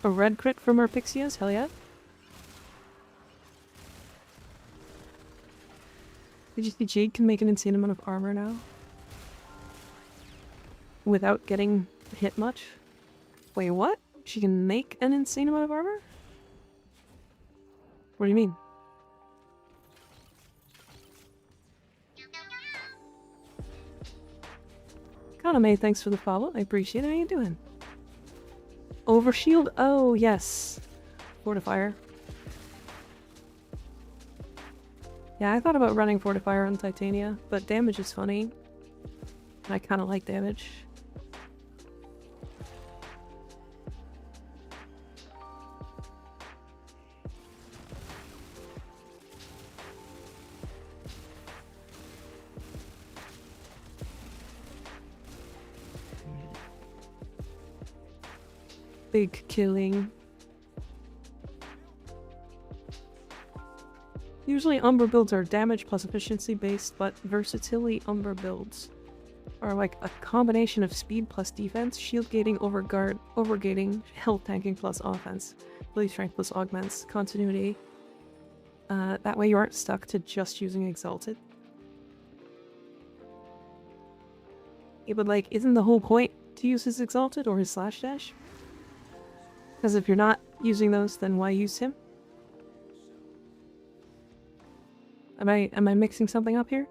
A red crit from our Pixios? Hell yeah. Did you see Jade can make an insane amount of armor now? Without getting hit much? Wait, what? She can make an insane amount of armor? What do you mean? Kaname, thanks for the follow. I appreciate it. How you doing? Overshield? Oh, yes. Fortifier. Yeah, I thought about running Fortifier on Titania, but damage is funny. And I kind of like damage. Big killing. Usually Umbra builds are damage plus efficiency based, but versatility Umbra builds are like a combination of speed plus defense, shield gating, overgating, health tanking plus offense, ability strength plus augments, continuity. That way you aren't stuck to just using Exalted. Yeah, but like, isn't the whole point to use his Exalted or his slash dash? Because if you're not using those, then why use him? Am I mixing something up here?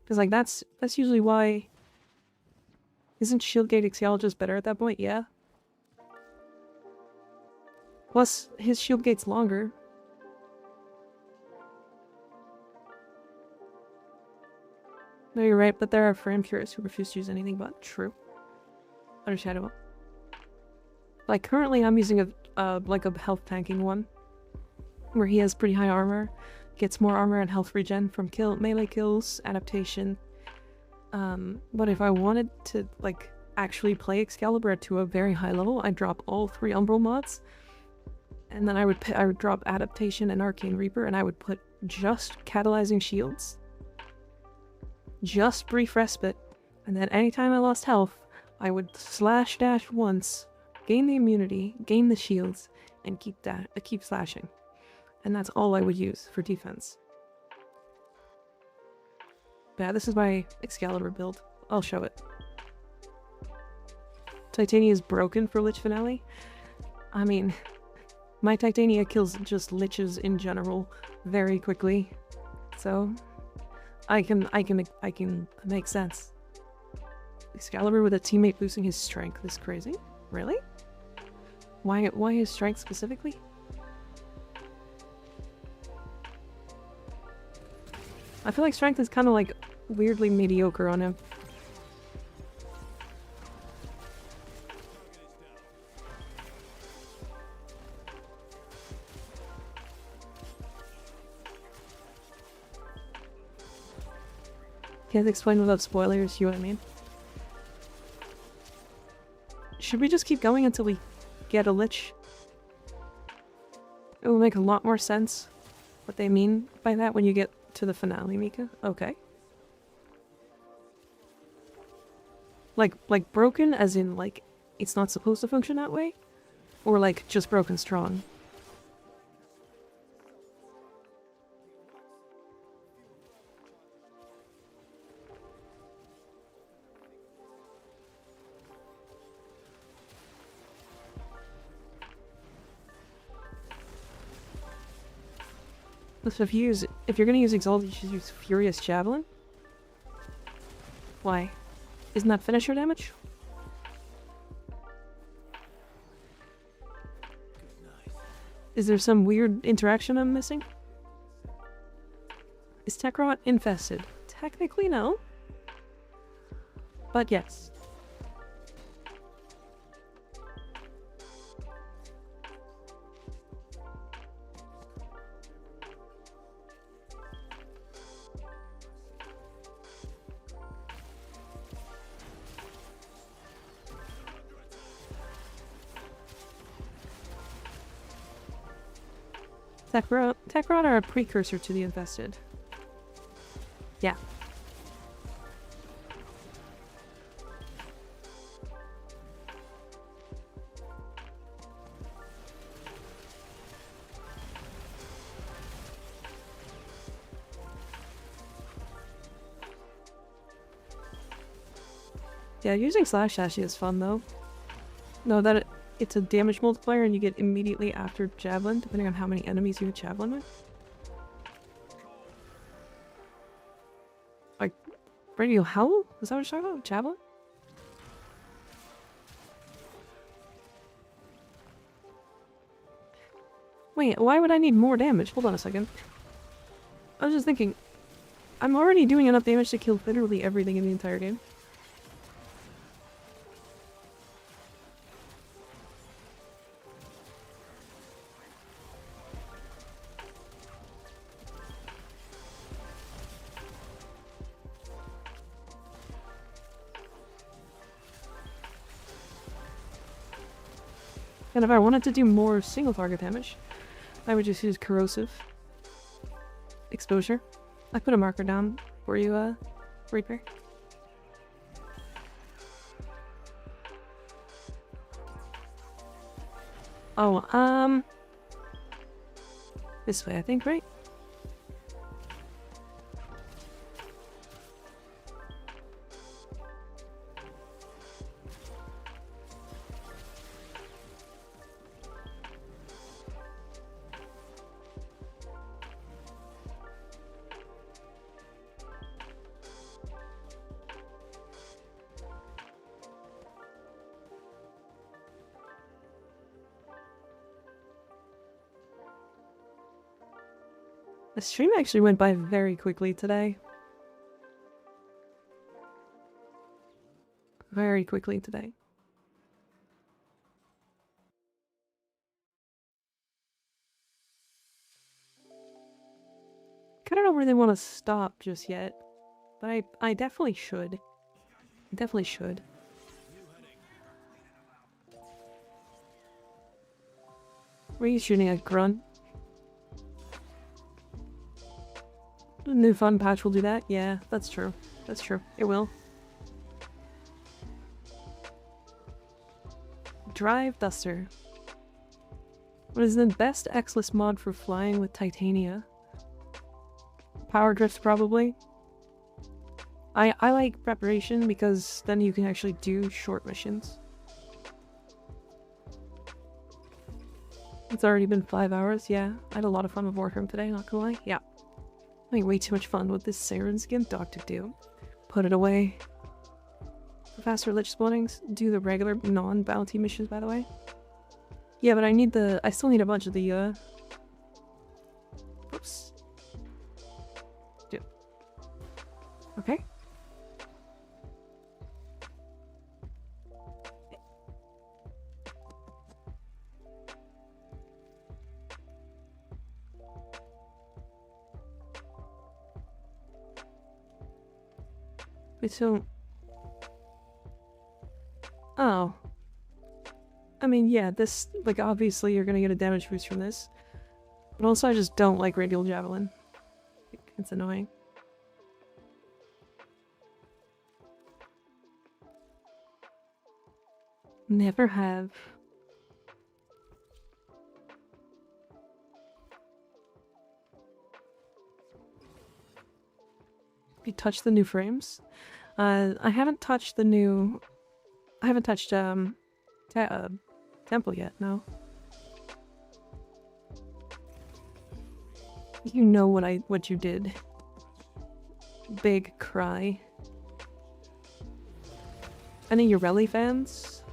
Because like that's usually why. Isn't Shieldgate Ixiologist better at that point? Yeah. Plus, his Shieldgate's longer. No, you're right, but there are frame purists who refuse to use anything but true. Understandable. Like, currently I'm using like a health tanking one. Where he has pretty high armor. Gets more armor and health regen from melee kills, adaptation. But if I wanted to, like, actually play Excalibur to a very high level, I'd drop all 3 Umbral mods. And then I would drop Adaptation and Arcane Reaper, and I would put just Catalyzing Shields. Just Brief Respite. And then anytime I lost health, I would slash dash once, gain the immunity, gain the shields, and keep slashing. And that's all I would use for defense. But yeah, this is my Excalibur build. I'll show it. Titania is broken for Lich Finale. I mean, my Titania kills just Liches in general very quickly. So, I can make sense. Excalibur with a teammate losing his strength is crazy. Really? Why his strength specifically? I feel like strength is kind of like weirdly mediocre on him. Can't explain without spoilers, you know what I mean? Should we just keep going until we get a Lich? It will make a lot more sense what they mean by that when you get to the finale, Mika. Okay. Like broken as in like it's not supposed to function that way? Or like just broken strong? So if you're gonna use Exalt, you should use Furious Javelin? Why? Isn't that finisher damage? Is there some weird interaction I'm missing? Is Tekrot infested? Technically no. But yes. Tekrot are a precursor to the infested. Yeah. Yeah, using Slash Dashi is fun though. No, it's a damage multiplier and you get immediately after Javelin, depending on how many enemies you hit Javelin with. Like, Radio Howl? Is that what you're talking about? Javelin? Wait, why would I need more damage? Hold on a second. I was just thinking, I'm already doing enough damage to kill literally everything in the entire game. And if I wanted to do more single target damage, I would just use corrosive exposure. I put a marker down for you, Reaper. Oh, this way, I think, right? The stream actually went by very quickly today. Very quickly today. I don't really want to stop just yet, but I definitely should. Definitely should. Were you shooting at Grunt? The new fun patch will do that? Yeah, that's true. That's true. It will. Drive Duster. What is the best X-less mod for flying with Titania? Power Drift, probably. I like Preparation because then you can actually do short missions. It's already been 5 hours, yeah. I had a lot of fun with Warframe today, not gonna lie. Yeah. Having way too much fun with this Siren Skin Doctor do. Put it away. For faster lich spawnings, do the regular non-bounty missions, by the way. Yeah, but I still need a bunch of the, oops. Okay. Wait, so... Oh. I mean, yeah, this, like, obviously you're gonna get a damage boost from this. But also I just don't like Radial Javelin. It's annoying. Never have. Have you touched the new frames? I haven't touched the new... I haven't touched, Temple yet, no. You know what you did. Big cry. Any Urelli fans?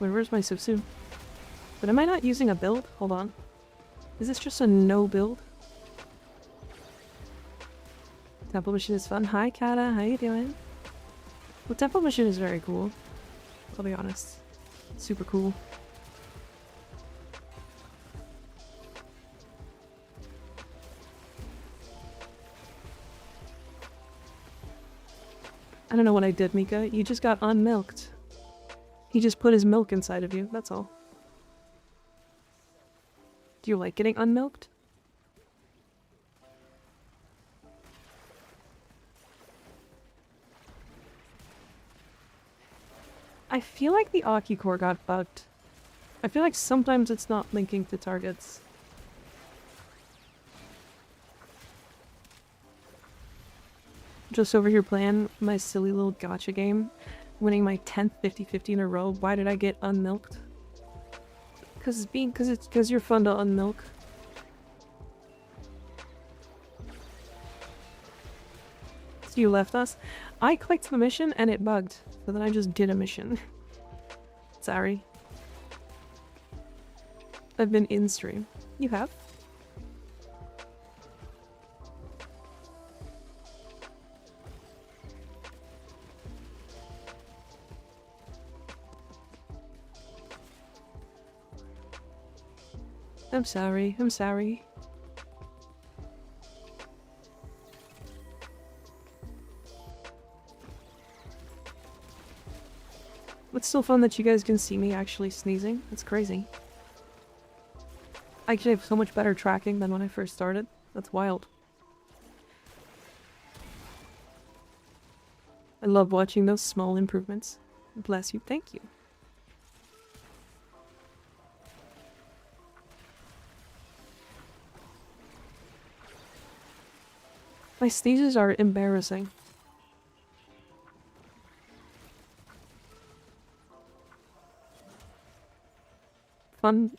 Wait, where's my Subsu? But am I not using a build? Hold on. Is this just a no build? Temple Mission is fun. Hi, Kata. How you doing? Well, Temple Mission is very cool. I'll be honest. Super cool. I don't know what I did, Mika. You just got unmilked. He just put his milk inside of you, that's all. Do you like getting unmilked? I feel like the Aki core got bugged. I feel like sometimes it's not linking to targets. Just over here playing my silly little gacha game, winning my 10th 50-50 in a row. Why did I get unmilked? Because you're fun to unmilk. So you left us? I clicked the mission and it bugged. So then I just did a mission. Sorry. I've been in stream. You have? I'm sorry. I'm sorry. It's still fun that you guys can see me actually sneezing. It's crazy. I actually have so much better tracking than when I first started. That's wild. I love watching those small improvements. Bless you. Thank you. My sneezes are embarrassing.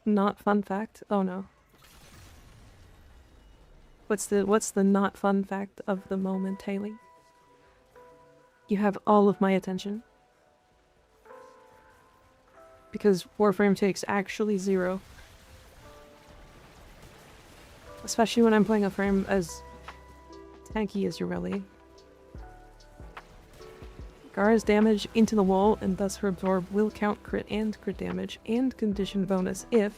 Not fun fact? Oh no. What's the not fun fact of the moment, Haley? You have all of my attention. Because Warframe takes actually 0. Especially when I'm playing a frame as tanky as Ureli. Gara's damage into the wall and thus her absorb will count crit damage and condition bonus if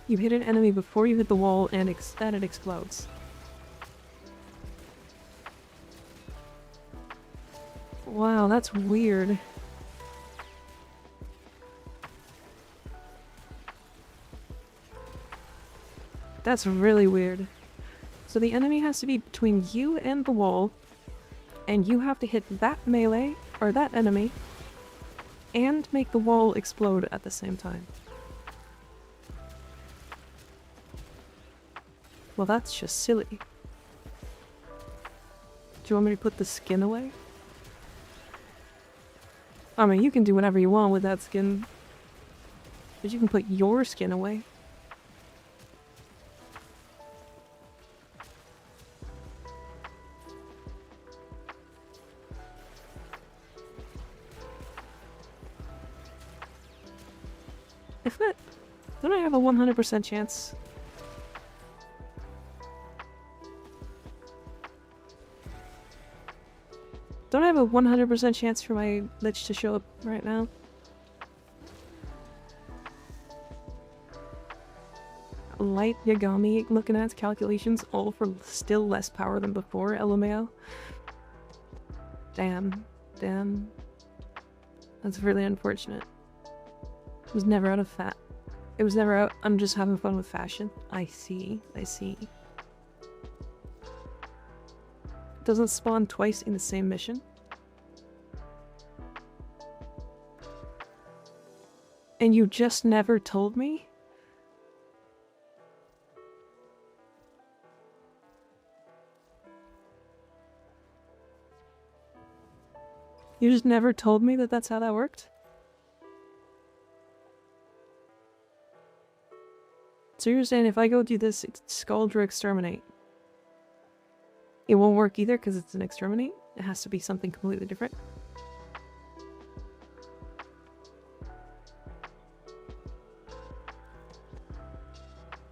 you hit an enemy before you hit the wall and that it explodes. Wow, that's weird. That's really weird. So the enemy has to be between you and the wall, and you have to hit that melee, or that enemy, and make the wall explode at the same time. Well, that's just silly. Do you want me to put the skin away? I mean, you can do whatever you want with that skin, but you can put your skin away. If it, don't I have a 100% chance? Don't I have a 100% chance for my Lich to show up right now? Light Yagami looking at calculations, all for still less power than before, LMAO. Damn. Damn. That's really unfortunate. It was never out of fat. It was never out, I'm just having fun with fashion. I see. I see. Doesn't spawn twice in the same mission. And you just never told me? You just never told me that that's how that worked? So you're saying if I go do this Scaldra Exterminate, it won't work either because it's an Exterminate? It has to be something completely different?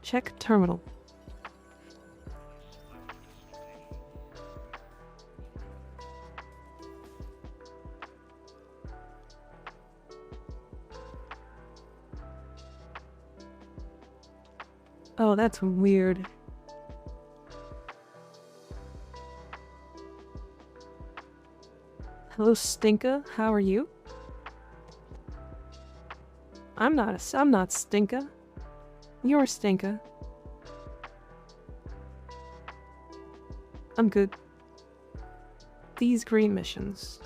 Check terminal. Oh, that's weird. Hello, Stinka. How are you? I'm not Stinka. You're Stinka. I'm good. These green missions.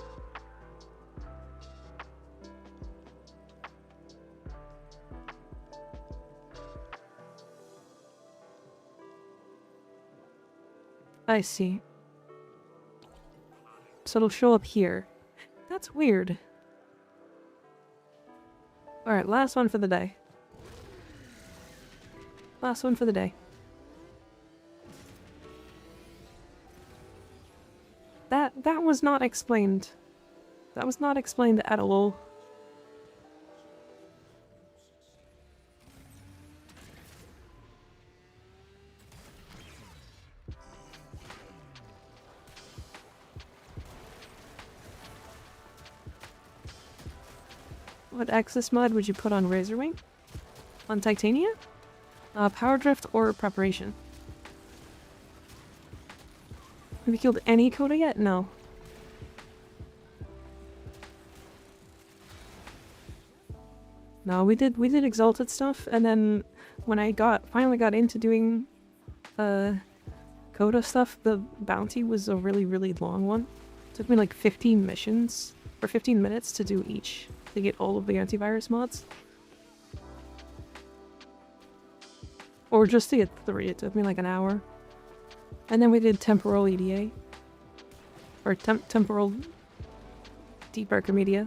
I see. So it'll show up here. That's weird. Alright, last one for the day. Last one for the day. That was not explained. That was not explained at all. What Axis mod would you put on Razorwing? On Titania? Power Drift or Preparation? Have you killed any Coda yet? No. No, we did exalted stuff, and then when I finally got into doing Coda stuff, the bounty was a really, really long one. It took me like 15 missions, or 15 minutes to do each, to get all of the antivirus mods. Or just to get 3, it took me like an hour. And then we did temporal EDA. Or temporal deep Archimedia.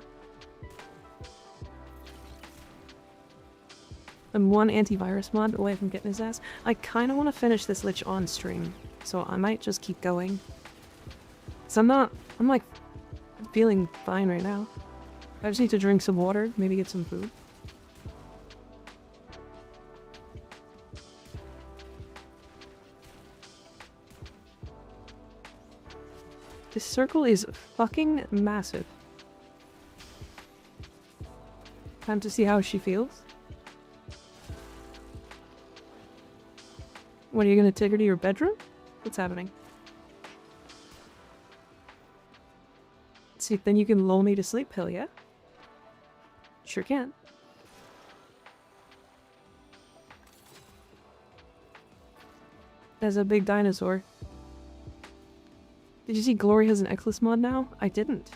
And 1 antivirus mod away from getting his ass. I kind of want to finish this Lich on stream, so I might just keep going. So I'm like feeling fine right now. I just need to drink some water, maybe get some food. This circle is fucking massive. Time to see how she feels. What, are you gonna take her to your bedroom? What's happening? See, then you can lull me to sleep, hell yeah. Sure can. As a big dinosaur. Did you see Glory has an Eclipse mod now? I didn't.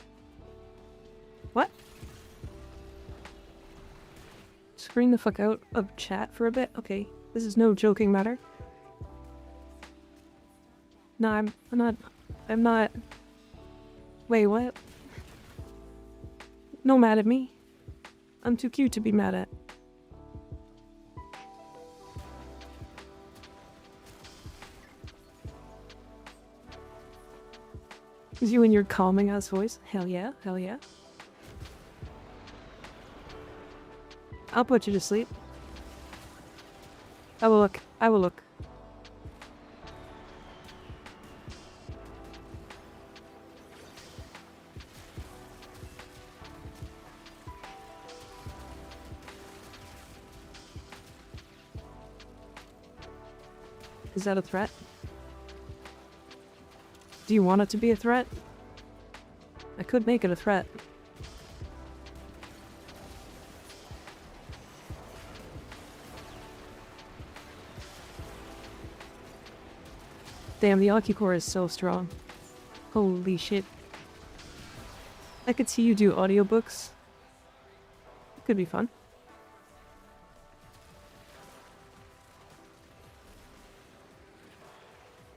What? Screen the fuck out of chat for a bit? Okay, this is no joking matter. No, I'm not. Wait, what? No mad at me. I'm too cute to be mad at. Is you and your calming ass voice? Hell yeah, hell yeah. I'll put you to sleep. I will look. I will look. Is that a threat? Do you want it to be a threat? I could make it a threat. Damn, the Ocucore is so strong. Holy shit. I could see you do audiobooks. It could be fun.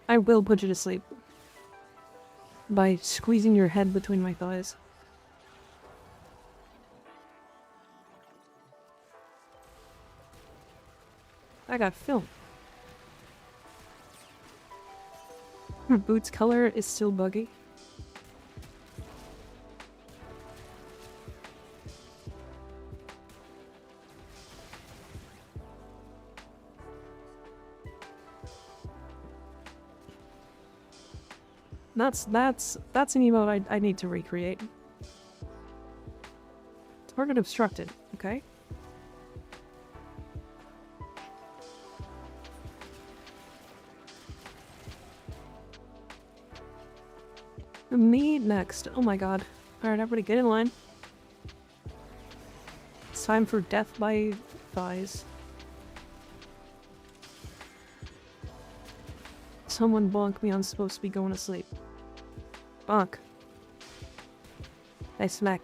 I will put you to sleep. By squeezing your head between my thighs. I got film. Her boots color is still buggy. That's an emote I need to recreate. Target obstructed, okay? Me next. Oh my god. Alright, everybody get in line. It's time for death by thighs. Someone bonk me, I'm supposed to be going to sleep. Bonk. Nice smack.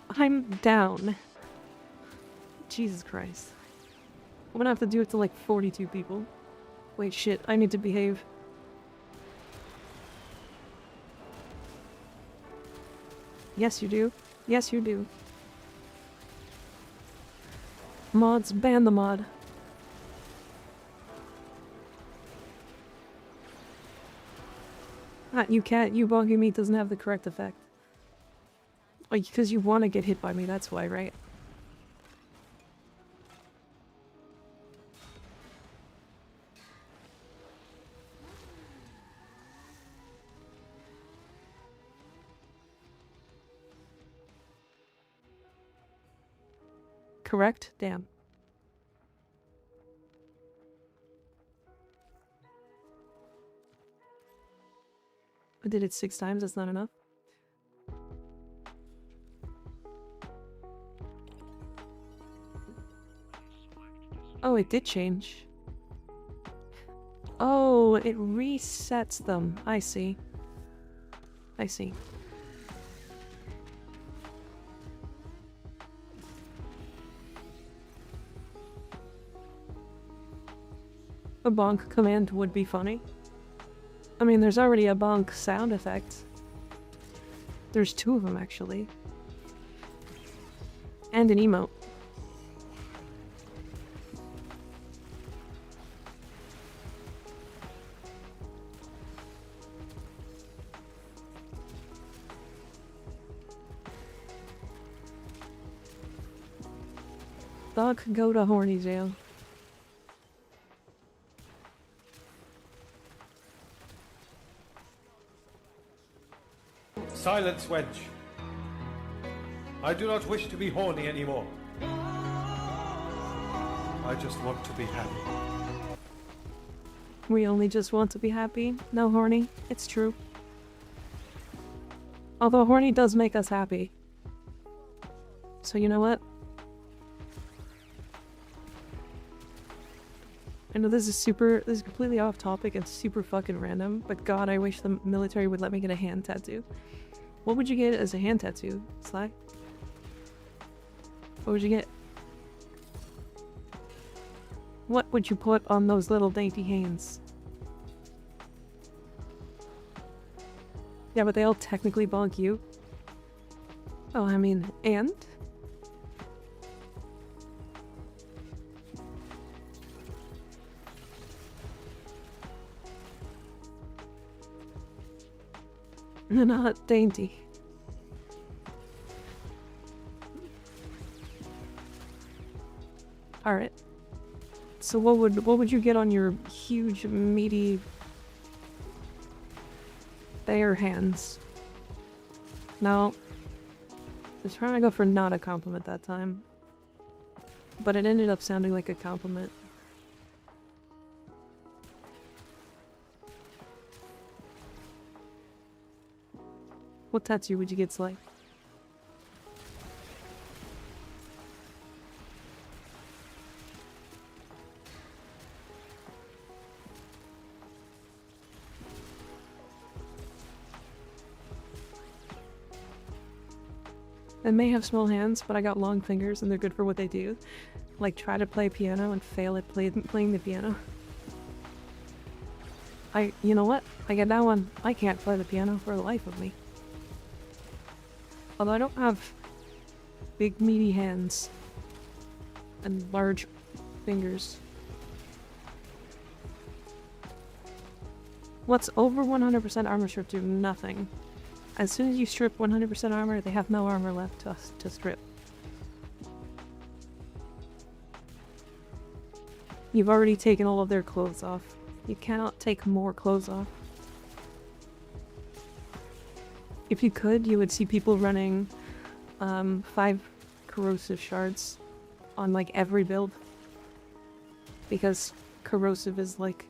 I'm down. Jesus Christ. I'm gonna have to do it to like 42 people. Wait, shit, I need to behave. Yes, you do. Yes, you do. Mods, ban the mod. Ah, you can't. You bonking me doesn't have the correct effect. Oh, because you want to get hit by me, that's why, right? Correct? Damn. did it 6 times, that's not enough. Oh, it did change. Oh, it resets them. I see. I see. A bonk command would be funny. I mean, there's already a bonk sound effect. There's 2 of them, actually. And an emote. Dog could go to horny jail.
Silence, wench. I do not wish to be horny anymore. I just want to be happy.
We only just want to be happy. No horny. It's true. Although horny does make us happy. So you know what? I know this is completely off topic and super fucking random, but god, I wish the military would let me get a hand tattoo. What would you get as a hand tattoo, Sly? What would you get? What would you put on those little dainty hands? Yeah, but they all technically bonk you. Oh, I mean, and? Not dainty. Alright. So what would you get on your huge, meaty, bare hands? No. I was trying to go for not a compliment that time. But it ended up sounding like a compliment. What tattoo would you get, Sly? I may have small hands, but I got long fingers and they're good for what they do. Like try to play piano and fail at playing the piano. You know what? I get that one. I can't play the piano for the life of me. Although I don't have big meaty hands and large fingers. What's over 100% armor strip do nothing. As soon as you strip 100% armor, they have no armor left to strip. You've already taken all of their clothes off. You cannot take more clothes off. If you could, you would see people running 5 corrosive shards on like every build. Because corrosive is like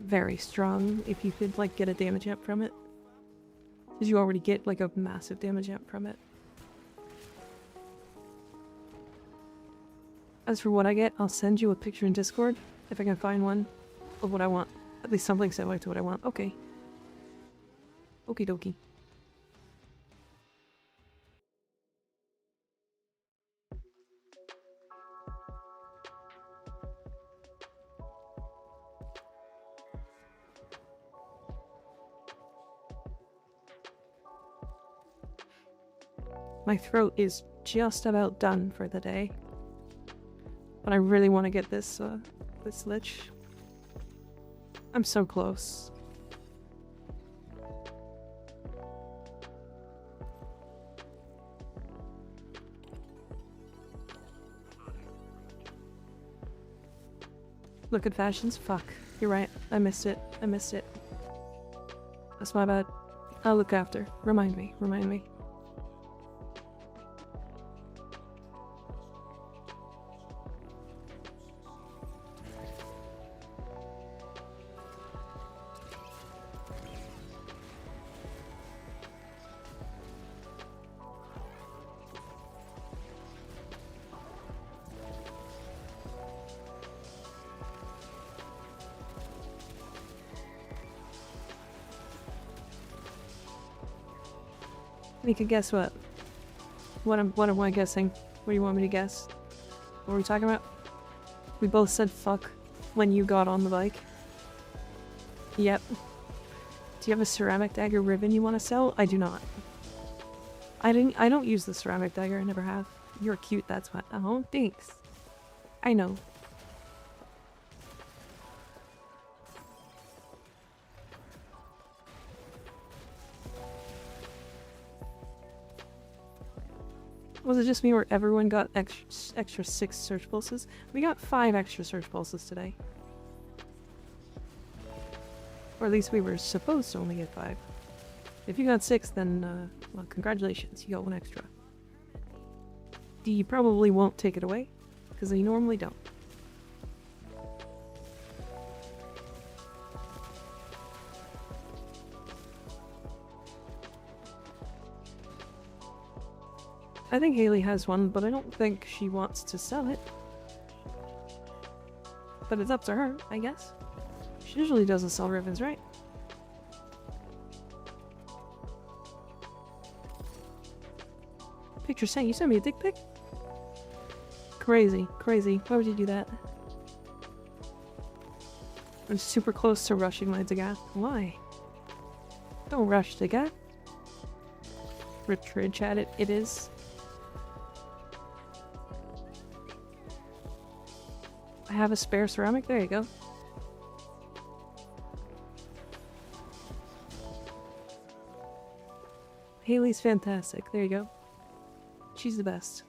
very strong if you could like get a damage amp from it. Because you already get like a massive damage amp from it. As for what I get, I'll send you a picture in Discord if I can find one of what I want. At least something similar to what I want. Okay. Okie dokie. My throat is just about done for the day. But I really want to get this lich. I'm so close. Look at fashions? Fuck. You're right. I missed it. I missed it. That's my bad. I'll look after. Remind me. Remind me. Make a guess what? What am I guessing? What do you want me to guess? What are we talking about? We both said fuck when you got on the bike. Yep. Do you have a ceramic dagger ribbon you want to sell? I do not. I don't use the ceramic dagger, I never have. You're cute, that's what. Oh, thanks. I know. Was it just me or everyone got extra 6 search pulses? We got 5 extra search pulses today. Or at least we were supposed to only get 5. If you got 6, then, well, congratulations, you got 1 extra. D probably won't take it away, because they normally don't. I think Haley has one, but I don't think she wants to sell it. But it's up to her, I guess. She usually doesn't sell ribbons, right? Picture sent. You sent me a dick pic? Crazy, crazy. Why would you do that? I'm super close to rushing my Dagat. Why? Don't rush Dagat. Retreat chat it is. I have a spare ceramic. There you go. Haley's fantastic. There you go. She's the best.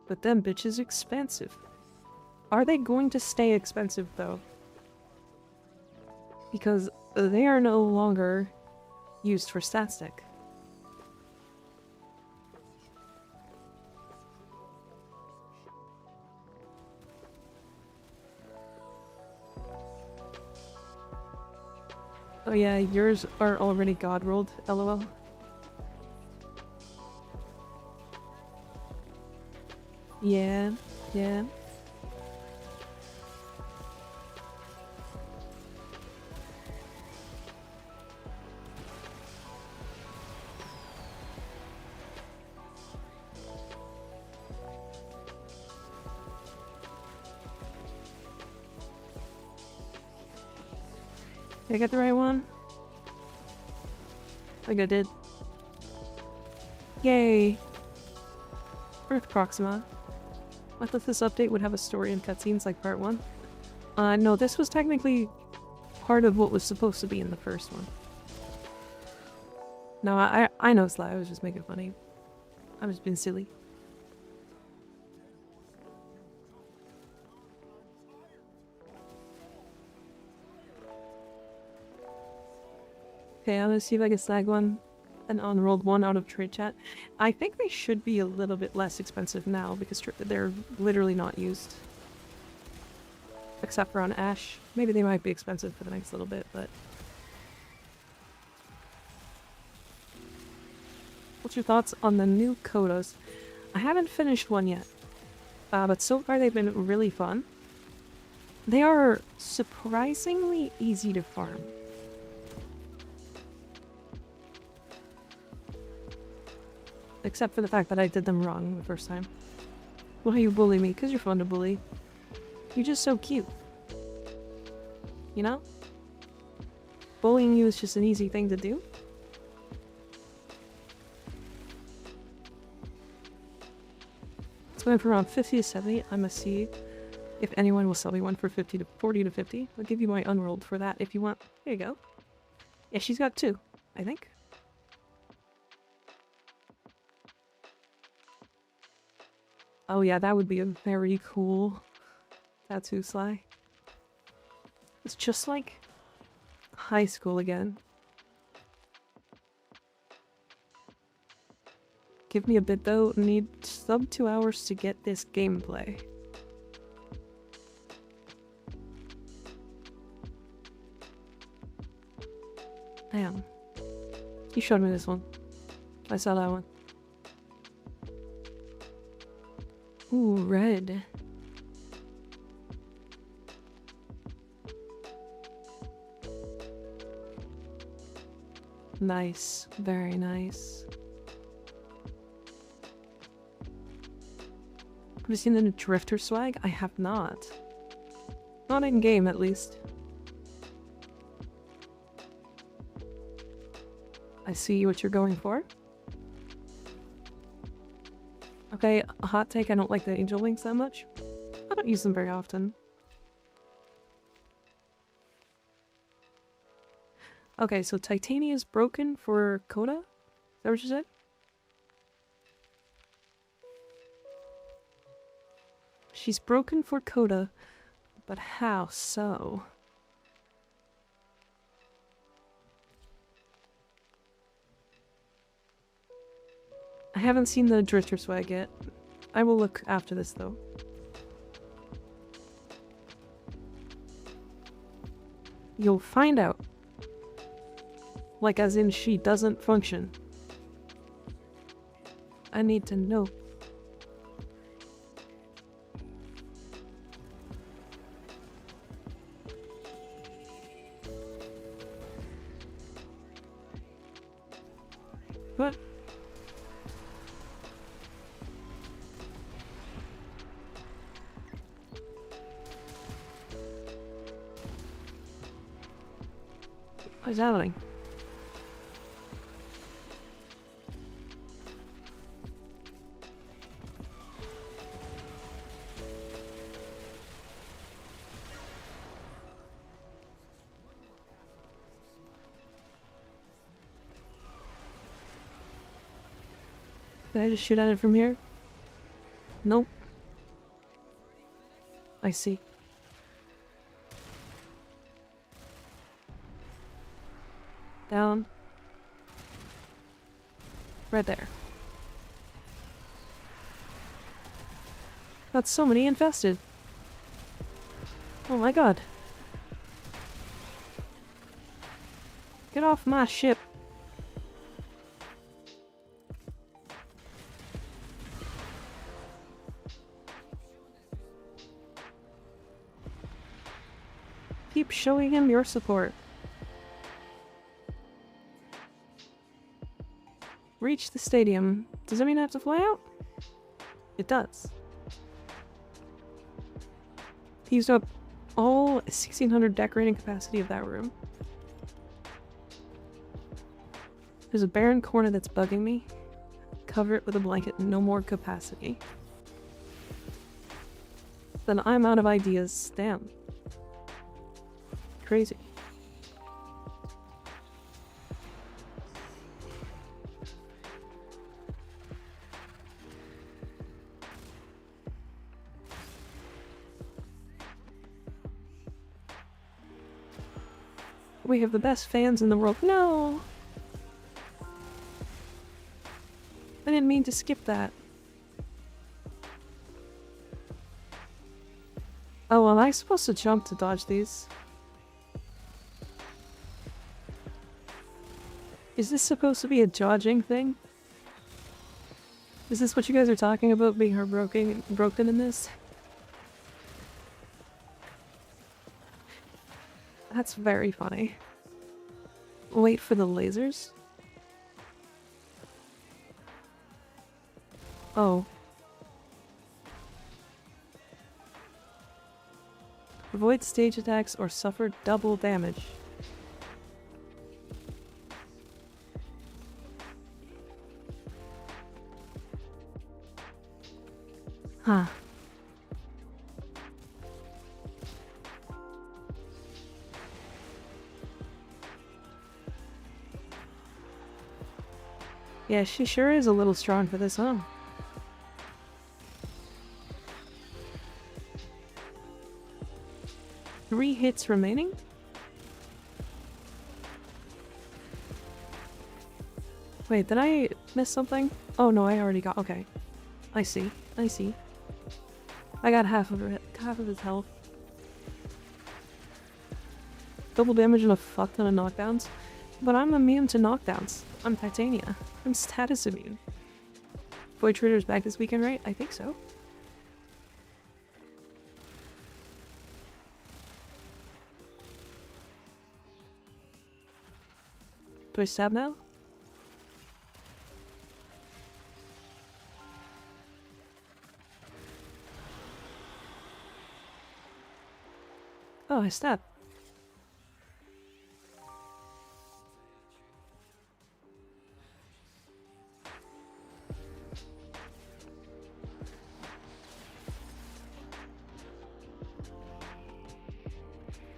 But them bitches expensive. Are they going to stay expensive though? Because they are no longer used for stat stick. Oh yeah, yours are already god rolled, lol. Yeah, yeah. Did I get the right one? I think I did. Yay! Earth Proxima. I thought this update would have a story and cutscenes like part 1. No, this was technically part of what was supposed to be in the first one. No, I know, Sly, I was just making funny. I was being silly. Okay, I'm gonna see if I can snag one. An unrolled one out of trade chat. I think they should be a little bit less expensive now because they're literally not used. Except for on Ash. Maybe they might be expensive for the next little bit, but... What's your thoughts on the new Codas? I haven't finished one yet. But so far they've been really fun. They are surprisingly easy to farm. Except for the fact that I did them wrong the first time. Why you bully me? Because you're fun to bully. You're just so cute. You know? Bullying you is just an easy thing to do. It's going for around 50 to 70. I must see if anyone will sell me one for 50 to 40 to 50. I'll give you my unrolled for that if you want. There you go. Yeah, she's got 2, I think. Oh yeah, that would be a very cool tattoo, Sly. It's just like high school again. Give me a bit though, need sub 2 hours to get this gameplay. Damn. You showed me this one. I saw that one. Ooh, red. Nice. Very nice. Have you seen the new Drifter swag? I have not. Not in game, at least. I see what you're going for. Okay, a hot take, I don't like the angel wings that much. I don't use them very often. Okay, so Titania is broken for Coda? Is that what you said? She's broken for Coda, but how so? I haven't seen the Drifter swag yet. I will look after this though. You'll find out. Like as in she doesn't function. I need to know. What? What is happening? Did I just shoot at it from here? Nope. I see. Down. Right there. Got so many infested. Oh my god. Get off my ship. Keep showing him your support. Reach the stadium. Does that mean I have to fly out? It does. He used up all 1600 decorating capacity of that room. There's a barren corner that's bugging me. Cover it with a blanket, no more capacity. Then I'm out of ideas. Damn. Crazy. We have the best fans in the world. No! I didn't mean to skip that. Oh, well, am I supposed to jump to dodge these? Is this supposed to be a dodging thing? Is this what you guys are talking about, being broken in this? That's very funny. Wait for the lasers? Oh. Avoid stage attacks or suffer double damage. Huh. Yeah, she sure is a little strong for this, huh? Three hits remaining? Wait, did I miss something? Oh no, I already got- okay. I see. I see. I got half of his health. Double damage and a fuck ton of knockdowns. But I'm immune to knockdowns. I'm Titania. I'm status immune. Void Trader's back this weekend, right? I think so. Do I stab now? Oh, I stabbed.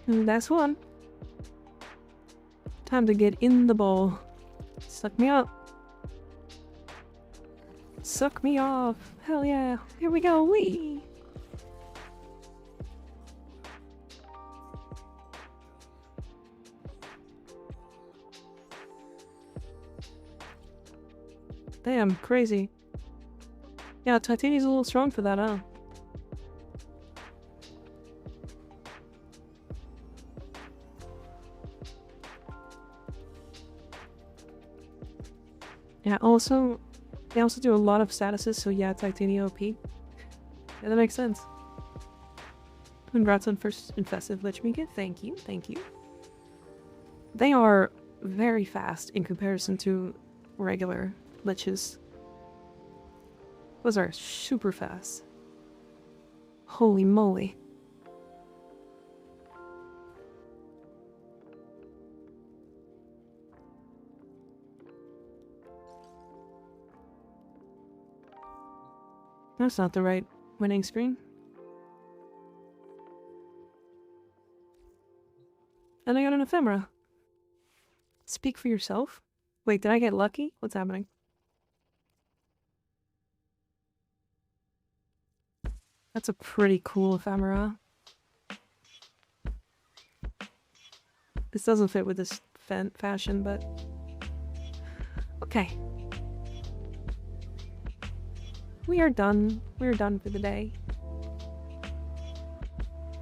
That's one. Time to get in the bowl. Suck me up. Suck me off. Hell yeah. Here we go. Wee. Damn, crazy. Yeah, Titania's a little strong for that, huh? Yeah, also, they also do a lot of statuses, so yeah, Titania OP. Yeah, that makes sense. Congrats on first infested Lich Mika. Thank you, thank you. They are very fast in comparison to regular Liches. Those are super fast. Holy moly. That's not the right winning screen. And I got an ephemera. Speak for yourself? Wait, did I get lucky? What's happening? That's a pretty cool ephemera. This doesn't fit with this fashion, but... Okay. We are done. We're done for the day.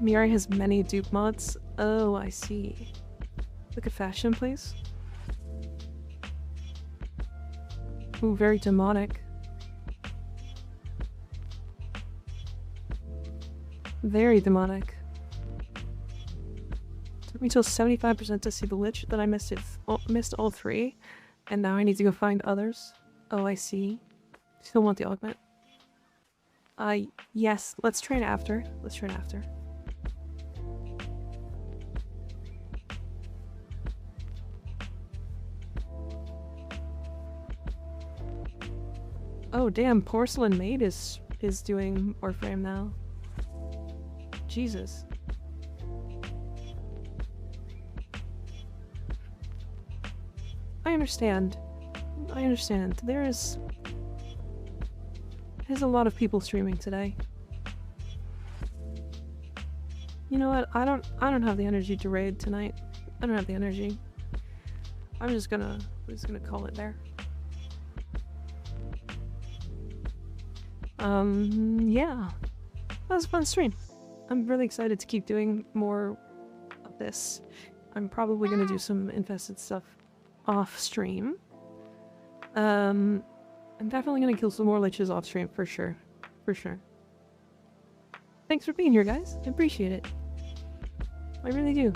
Mirai has many dupe mods. Oh, I see. Look at fashion, please. Ooh, very demonic. Very demonic. Took me till 75% to see the Lich, then I missed it. Missed all three, and now I need to go find others. Oh, I see. Still want the augment. Yes. Let's train after. Let's train after. Oh damn, Porcelain Maid is doing Warframe now. Jesus. I understand. I understand. There's a lot of people streaming today. You know what? I don't have the energy to raid tonight. I don't have the energy. I'm just gonna call it there. Yeah. That was a fun stream. I'm really excited to keep doing more of this. I'm probably gonna do some infested stuff off stream. I'm definitely gonna kill some more liches off stream for sure. For sure. Thanks for being here, guys. I appreciate it. I really do.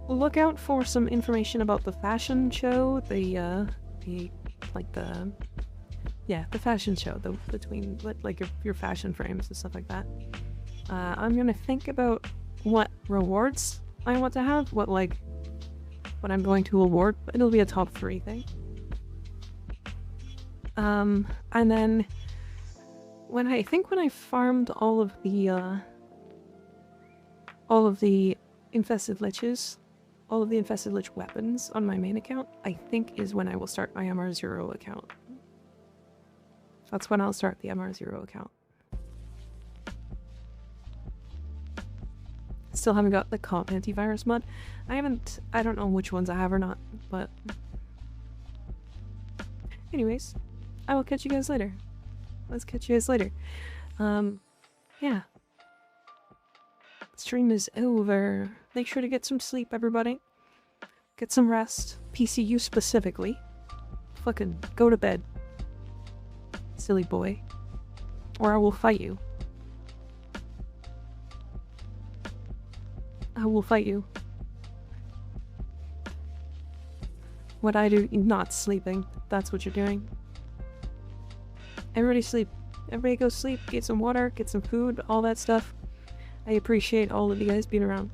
Look out for some information about the fashion show, the fashion show, between your fashion frames and stuff like that. I'm gonna think about what rewards I want to have, what I'm going to award. It'll be a top 3 thing. And then when I farmed all of the infested liches, all of the infested lich weapons on my main account, I think is when I will start my MR0 account. That's when I'll start the MR0 account. Still haven't got the comp antivirus mod. I don't know which ones I have or not, but... Anyways, I will catch you guys later. Let's catch you guys later. Yeah. Stream is over. Make sure to get some sleep, everybody. Get some rest. PCU specifically. Fucking go to bed. Silly boy. Or I will fight you. I will fight you. What I do, not sleeping. That's what you're doing. Everybody sleep. Everybody go sleep, get some water, get some food, all that stuff. I appreciate all of you guys being around.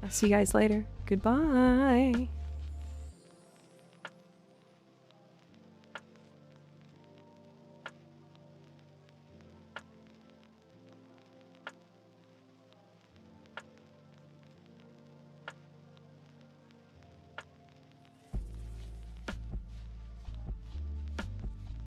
I'll see you guys later. Goodbye.